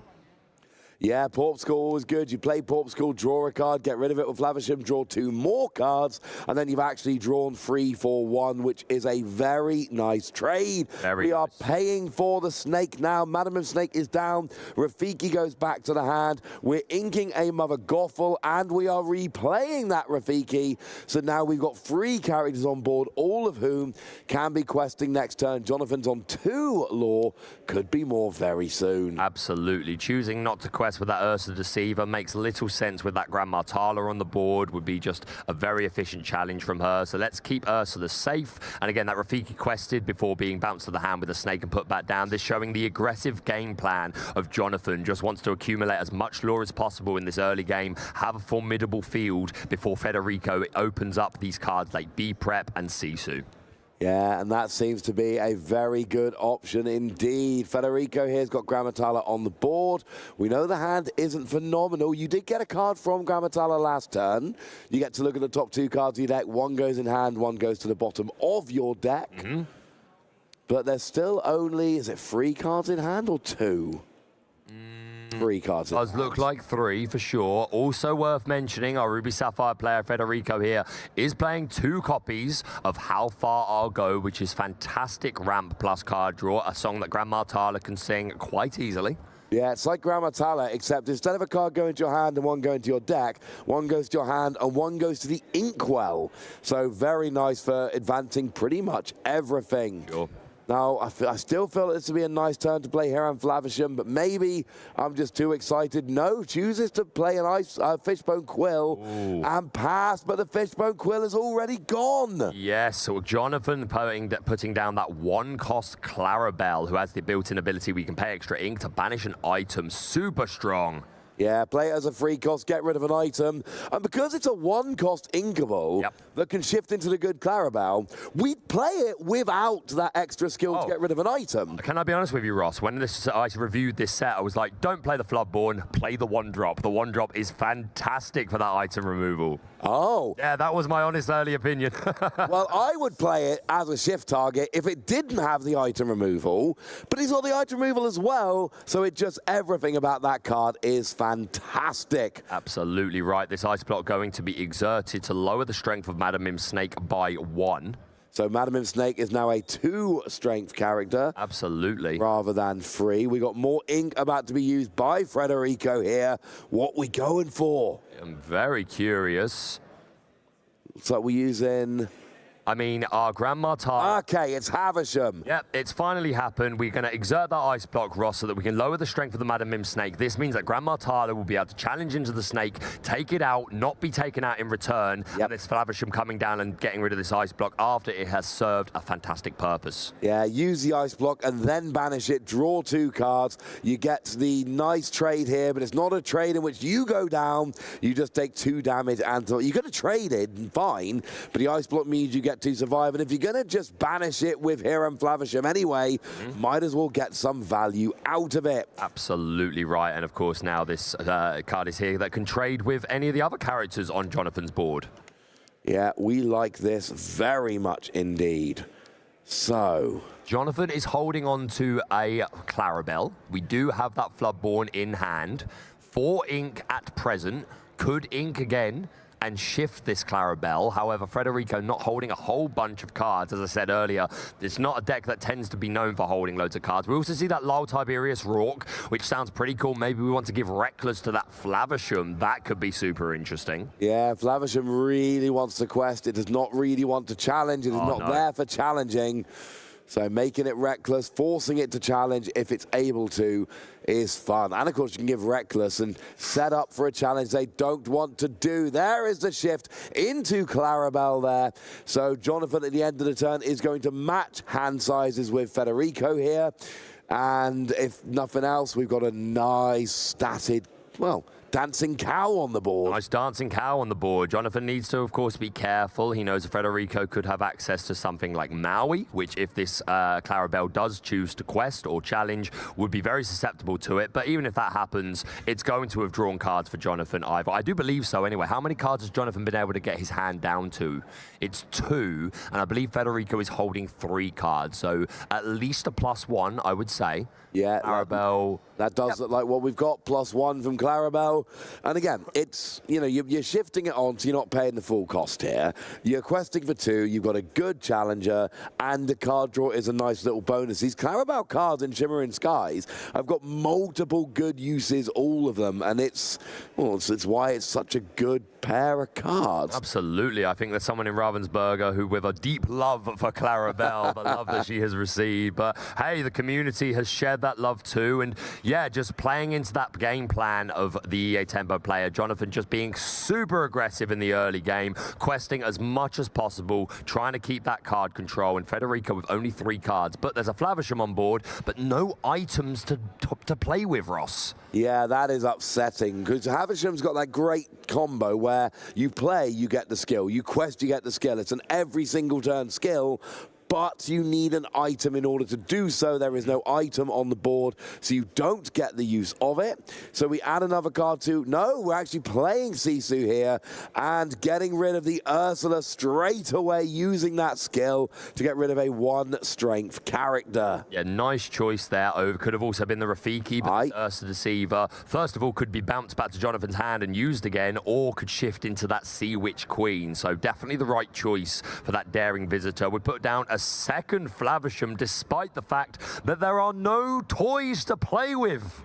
[SPEAKER 10] Yeah, Porpsicle was good. You play Porpsicle, draw a card, get rid of it with Flavisham, draw 2 more cards, and then you've actually drawn 3 for 1, which is a very nice trade. We are paying for the Snake now. Madam Mim Snake is down. Rafiki goes back to the hand. We're inking a Mother Gothel, and we are replaying that Rafiki. So now we've got 3 characters on board, all of whom can be questing next turn. Jonathan's on 2 lore. Could be more very soon.
[SPEAKER 2] Absolutely. Choosing not to quest with that Ursula Deceiver makes little sense with that Grandma Tala on the board. Would be just a very efficient challenge from her. So let's keep Ursula safe. And again, that Rafiki quested before being bounced to the hand with a Snake and put back down. This showing the aggressive game plan of Jonathan. Just wants to accumulate as much lore as possible in this early game. Have a formidable field before Federico opens up these cards like B-Prep and Sisu.
[SPEAKER 10] Yeah, and that seems to be a very good option indeed. Federico here's got Grammatala on the board. We know the hand isn't phenomenal. You did get a card from Grammatala last turn. You get to look at the top 2 cards of your deck. 1 goes in hand, 1 goes to the bottom of your deck. But there's still only, is it 3 cards in hand or 2? 3 cards.
[SPEAKER 2] Does look like 3 for sure. Also worth mentioning, our Ruby Sapphire player Federico here is playing 2 copies of How Far I'll Go, which is fantastic ramp plus card draw, a song that Grandma Thala can sing quite easily.
[SPEAKER 10] Yeah, it's like Grandma Thala, except instead of a card going to your hand and one going to your deck, one goes to your hand and one goes to the inkwell. So very nice for advancing pretty much everything.
[SPEAKER 2] Sure.
[SPEAKER 10] Now, I still feel this would be a nice turn to play Hiram Flavisham, but maybe I'm just too excited. No, chooses to play an Fishbone Quill and pass, but the Fishbone Quill is already gone.
[SPEAKER 2] Yes, so Jonathan putting down that 1-cost Clarabelle, who has the built-in ability we can pay extra ink to banish an item. Super strong.
[SPEAKER 10] Yeah, play it as a 3 cost, get rid of an item. And because it's a 1-cost inkable that can shift into the good Clarabelle, we'd play it without that extra skill to get rid of an item.
[SPEAKER 2] Can I be honest with you, Ross? When I reviewed this set, I was like, don't play the Floodborn, play the 1-drop. The 1-drop is fantastic for that item removal.
[SPEAKER 10] Oh.
[SPEAKER 2] Yeah, that was my honest early opinion.
[SPEAKER 10] Well, I would play it as a shift target if it didn't have the item removal, but it's got the item removal as well, so it just everything about that card is fantastic.
[SPEAKER 2] Absolutely right. This ice block going to be exerted to lower the strength of Madam Mim Snake by 1.
[SPEAKER 10] So Madam Mim Snake is now a 2-strength character.
[SPEAKER 2] Absolutely.
[SPEAKER 10] Rather than 3. We got more ink about to be used by Federico here. What we going for?
[SPEAKER 2] I'm very curious.
[SPEAKER 10] Looks like we're using...
[SPEAKER 2] I mean, our Grandma Thala...
[SPEAKER 10] Okay, it's Havisham.
[SPEAKER 2] Yep, it's finally happened. We're going to exert that ice block, Ross, so that we can lower the strength of the Madam Mim Snake. This means that Grandma Thala will be able to challenge into the snake, take it out, not be taken out in return, and it's Flavisham coming down and getting rid of this ice block after it has served a fantastic purpose.
[SPEAKER 10] Yeah, use the ice block and then banish it, draw 2 cards. You get the nice trade here, but it's not a trade in which you go down, you just take 2 damage, and you're going to trade it, fine, but the ice block means you get to survive, and if you're going to just banish it with Hiram Flavisham anyway, might as well get some value out of it.
[SPEAKER 2] Absolutely right, and of course now this card is here that can trade with any of the other characters on Jonathan's board.
[SPEAKER 10] Yeah, we like this very much indeed. So...
[SPEAKER 2] Jonathan is holding on to a Clarabelle. We do have that Floodborn in hand. 4 ink at present. Could ink again and shift this Clarabelle. However, Federico not holding a whole bunch of cards. As I said earlier, it's not a deck that tends to be known for holding loads of cards. We also see that Lyle Tiberius Rourke, which sounds pretty cool. Maybe we want to give Reckless to that Flavisham. That could be super interesting.
[SPEAKER 10] Yeah, Flavisham really wants to quest. It does not really want to challenge. It is not there for challenging. So making it Reckless, forcing it to challenge if it's able to, is fun. And of course you can give Reckless and set up for a challenge they don't want to do. There is the shift into Clarabelle there. So Jonathan at the end of the turn is going to match hand sizes with Federico here. And if nothing else, we've got a nice statted, well, dancing cow on the board.
[SPEAKER 2] Nice dancing cow on the board. Jonathan needs to, of course, be careful. He knows Federico could have access to something like Maui, which if this Clarabelle does choose to quest or challenge, would be very susceptible to it. But even if that happens, it's going to have drawn cards for Jonathan either. I do believe so anyway. How many cards has Jonathan been able to get his hand down to? It's 2, and I believe Federico is holding 3 cards. So at least a +1, I would say.
[SPEAKER 10] Yeah,
[SPEAKER 2] Clarabelle.
[SPEAKER 10] That does look like what we've got, +1 from Clarabelle. And again, it's, you know, you're shifting it on, so you're not paying the full cost here. You're questing for 2, you've got a good challenger, and the card draw is a nice little bonus. These Clarabelle cards in Shimmering Skies have got multiple good uses, all of them, and it's why it's such a good pair of cards.
[SPEAKER 2] Absolutely. I think there's someone in Ravensburger who, with a deep love for Clarabelle, the love that she has received. But hey, the community has shared that love too. And yeah, just playing into that game plan of the EA Tempo player, Jonathan just being super aggressive in the early game, questing as much as possible, trying to keep that card control. And Federico with only 3 cards. But there's a Flavisham on board, but no items to play with, Ross.
[SPEAKER 10] Yeah, that is upsetting, because Havisham's got that great combo where you play, you get the skill. You quest, you get the skill. It's an every single turn skill. but you need an item in order to do so. There is no item on the board, so you don't get the use of it. So we add another card to, no, we're actually playing Sisu here and getting rid of the Ursula straight away, using that skill to get rid of a 1 strength character.
[SPEAKER 2] Yeah, nice choice there. Could have also been the Rafiki, but Ursa Deceiver, first of all, could be bounced back to Jonathan's hand and used again, or could shift into that Sea Witch Queen. So definitely the right choice for that daring visitor. We put down a second Flavisham, despite the fact that there are no toys to play with.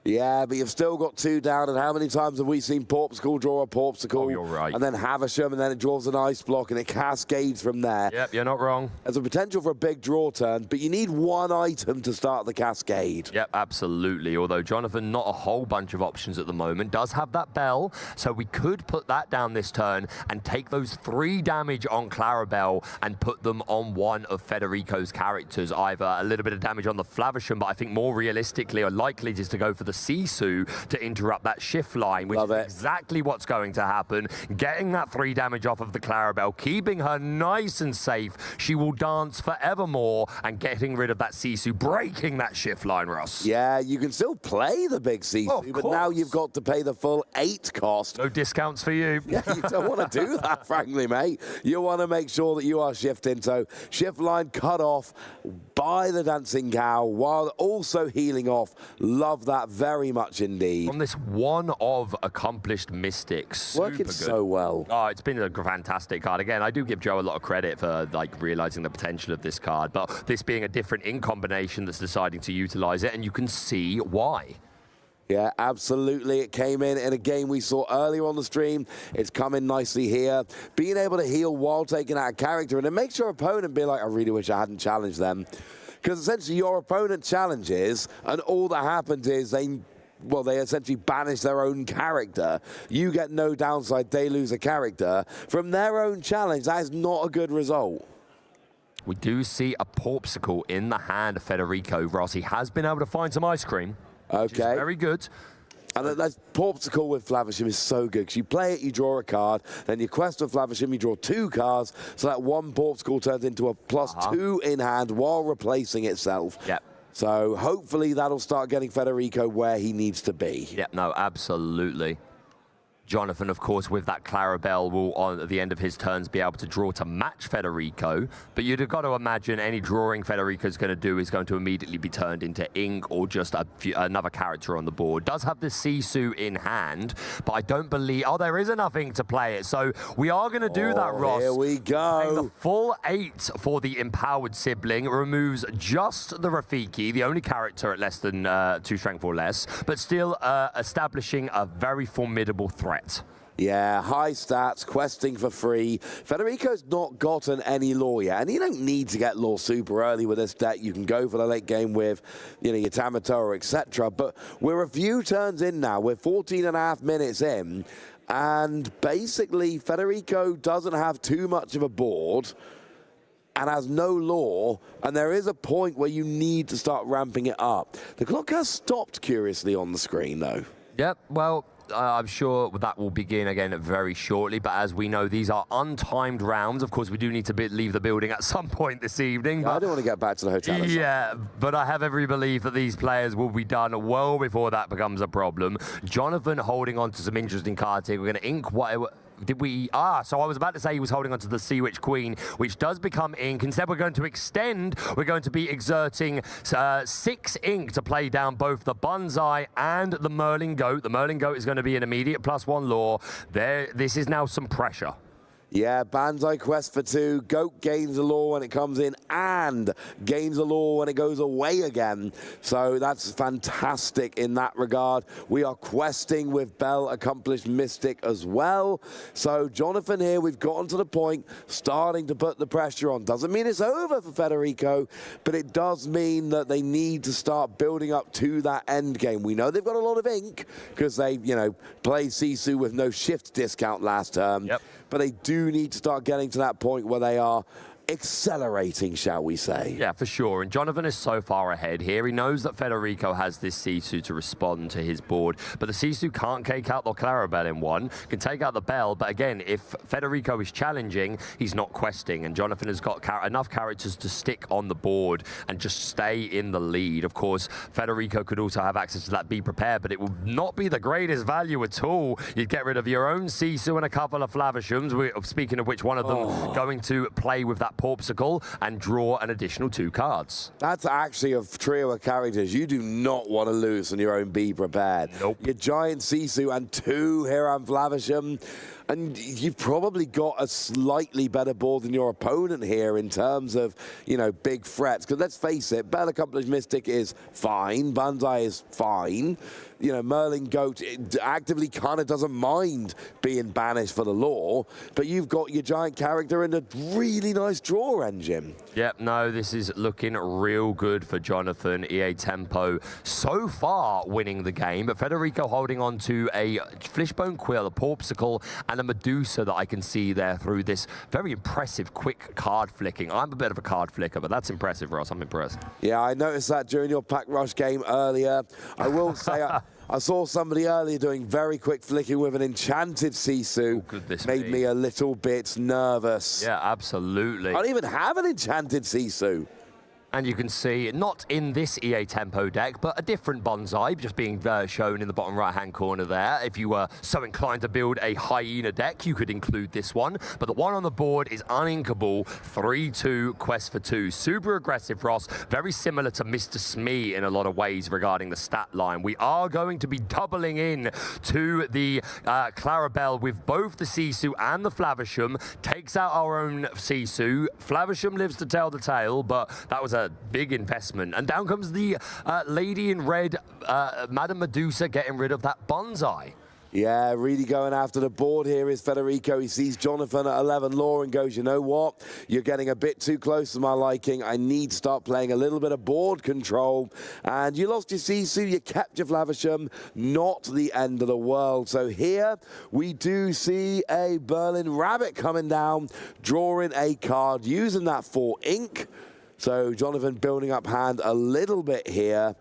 [SPEAKER 10] Yeah, but you've still got 2 down, and how many times have we seen Porpsicle draw a Porpsicle?
[SPEAKER 2] Oh, you're right.
[SPEAKER 10] And then Havisham, and then it draws an Ice Block, and it cascades from there.
[SPEAKER 2] Yep, you're not wrong.
[SPEAKER 10] There's a potential for a big draw turn, but you need 1 item to start the cascade.
[SPEAKER 2] Yep, absolutely. Although Jonathan, not a whole bunch of options at the moment, does have that bell, so we could put that down this turn and take those 3 damage on Clarabelle and put them on one of Federico's characters. Either a little bit of damage on the Flavisham, but I think more realistically or likely just to go for the Sisu to interrupt that shift line, which is exactly what's going to happen. Getting that 3 damage off of the Clarabelle, keeping her nice and safe. She will dance forevermore, and getting rid of that Sisu, breaking that shift line, Ross.
[SPEAKER 10] Yeah, you can still play the big Sisu, but now you've got to pay the full 8 cost.
[SPEAKER 2] No discounts for you.
[SPEAKER 10] Yeah, you don't want to do that, frankly, mate. You want to make sure that you are shifting. So shift line cut off by the Dancing Cow while also healing off. Love that very much indeed.
[SPEAKER 2] From this one of accomplished mystics.
[SPEAKER 10] Working so well.
[SPEAKER 2] Oh, it's been a fantastic card. Again, I do give Joe a lot of credit for realizing the potential of this card, but this being a different in combination that's deciding to utilize it, and you can see why.
[SPEAKER 10] Yeah, absolutely. It came in a game we saw earlier on the stream. It's coming nicely here. Being able to heal while taking out a character, and it makes your opponent be like, I really wish I hadn't challenged them. Because essentially your opponent challenges, and all that happens is they essentially banish their own character. You get no downside, they lose a character. From their own challenge, that is not a good result.
[SPEAKER 2] We do see a Porpsicle in the hand of Federico. Ross, he has been able to find some ice cream.
[SPEAKER 10] Okay.
[SPEAKER 2] Very good.
[SPEAKER 10] And that Porpsicle with Flavisham is so good, because you play it, you draw a card, then you quest with Flavisham, you draw 2 cards, so that 1 Porpsicle turns into a +2 in hand while replacing itself.
[SPEAKER 2] Yep.
[SPEAKER 10] So hopefully that'll start getting Federico where he needs to be.
[SPEAKER 2] Yep, no, absolutely. Jonathan, of course, with that Clarabelle, will, at the end of his turns, be able to draw to match Federico. But you'd have got to imagine any drawing Federico's going to do is going to immediately be turned into ink or just another character on the board. Does have the Sisu in hand, but I don't believe... Oh, there is enough ink to play it. So we are going to do that, Ross.
[SPEAKER 10] Here we go.
[SPEAKER 2] The full 8 for the empowered sibling removes just the Rafiki, the only character at less than 2 strength or less, but still establishing a very formidable threat.
[SPEAKER 10] Yeah, high stats, questing for free. Federico's not gotten any lore yet, and you don't need to get lore super early with this deck. You can go for the late game with, your Tamatoa, etc. But we're a few turns in now. We're 14.5 minutes in, and basically Federico doesn't have too much of a board and has no lore, and there is a point where you need to start ramping it up. The clock has stopped, curiously, on the screen, though.
[SPEAKER 2] Yep, well... I'm sure that will begin again very shortly, but as we know, these are untimed rounds. Of course, we do need to leave the building at some point this evening.
[SPEAKER 10] Yeah, but I don't want to get back to the hotel.
[SPEAKER 2] Yeah, but I have every belief that these players will be done well before that becomes a problem. Jonathan holding on to some interesting cards here. We're going to ink whatever... So I was about to say he was holding on to the Sea Witch Queen, which does become ink. Instead, we're going to extend. We're going to be exerting 6 ink to play down both the Bonsai and the Merlin Goat. The Merlin Goat is going to be an immediate +1 lore. This is now some pressure.
[SPEAKER 10] Yeah, Banzai quest for 2. Goat gains a lore when it comes in and gains a lore when it goes away again. So that's fantastic in that regard. We are questing with Bell Accomplished Mystic as well. So Jonathan here, we've gotten to the point starting to put the pressure on. Doesn't mean it's over for Federico, but it does mean that they need to start building up to that end game. We know they've got a lot of ink because they, played Sisu with no shift discount last term.
[SPEAKER 2] Yep.
[SPEAKER 10] But they do need to start getting to that point where they are accelerating, shall we say.
[SPEAKER 2] Yeah, for sure. And Jonathan is so far ahead here. He knows that Federico has this Sisu to respond to his board, but the Sisu can't take out the Clarabelle in one, can take out the Bell, but again, if Federico is challenging, he's not questing, and Jonathan has got enough characters to stick on the board and just stay in the lead. Of course, Federico could also have access to that Be Prepared, but it would not be the greatest value at all. You'd get rid of your own Sisu and a couple of Flavishams, speaking of which one of them going to play with that Porpsicle and draw an additional 2 cards.
[SPEAKER 10] That's actually a trio of characters you do not want to lose on your own Be Prepared.
[SPEAKER 2] Nope.
[SPEAKER 10] Your giant Sisu and 2 Hiram Flavisham. And you've probably got a slightly better board than your opponent here in terms of, you know, big threats. Because let's face it, Bell Accomplished Mystic is fine. Banzai is fine. You know, Merlin Goat actively kind of doesn't mind being banished for the law. But you've got your giant character and a really nice draw engine.
[SPEAKER 2] Yep, no, this is looking real good for Jonathan. EA Tempo so far winning the game, but Federico holding on to a Flishbone Quill, a Porpsicle, and a Medusa that I can see there through this very impressive quick card flicking. I'm a bit of a card flicker, but that's impressive, Ross. I'm impressed.
[SPEAKER 10] Yeah, I noticed that during your Pack Rush game earlier. I will say I saw somebody earlier doing very quick flicking with an enchanted Sisu. Made me a little bit nervous.
[SPEAKER 2] Yeah, absolutely.
[SPEAKER 10] I don't even have an enchanted Sisu.
[SPEAKER 2] And you can see, not in this EA Tempo deck, but a different Bonsai just being shown in the bottom right-hand corner there. If you were so inclined to build a Hyena deck, you could include this one. But the one on the board is uninkable, 3-2, Quest for 2. Super aggressive, Ross. Very similar to Mr. Smee in a lot of ways regarding the stat line. We are going to be doubling in to the Clarabelle with both the Sisu and the Flavisham. Takes out our own Sisu. Flavisham lives to tell the tale, but that was a big investment. And down comes the lady in red, Madame Medusa, getting rid of that Bonsai.
[SPEAKER 10] Yeah, really going after the board here is Federico. He sees Jonathan at 11 law and goes, you know what? You're getting a bit too close to my liking. I need to start playing a little bit of board control. And you lost your Sisu, you kept your Flavisham. Not the end of the world. So here we do see a Berlin Rabbit coming down, drawing a card, using that for ink. So Jonathan building up hand a little bit here.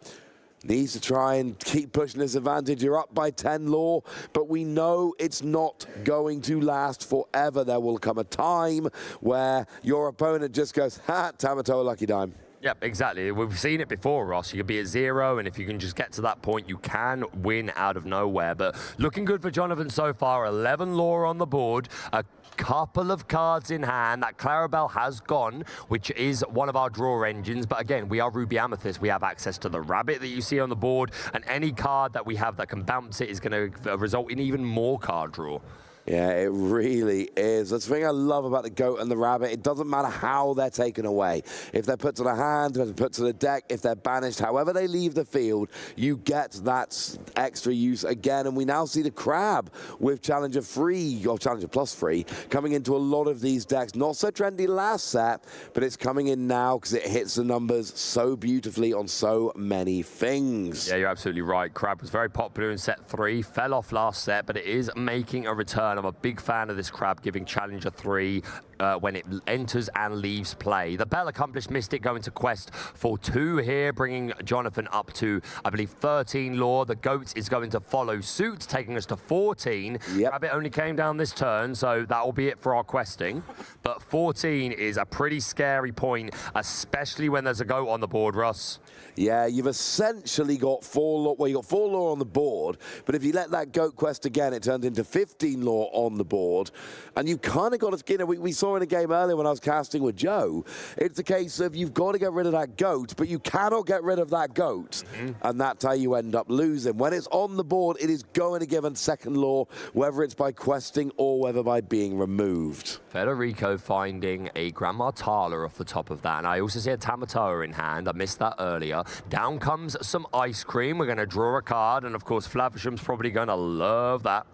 [SPEAKER 10] Needs to try and keep pushing this advantage. You're up by 10 law, but we know it's not going to last forever. There will come a time where your opponent just goes, ha, Tamato, lucky dime.
[SPEAKER 2] Yep, exactly. We've seen it before, Ross. You could be at 0, and if you can just get to that point, you can win out of nowhere. But looking good for Jonathan so far. 11 law on the board. A couple of cards in hand. That Clarabelle has gone, which is one of our draw engines. But again, we are Ruby Amethyst. We have access to the Rabbit that you see on the board, and any card that we have that can bounce it is going to result in even more card draw.
[SPEAKER 10] Yeah, it really is. That's the thing I love about the Goat and the Rabbit. It doesn't matter how they're taken away. If they're put to the hand, if they're put to the deck, if they're banished, however they leave the field, you get that extra use again. And we now see the Crab with Challenger free, or Challenger plus free, coming into a lot of these decks. Not so trendy last set, but it's coming in now because it hits the numbers so beautifully on so many things.
[SPEAKER 2] Yeah, you're absolutely right. Crab was very popular in set 3, fell off last set, but it is making a return. I'm a big fan of this Crab giving Challenger 3 when it enters and leaves play. The Bell Accomplished Mystic going to Quest for 2 here, bringing Jonathan up to, I believe, 13 law. The Goat is going to follow suit, taking us to 14.
[SPEAKER 10] Yep.
[SPEAKER 2] Rabbit only came down this turn, so that will be it for our questing. But 14 is a pretty scary point, especially when there's a Goat on the board, Russ.
[SPEAKER 10] Yeah, you've essentially got 4 law. Well, you got 4 law on the board, but if you let that Goat quest again, it turns into 15 law on the board. And you kind of got to, you know, we saw in a game earlier when I was casting with Joe, it's a case of you've got to get rid of that Goat, but you cannot get rid of that Goat. And that's how you end up losing. When it's on the board, it is going to give a second law, whether it's by questing or whether by being removed.
[SPEAKER 2] Federico finding a Grandma Tala off the top of that. And I also see a Tamatoa in hand. I missed that earlier. Down comes some ice cream. We're going to draw a card. And, of course, Flavisham's probably going to love that.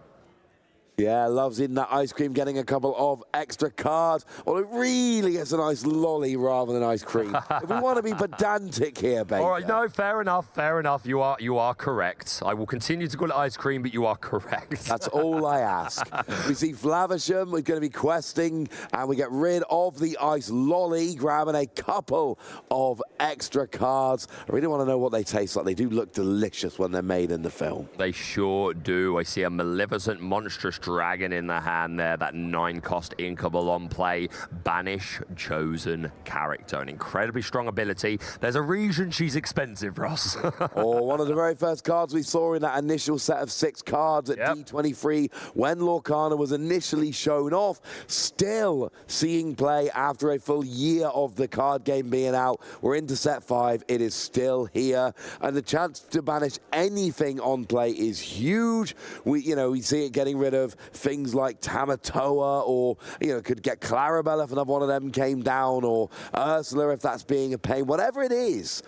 [SPEAKER 10] Yeah, loves eating that ice cream, getting a couple of extra cards. Well, it really is a nice lolly rather than ice cream. If we want to be pedantic here, baby.
[SPEAKER 2] All right, no, fair enough, fair enough. You are correct. I will continue to call it ice cream, but you are correct.
[SPEAKER 10] That's all I ask. We see Flavisham, we're going to be questing, and we get rid of the ice lolly, grabbing a couple of extra cards. I really want to know what they taste like. They do look delicious when they're made in the film.
[SPEAKER 2] They sure do. I see a Maleficent Monstrous Dragon in the hand there, that 9-cost inkable on play. Banish chosen character, an incredibly strong ability. There's a reason she's expensive, Ross.
[SPEAKER 10] Or one of the very first cards we saw in that initial set of 6 cards at D23 when Lorcana was initially shown off. Still seeing play after a full year of the card game being out. We're into set 5. It is still here, and the chance to banish anything on play is huge. We see it getting rid of things like Tamatoa, or could get Clarabelle if another one of them came down, or Ursula if that's being a pain. Whatever it is,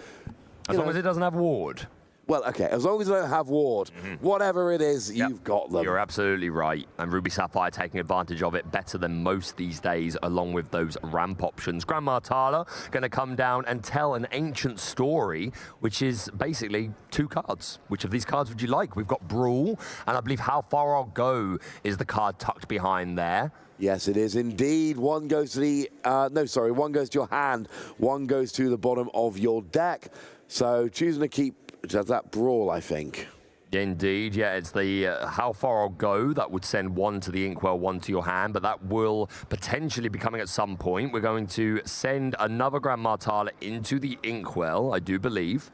[SPEAKER 2] as long as it doesn't have ward.
[SPEAKER 10] Well, okay, as long as they don't have ward, whatever it is, you've got them.
[SPEAKER 2] You're absolutely right. And Ruby Sapphire taking advantage of it better than most these days, along with those ramp options. Grandma Tala going to come down and tell an ancient story, which is basically 2 cards. Which of these cards would you like? We've got Brawl, and I believe How Far I'll Go is the card tucked behind there.
[SPEAKER 10] Yes, it is indeed. One goes to the, one goes to your hand, one goes to the bottom of your deck. So choosing to keep that Brawl, I think.
[SPEAKER 2] Indeed, yeah, it's the How Far I'll Go that would send 1 to the Inkwell, 1 to your hand, but that will potentially be coming at some point. We're going to send another Grandma Tala into the Inkwell, I do believe.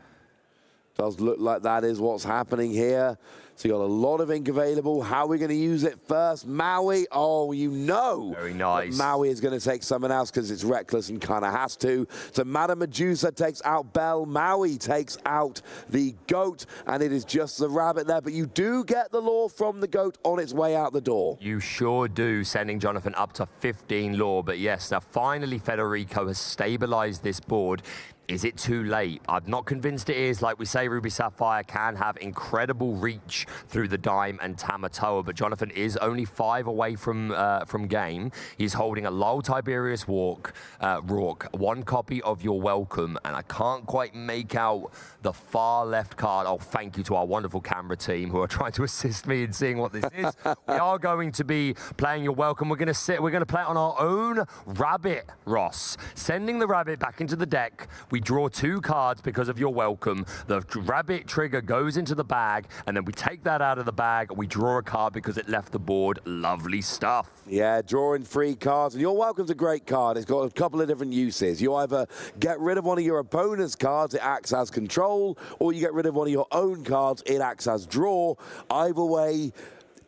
[SPEAKER 10] Does look like that is what's happening here. So you got a lot of ink available. How are we going to use it first? Maui,
[SPEAKER 2] very nice.
[SPEAKER 10] Maui is going to take someone else because it's reckless and kind of has to. So Madame Medusa takes out Belle. Maui takes out the goat, and it is just the rabbit there. But you do get the lore from the goat on its way out the door.
[SPEAKER 2] You sure do, sending Jonathan up to 15 lore. But yes, now finally Federico has stabilized this board. Is it too late? I'm not convinced it is. Like we say, Ruby Sapphire can have incredible reach through the Dime and Tamatoa, but Jonathan is only 5 away from game. He's holding a Lowell Tiberius Rourke, 1 copy of Your Welcome, and I can't quite make out the far left card. Oh, thank you to our wonderful camera team who are trying to assist me in seeing what this is. We are going to be playing Your Welcome. We're going to play it on our own rabbit, Ross. Sending the rabbit back into the deck. We draw 2 cards because of Your Welcome. The rabbit trigger goes into the bag, and then we take that out of the bag. We draw a card because it left the board. Lovely stuff.
[SPEAKER 10] Yeah, drawing 3 cards. And Your Welcome's a great card. It's got a couple of different uses. You either get rid of one of your opponent's cards, it acts as control, or you get rid of one of your own cards, it acts as draw. Either way,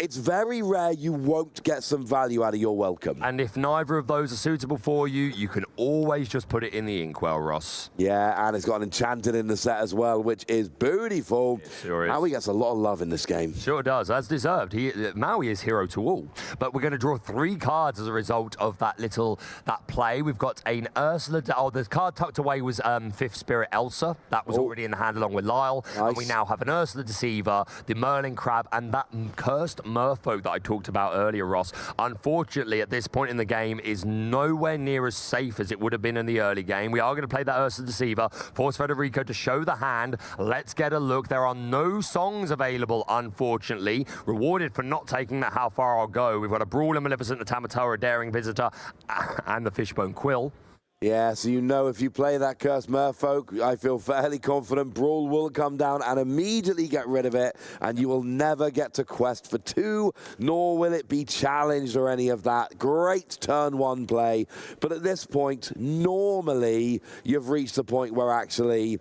[SPEAKER 10] it's very rare you won't get some value out of Your Welcome.
[SPEAKER 2] And if neither of those are suitable for you, you can always just put it in the Inkwell, Ross.
[SPEAKER 10] Yeah, and it's got an Enchanted in the set as well, which is beautiful.
[SPEAKER 2] It sure is.
[SPEAKER 10] Maui gets a lot of love in this game.
[SPEAKER 2] Sure does, as deserved. Maui is hero to all. But we're going to draw 3 cards as a result of that play. We've got an Ursula. Oh, the card tucked away was 5th Spirit Elsa. That was already in the hand along with Lyle. Nice. And we now have an Ursula Deceiver, the Merlin Crab, and that cursed Merfolk that I talked about earlier, Ross. Unfortunately, at this point in the game, is nowhere near as safe as it would have been in the early game. We are going to play that Ursula Deceiver, force Federico to show the hand. Let's get a look. There are no songs available, unfortunately. Rewarded for not taking that How Far I'll Go. We've got a Brawler, Maleficent, a Tamatoa, a Daring Visitor, and the Fishbone Quill.
[SPEAKER 10] Yeah, so if you play that Cursed Merfolk, I feel fairly confident Brawl will come down and immediately get rid of it, and you will never get to quest for 2, nor will it be challenged or any of that. Great turn 1 play, but at this point, normally, you've reached the point where actually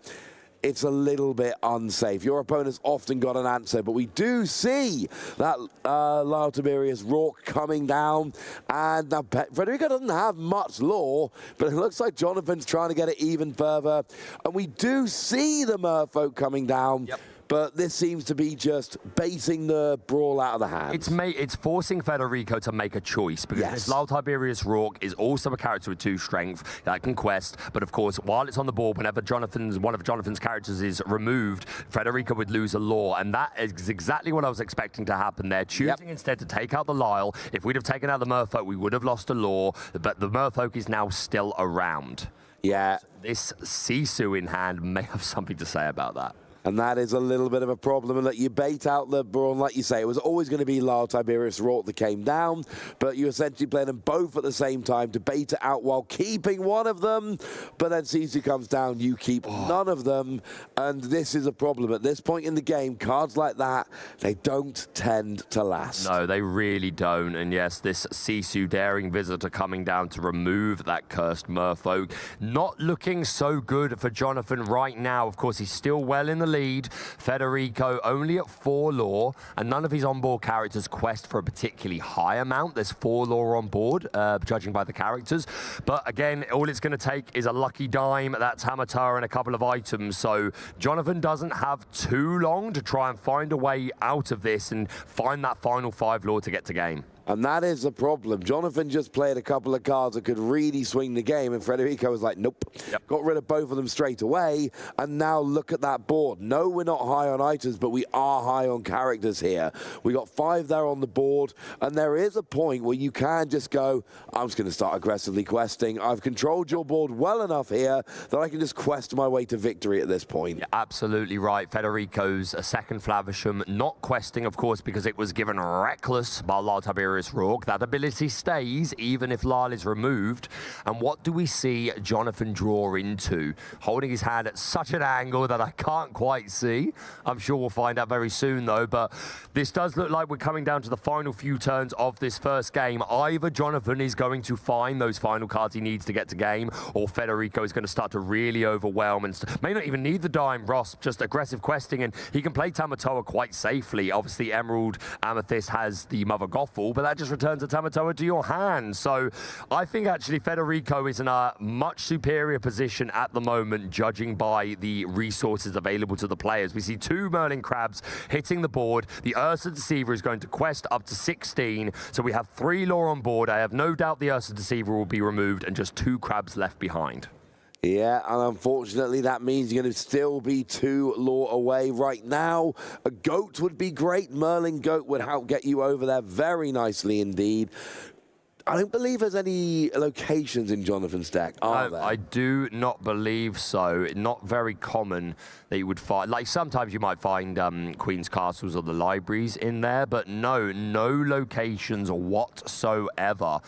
[SPEAKER 10] it's a little bit unsafe. Your opponent's often got an answer, but we do see that Lyle Tiberius Rourke coming down, and now Federico doesn't have much lore, but it looks like Jonathan's trying to get it even further, and we do see the Merfolk coming down. Yep. but this seems to be just baiting the brawl out of the hands.
[SPEAKER 2] It's forcing Federico to make a choice, because this Lyle Tiberius Rourke is also a character with 2 strength that can quest, but of course, while it's on the board, whenever one of Jonathan's characters is removed, Federico would lose a law, and that is exactly what I was expecting to happen there. Choosing instead to take out the Lyle. If we'd have taken out the Merfolk, we would have lost a law, but the Merfolk is now still around.
[SPEAKER 10] Yeah.
[SPEAKER 2] This Sisu in hand may have something to say about that.
[SPEAKER 10] And that is a little bit of a problem, and that you bait out the brawn, like you say. It was always going to be Lyle Tiberius Rourke that came down, but you essentially play them both at the same time to bait it out while keeping one of them. But then Sisu comes down, you keep none of them, and this is a problem. At this point in the game, cards like that, they don't tend to last.
[SPEAKER 2] No, they really don't. And yes, this Sisu Daring Visitor coming down to remove that cursed Merfolk. Not looking so good for Jonathan right now. Of course, he's still well in the lead. Federico only at 4 lore, and none of his onboard characters quest for a particularly high amount. There's 4 lore on board, judging by the characters. But again, all it's going to take is a lucky dime. That's Hamatar and a couple of items. So Jonathan doesn't have too long to try and find a way out of this and find that final 5 lore to get to game.
[SPEAKER 10] And that is the problem. Jonathan just played a couple of cards that could really swing the game, and Federico was like, nope. Got rid of both of them straight away, and now look at that board. No, we're not high on items, but we are high on characters here. We got 5 there on the board, and there is a point where you can just go, I'm just going to start aggressively questing. I've controlled your board well enough here that I can just quest my way to victory at this point.
[SPEAKER 2] Yeah, absolutely right. Federico's a second Flavisham, not questing, of course, because it was given reckless by Lyle Tiberius Rourke. That ability stays even if Lyle is removed. And what do we see Jonathan draw into? Holding his hand at such an angle that I can't quite see. I'm sure we'll find out very soon though, but this does look like we're coming down to the final few turns of this first game. Either Jonathan is going to find those final cards he needs to get to game, or Federico is going to start to really overwhelm and may not even need the dime. Ross, just aggressive questing, and he can play Tamatoa quite safely. Obviously, Emerald Amethyst has the Mother Gothel, but that just returns a Tamatoa to your hand. So I think actually Federico is in a much superior position at the moment, judging by the resources available to the players. We see 2 Merlin Crabs hitting the board. The Ursa Deceiver is going to quest up to 16. So we have 3 lore on board. I have no doubt the Ursa Deceiver will be removed and just 2 crabs left behind.
[SPEAKER 10] Yeah, and unfortunately that means you're going to still be 2 lore away right now. A goat would be great. Merlin Goat would help get you over there very nicely indeed. I don't believe there's any locations in Jonathan's deck, are there?
[SPEAKER 2] I do not believe so. Not very common that you would find. Like, sometimes you might find Queen's Castles or the libraries in there, but no locations whatsoever.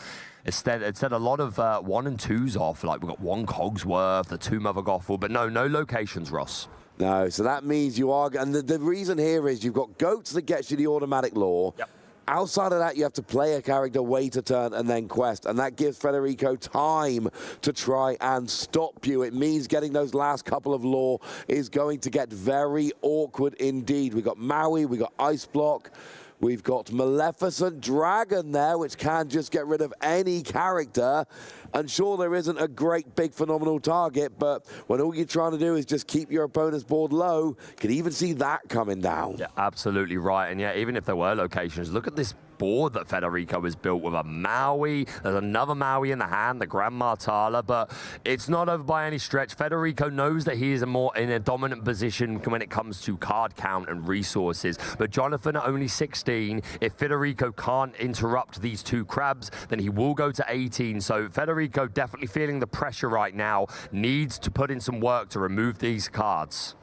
[SPEAKER 2] Instead, a lot of 1 and 2s off. Like, we've got 1 Cogsworth, the 2 Mother Gothel, but no locations, Ross.
[SPEAKER 10] No, so that means you are... And the reason here is you've got goats that gets you the automatic lore.
[SPEAKER 2] Yep.
[SPEAKER 10] Outside of that, you have to play a character, wait a turn, and then quest. And that gives Federico time to try and stop you. It means getting those last couple of lore is going to get very awkward indeed. We've got Maui, we've got Ice Block. We've got Maleficent Dragon there, which can just get rid of any character. And sure, there isn't a great, big, phenomenal target, but when all you're trying to do is just keep your opponent's board low, you can even see that coming down.
[SPEAKER 2] Yeah, absolutely right. And yeah, even if there were locations, look at this board that Federico has built with a Maui. There's another Maui in the hand, the Grand Martala, but it's not over by any stretch. Federico knows that he is in a dominant position when it comes to card count and resources, but Jonathan at only 16. If Federico can't interrupt these 2 crabs, then he will go to 18. So Federico definitely feeling the pressure right now, needs to put in some work to remove these cards.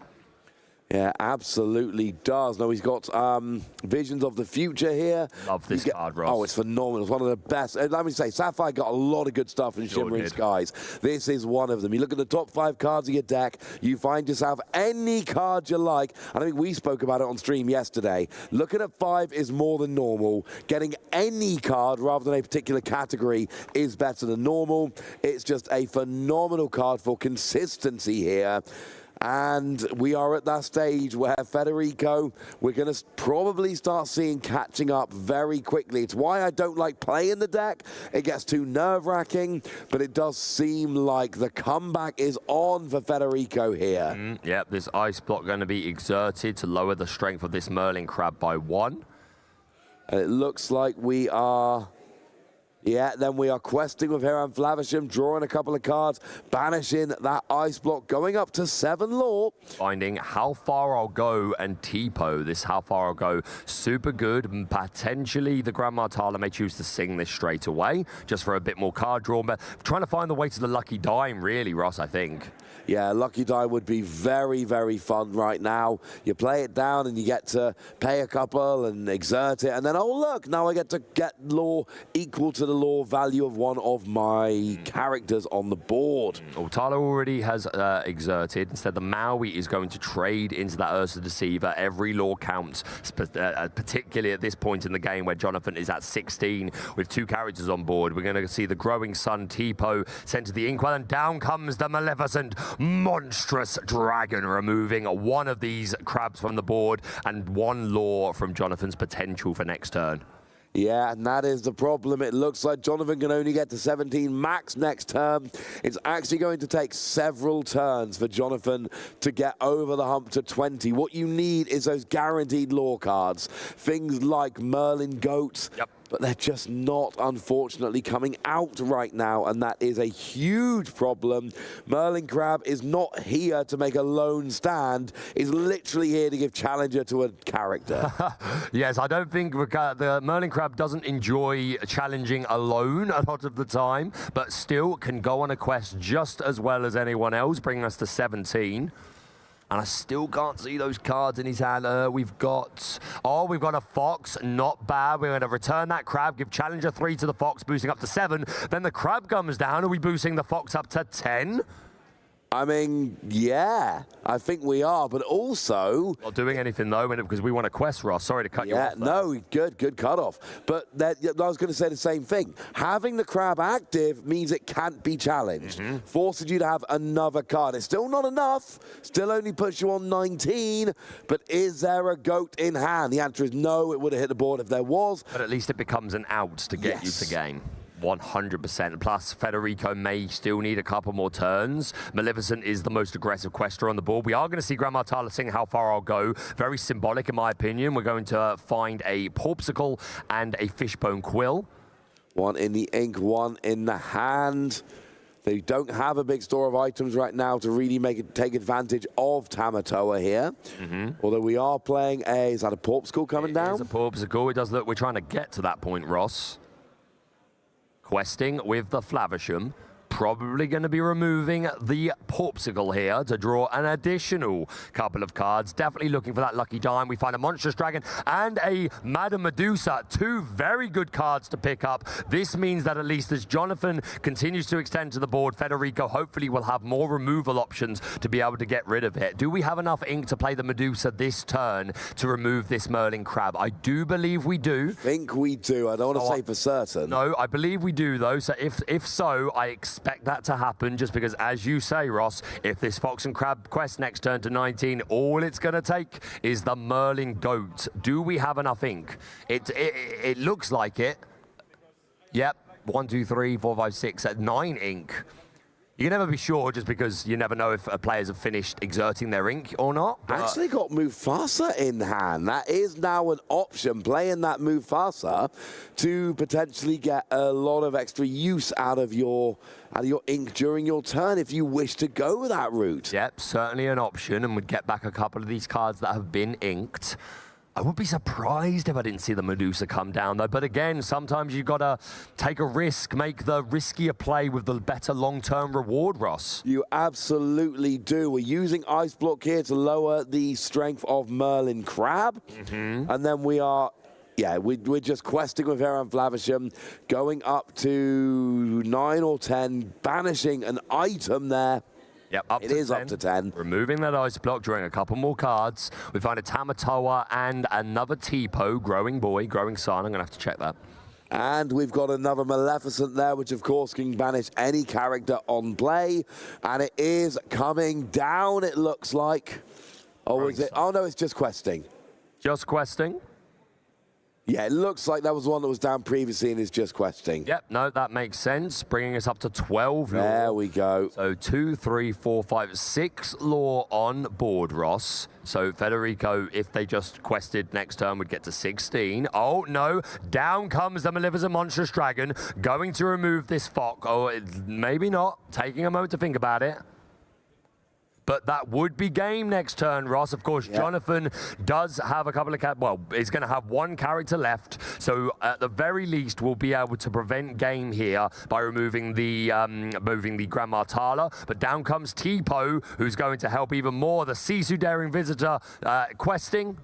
[SPEAKER 10] Yeah, absolutely does. No, he's got Visions of the Future here.
[SPEAKER 2] Love this card, Ross.
[SPEAKER 10] Oh, it's phenomenal. It's one of the best. Let me say, Sapphire got a lot of good stuff in Shimmering Skies. This is one of them. You look at the top 5 cards of your deck, you find yourself any card you like. And I think we spoke about it on stream yesterday. Looking at 5 is more than normal. Getting any card rather than a particular category is better than normal. It's just a phenomenal card for consistency here. And we are at that stage where Federico, we're going to probably start seeing catching up very quickly. It's why I don't like playing the deck. It gets too nerve-wracking, but it does seem like the comeback is on for Federico here.
[SPEAKER 2] Yep, this ice block going to be exerted to lower the strength of this Merlin Crab by 1.
[SPEAKER 10] And it looks like we are... Yeah, then we are questing with Hiram Flavisham, drawing a couple of cards, banishing that ice block, going up to 7 lore.
[SPEAKER 2] Finding How Far I'll Go and Tipo. This How Far I'll Go, super good. And potentially the Grand Martala may choose to sing this straight away, just for a bit more card draw. But trying to find the way to the lucky dime, really, Ross, I think.
[SPEAKER 10] Yeah, lucky die would be very, very fun right now. You play it down and you get to pay a couple and exert it. And then, oh, look, now I get to get lore equal to the lore value of one of my characters on the board.
[SPEAKER 2] Well, Tala already has exerted. Instead, the Maui is going to trade into that Ursa Deceiver. Every lore counts, particularly at this point in the game where Jonathan is at 16 with 2 characters on board. We're going to see the Growing Sun Tipo sent to the Inkwell, and down comes the Maleficent monstrous dragon, removing one of these crabs from the board and 1 lore from Jonathan's potential for next turn.
[SPEAKER 10] Yeah, and that is the problem. It looks like Jonathan can only get to 17 max next turn. It's actually going to take several turns for Jonathan to get over the hump to 20. What you need is those guaranteed lore cards. Things like Merlin Goat.
[SPEAKER 2] Yep.
[SPEAKER 10] But they're just not, unfortunately, coming out right now, and that is a huge problem. Merlin Crab is not here to make a lone stand. He's literally here to give challenger to a character.
[SPEAKER 2] Yes, I don't think the Merlin Crab doesn't enjoy challenging alone a lot of the time, but still can go on a quest just as well as anyone else, bringing us to 17. And I still can't see those cards in his hand. We've got a Fox, not bad. We're going to return that Crab, give Challenger 3 to the Fox, boosting up to 7. Then the Crab comes down. Are we boosting the Fox up to 10?
[SPEAKER 10] I mean, yeah, I think we are, but also...
[SPEAKER 2] Not doing anything, though, because we want a quest, Ross. Sorry to cut you off.
[SPEAKER 10] Yeah, no, good cutoff. But I was going to say the same thing. Having the Crab active means it can't be challenged. Forces you to have another card. It's still not enough. Still only puts you on 19. But is there a goat in hand? The answer is no. It would have hit the board if there was.
[SPEAKER 2] But at least it becomes an out to get you to game. 100%. Plus, Federico may still need a couple more turns. Maleficent is the most aggressive quester on the board. We are going to see Grand Martala sing How Far I'll Go. Very symbolic, in my opinion. We're going to find a Porpsicle and a Fishbone Quill. 1
[SPEAKER 10] in the ink, 1 in the hand. They don't have a big store of items right now to really take advantage of Tamatoa here. Although we are playing is that a Porpsicle coming down?
[SPEAKER 2] It is a Porpsicle. It does look, we're trying to get to that point, Ross. Questing with the Flavisham. Probably going to be removing the Porpsicle here to draw an additional couple of cards. Definitely looking for that lucky dime. We find a Monstrous Dragon and a Madame Medusa. 2 very good cards to pick up. This means that at least as Jonathan continues to extend to the board, Federico hopefully will have more removal options to be able to get rid of it. Do we have enough ink to play the Medusa this turn to remove this Merlin Crab? I do believe we do.
[SPEAKER 10] I think we do. I don't want to say for certain.
[SPEAKER 2] No, I believe we do, though. So if so, I expect that to happen, just because, as you say, Ross, if this Fox and Crab quest next turn to 19, all it's going to take is the Merlin Goat. Do we have enough ink? It looks like it. Yep, 1, 2, 3, 4, 5, 6 at 9 ink. You can never be sure, just because you never know if players have finished exerting their ink or not.
[SPEAKER 10] Actually got Mufasa in hand. That is now an option, playing that Mufasa to potentially get a lot of extra use out of your ink during your turn if you wish to go that route.
[SPEAKER 2] Yep, certainly an option, and we'd get back a couple of these cards that have been inked. I would be surprised if I didn't see the Medusa come down, though. But again, sometimes you've got to take a risk, make the riskier play with the better long-term reward, Ross.
[SPEAKER 10] You absolutely do. We're using Ice Block here to lower the strength of Merlin Crab. And then we are... Yeah, we're just questing with Hiram Flavisham, going up to 9 or 10, banishing an item there.
[SPEAKER 2] Yep, up to 10. Removing that ice block, drawing a couple more cards. We find a Tamatoa and another Tipo, Growing Boy, Growing Sun. I'm going to have to check that.
[SPEAKER 10] And we've got another Maleficent there, which of course can banish any character on play. And it is coming down, it looks like. Oh, is it? Oh, no, it's just questing.
[SPEAKER 2] Just questing?
[SPEAKER 10] Yeah, it looks like that was one that was down previously and is just questing.
[SPEAKER 2] Yep, no, that makes sense. Bringing us up to 12 lore.
[SPEAKER 10] There we go.
[SPEAKER 2] So 2, 3, 4, 5, 6 lore on board, Ross. So Federico, if they just quested next turn, would get to 16. Oh, no. Down comes the Maleficent Monstrous Dragon. Going to remove this Fox. Oh, maybe not. Taking a moment to think about it. But that would be game next turn, Ross. Of course, Jonathan does have a couple of... Well, he's going to have one character left. So at the very least, we'll be able to prevent game here by removing the Grandma Tala. But down comes Tipo, who's going to help even more. The Sisu Daring Visitor questing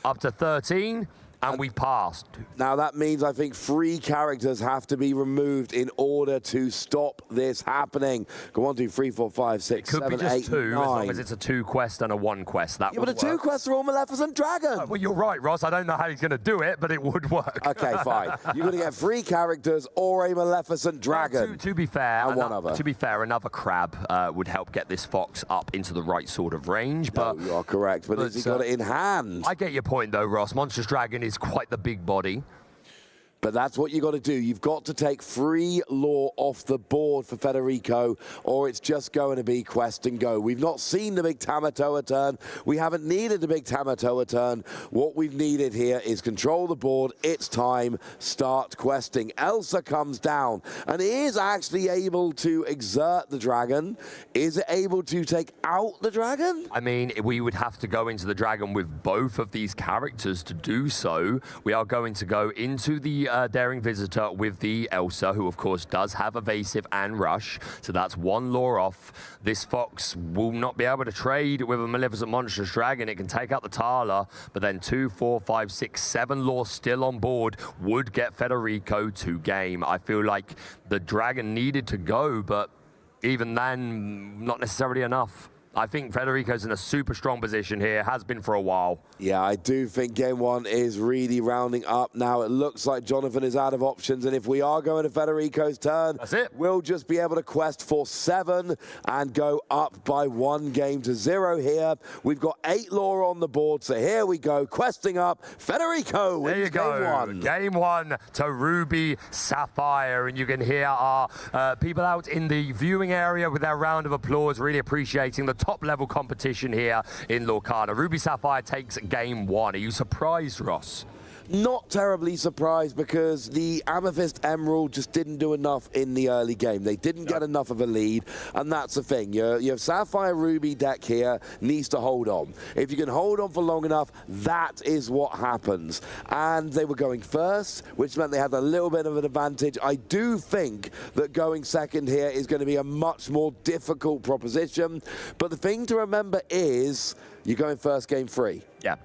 [SPEAKER 2] up to 13. And we passed.
[SPEAKER 10] Now that means I think 3 characters have to be removed in order to stop this happening. Go 1, 2, 3, 4, 5, 6, 7, 8, 9.
[SPEAKER 2] Could be just 2, as long as it's a 2 quest and a 1 quest. That
[SPEAKER 10] yeah, but the 2 quests are all Maleficent Dragon.
[SPEAKER 2] Well, you're right, Ross. I don't know how he's going to do it, but it would work.
[SPEAKER 10] Okay, fine. You're going to get 3 characters or a Maleficent Dragon.
[SPEAKER 2] To be fair,
[SPEAKER 10] and one other.
[SPEAKER 2] To be fair, another crab would help get this Fox up into the right sort of range. But
[SPEAKER 10] you are correct. But has he got it in hand?
[SPEAKER 2] I get your point, though, Ross. Monstrous Dragon is quite the big body.
[SPEAKER 10] But that's what you got to do. You've got to take 3 lore off the board for Federico, or it's just going to be quest and go. We've not seen the big Tamatoa turn. We haven't needed the big Tamatoa turn. What we've needed here is control the board. It's time. Start questing. Elsa comes down and is actually able to exert the dragon. Is it able to take out the dragon?
[SPEAKER 2] I mean, we would have to go into the dragon with both of these characters to do so. We are going to go into the Daring Visitor with the Elsa, who of course does have evasive and rush, so that's 1 lore off. This Fox will not be able to trade with a Maleficent Monstrous Dragon. It can take out the Tala, but then 2, 4, 5, 6, 7 lore still on board would get Federico to game. I feel like the dragon needed to go, but even then, not necessarily enough. I think Federico's in a super strong position here, has been for a while.
[SPEAKER 10] Yeah, I do think game 1 is really rounding up now. It looks like Jonathan is out of options, and if we are going to Federico's turn,
[SPEAKER 2] that's it.
[SPEAKER 10] We'll just be able to quest for 7 and go up by 1 game to 0 here. We've got 8 lore on the board, so here we go, questing up. Federico wins game 1.
[SPEAKER 2] Game 1 to Ruby Sapphire, and you can hear our people out in the viewing area with their round of applause, really appreciating the top-level competition here in Lorcana. Ruby Sapphire takes game 1. Are you surprised, Ross?
[SPEAKER 10] Not terribly surprised, because the Amethyst Emerald just didn't do enough in the early game. They didn't get enough of a lead, and that's the thing. Your Sapphire Ruby deck here needs to hold on. If you can hold on for long enough, that is what happens. And they were going first, which meant they had a little bit of an advantage. I do think that going second here is going to be a much more difficult proposition, but the thing to remember is you're going first game 3.
[SPEAKER 2] Yeah,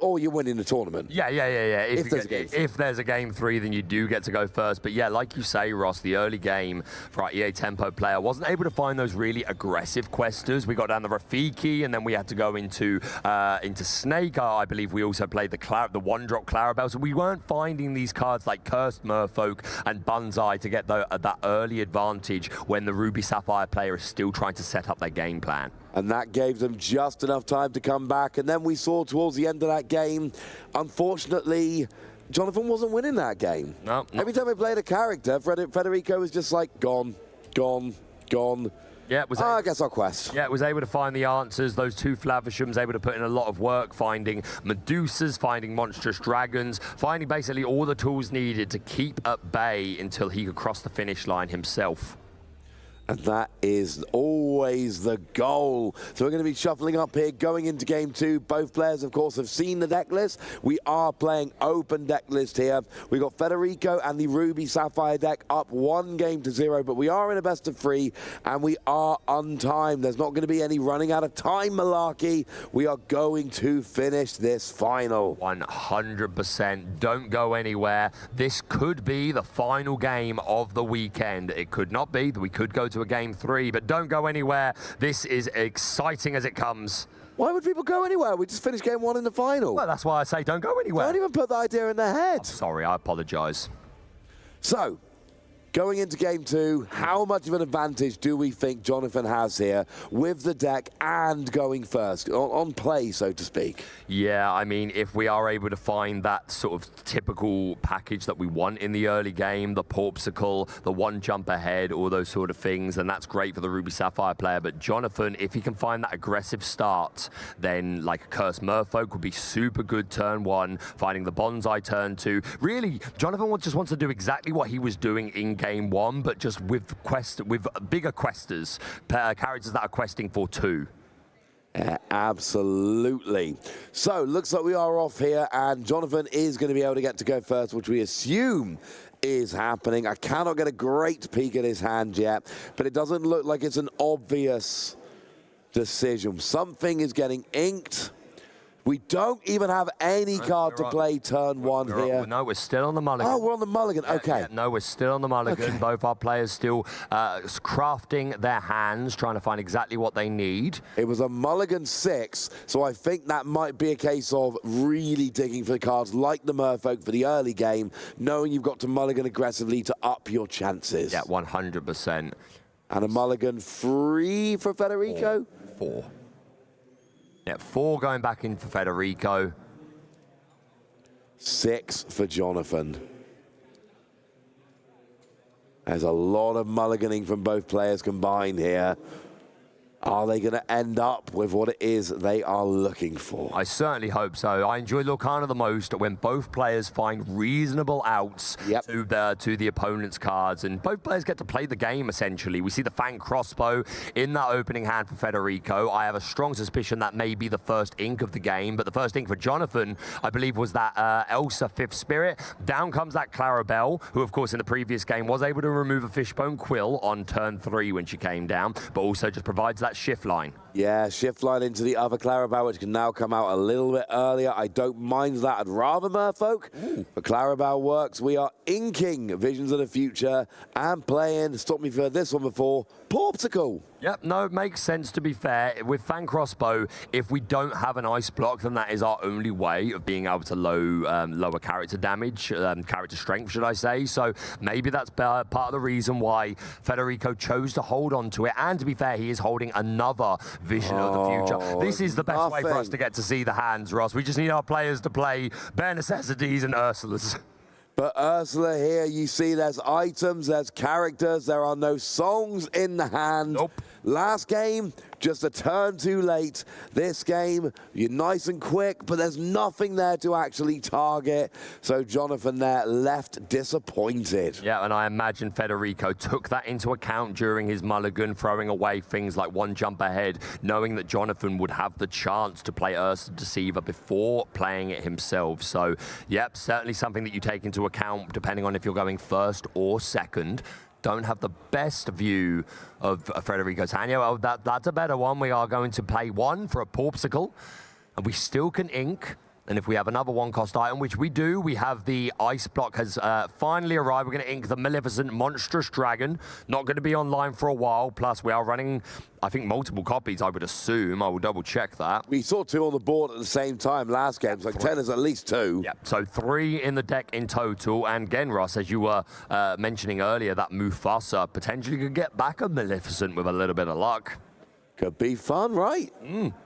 [SPEAKER 10] or you're winning the tournament.
[SPEAKER 2] Yeah.
[SPEAKER 10] If
[SPEAKER 2] there's a game 3, then you do get to go first. But yeah, like you say, Ross, the early game for our EA Tempo player wasn't able to find those really aggressive questers. We got down the Rafiki, and then we had to go into Snake. I believe we also played the 1-drop Clarabelle. So we weren't finding these cards like Cursed Merfolk and Banzai to get that early advantage when the Ruby Sapphire player is still trying to set up their game plan.
[SPEAKER 10] And that gave them just enough time to come back. And then we saw towards the end of that game, unfortunately, Jonathan wasn't winning that game.
[SPEAKER 2] No.
[SPEAKER 10] Every time we played a character, Federico was just like, gone.
[SPEAKER 2] Yeah,
[SPEAKER 10] I guess I'll quest.
[SPEAKER 2] Yeah, was able to find the answers. Those 2 Flavishams able to put in a lot of work, finding Medusas, finding Monstrous Dragons, finding basically all the tools needed to keep at bay until he could cross the finish line himself.
[SPEAKER 10] And that is always the goal. So we're going to be shuffling up here, going into game 2. Both players, of course, have seen the deck list. We are playing open deck list here. We've got Federico and the Ruby Sapphire deck up 1 game to 0, but we are in a best of 3, and we are untimed. There's not going to be any running out of time malarkey. We are going to finish this final.
[SPEAKER 2] 100%. Don't go anywhere. This could be the final game of the weekend. It could not be. We could go to a game 3, but don't go anywhere. This is exciting as it comes.
[SPEAKER 10] Why would people go anywhere? We just finished game 1 in the final.
[SPEAKER 2] Well, that's why I say don't go anywhere.
[SPEAKER 10] Don't even put the idea in their head.
[SPEAKER 2] I'm sorry, I apologize.
[SPEAKER 10] So, going into game 2, how much of an advantage do we think Jonathan has here with the deck and going first, on play, so to speak?
[SPEAKER 2] Yeah, I mean, if we are able to find that sort of typical package that we want in the early game, the Porpsicle, the one jump ahead, all those sort of things, then that's great for the Ruby Sapphire player. But Jonathan, if he can find that aggressive start, then like a Cursed Merfolk would be super good turn 1, finding the Bonsai turn 2. Really, Jonathan just wants to do exactly what he was doing in game 1, but just with bigger questers, characters that are questing for 2.
[SPEAKER 10] Yeah, absolutely. So, looks like we are off here, and Jonathan is going to be able to get to go first, which we assume is happening. I cannot get a great peek at his hand yet, but it doesn't look like it's an obvious decision. Something is getting inked. We don't even have any card to play turn 1 here.
[SPEAKER 2] No, we're still on the mulligan.
[SPEAKER 10] Oh, we're on the mulligan. Okay.
[SPEAKER 2] Yeah, no, we're still on the mulligan.
[SPEAKER 10] Okay.
[SPEAKER 2] Both our players still crafting their hands, trying to find exactly what they need.
[SPEAKER 10] It was a mulligan 6, so I think that might be a case of really digging for the cards like the Merfolk for the early game, knowing you've got to mulligan aggressively to up your chances.
[SPEAKER 2] Yeah, 100%.
[SPEAKER 10] And a mulligan 3 for Federico?
[SPEAKER 2] 4. Yeah, 4 going back in for Federico.
[SPEAKER 10] 6 for Jonathan. There's a lot of mulliganing from both players combined here. Are they going to end up with what it is they are looking for?
[SPEAKER 2] I certainly hope so. I enjoy Lorcana the most when both players find reasonable outs to the opponent's cards, and both players get to play the game, essentially. We see the Fang Crossbow in that opening hand for Federico. I have a strong suspicion that may be the first ink of the game, but the first ink for Jonathan, I believe, was that Elsa 5th Spirit. Down comes that Clarabelle, who, of course, in the previous game was able to remove a Fishbone Quill on turn 3 when she came down, but also just provides that shift line.
[SPEAKER 10] Yeah, shift line into the other Clarabelle, which can now come out a little bit earlier. I don't mind that. I'd rather Merfolk, but Clarabelle works. We are inking Visions of the Future and playing, stop me for this one before, Porpsicle.
[SPEAKER 2] Yep, no, it makes sense, to be fair. With Fang Crossbow, if we don't have an ice block, then that is our only way of being able to lower character damage, character strength, should I say. So maybe that's part of the reason why Federico chose to hold on to it. And to be fair, he is holding another Vision of the Future. This is the best way for us to get to see the hands, Ross. We just need our players to play Bare Necessities and Ursula's.
[SPEAKER 10] But Ursula here, you see there's items, there's characters, there are no songs in the hand.
[SPEAKER 2] Nope.
[SPEAKER 10] Last game, just a turn too late. This game, you're nice and quick, but there's nothing there to actually target. So Jonathan there left disappointed.
[SPEAKER 2] Yeah, and I imagine Federico took that into account during his mulligan, throwing away things like one jump ahead, knowing that Jonathan would have the chance to play Ursula Deceiver before playing it himself. So, yep, certainly something that you take into account depending on if you're going first or second. Don't have the best view of Federico's hand. Yeah, well, that's a better one. We are going to pay 1 for a Porpsicle, and we still can ink. And if we have another 1-cost item, which we do, we have the ice block has finally arrived. We're going to ink the Maleficent Monstrous Dragon. Not going to be online for a while. Plus, we are running, I think, multiple copies, I would assume. I will double-check that.
[SPEAKER 10] We saw 2 on the board at the same time last game, so 10 is at least 2.
[SPEAKER 2] Yeah, so 3 in the deck in total. And again, Ross, as you were mentioning earlier, that Mufasa potentially could get back a Maleficent with a little bit of luck.
[SPEAKER 10] Could be fun, right?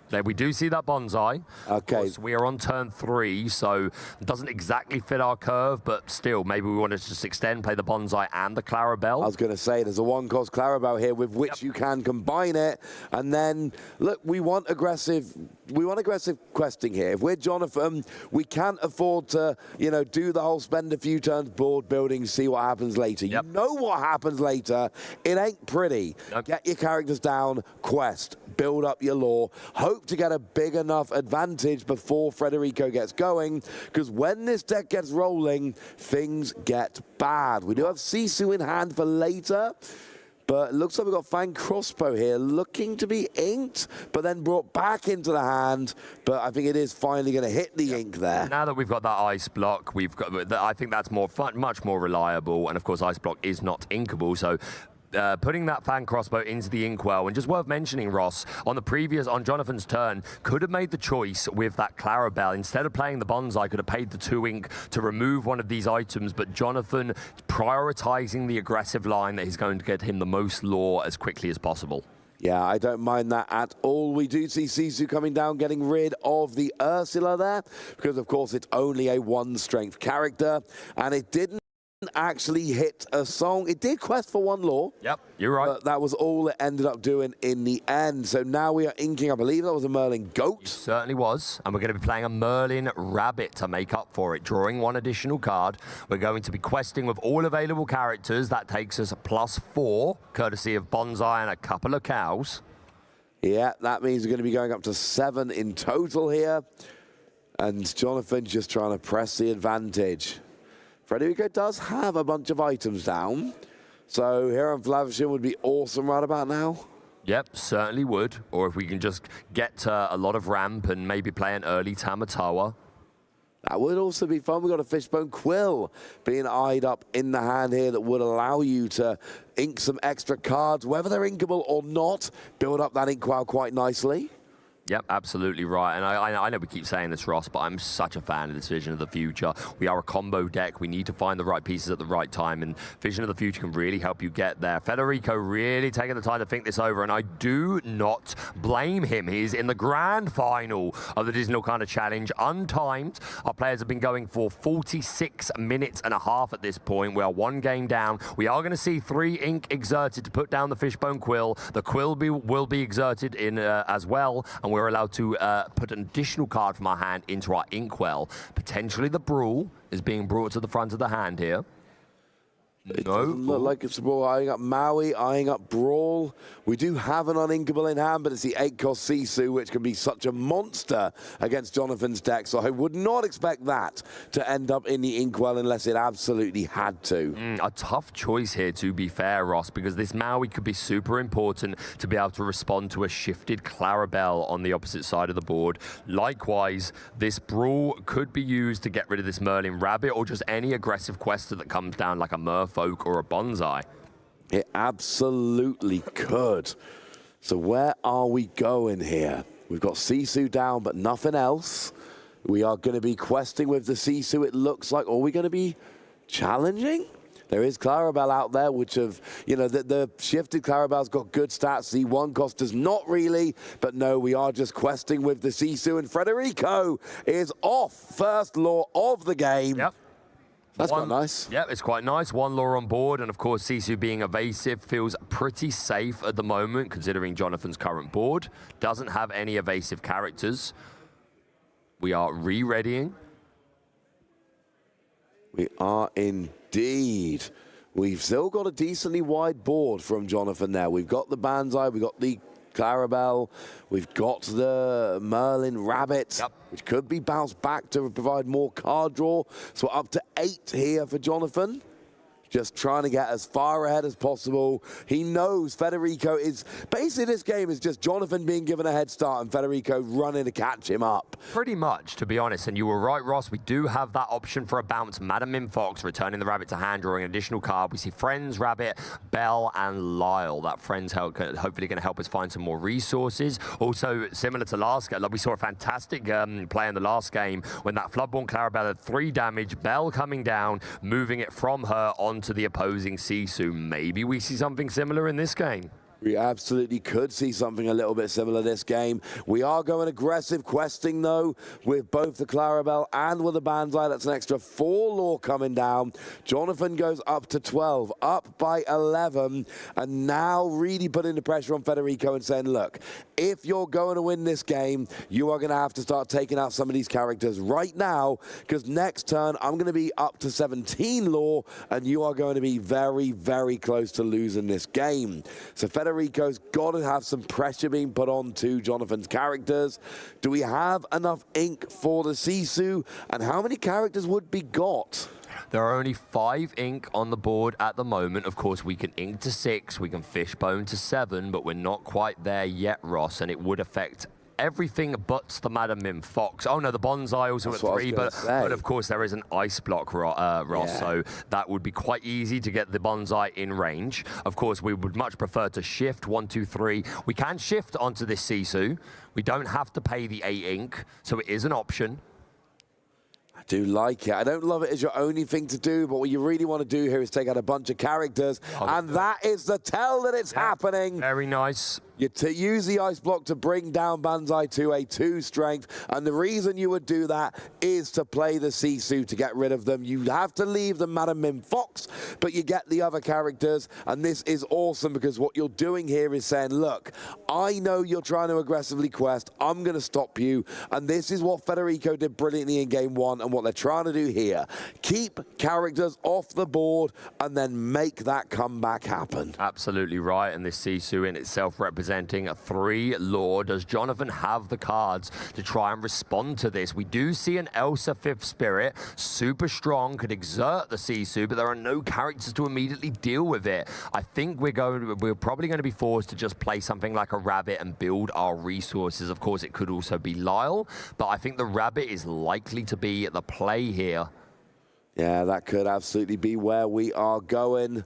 [SPEAKER 2] There we do see that Bonsai.
[SPEAKER 10] Okay.
[SPEAKER 2] We are on turn 3, so it doesn't exactly fit our curve, but still, maybe we want to just extend, play the Bonsai and the Clarabelle.
[SPEAKER 10] I was going to say, there's a 1-cost Clarabelle here with which you can combine it. And then, look, we want aggressive questing here. If we're Jonathan, we can't afford to, you know, do the whole spend a few turns board building, see what happens later. You know what happens later. It ain't pretty. Get your characters down, quest, build up your lore, hope to get a big enough advantage before Federico gets going, because when this deck gets rolling, things get bad. We do have Sisu in hand for later, but it looks like we've got Fang Crossbow here looking to be inked, but then brought back into the hand. But I think it is finally going to hit the ink there.
[SPEAKER 2] Now that we've got that ice block, I think that's more fun, much more reliable. And of course, ice block is not inkable, so putting that fan crossbow into the inkwell. And just worth mentioning, Ross, on Jonathan's turn, could have made the choice with that Clarabelle. Instead of playing the bonsai, could have paid the 2 ink to remove one of these items, but Jonathan prioritizing the aggressive line that is going to get him the most lore as quickly as possible.
[SPEAKER 10] Yeah, I don't mind that at all. We do see Sisu coming down, getting rid of the Ursula there, because, of course, it's only a 1-strength character, and it didn't actually hit a song. It did quest for 1 lore.
[SPEAKER 2] Yep, you're right.
[SPEAKER 10] But that was all it ended up doing in the end. So now we are inking, I believe that was a Merlin Goat.
[SPEAKER 2] It certainly was. And we're going to be playing a Merlin Rabbit to make up for it, drawing 1 additional card. We're going to be questing with all available characters. That takes us +4, courtesy of Bonsai and a couple of cows.
[SPEAKER 10] Yeah, that means we're going to be going up to 7 in total here. And Jonathan just trying to press the advantage. Federico does have a bunch of items down, so here on Flavishing would be awesome right about now.
[SPEAKER 2] Yep, certainly would. Or if we can just get a lot of ramp and maybe play an early Tamatawa.
[SPEAKER 10] That would also be fun. We've got a Fishbone Quill being eyed up in the hand here that would allow you to ink some extra cards, whether they're inkable or not, build up that inkwell quite nicely.
[SPEAKER 2] Yep, absolutely right. And I know we keep saying this, Ross, but I'm such a fan of this Vision of the Future. We are a combo deck. We need to find the right pieces at the right time, and Vision of the Future can really help you get there. Federico really taking the time to think this over, and I do not blame him. He's in the grand final of the Disney Lorcana Challenge, untimed. Our players have been going for 46 minutes and a half at this point. We are 1 game down. We are going to see 3 ink exerted to put down the Fishbone Quill. The Quill will be exerted in as well, and we're allowed to put an additional card from our hand into our inkwell. Potentially the Brawl is being brought to the front of the hand here.
[SPEAKER 10] It doesn't look like it's a Brawl. Eyeing up Maui, eyeing up Brawl. We do have an uninkable in hand, but it's the 8-cost Sisu, which can be such a monster against Jonathan's deck. So I would not expect that to end up in the inkwell unless it absolutely had to.
[SPEAKER 2] A tough choice here, to be fair, Ross, because this Maui could be super important to be able to respond to a shifted Clarabelle on the opposite side of the board. Likewise, this Brawl could be used to get rid of this Merlin Rabbit or just any aggressive quester that comes down like a Merfolk or a Bonsai.
[SPEAKER 10] It absolutely could. So where are we going here? We've got Sisu down, but nothing else. We are going to be questing with the Sisu, it looks like. Are we going to be challenging? There is Clarabelle out there, which have, you know, the shifted Clarabelle's got good stats. The 1 cost does not really, but no, we are just questing with the Sisu, and Federico is off. First lore of the game.
[SPEAKER 2] Yep.
[SPEAKER 10] That's quite nice.
[SPEAKER 2] Yeah, it's quite nice. 1 lore on board, and of course, Sisu being evasive feels pretty safe at the moment, considering Jonathan's current board. Doesn't have any evasive characters. We are re-readying.
[SPEAKER 10] We are indeed. We've still got a decently wide board from Jonathan there. We've got the Banzai, we've got the Clarabelle, we've got the Merlin Rabbit, which could be bounced back to provide more card draw. So we're up to 8 here for Jonathan. Just trying to get as far ahead as possible. He knows Federico is... Basically, this game is just Jonathan being given a head start and Federico running to catch him up.
[SPEAKER 2] Pretty much, to be honest. And you were right, Ross. We do have that option for a bounce. Madam Mim Fox returning the rabbit to hand, drawing an additional card. We see Friends, Rabbit, Belle, and Lyle. That Friends hopefully going to help us find some more resources. Also, similar to last game, we saw a fantastic play in the last game when that Floodborn Clarabelle had 3 damage. Belle coming down, moving it from her on to the opposing Sisu. Maybe we see something similar in this game.
[SPEAKER 10] We absolutely could see something a little bit similar this game. We are going aggressive questing, though, with both the Clarabelle and with the Banzai. That's an extra 4 lore coming down. Jonathan goes up to 12, up by 11, and now really putting the pressure on Federico and saying, look, if you're going to win this game, you are going to have to start taking out some of these characters right now, because next turn, I'm going to be up to 17 lore, and you are going to be very, very close to losing this game. So Federico's got to have some pressure being put on to Jonathan's characters. Do we have enough ink for the Sisu? And how many characters would be got?
[SPEAKER 2] There are only 5 ink on the board at the moment. Of course, we can ink to 6, we can fishbone to 7, but we're not quite there yet, Ross, and it would affect everything but the Madam Mim Fox. Oh no, the Bonsai also at 3, but of course there is an ice block, Ross, so that would be quite easy to get the Bonsai in range. Of course, we would much prefer to shift 1, 2, 3. We can shift onto this Sisu. We don't have to pay the 8 ink, so it is an option.
[SPEAKER 10] I do like it. I don't love it as your only thing to do, but what you really want to do here is take out a bunch of characters, and that is the tell that it's happening.
[SPEAKER 2] Very nice.
[SPEAKER 10] You use the ice block to bring down Banzai to a 2 strength, and the reason you would do that is to play the Sisu to get rid of them. You have to leave the Madam Mim Fox, but you get the other characters, and this is awesome because what you're doing here is saying, look, I know you're trying to aggressively quest, I'm going to stop you, and this is what Federico did brilliantly in Game 1, and what they're trying to do here. Keep characters off the board, and then make that comeback happen.
[SPEAKER 2] Absolutely right, and this Sisu in itself represents a 3 lore. Does Jonathan have the cards to try and respond to this? We do see an Elsa 5th Spirit, super strong, could exert the Sisu, but there are no characters to immediately deal with it. I think we're probably going to be forced to just play something like a Rabbit and build our resources. Of course, it could also be Lyle, but I think the Rabbit is likely to be the play here.
[SPEAKER 10] Yeah, that could absolutely be where we are going.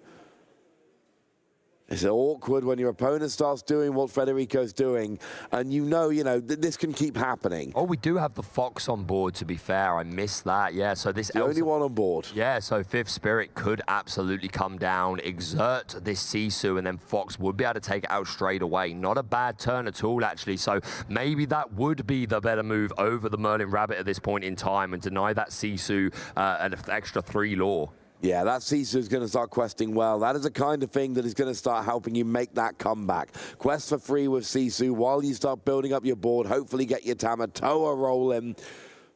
[SPEAKER 10] It's awkward when your opponent starts doing what Federico's doing, and you know, this can keep happening.
[SPEAKER 2] Oh, we do have the Fox on board, to be fair. I missed that, yeah. So this
[SPEAKER 10] the only one on board.
[SPEAKER 2] Yeah, so 5th Spirit could absolutely come down, exert this Sisu, and then Fox would be able to take it out straight away. Not a bad turn at all, actually. So maybe that would be the better move over the Merlin Rabbit at this point in time and deny that Sisu an extra 3 lore.
[SPEAKER 10] Yeah, that Sisu is going to start questing well. That is the kind of thing that is going to start helping you make that comeback. Quest for free with Sisu while you start building up your board. Hopefully get your Tamatoa rolling.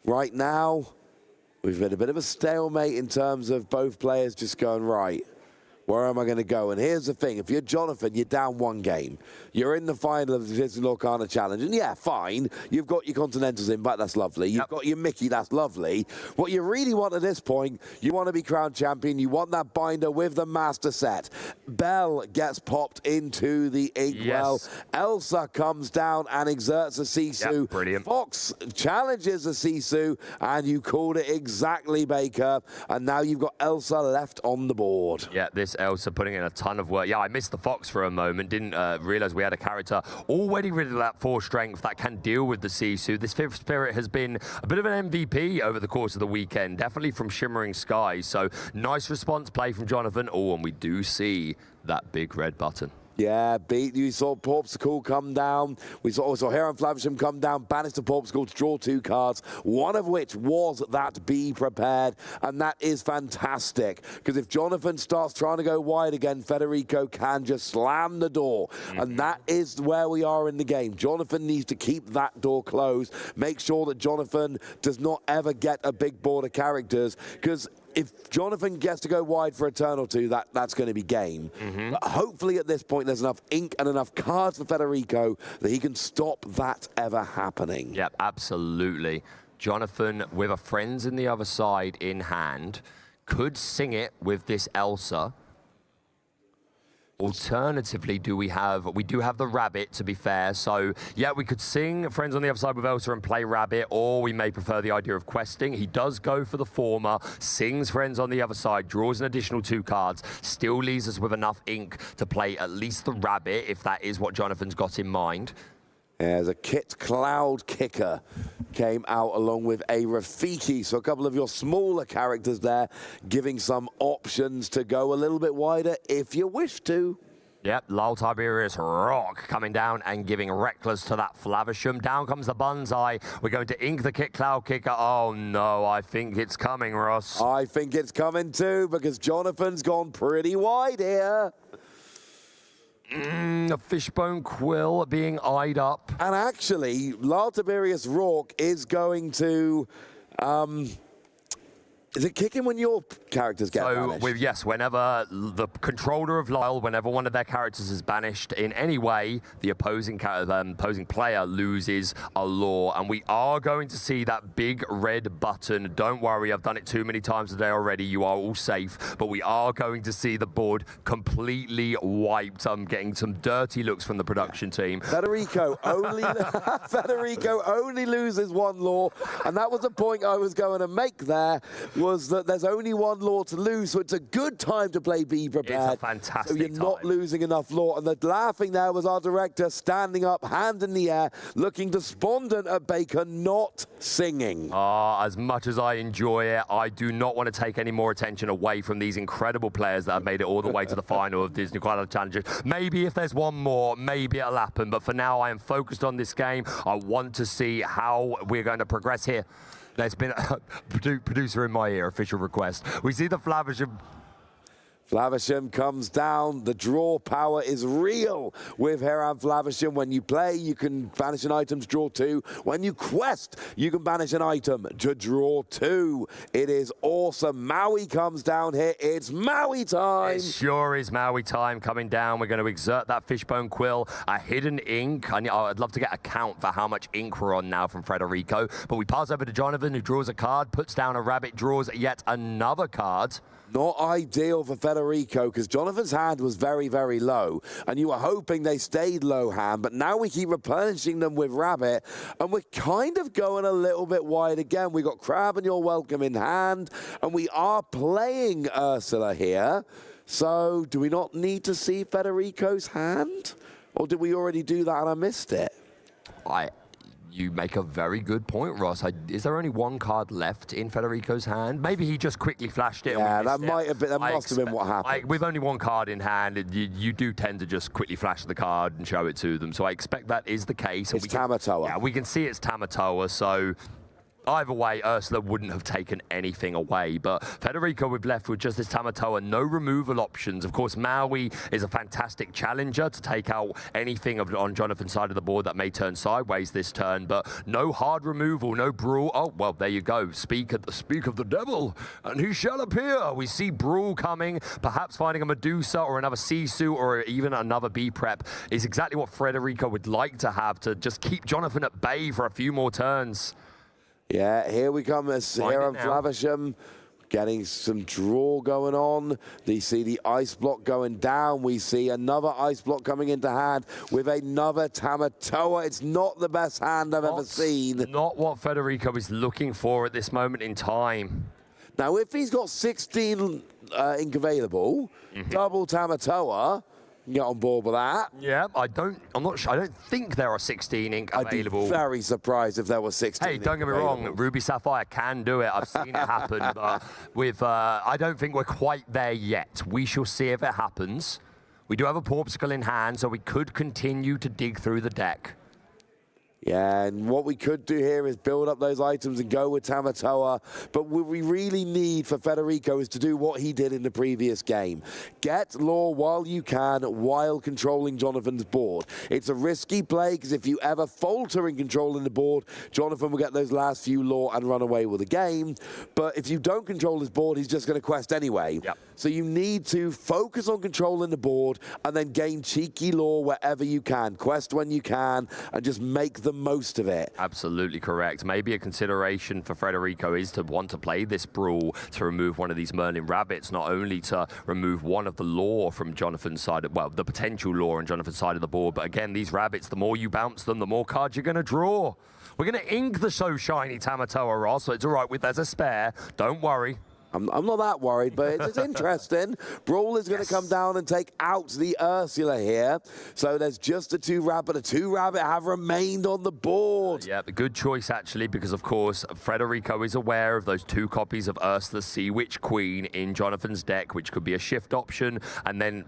[SPEAKER 10] Right now, we've had a bit of a stalemate in terms of both players just going, right, where am I going to go? And here's the thing. If you're Jonathan, you're down 1 game. You're in the final of the Disney Lorcana Challenge. And yeah, fine. You've got your Continentals in, but that's lovely. You've got your Mickey, that's lovely. What you really want at this point, you want to be crowned champion. You want that binder with the master set. Belle gets popped into the inkwell. Elsa comes down and exerts a Sisu.
[SPEAKER 2] Yep, brilliant.
[SPEAKER 10] Fox challenges a Sisu, and you called it exactly, Baker. And now you've got Elsa left on the board.
[SPEAKER 2] Yeah, this Elsa putting in a ton of work. Yeah, I missed the Fox for a moment. Didn't realize we had a character already rid of that 4 strength that can deal with the Sisu. This 5th Spirit has been a bit of an MVP over the course of the weekend, definitely from Shimmering Skies. So nice response play from Jonathan. Oh, and we do see that big red button.
[SPEAKER 10] Yeah, you saw Popsicle come down. We saw also Heron Flavisham come down, banish the Popsicle to draw 2 cards, one of which was that Be Prepared, and that is fantastic, because if Jonathan starts trying to go wide again, Federico can just slam the door, and that is where we are in the game. Jonathan needs to keep that door closed, make sure that Jonathan does not ever get a big board of characters, because if Jonathan gets to go wide for a turn or 2, that's going to be game. But hopefully at this point there's enough ink and enough cards for Federico that he can stop that ever happening.
[SPEAKER 2] Yep, absolutely. Jonathan, with a Friends in the other side in hand, could sing it with this Elsa. Alternatively, we do have the Rabbit, to be fair. So, yeah, we could sing Friends on the Other Side with Elsa and play Rabbit, or we may prefer the idea of questing. He does go for the former, sings Friends on the Other Side, draws an additional 2 cards, still leaves us with enough ink to play at least the Rabbit, if that is what Jonathan's got in mind.
[SPEAKER 10] As a Kit Cloud Kicker came out along with a Rafiki. So a couple of your smaller characters there, giving some options to go a little bit wider if you wish to.
[SPEAKER 2] Yep, Lyle Tiberius Rock coming down and giving Reckless to that Flavisham. Down comes the Bonsai. We're going to ink the Kit Cloud Kicker. Oh, no, I think it's coming, Ross.
[SPEAKER 10] I think it's coming too, because Jonathan's gone pretty wide here.
[SPEAKER 2] A Fishbone Quill being eyed up.
[SPEAKER 10] And actually, Lyle Tiberius Rourke is going to... is it kicking when you're characters get banished?
[SPEAKER 2] Yes, whenever the controller of Lyle, whenever one of their characters is banished in any way, the opposing player loses a law. And we are going to see that big red button. Don't worry, I've done it too many times today already. You are all safe. But we are going to see the board completely wiped. I'm getting some dirty looks from the production team.
[SPEAKER 10] Federico only loses one law, and that was the point I was going to make there, was that there's only one law to lose, so it's a good time to play Be Prepared.
[SPEAKER 2] It's a fantastic
[SPEAKER 10] So you're not losing enough law. And the laughing there was our director standing up, hand in the air, looking despondent at Baker, not singing.
[SPEAKER 2] As much as I enjoy it, I do not want to take any more attention away from these incredible players that have made it all the way to the final of Disney Qualifier Challenges. Maybe if there's one more, maybe it'll happen. But for now, I am focused on this game. I want to see how we're going to progress here. There's been a producer in my ear, official request. We see the Flavisham.
[SPEAKER 10] Flavisham comes down. The draw power is real with Hiram Flavisham. When you play, you can banish an item to draw 2. When you quest, you can banish an item to draw 2. It is awesome. Maui comes down here. It's Maui time.
[SPEAKER 2] It sure is Maui time coming down. We're going to exert that fishbone quill, a hidden ink. I'd love to get a count for how much ink we're on now from Federico. But we pass over to Jonathan, who draws a card, puts down a rabbit, draws yet another card.
[SPEAKER 10] Not ideal for Federico, because Jonathan's hand was very, very low, and you were hoping they stayed low hand, but now we keep replenishing them with rabbit, and we're kind of going a little bit wide again. We got Crab and You're Welcome in hand, and we are playing Ursula here. So do we not need to see Federico's hand? Or did we already do that and I missed it?
[SPEAKER 2] You make a very good point, Ross. Is there only one card left in Federico's hand? Maybe he just quickly flashed it.
[SPEAKER 10] Yeah, that might have been. That must have been what happened.
[SPEAKER 2] With only one card in hand, you do tend to just quickly flash the card and show it to them. So I expect that is the case.
[SPEAKER 10] It's Tamatoa.
[SPEAKER 2] Yeah, we can see it's Tamatoa. So either way, Ursula wouldn't have taken anything away. But Federico, we've left with just this Tamatoa, no removal options. Of course, Maui is a fantastic challenger to take out anything on Jonathan's side of the board that may turn sideways this turn. But no hard removal, no Brawl. Oh, well, there you go. Speak of the devil, and he shall appear. We see Brawl coming, perhaps finding a Medusa or another Sisu or even another B-Prep is exactly what Federico would like to have to just keep Jonathan at bay for a few more turns.
[SPEAKER 10] Yeah, here we come as Hiram Flavisham getting some draw going on. We see the ice block going down. We see another ice block coming into hand with another Tamatoa. It's not the best hand I've ever seen.
[SPEAKER 2] Not what Federico is looking for at this moment in time.
[SPEAKER 10] Now, if he's got 16 ink available, double Tamatoa, get on board with that.
[SPEAKER 2] Yeah, I'm not sure. I don't think there are 16 ink available.
[SPEAKER 10] I'd be very surprised if there was 16.
[SPEAKER 2] Hey, don't get me wrong. Ruby Sapphire can do it. I've seen it happen, but I don't think we're quite there yet. We shall see if it happens. We do have a Porpsicle in hand, so we could continue to dig through the deck.
[SPEAKER 10] Yeah, and what we could do here is build up those items and go with Tamatoa. But what we really need for Federico is to do what he did in the previous game. Get lore while you can, while controlling Jonathan's board. It's a risky play, because if you ever falter in controlling the board, Jonathan will get those last few lore and run away with the game. But if you don't control his board, he's just going to quest anyway.
[SPEAKER 2] Yep.
[SPEAKER 10] So you need to focus on controlling the board and then gain cheeky lore wherever you can. Quest when you can and just make the most of it.
[SPEAKER 2] Absolutely correct. Maybe a consideration for Federico is to want to play this Brawl to remove one of these Merlin Rabbits, not only to remove one of the lore from Jonathan's side, well, the potential lore on Jonathan's side of the board, but again, these rabbits, the more you bounce them, the more cards you're going to draw. We're going to ink the so shiny Tamatoa, Ross, so it's all right. There's a spare. Don't worry.
[SPEAKER 10] I'm not that worried, but it's interesting. Brawl is going to come down and take out the Ursula here. So there's just a 2-rabbit. A 2-rabbit have remained on the board.
[SPEAKER 2] Yeah, a good choice, actually, because, of course, Federico is aware of those 2 copies of Ursula Sea Witch Queen in Jonathan's deck, which could be a shift option, and then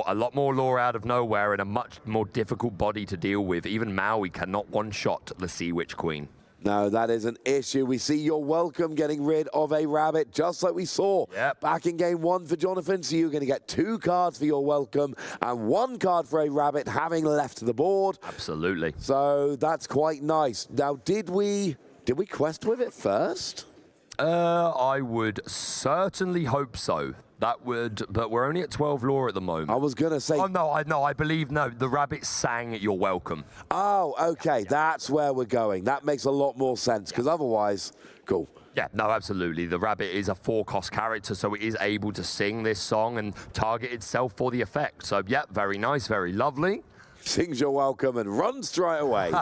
[SPEAKER 2] a lot more lore out of nowhere and a much more difficult body to deal with. Even Maui cannot one-shot the Sea Witch Queen.
[SPEAKER 10] No, that is an issue. We see You're Welcome getting rid of a rabbit, just like we saw back in game 1 for Jonathan. So you're going to get 2 cards for You're Welcome and 1 card for a rabbit having left the board.
[SPEAKER 2] Absolutely.
[SPEAKER 10] So that's quite nice. Now, did we quest with it first?
[SPEAKER 2] I would certainly hope so. That would, but we're only at 12 lore at the moment.
[SPEAKER 10] I was going to say...
[SPEAKER 2] Oh, no, I believe, no, the rabbit sang "You're Welcome."
[SPEAKER 10] Oh, okay, that's where we're going. That makes a lot more sense, because otherwise, cool.
[SPEAKER 2] Yeah, no, absolutely. The rabbit is a 4-cost character, so it is able to sing this song and target itself for the effect. So, yeah, very nice, very lovely.
[SPEAKER 10] Sings "You're Welcome" and runs straight away.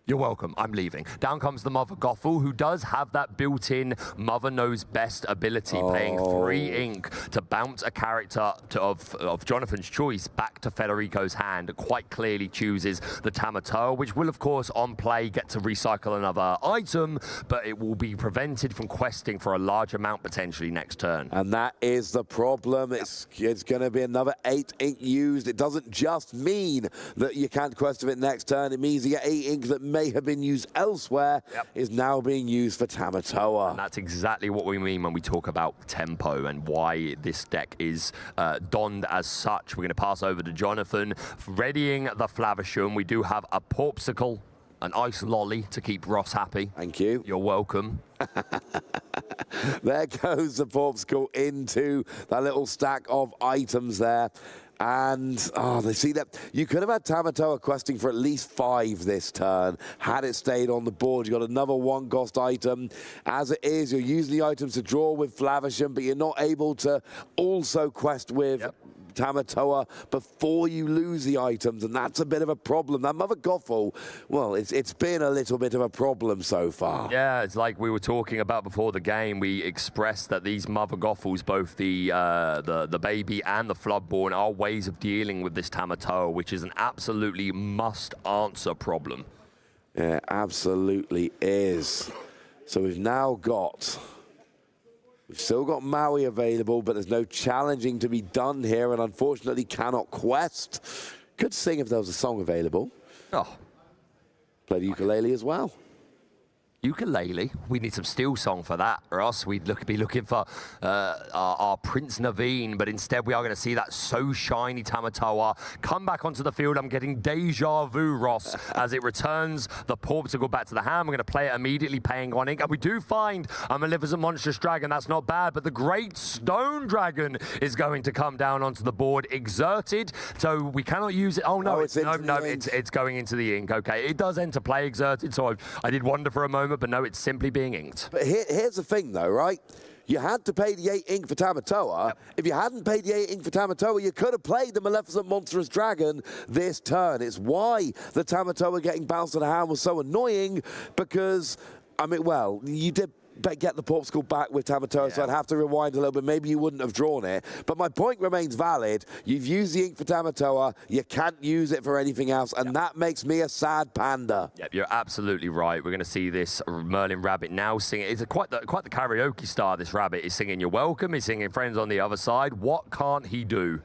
[SPEAKER 2] You're welcome. I'm leaving. Down comes the Mother Gothel, who does have that built-in Mother Knows Best ability, paying 3 ink to bounce a character of Jonathan's choice back to Federico's hand. Quite clearly chooses the Tamatoa, which will, of course, on play get to recycle another item, but it will be prevented from questing for a large amount potentially next turn.
[SPEAKER 10] And that is the problem. It's going to be another 8 ink used. It doesn't just mean that you can't quest of it next turn. It means you get 8 ink that may have been used elsewhere is now being used for Tamatoa.
[SPEAKER 2] And that's exactly what we mean when we talk about tempo and why this deck is donned as such. We're going to pass over to Jonathan, readying the Flavisham. We do have a Porpsicle, an Ice Lolly to keep Ross happy.
[SPEAKER 10] Thank you.
[SPEAKER 2] You're welcome.
[SPEAKER 10] There goes the Porpsicle into that little stack of items there. And, they see that you could have had Tamatoa questing for at least 5 this turn, had it stayed on the board. You've got another 1-cost item. As it is, you're using the items to draw with Flavisham, but you're not able to also quest with Tamatoa before you lose the items, and that's a bit of a problem. That Mother Gothel, well, it's been a little bit of a problem so far.
[SPEAKER 2] Yeah, it's like we were talking about before the game. We expressed that these Mother Gothels, both the baby and the Floodborn, are ways of dealing with this Tamatoa, which is an absolutely must-answer problem.
[SPEAKER 10] Yeah, absolutely is. So we've now got... We've still got Maui available, but there's no challenging to be done here, and unfortunately cannot quest. Could sing if there was a song available.
[SPEAKER 2] Oh.
[SPEAKER 10] Play the ukulele as well.
[SPEAKER 2] Ukulele? We need some steel song for that, or else we'd be looking for our Prince Naveen, but instead we are going to see that so shiny Tamatoa come back onto the field. I'm getting deja vu, Ross, as it returns the Porpsicle back to the hand. We're going to play it immediately, paying 1 ink, and we do find a Maleficent Monstrous Dragon. That's not bad, but the Great Stone Dragon is going to come down onto the board, exerted, so we cannot use it. Oh, no, it's going into the ink. Okay, it does enter play exerted, so I did wonder for a moment, but no, it's simply being inked.
[SPEAKER 10] But here's the thing, though, right? You had to pay the 8 ink for Tamatoa.
[SPEAKER 2] Yep.
[SPEAKER 10] If you hadn't paid the 8 ink for Tamatoa, you could have played the Maleficent Monstrous Dragon this turn. It's why the Tamatoa getting bounced on the hand was so annoying, because, I mean, well, you did get the Porpsicle back with Tamatoa, so I'd have to rewind a little bit. Maybe you wouldn't have drawn it, but my point remains valid. You've used the ink for Tamatoa, you can't use it for anything else, and that makes me a sad panda.
[SPEAKER 2] Yep, you're absolutely right. We're going to see this Merlin Rabbit now singing. It's quite the karaoke star, this rabbit. He's singing "You're Welcome," he's singing "Friends on the Other Side." What can't he do?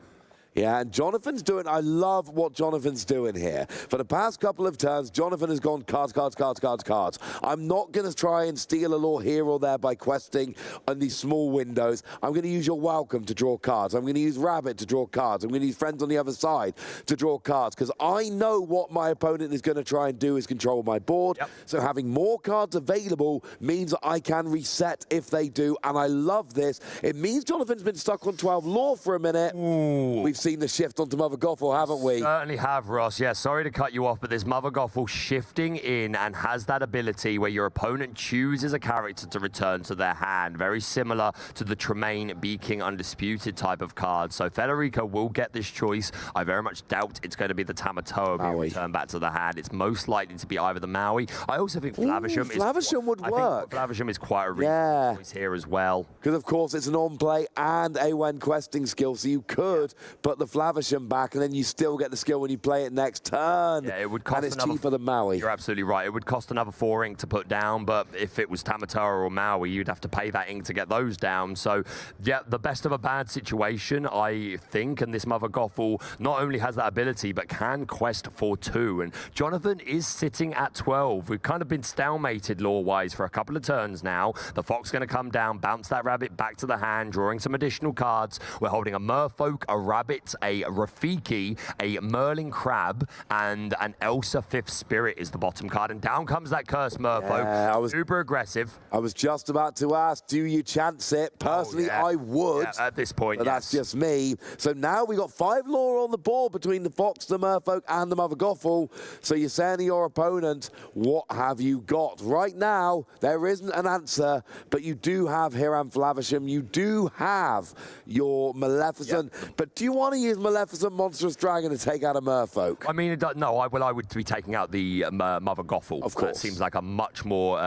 [SPEAKER 10] Yeah, and Jonathan's doing, I love what Jonathan's doing here. For the past couple of turns, Jonathan has gone cards, cards, cards, cards, cards. I'm not going to try and steal a lore here or there by questing on these small windows. I'm going to use Your Welcome to draw cards. I'm going to use Rabbit to draw cards. I'm going to use Friends on the Other Side to draw cards, because I know what my opponent is going to try and do is control my board. Yep. So having more cards available means that I can reset if they do, and I love this. It means Jonathan's been stuck on 12 lore for a minute.
[SPEAKER 2] Ooh.
[SPEAKER 10] We've seen the shift onto Mother Gothel, haven't we?
[SPEAKER 2] Certainly have, Ross. Yeah, sorry to cut you off, but this Mother Gothel shifting in and has that ability where your opponent chooses a character to return to their hand. Very similar to the Tremaine Be King Undisputed type of card. So Federico will get this choice. I very much doubt it's going to be the Tamatoa being returned back to the hand. It's most likely to be either the Maui. I also think Flavisham
[SPEAKER 10] would work.
[SPEAKER 2] I think Flavisham is quite a reasonable choice here as well.
[SPEAKER 10] Because, of course, it's an on-play and a when questing skill, so you could put the Flavisham back, and then you still get the skill when you play it next turn.
[SPEAKER 2] Yeah, it would cost,
[SPEAKER 10] and it's cheaper than Maui.
[SPEAKER 2] You're absolutely right. It would cost another 4 ink to put down, but if it was Tamatoa or Maui, you'd have to pay that ink to get those down. So, yeah, the best of a bad situation, I think, and this Mother Gothel not only has that ability, but can quest for 2. And Jonathan is sitting at 12. We've kind of been stalemated lore-wise for a couple of turns now. The Fox going to come down, bounce that Rabbit back to the hand, drawing some additional cards. We're holding a Merfolk, a Rabbit Blitz, a Rafiki, a Merlin Crab, and an Elsa 5th Spirit is the bottom card. And down comes that Cursed Merfolk. Super aggressive.
[SPEAKER 10] I was just about to ask, do you chance it? Personally, I would.
[SPEAKER 2] At this point,
[SPEAKER 10] but that's just me. So now we got 5 lore on the board between the Fox, the Merfolk, and the Mother Gothel. So you're saying to your opponent, what have you got? Right now, there isn't an answer, but you do have Hiram Flavisham. You do have your Maleficent. But do you want to use Maleficent Monstrous Dragon to take out a Merfolk?
[SPEAKER 2] I mean, no, I would be taking out the Mother Gothel.
[SPEAKER 10] Of course.
[SPEAKER 2] That seems like a much more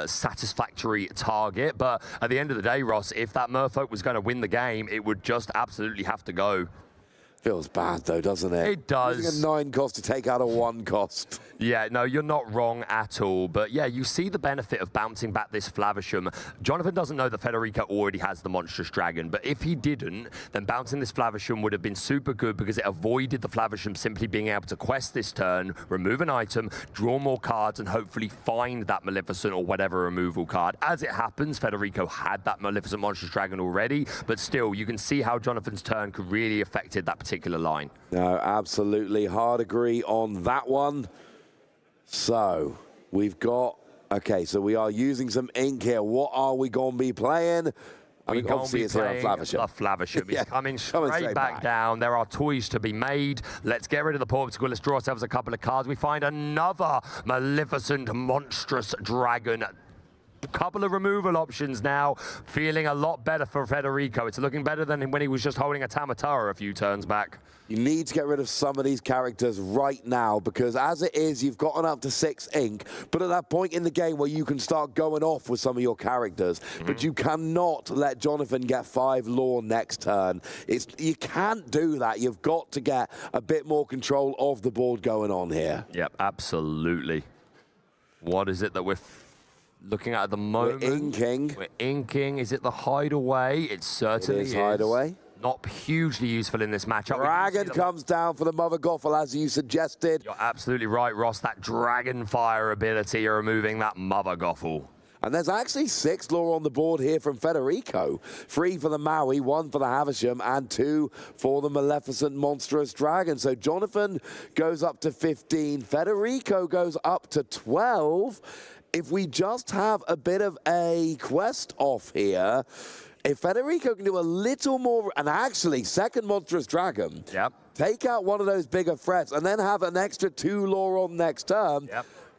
[SPEAKER 2] satisfactory target. But at the end of the day, Ross, if that Merfolk was going to win the game, it would just absolutely have to go.
[SPEAKER 10] Feels bad, though, doesn't it?
[SPEAKER 2] It does.
[SPEAKER 10] Using a 9 cost to take out a 1 cost.
[SPEAKER 2] Yeah, no, you're not wrong at all. But yeah, you see the benefit of bouncing back this Flavisham. Jonathan doesn't know that Federico already has the Monstrous Dragon, but if he didn't, then bouncing this Flavisham would have been super good because it avoided the Flavisham simply being able to quest this turn, remove an item, draw more cards, and hopefully find that Maleficent or whatever removal card. As it happens, Federico had that Maleficent Monstrous Dragon already, but still, you can see how Jonathan's turn could really affected that particular line.
[SPEAKER 10] No, absolutely. Hard agree on that one. So we've got, okay, so we are using some ink here. What are we going to be playing? I mean, obviously it's here on Flavisham.
[SPEAKER 2] Flavisham is coming straight back down. There are toys to be made. Let's get rid of the Portugal. Let's draw ourselves a couple of cards. We find another Maleficent Monstrous Dragon. Couple of removal options now. Feeling a lot better for Federico. It's looking better than when he was just holding a Tamatoa a few turns back.
[SPEAKER 10] You need to get rid of some of these characters right now because as it is, you've gotten up to 6 ink, but at that point in the game where you can start going off with some of your characters, but you cannot let Jonathan get 5 lore next turn. You can't do that. You've got to get a bit more control of the board going on here.
[SPEAKER 2] Yep, absolutely. What is it that we're looking at the moment?
[SPEAKER 10] We're inking.
[SPEAKER 2] We're inking. Is it the Hideaway? It certainly is.
[SPEAKER 10] Hideaway.
[SPEAKER 2] Not hugely useful in this matchup.
[SPEAKER 10] Dragon comes down for the Mother Gothel, as you suggested.
[SPEAKER 2] You're absolutely right, Ross. That Dragon Fire ability, you're removing that Mother Gothel.
[SPEAKER 10] And there's actually 6 lore on the board here from Federico. 3 for the Maui, 1 for the Havisham, and 2 for the Maleficent Monstrous Dragon. So Jonathan goes up to 15. Federico goes up to 12. If we just have a bit of a quest off here, if Federico can do a little more, and actually, second Monstrous Dragon, take out one of those bigger threats, and then have an extra 2 lore on next turn,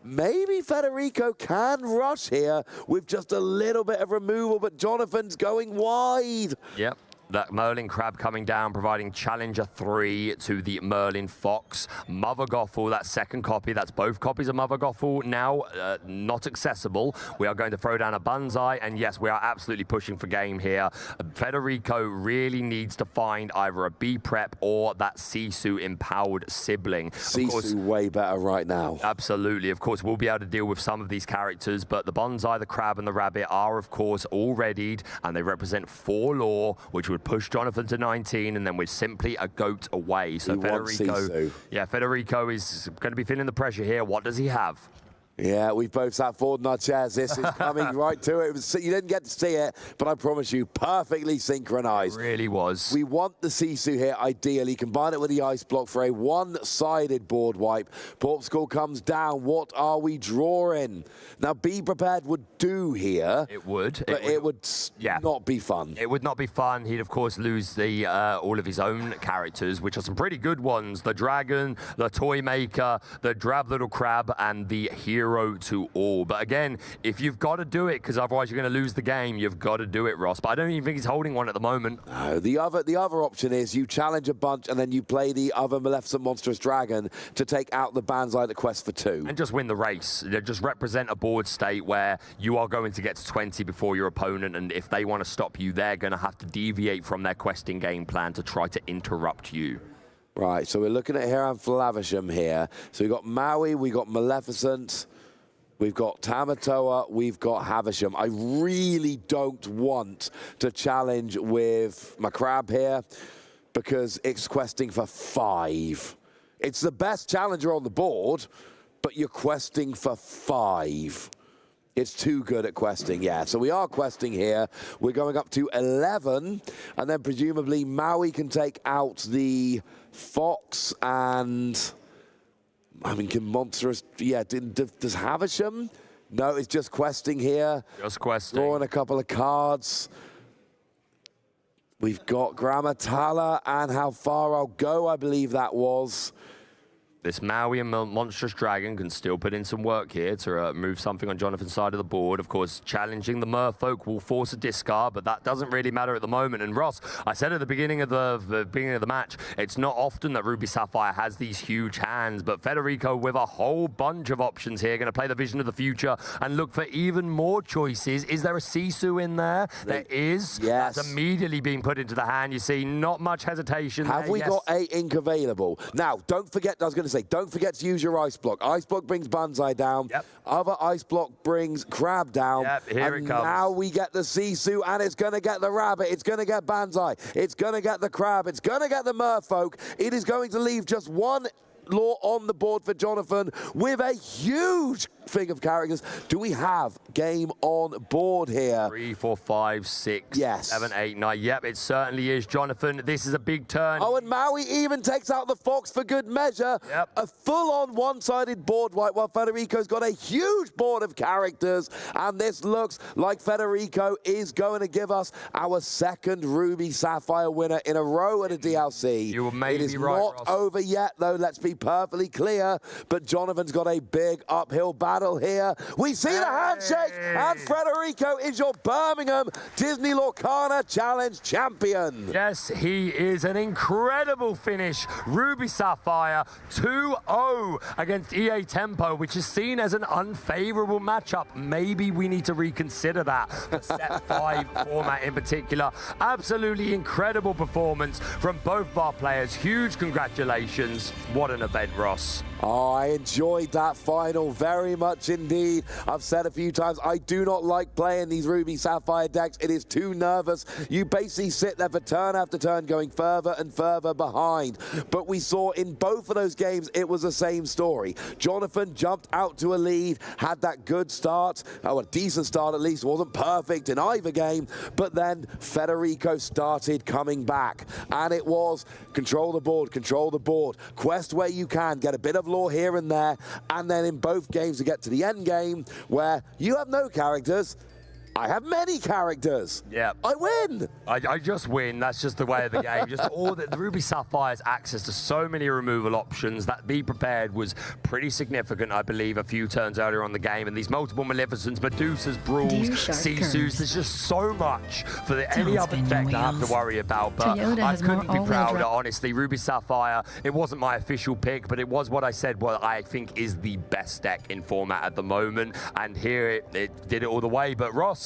[SPEAKER 10] maybe Federico can rush here with just a little bit of removal, but Jonathan's going wide.
[SPEAKER 2] Yep. That Merlin Crab coming down, providing Challenger 3 to the Merlin Fox. Mother Gothel, that second copy, that's both copies of Mother Gothel now not accessible. We are going to throw down a Banzai, and yes, we are absolutely pushing for game here. Federico really needs to find either a B-Prep or that Sisu empowered sibling.
[SPEAKER 10] Sisu way better right now.
[SPEAKER 2] Absolutely. Of course, we'll be able to deal with some of these characters, but the Banzai, the Crab, and the Rabbit are, of course, all readied, and they represent 4 lore, which would push Jonathan to 19, and then we're simply a goat away. So Federico is going to be feeling the pressure here. What does he have?
[SPEAKER 10] Yeah, we've both sat forward in our chairs. This is coming right to it. You didn't get to see it, but I promise you, perfectly synchronized.
[SPEAKER 2] It really was.
[SPEAKER 10] We want the Sisu here, ideally. Combine it with the Ice Block for a one-sided board wipe. Portugal comes down. What are we drawing? Now, Be Prepared would do here.
[SPEAKER 2] It would.
[SPEAKER 10] But it would not be fun.
[SPEAKER 2] It would not be fun. He'd, of course, lose the all of his own characters, which are some pretty good ones. The Dragon, the Toy Maker, the Drab Little Crab, and the Hero to all. But again, if you've got to do it, because otherwise you're going to lose the game, you've got to do it, Ross. But I don't even think he's holding one at the moment.
[SPEAKER 10] No, the other option is you challenge a bunch and then you play the other Maleficent Monstrous Dragon to take out the Banzai that quest for 2.
[SPEAKER 2] And just win the race. Just represent a board state where you are going to get to 20 before your opponent, and if they want to stop you, they're going to have to deviate from their questing game plan to try to interrupt you.
[SPEAKER 10] Right, so we're looking at Hiram Flavisham here. So we've got Maui, we've got Maleficent, we've got Tamatoa, we've got Havisham. I really don't want to challenge with my Crab here because it's questing for 5. It's the best challenger on the board, but you're questing for 5. It's too good at questing, yeah. So we are questing here. We're going up to 11, and then presumably Maui can take out the Fox and... I mean, can Monstrous... Yeah, does Havisham? No, it's just questing here.
[SPEAKER 2] Just questing.
[SPEAKER 10] Drawing a couple of cards. We've got Grammatala and How Far I'll Go, I believe that was.
[SPEAKER 2] This Maui and Monstrous Dragon can still put in some work here to move something on Jonathan's side of the board. Of course, challenging the Merfolk will force a discard, but that doesn't really matter at the moment. And Ross, I said at the beginning of the match, it's not often that Ruby Sapphire has these huge hands, but Federico with a whole bunch of options here, going to play the Vision of the Future and look for even more choices. Is there a Sisu in there? There is.
[SPEAKER 10] Yes.
[SPEAKER 2] That's immediately being put into the hand. You see, not much hesitation.
[SPEAKER 10] Have we got 8 ink available? Now, don't forget, I was going to say, don't forget to use your Ice Block. Ice Block brings Banzai down.
[SPEAKER 2] Yep.
[SPEAKER 10] Other Ice Block brings Crab down.
[SPEAKER 2] Yep, here it comes.
[SPEAKER 10] Now we get the Sisu, and it's going to get the Rabbit. It's going to get Banzai. It's going to get the Crab. It's going to get the Merfolk. It is going to leave just one Law on the board for Jonathan with a huge thing of characters. Do we have game on board here?
[SPEAKER 2] 3, 4, 5, 6,
[SPEAKER 10] yes.
[SPEAKER 2] 7, 8, 9. Yep, it certainly is, Jonathan. This is a big turn.
[SPEAKER 10] Oh, and Maui even takes out the Fox for good measure.
[SPEAKER 2] Yep.
[SPEAKER 10] A full-on one-sided board wipe, while Federico's got a huge board of characters. And this looks like Federico is going to give us our second Ruby Sapphire winner in a row at a DLC.
[SPEAKER 2] You were maybe
[SPEAKER 10] It is
[SPEAKER 2] right,
[SPEAKER 10] not
[SPEAKER 2] Ross.
[SPEAKER 10] over yet, though. Let's be perfectly clear. But Jonathan's got a big uphill battle here. We see the handshake, and Federico is your Birmingham Disney Lorcana Challenge champion.
[SPEAKER 2] Yes, he is an incredible finish. Ruby Sapphire 2-0 against EA Tempo, which is seen as an unfavorable matchup. Maybe we need to reconsider that for set 5 format in particular. Absolutely incredible performance from both of our players. Huge congratulations. What an event, Ross.
[SPEAKER 10] Oh, I enjoyed that final very much indeed. I've said a few times, I do not like playing these Ruby Sapphire decks. It is too nervous. You basically sit there for turn after turn going further and further behind. But we saw in both of those games, it was the same story. Jonathan jumped out to a lead, had that good start, a decent start at least, wasn't perfect in either game, but then Federico started coming back. And it was control the board, quest where you can, get a bit of lore here and there, and then in both games to get to the end game where you have no characters, I have many characters.
[SPEAKER 2] Yeah.
[SPEAKER 10] I win.
[SPEAKER 2] I just win. That's just the way of the game. Just all the Ruby Sapphire's access to so many removal options. That Be Prepared was pretty significant, I believe, a few turns earlier on the game. And these multiple Maleficents, Medusas, Brawls, Sisus, there's just so much for any other deck to have to worry about. But I couldn't be prouder, honestly. Ruby Sapphire, it wasn't my official pick, but it was what I said, what I think is the best deck in format at the moment. And here it did it all the way. But Ross,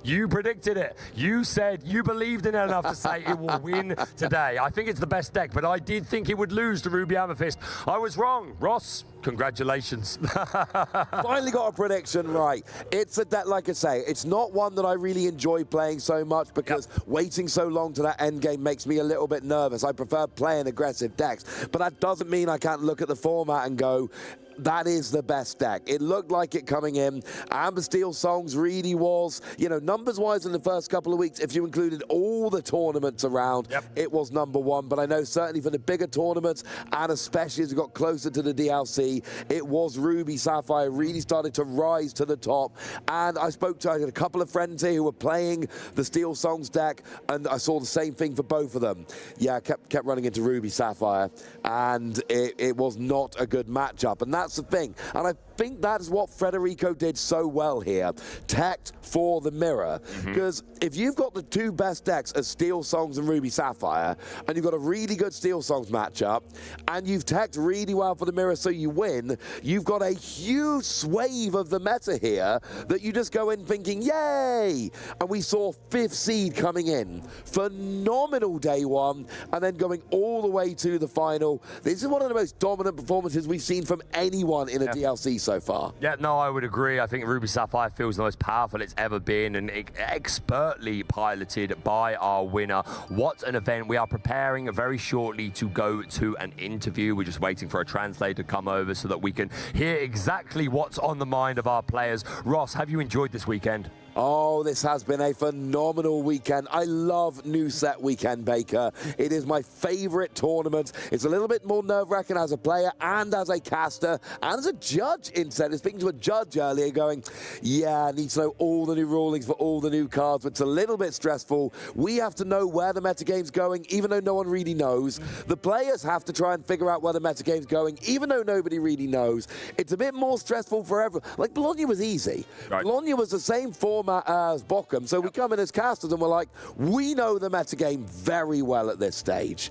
[SPEAKER 2] you predicted it. You said you believed in it enough to say it will win today. I think it's the best deck, but I did think it would lose to Ruby Amethyst. I was wrong. Ross, congratulations.
[SPEAKER 10] Finally got a prediction right. It's a deck, like I say, it's not one that I really enjoy playing so much because waiting so long to that end game makes me a little bit nervous. I prefer playing aggressive decks, but that doesn't mean I can't look at the format and go, that is the best deck. It looked like it coming in. Amber Steel Songs really was, you know, numbers-wise in the first couple of weeks, if you included all the tournaments around, it was #1. But I know certainly for the bigger tournaments, and especially as we got closer to the DLC, it was Ruby Sapphire really started to rise to the top. And I had a couple of friends here who were playing the Steel Songs deck, and I saw the same thing for both of them. Yeah, I kept running into Ruby Sapphire, and it was not a good matchup. And that's the thing. And I think that's what Federico did so well here. Teched for the mirror. Because if you've got the two best decks as Steel Songs and Ruby Sapphire, and you've got a really good Steel Songs matchup, and you've teched really well for the mirror so you win, you've got a huge swathe of the meta here that you just go in thinking, yay! And we saw 5th seed coming in. Phenomenal day one, and then going all the way to the final. This is one of the most dominant performances we've seen from anyone in a DLC so far.
[SPEAKER 2] Yeah, no, I would agree. I think Ruby Sapphire feels the most powerful it's ever been and expertly piloted by our winner. What an event. We are preparing very shortly to go to an interview. We're just waiting for a translator to come over so that we can hear exactly what's on the mind of our players. Ross, have you enjoyed this weekend?
[SPEAKER 10] Oh, this has been a phenomenal weekend. I love New Set Weekend, Baker. It is my favorite tournament. It's a little bit more nerve-wracking as a player and as a caster and as a judge instead. I was speaking to a judge earlier going, yeah, I need to know all the new rulings for all the new cards, but it's a little bit stressful. We have to know where the metagame's going, even though no one really knows. The players have to try and figure out where the metagame's going, even though nobody really knows. It's a bit more stressful for everyone. Like, Bologna was easy. Right. Bologna was the same format as Bochum, so we come in as casters and we're like, we know the metagame very well at this stage.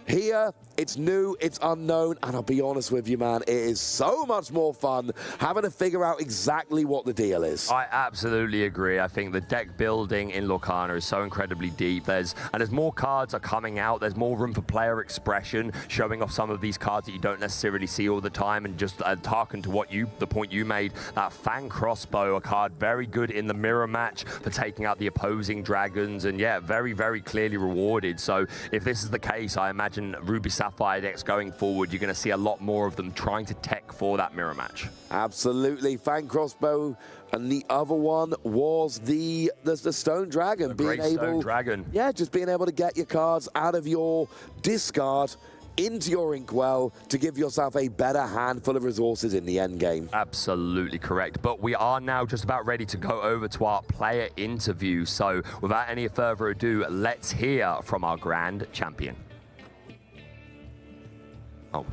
[SPEAKER 10] Here, it's new, it's unknown, and I'll be honest with you, man, it is so much more fun having to figure out exactly what the deal is.
[SPEAKER 2] I absolutely agree. I think the deck building in Lorcana is so incredibly deep. As more cards are coming out, there's more room for player expression, showing off some of these cards that you don't necessarily see all the time, and just hearken to the point you made, that Fang Crossbow, a card very good in the mirror match for taking out the opposing dragons, and yeah, very, very clearly rewarded. So if this is the case, I imagine Ruby Sapphire decks going forward, you're going to see a lot more of them trying to tech for that mirror match.
[SPEAKER 10] Absolutely. Fang Crossbow, and the other one was the Stone Dragon.
[SPEAKER 2] Stone Dragon.
[SPEAKER 10] Yeah, just being able to get your cards out of your discard into your Inkwell to give yourself a better handful of resources in the end game.
[SPEAKER 2] Absolutely correct. But we are now just about ready to go over to our player interview. So without any further ado, let's hear from our grand champion. Oh.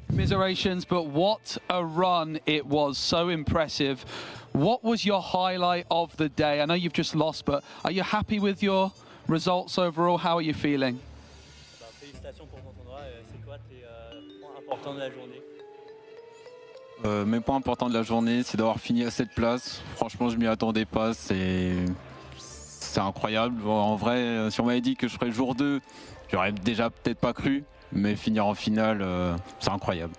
[SPEAKER 1] Commiserations, but what a run it was. So impressive. What was your highlight of the day? I know you've just lost, but are you happy with your results overall? How are you feeling?
[SPEAKER 11] Félicitations pour ton tournoi. C'est quoi tes points importants de la journée?
[SPEAKER 5] Mes points importants de la journée, c'est d'avoir fini à cette place. Franchement, je m'y attendais pas. C'est incroyable. En vrai, si on m'avait dit que je ferais jour 2, j'aurais déjà peut-être pas cru, mais finir en finale, c'est incroyable.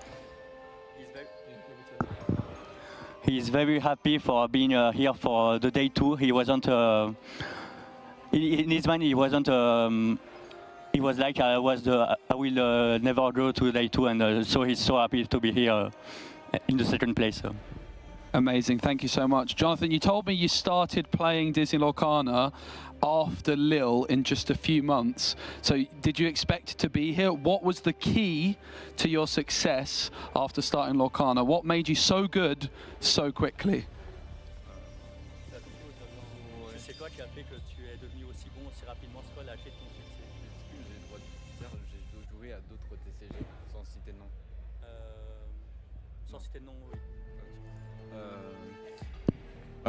[SPEAKER 11] He's very happy for being here for the day 2. He wasn't in his mind. He wasn't. He was like, I will never go to day 2, and so he's so happy to be here in the second place. So.
[SPEAKER 1] Amazing, thank you so much. Jonathan, you told me you started playing Disney Lorcana after Lille in just a few months. So did you expect to be here? What was the key to your success after starting Lorcana? What made you so good so quickly?
[SPEAKER 11] C'est quoi qui a fait que tu es devenu aussi bon aussi rapidement? C'est quoi la clé de ton succès?
[SPEAKER 5] Est-ce que j'ai le droit de dire j'ai joué à d'autres TCG sans citer de nom?
[SPEAKER 11] Sans citer de nom, oui.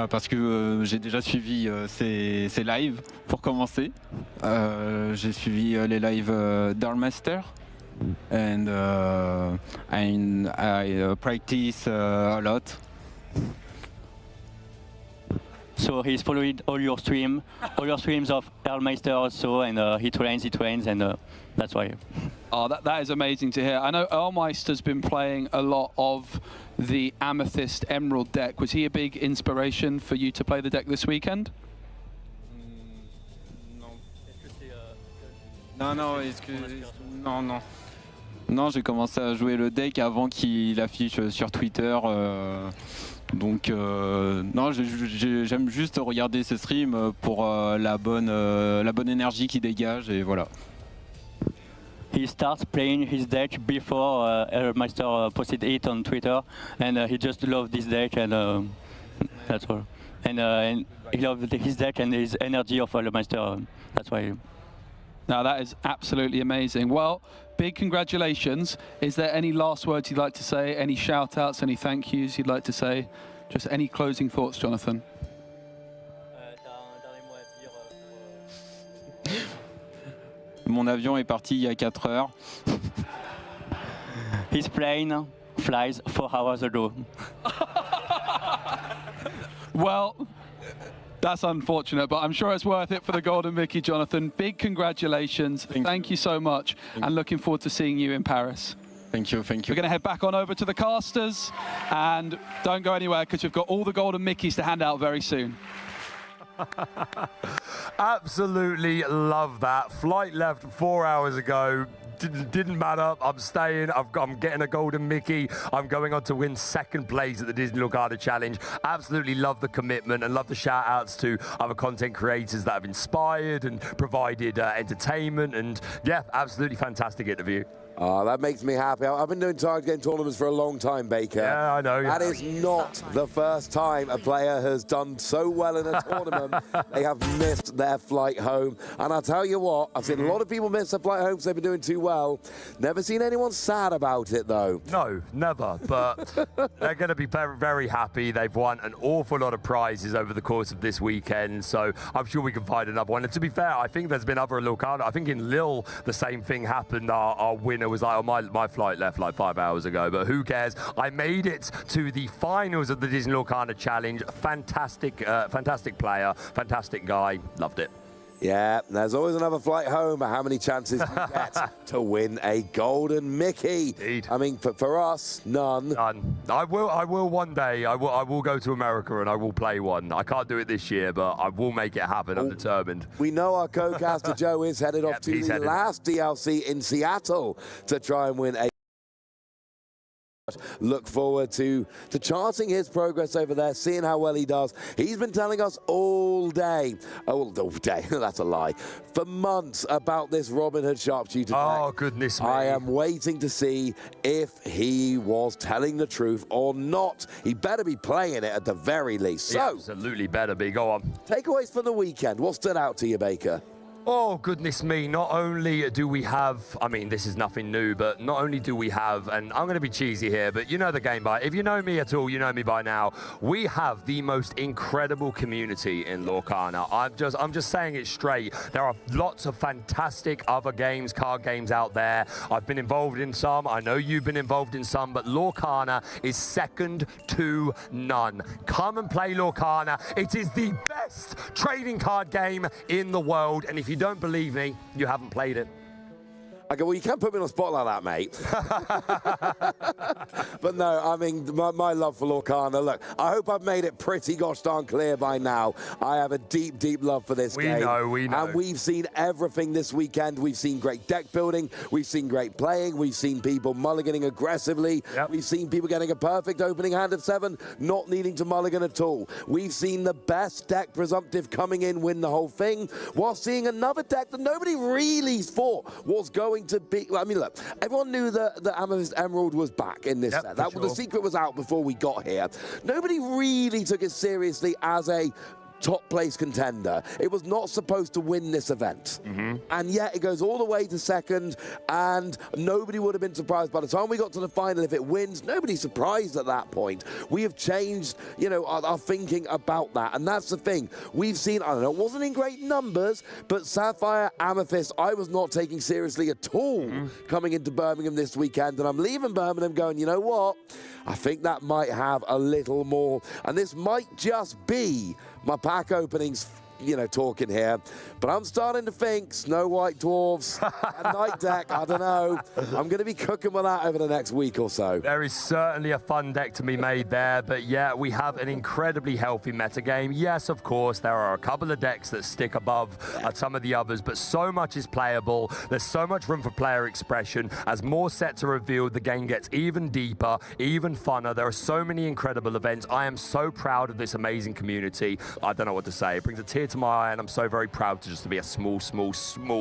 [SPEAKER 5] Parce que j'ai déjà suivi ces lives pour commencer. J'ai suivi les lives d'Armaster and I practice a lot.
[SPEAKER 11] So he's following all your streams of Earlmeister also, and he trains, and that's why.
[SPEAKER 1] Oh, that is amazing to hear. I know Earlmeister's been playing a lot of the Amethyst Emerald deck. Was he a big inspiration for you to play the deck this weekend?
[SPEAKER 5] Non, j'ai commencé à jouer le deck avant qu'il affiche sur Twitter. Donc non, j'aime juste regarder ses streams pour la bonne énergie qu'il dégage, et voilà.
[SPEAKER 11] He starts playing his deck before Earlmeister posted it on Twitter, and he just loved this deck, and that's all. And he loved his deck and his energy of Earlmeister. That's why.
[SPEAKER 1] Now that is absolutely amazing. Well, big congratulations. Is there any last words you'd like to say? Any shout outs, any thank yous you'd like to say? Just any closing thoughts, Jonathan?
[SPEAKER 5] Mon avion est parti il y a 4 heures.
[SPEAKER 11] His plane flies 4 hours ago.
[SPEAKER 1] Well, that's unfortunate, but I'm sure it's worth it for the Golden Mickey, Jonathan. Big congratulations. Thank you so much, and looking forward to seeing you in Paris.
[SPEAKER 5] Thank you, thank you.
[SPEAKER 12] We're going to head back on over to the casters, and don't go anywhere because we've got all the golden Mickeys to hand out very soon.
[SPEAKER 2] Absolutely love that. Flight left 4 hours ago. Didn't matter. I'm staying. I'm getting a golden Mickey. I'm going on to win second place at the Disney Lorcana Challenge. Absolutely love the commitment and love the shout outs to other content creators that have inspired and provided entertainment. And yeah, absolutely fantastic interview.
[SPEAKER 10] Oh, that makes me happy. I've been doing target game tournaments for a long time, Baker.
[SPEAKER 2] Yeah, I know.
[SPEAKER 10] That is not the first time a player has done so well in a tournament. They have missed their flight home. And I'll tell you what, I've seen a lot of people miss their flight home because they've been doing too well. Never seen anyone sad about it, though.
[SPEAKER 2] No, never. But they're going to be very, very happy. They've won an awful lot of prizes over the course of this weekend. So I'm sure we can find another one. And to be fair, I think there's been other Lorcana. I think in Lille, the same thing happened. Our winner was like, oh, my flight left like 5 hours ago, but who cares? I made it to the finals of the Disney Lorcana Challenge. Fantastic, fantastic player, fantastic guy. Loved it.
[SPEAKER 10] Yeah, there's always another flight home, but how many chances do you get to win a golden Mickey?
[SPEAKER 2] Indeed.
[SPEAKER 10] I mean, for us, none.
[SPEAKER 2] None. I will one day. I will go to America and I will play one. I can't do it this year, but I will make it happen. I'm determined.
[SPEAKER 10] We know our co-caster Joe is headed off to the last DLC in Seattle to try and win a... Look forward to charting his progress over there, seeing how well he does. He's been telling us all day, that's a lie, for months about this Robin Hood sharpshooter.
[SPEAKER 2] Oh, goodness me.
[SPEAKER 10] I am waiting to see if he was telling the truth or not. He better be playing it at the very least. So,
[SPEAKER 2] absolutely better be. Go on.
[SPEAKER 10] Takeaways for the weekend. What stood out to you, Baker?
[SPEAKER 2] Oh, goodness me. Not only do we have, I mean, this is nothing new, but not only do we have, and I'm going to be cheesy here, but you know the game by, if you know me at all, you know me by now, we have the most incredible community in Lorcana. I'm just saying it straight. There are lots of fantastic other games, card games out there. I've been involved in some. I know you've been involved in some, but Lorcana is second to none. Come and play Lorcana. It is the best trading card game in the world, and if you don't believe me, you haven't played it.
[SPEAKER 10] Okay, well, you can't put me on a spot like that, mate. But no, I mean, my love for Lorcana, look, I hope I've made it pretty gosh darn clear by now. I have a deep, deep love for this game.
[SPEAKER 2] We know.
[SPEAKER 10] And we've seen everything this weekend. We've seen great deck building. We've seen great playing. We've seen people mulliganing aggressively. Yep. We've seen people getting a perfect opening hand of 7, not needing to mulligan at all. We've seen the best deck presumptive coming in, win the whole thing, while seeing another deck that nobody really thought was going to be. I mean, look, everyone knew that the Amethyst Emerald was back in this set. The secret was out before we got here. Nobody really took it seriously as a top place contender. It was not supposed to win this event. And yet it goes all the way to second, and nobody would have been surprised by the time we got to the final. If it wins, nobody's surprised at that point. We have changed, you know, our thinking about that, and that's the thing. We've seen, I don't know, it wasn't in great numbers, but Sapphire, Amethyst, I was not taking seriously at all coming into Birmingham this weekend, and I'm leaving Birmingham going, you know what? I think that might have a little more, and this might just be my pack openings, you know, talking here, but I'm starting to think Snow White Dwarves and Night Deck, I don't know. I'm going to be cooking with that over the next week or so.
[SPEAKER 2] There is certainly a fun deck to be made there, but yeah, we have an incredibly healthy metagame. Yes, of course, there are a couple of decks that stick above some of the others, but so much is playable. There's so much room for player expression. As more sets are revealed, the game gets even deeper, even funner. There are so many incredible events. I am so proud of this amazing community. I don't know what to say. It brings a tear to my eye, and I'm so very proud to just be a small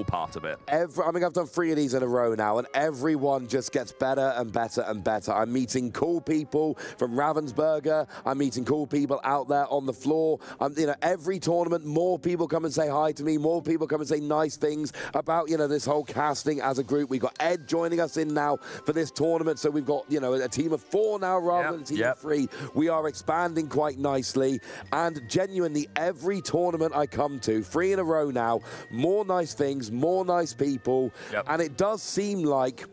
[SPEAKER 2] part of it.
[SPEAKER 10] I mean, I've done 3 of these in a row now, and everyone just gets better and better and better. I'm meeting cool people from Ravensburger. I'm meeting cool people out there on the floor. You know, every tournament, more people come and say hi to me. More people come and say nice things about, you know, this whole casting as a group. We've got Ed joining us in now for this tournament, so we've got, you know, a team of 4 now rather than a team of 3. We are expanding quite nicely, and genuinely, every tournament I come to, 3 in a row now, more nice things, more nice people, and it does seem like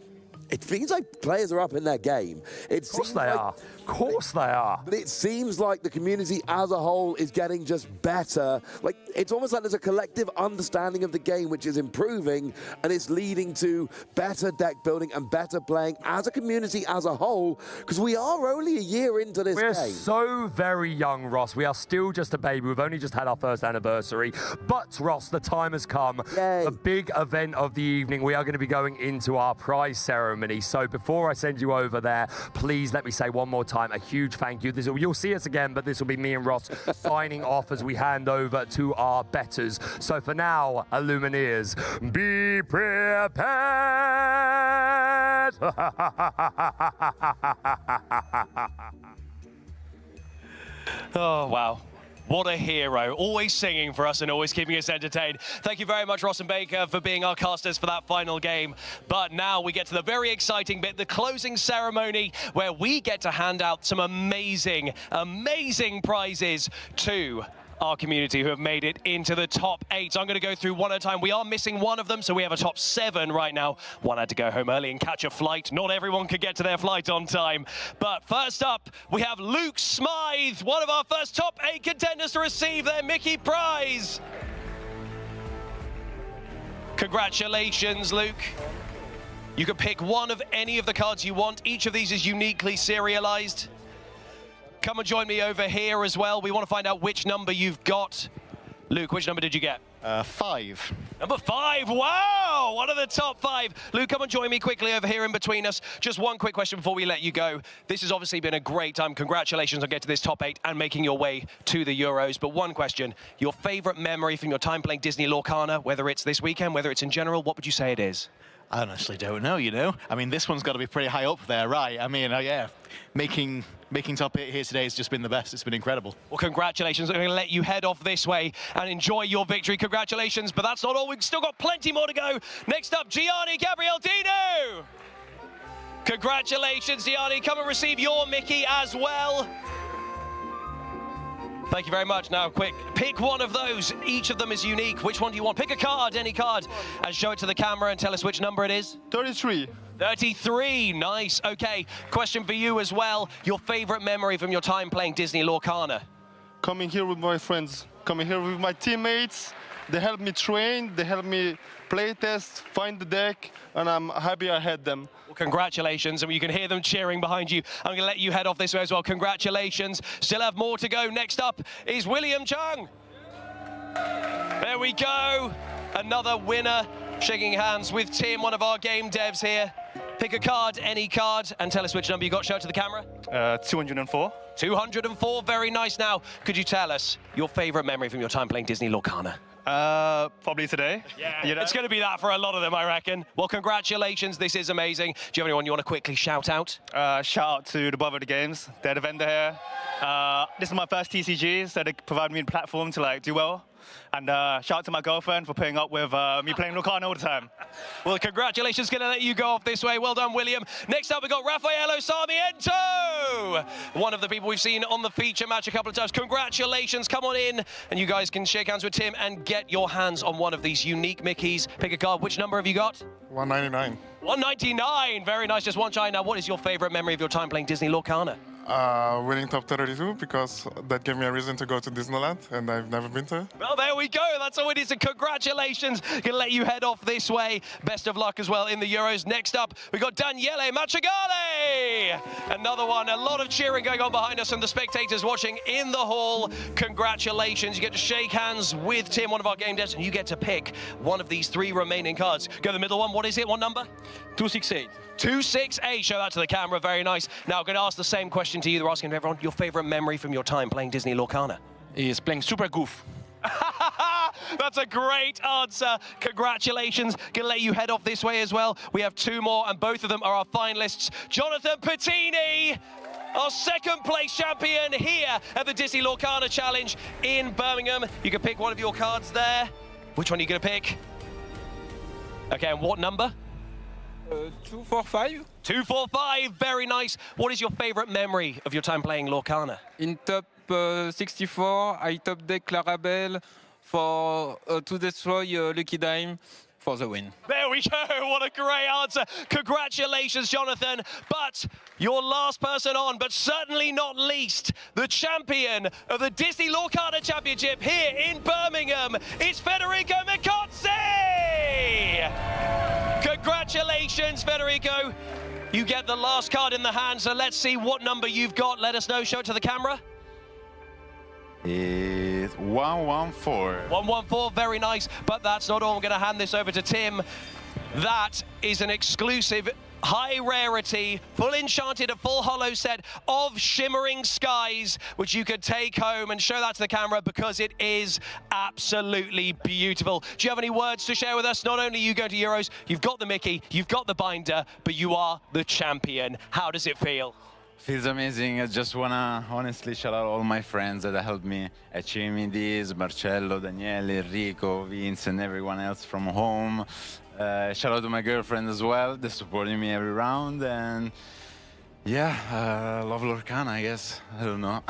[SPEAKER 10] it feels like players are up in their game.
[SPEAKER 2] Of course they are. Of course they are.
[SPEAKER 10] But it seems like the community as a whole is getting just better. Like, it's almost like there's a collective understanding of the game which is improving, and it's leading to better deck building and better playing as a community as a whole, because we are only a year into this game.
[SPEAKER 2] We're so very young, Ross. We are still just a baby. We've only just had our first anniversary. But, Ross, the time has come.
[SPEAKER 10] Yay.
[SPEAKER 2] The big event of the evening. We are going to be going into our prize ceremony. So before I send you over there, please let me say one more time a huge thank you. You'll see us again, but this will be me and Ross signing off as we hand over to our betters. So for now, Illumineers, be prepared.
[SPEAKER 13] Oh, wow. What a hero, always singing for us and always keeping us entertained. Thank you very much, Ross and Baker, for being our casters for that final game. But now we get to the very exciting bit, the closing ceremony, where we get to hand out some amazing, amazing prizes to our community who have made it into the top 8. I'm going to go through one at a time. We are missing one of them, so we have a top 7 right now. One had to go home early and catch a flight. Not everyone could get to their flight on time. But first up, we have Luke Smythe, one of our first top 8 contenders to receive their Mickey prize. Congratulations, Luke. You can pick one of any of the cards you want. Each of these is uniquely serialized. Come and join me over here as well. We want to find out which number you've got. Luke, which number did you get?
[SPEAKER 14] 5.
[SPEAKER 13] Number 5, wow! One of the top 5. Luke, come and join me quickly over here in between us. Just one quick question before we let you go. This has obviously been a great time. Congratulations on getting to this top 8 and making your way to the Euros. But one question, your favorite memory from your time playing Disney Lorcana, whether it's this weekend, whether it's in general, what would you say it is?
[SPEAKER 14] I honestly don't know, you know? I mean, this one's got to be pretty high up there, right? I mean, yeah, making top 8 here today has just been the best. It's been incredible.
[SPEAKER 13] Well, congratulations. I'm going to let you head off this way and enjoy your victory. Congratulations, but that's not all. We've still got plenty more to go. Next up, Gianni Gabrialdino. Congratulations, Gianni. Come and receive your Mickey as well. Thank you very much. Now, quick, pick one of those. Each of them is unique. Which one do you want? Pick a card, any card, and show it to the camera and tell us which number it is.
[SPEAKER 14] 33.
[SPEAKER 13] 33, nice. Okay, question for you as well. Your favorite memory from your time playing Disney Lorcana?
[SPEAKER 14] Coming here with my friends, coming here with my teammates. They helped me train, they helped me play test, find the deck, and I'm happy I had them.
[SPEAKER 13] Well, congratulations, and you can hear them cheering behind you. I'm going to let you head off this way as well. Congratulations. Still have more to go. Next up is William Chung. There we go. Another winner. Shaking hands with Tim, one of our game devs here. Pick a card, any card, and tell us which number you got. Show it to the camera.
[SPEAKER 14] 204.
[SPEAKER 13] 204, very nice. Now, could you tell us your favorite memory from your time playing Disney Lorcana?
[SPEAKER 14] Probably today.
[SPEAKER 13] Yeah, you know? It's going to be that for a lot of them, I reckon. Well, congratulations. This is amazing. Do you have anyone you want to quickly shout out?
[SPEAKER 14] Shout out to the Brother of the Games. They're the vendor here. This is my first TCG, so they provided me a platform to do well. And shout out to my girlfriend for putting up with me playing Lorcana all the time.
[SPEAKER 13] Well, congratulations. Going to let you go off this way. Well done, William. Next up, we've got Raffaello Sarmiento, one of the people we've seen on the feature match a couple of times. Congratulations. Come on in, and you guys can shake hands with Tim and get your hands on one of these unique Mickeys. Pick a card. Which number have you got?
[SPEAKER 14] 199.
[SPEAKER 13] 199. Very nice. Just one shy. Now, what is your favorite memory of your time playing Disney Lorcana?
[SPEAKER 14] Winning top 32 because that gave me a reason to go to Disneyland, and I've never been to.
[SPEAKER 13] Well, there we go. That's all it is. And congratulations. Gonna let you head off this way. Best of luck as well in the Euros. Next up, we've got Daniele Machigale. Another one. A lot of cheering going on behind us and the spectators watching in the hall. Congratulations. You get to shake hands with Tim, one of our game devs, and you get to pick one of these 3 remaining cards. Go to the middle one. What is it? What number?
[SPEAKER 14] 268.
[SPEAKER 13] 268. Show that to the camera. Very nice. Now, I'm going to ask the same question to you. They're asking everyone your favorite memory from your time playing Disney Lorcana.
[SPEAKER 8] Is playing Super Goof.
[SPEAKER 13] That's a great answer. Congratulations. Gonna let you head off this way as well. We have 2 more, and both of them are our finalists. Jonathan Pettini, our 2nd place champion here at the Disney Lorcana Challenge in Birmingham. You can pick one of your cards there. Which one are you gonna pick? Okay, and what number?
[SPEAKER 14] 245.
[SPEAKER 13] 245, very nice. What is your favorite memory of your time playing Lorcana?
[SPEAKER 14] In top 64, I top deck Clarabelle for to destroy Lucky Dime
[SPEAKER 8] for the win.
[SPEAKER 13] There we go. What a great answer. Congratulations, Jonathan. But your last person on, but certainly not least, the champion of the Disney Lorcana Championship here in Birmingham. It's Federico Micozzi! Congratulations, Federico. You get the last card in the hand, so let's see what number you've got. Let us know. Show it to the camera.
[SPEAKER 9] It's 114.
[SPEAKER 13] 114, very nice. But that's not all. I'm going to hand this over to Tim. That is an exclusive, high rarity, full enchanted, a full holo set of Shimmering Skies, which you could take home and show that to the camera because it is absolutely beautiful. Do you have any words to share with us? Not only are you going to Euros, you've got the Mickey, you've got the binder, but you are the champion. How does it feel?
[SPEAKER 9] Feels amazing. I just want to honestly shout out all my friends that helped me achieving this. Marcello, Daniele, Enrico, Vince, and everyone else from home. Shout out to my girlfriend as well. They're supporting me every round. And yeah, love Lorcana, I guess. I don't know.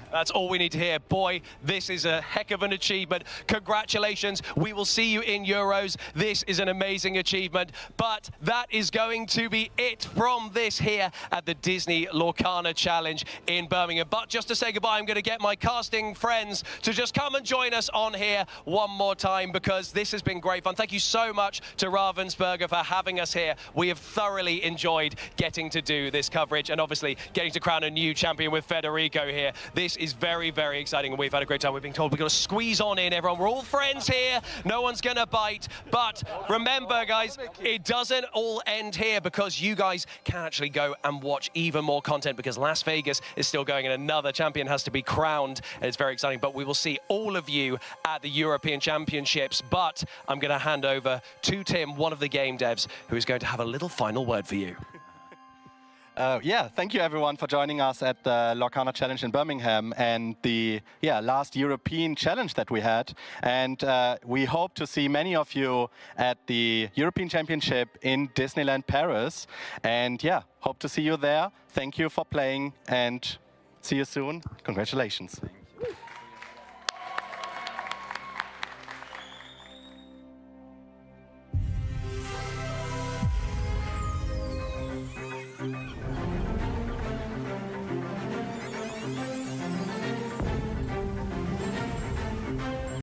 [SPEAKER 13] That's all we need to hear. Boy, this is a heck of an achievement. Congratulations. We will see you in Euros. This is an amazing achievement. But that is going to be it from this here at the Disney Lorcana Challenge in Birmingham. But just to say goodbye, I'm going to get my casting friends to just come and join us on here one more time because this has been great fun. Thank you so much to Ravensburger for having us here. We have thoroughly enjoyed getting to do this coverage and obviously getting to crown a new champion with Federico here. This is very, very exciting and we've had a great time. We've been told we've got to squeeze on in, everyone. We're all friends here. No one's going to bite. But remember, guys, it doesn't all end here because you guys can actually go and watch even more content because Las Vegas is still going and another champion has to be crowned. And it's very exciting. But we will see all of you at the European Championships. But I'm going to hand over to Tim, one of the game devs, who is going to have a little final word for you.
[SPEAKER 15] Yeah, thank you everyone for joining us at the Lorcana Challenge in Birmingham and the last European challenge that we had. And we hope to see many of you at the European Championship in Disneyland Paris. And yeah, hope to see you there. Thank you for playing and see you soon. Congratulations.